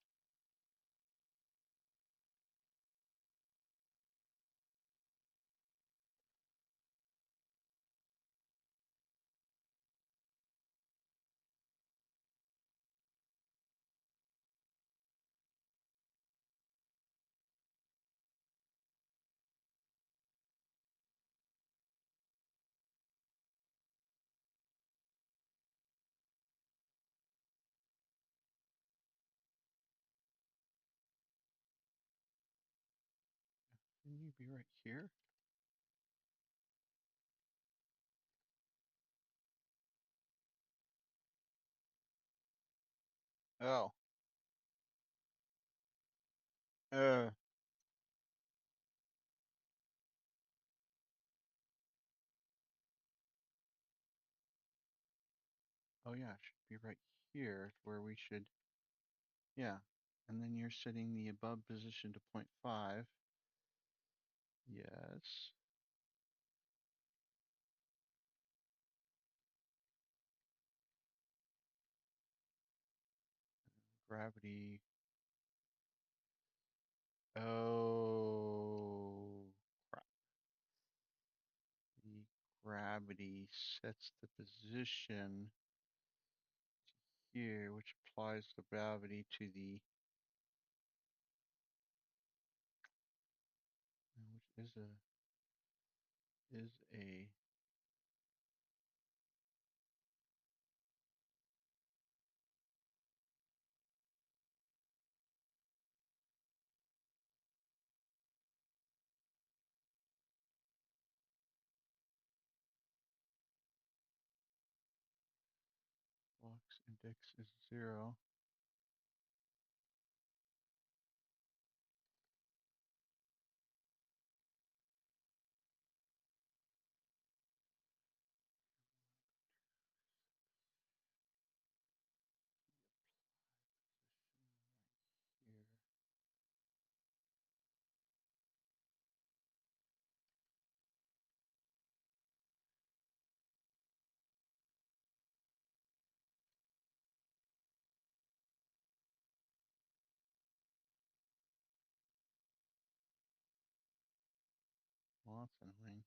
Can you be right here? Oh. Uh. Oh yeah, it should be right here where we should. Yeah. And then you're setting the above position to 0.5. Yes. Gravity. Oh, crap. The gravity sets the position here, which applies the gravity to the, which is a blocks index is 0. Here. Well, that's annoying.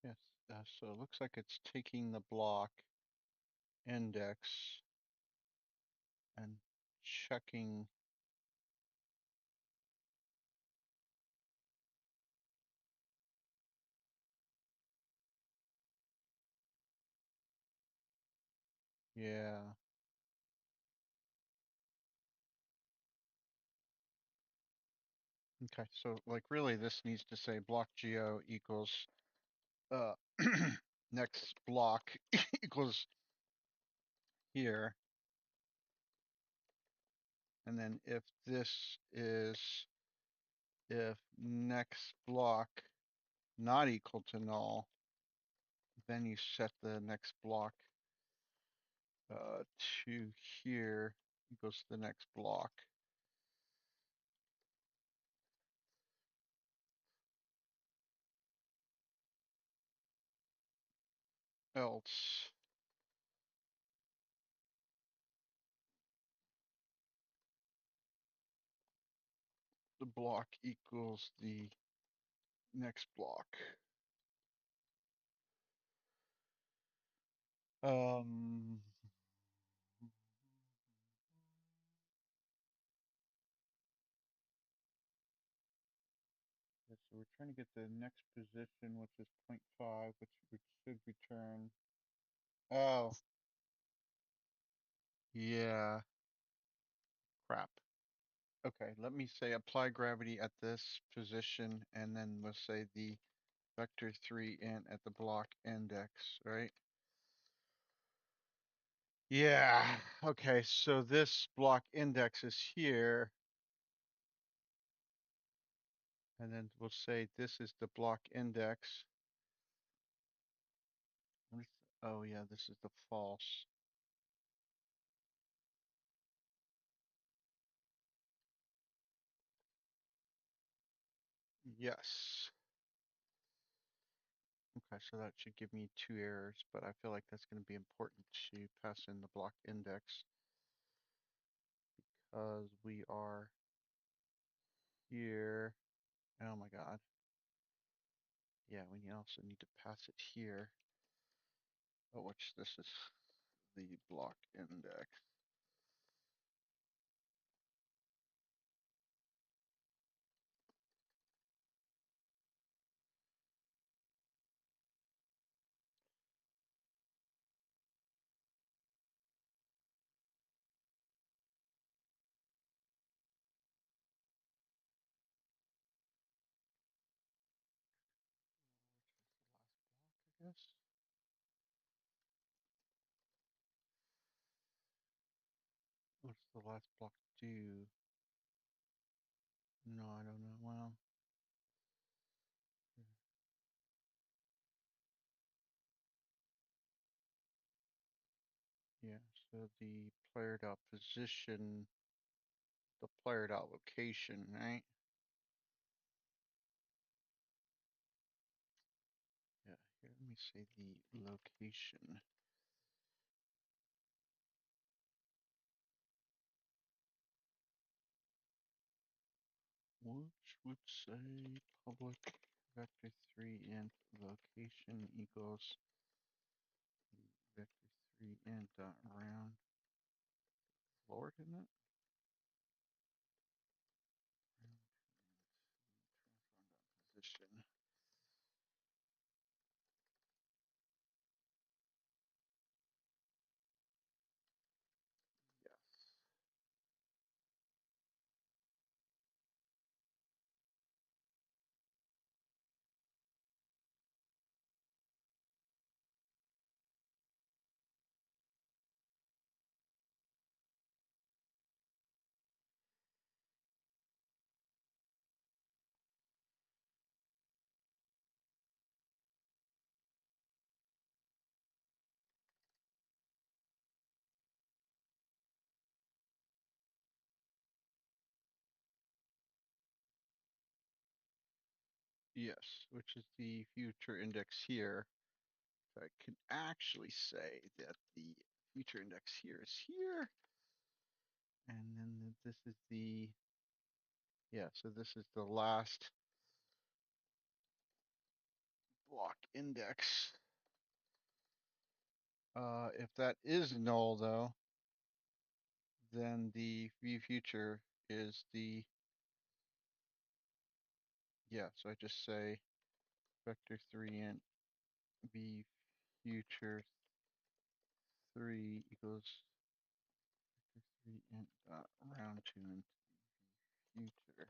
Yes. So it looks like it's taking the block index and checking. Yeah. Okay. So like really this needs to say block geo equals uh next block equals here. And then if next block not equal to null, then you set the next block to here equals the next block. Else the block equals the next block. Um, yeah, so we're trying to get the next position, which is 0.5, which should return. Oh, yeah, crap. Okay, let me say apply gravity at this position, and then we'll say the vector 3 int at the block index, right? Yeah, okay, so this block index is here, and then we'll say this is the block index. Oh yeah, this is the false. Yes. Okay, so that should give me 2 errors, but I feel like that's going to be important to pass in the block index because we are here. Oh my God. Yeah, we also need to pass it here. Oh, which this is the block index. Which is the last block, I guess. What's the last block do? No, I don't know. Well, yeah, so the player dot position, the player dot location, right? Yeah, here, let me say the location. Which would say public vector 3 int location equals vector 3 int dot round floor, isn't it? Position. Yes. Yes, which is the future index here. So I can actually say that the future index here is here. And then this is the, yeah, so this is the last block index. If that is null though, then the view future is the, yeah, so I just say vector 3 int v future 3 equals vector 3 int dot round to int future,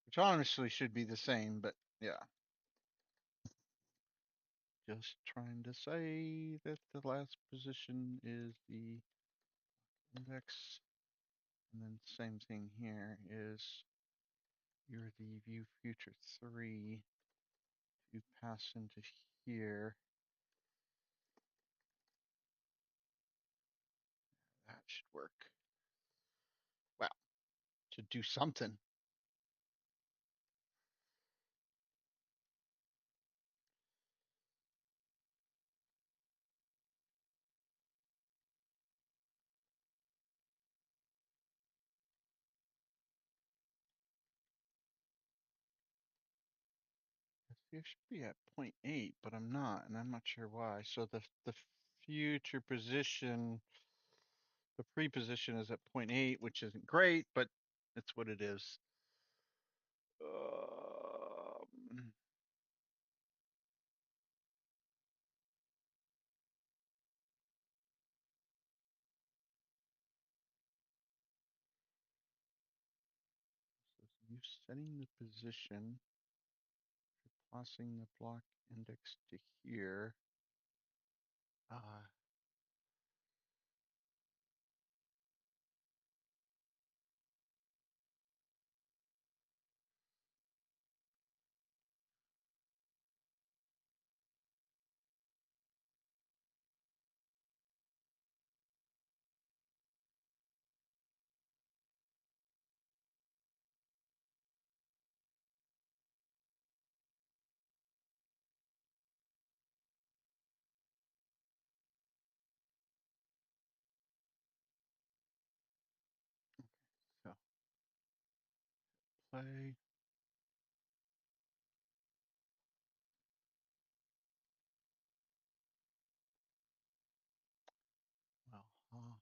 which honestly should be the same, but yeah. Just trying to say that the last position is the index, and then same thing here is you're the view future 3 to pass into here. That should work. Well, to do something. it should be at 0.8, but I'm not, and I'm not sure why. So the future position, the pre-position is at 0.8, which isn't great, but it's what it is. So you setting the position, tossing the block index to here. So play. Well, oh,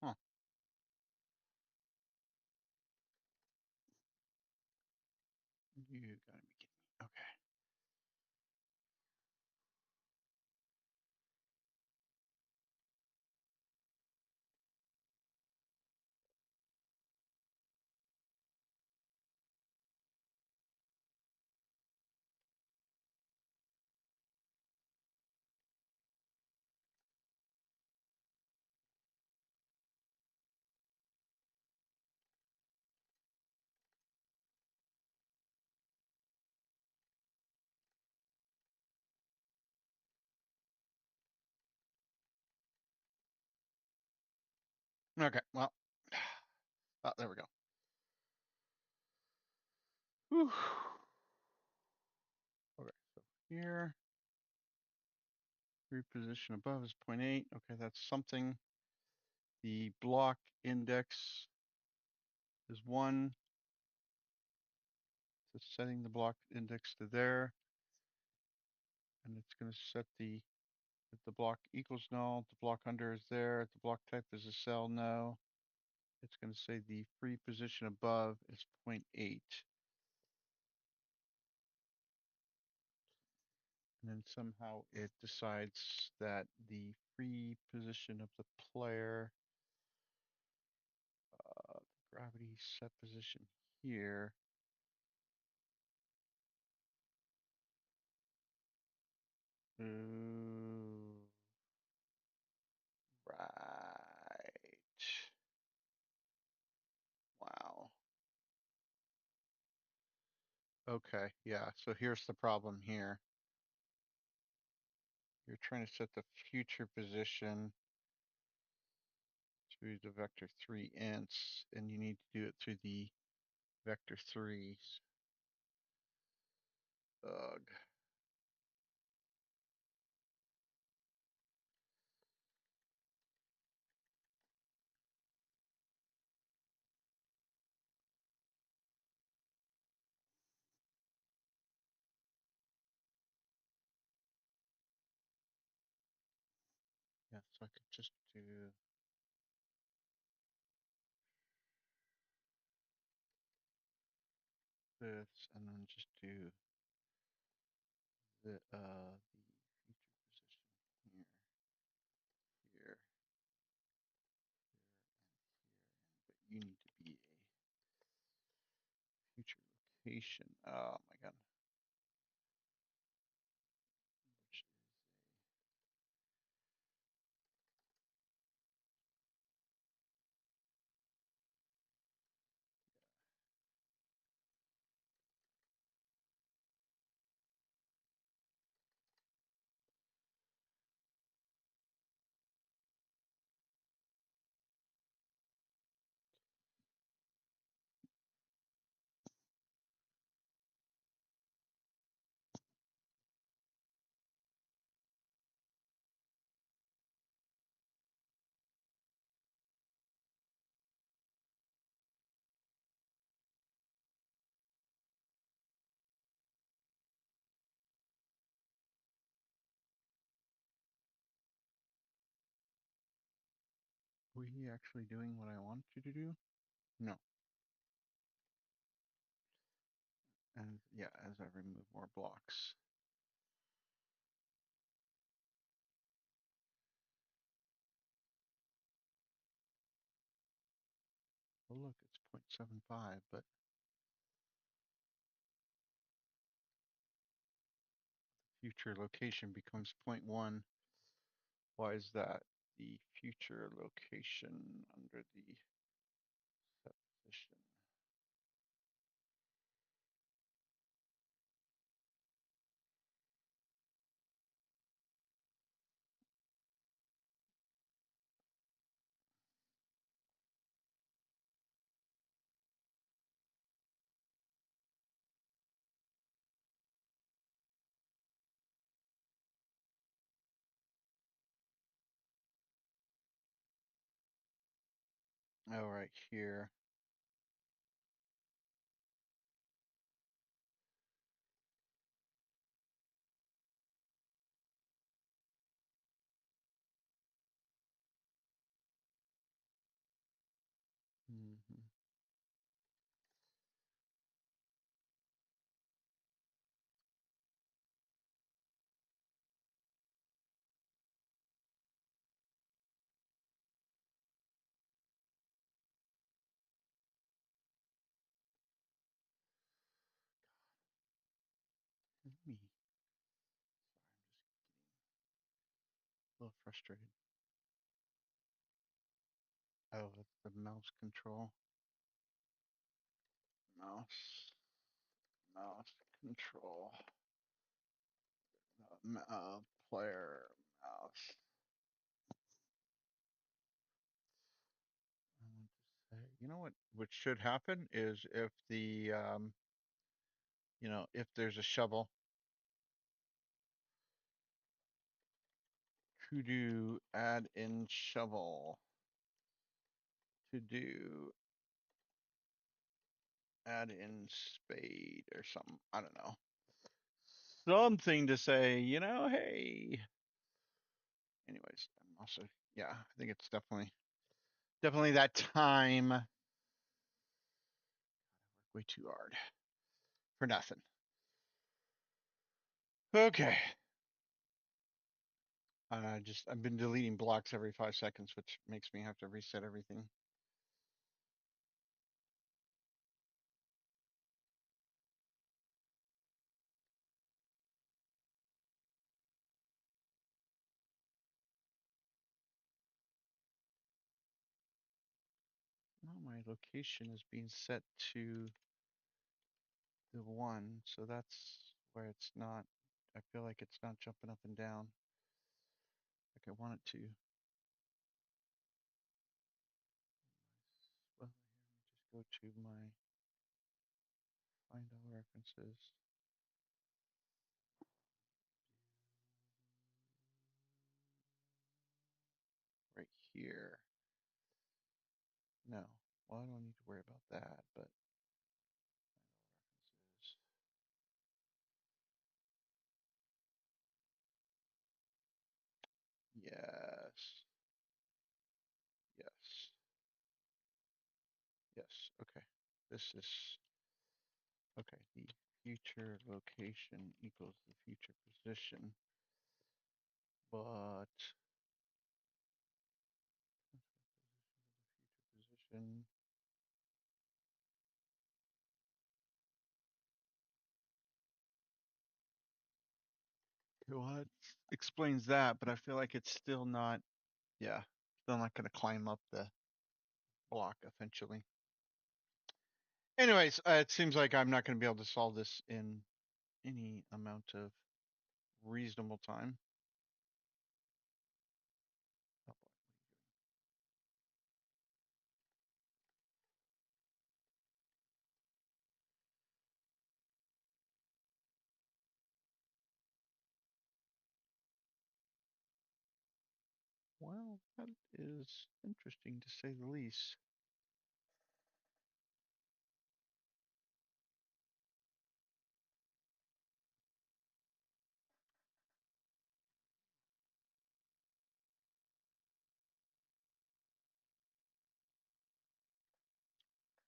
huh. You gotta be kidding me. Okay. Okay. Well, oh, there we go. Whew. Okay. So here, reposition above is 0.8. Okay, that's something. The block index is 1. So setting the block index to there, and it's going to set the if the block equals null, the block under is there, if the block type is a cell, no. It's going to say the free position above is 0.8. And then somehow it decides that the free position of the player, gravity set position here, ooh, right. Wow. Okay, yeah, so here's the problem here. You're trying to set the future position through the vector 3 ints, and you need to do it through the vector 3s. Ugh. Yeah, so I could just do this, and then just do the feature position here, here, but you need to be a future location. Oh my god. Which is were you actually doing what I wanted you to do? No. And yeah, as I remove more blocks. Well, look, it's 0.75, but future location becomes 0.1. Why is that? The future location under the set position. Oh, right here. Mm-hmm. Me. Sorry, I'm just getting a little frustrated. Oh, that's the mouse control. Mouse. Mouse control. Player mouse. I want to say, you know what should happen is if the, if there's a shovel, to do add in shovel, to do add in spade or something. I don't know. Something to say, hey. Anyways, I'm also, yeah, I think it's definitely that time. I work way too hard for nothing. Okay. I've been deleting blocks every 5 seconds, which makes me have to reset everything. Well, my location is being set to the 1, so that's where it's not. I feel like it's not jumping up and down like I want it to. Well, here, let me just go to my find all references. Right here. No, well, I don't need to worry about that, but references. Yes. Yes. Yes. Okay. This is Okay, the future location equals the future position, but future position. Well, it explains that, but I feel like it's still not, yeah, still not going to climb up the block eventually. Anyways, it seems like I'm not going to be able to solve this in any amount of reasonable time. Oh, well, that is interesting to say the least.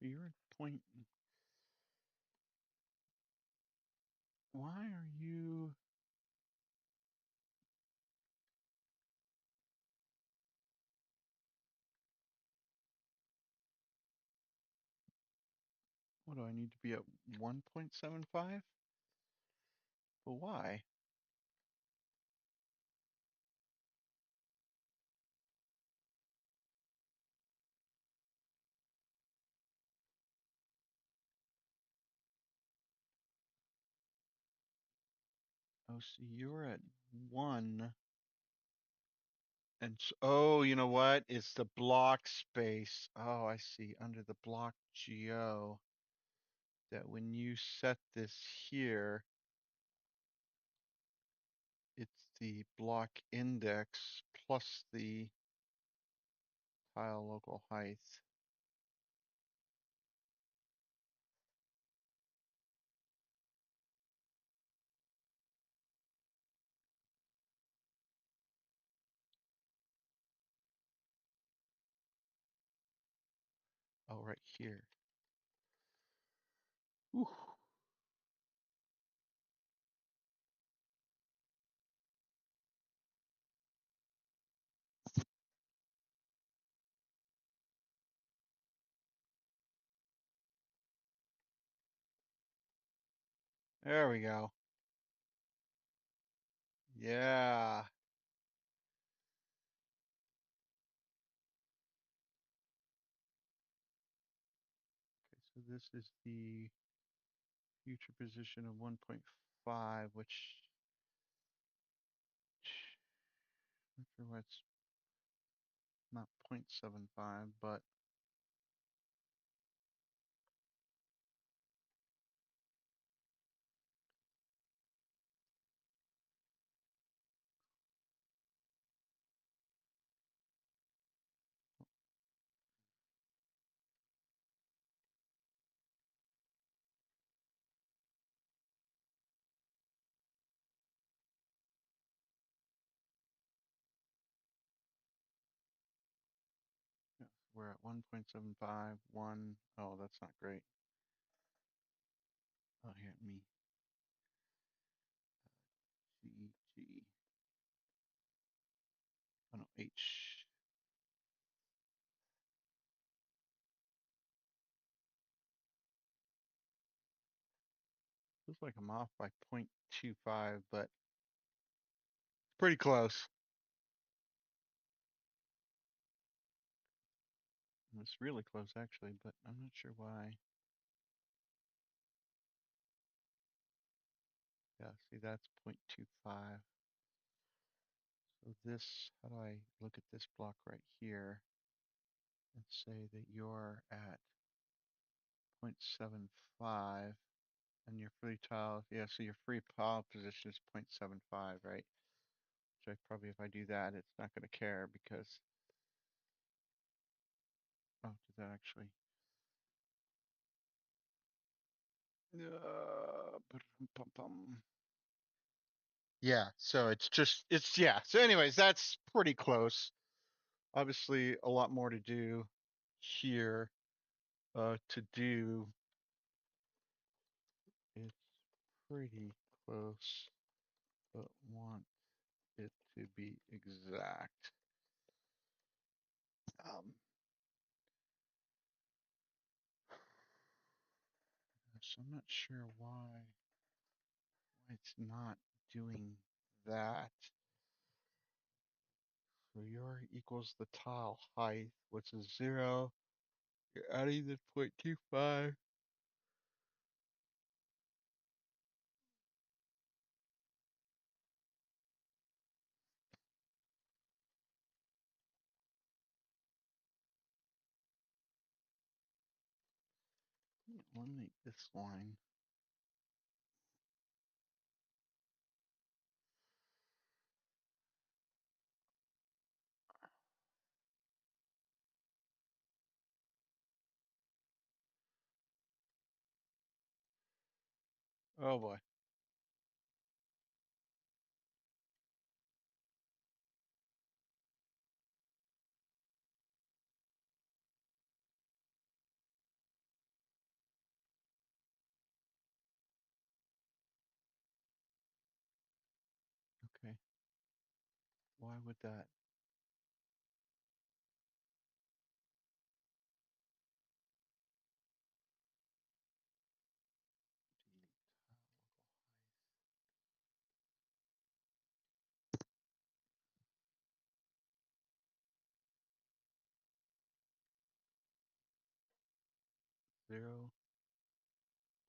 You're at point. Why are you? What do I need to be at 1.75? But why? Oh, see, you're at 1. And oh, you know what? It's the block space. Oh, I see. Under the block geo, that when you set this here, it's the block index plus the tile local height. Oh, right here. Ooh. There we go. Yeah. Okay, so this is the future position of 1.5, which not sure why it's not 0.75, but yes, we're at 1.75, 1. Oh, that's not great. Oh, here, me. G, G. Oh, no, H. Looks like I'm off by 0.25, but pretty close. It's really close, actually, but I'm not sure why. Yeah, see, that's 0.25. So this, how do I look at this block right here and say that you're at 0.75 and your free tile, yeah, so your free tile position is 0.75, right? Which I probably, if I do that, it's not going to care because, oh, did that actually? Yeah, so it's just, yeah. So anyways, that's pretty close. Obviously, a lot more to do here to do pretty close, but want it to be exact. Um, so I'm not sure why it's not doing that. So your equals the tile height, which is 0. You're adding the 0.25. Eliminate this line. Oh boy. Okay. Why would that? Zero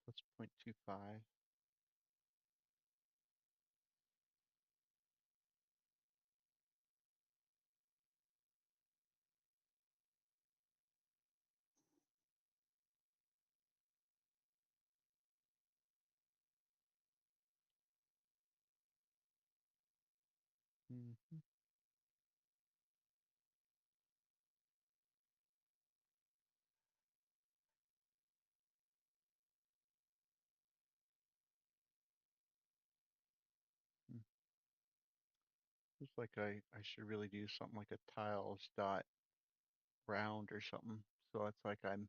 plus 0.25. Mm-hmm. Looks like I should really do something like a tiles dot round or something. So it's like I'm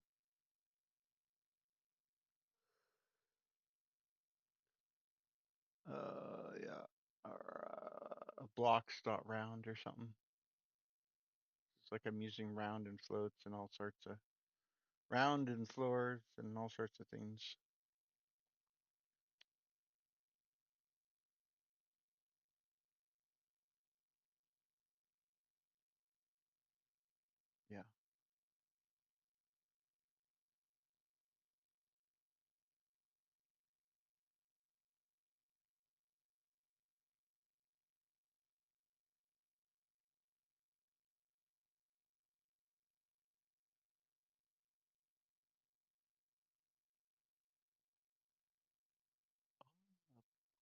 yeah, or a blocks dot round or something. It's like I'm using round and floats and all sorts of round and floors and all sorts of things. Yeah.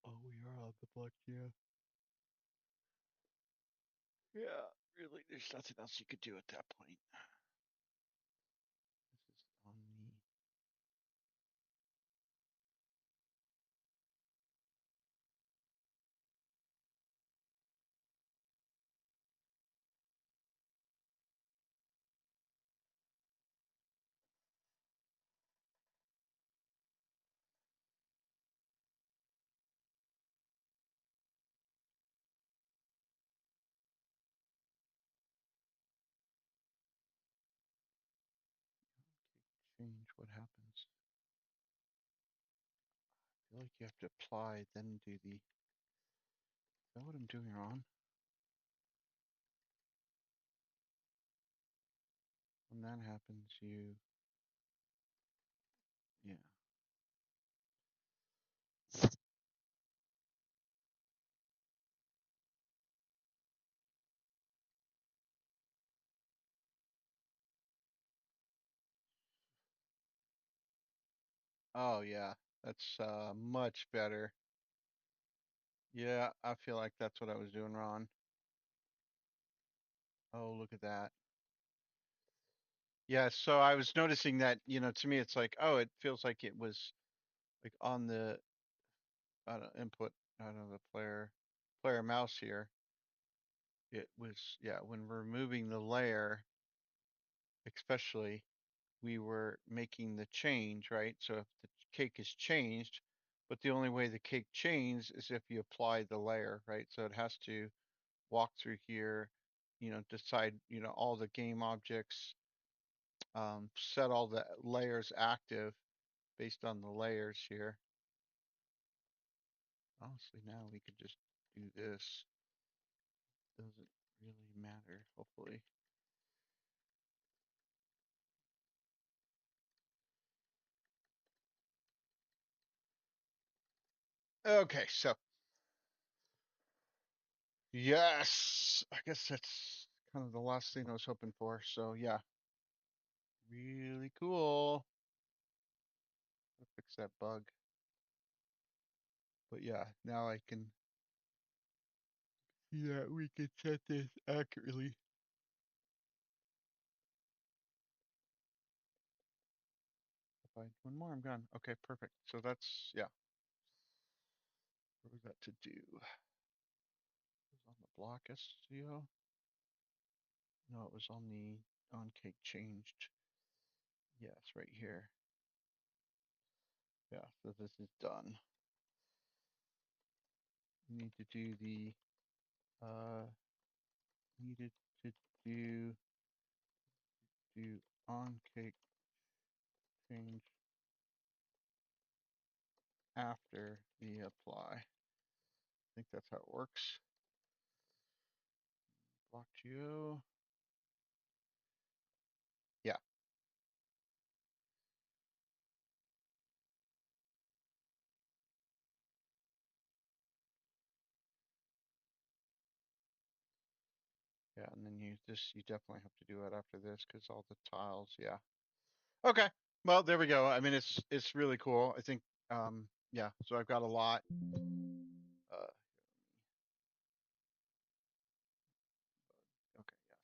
Oh, we are on the block, yeah. Yeah, really, there's nothing else you could do at that point. This is on me. Change what happens. I feel like you have to apply, then do the. Is that what I'm doing wrong? When that happens, you. Yeah. Oh, yeah. That's much better. Yeah, I feel like that's what I was doing wrong. Oh, look at that. Yeah, so I was noticing that, to me it's like, oh, it feels like it was like on the input, I don't know, the player mouse here. It was, yeah, when removing the layer, especially, we were making the change, right? So if the cake is changed, but the only way the cake chains is if you apply the layer, right? So it has to walk through here, decide, all the game objects, set all the layers active based on the layers here. Honestly, now we could just do this. Doesn't really matter, hopefully. Okay, so yes, I guess that's kind of the last thing I was hoping for. So yeah, really cool. I'll fix that bug. But yeah, now I can see that we can set this accurately. If I one more, I'm gone. Okay, perfect. So that's yeah. What was that to do? It was on the block SCO. No, it was on the on cake changed. Yes, right here. Yeah, so this is done. We need to do the needed to do on cake change after the apply. I think that's how it works. Block geo. Yeah. Yeah, and then you definitely have to do it after this because all the tiles, yeah. Okay. Well, there we go. I mean, it's really cool. I think, yeah. So I've got a lot. Uh, okay. Yes.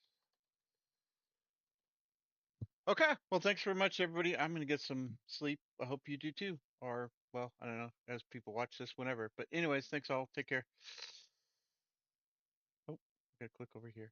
Okay. Well, thanks very much, everybody. I'm gonna get some sleep. I hope you do too. Or, well, I don't know, as people watch this, whenever. But anyways, thanks all. Take care. Oh, I gotta click over here.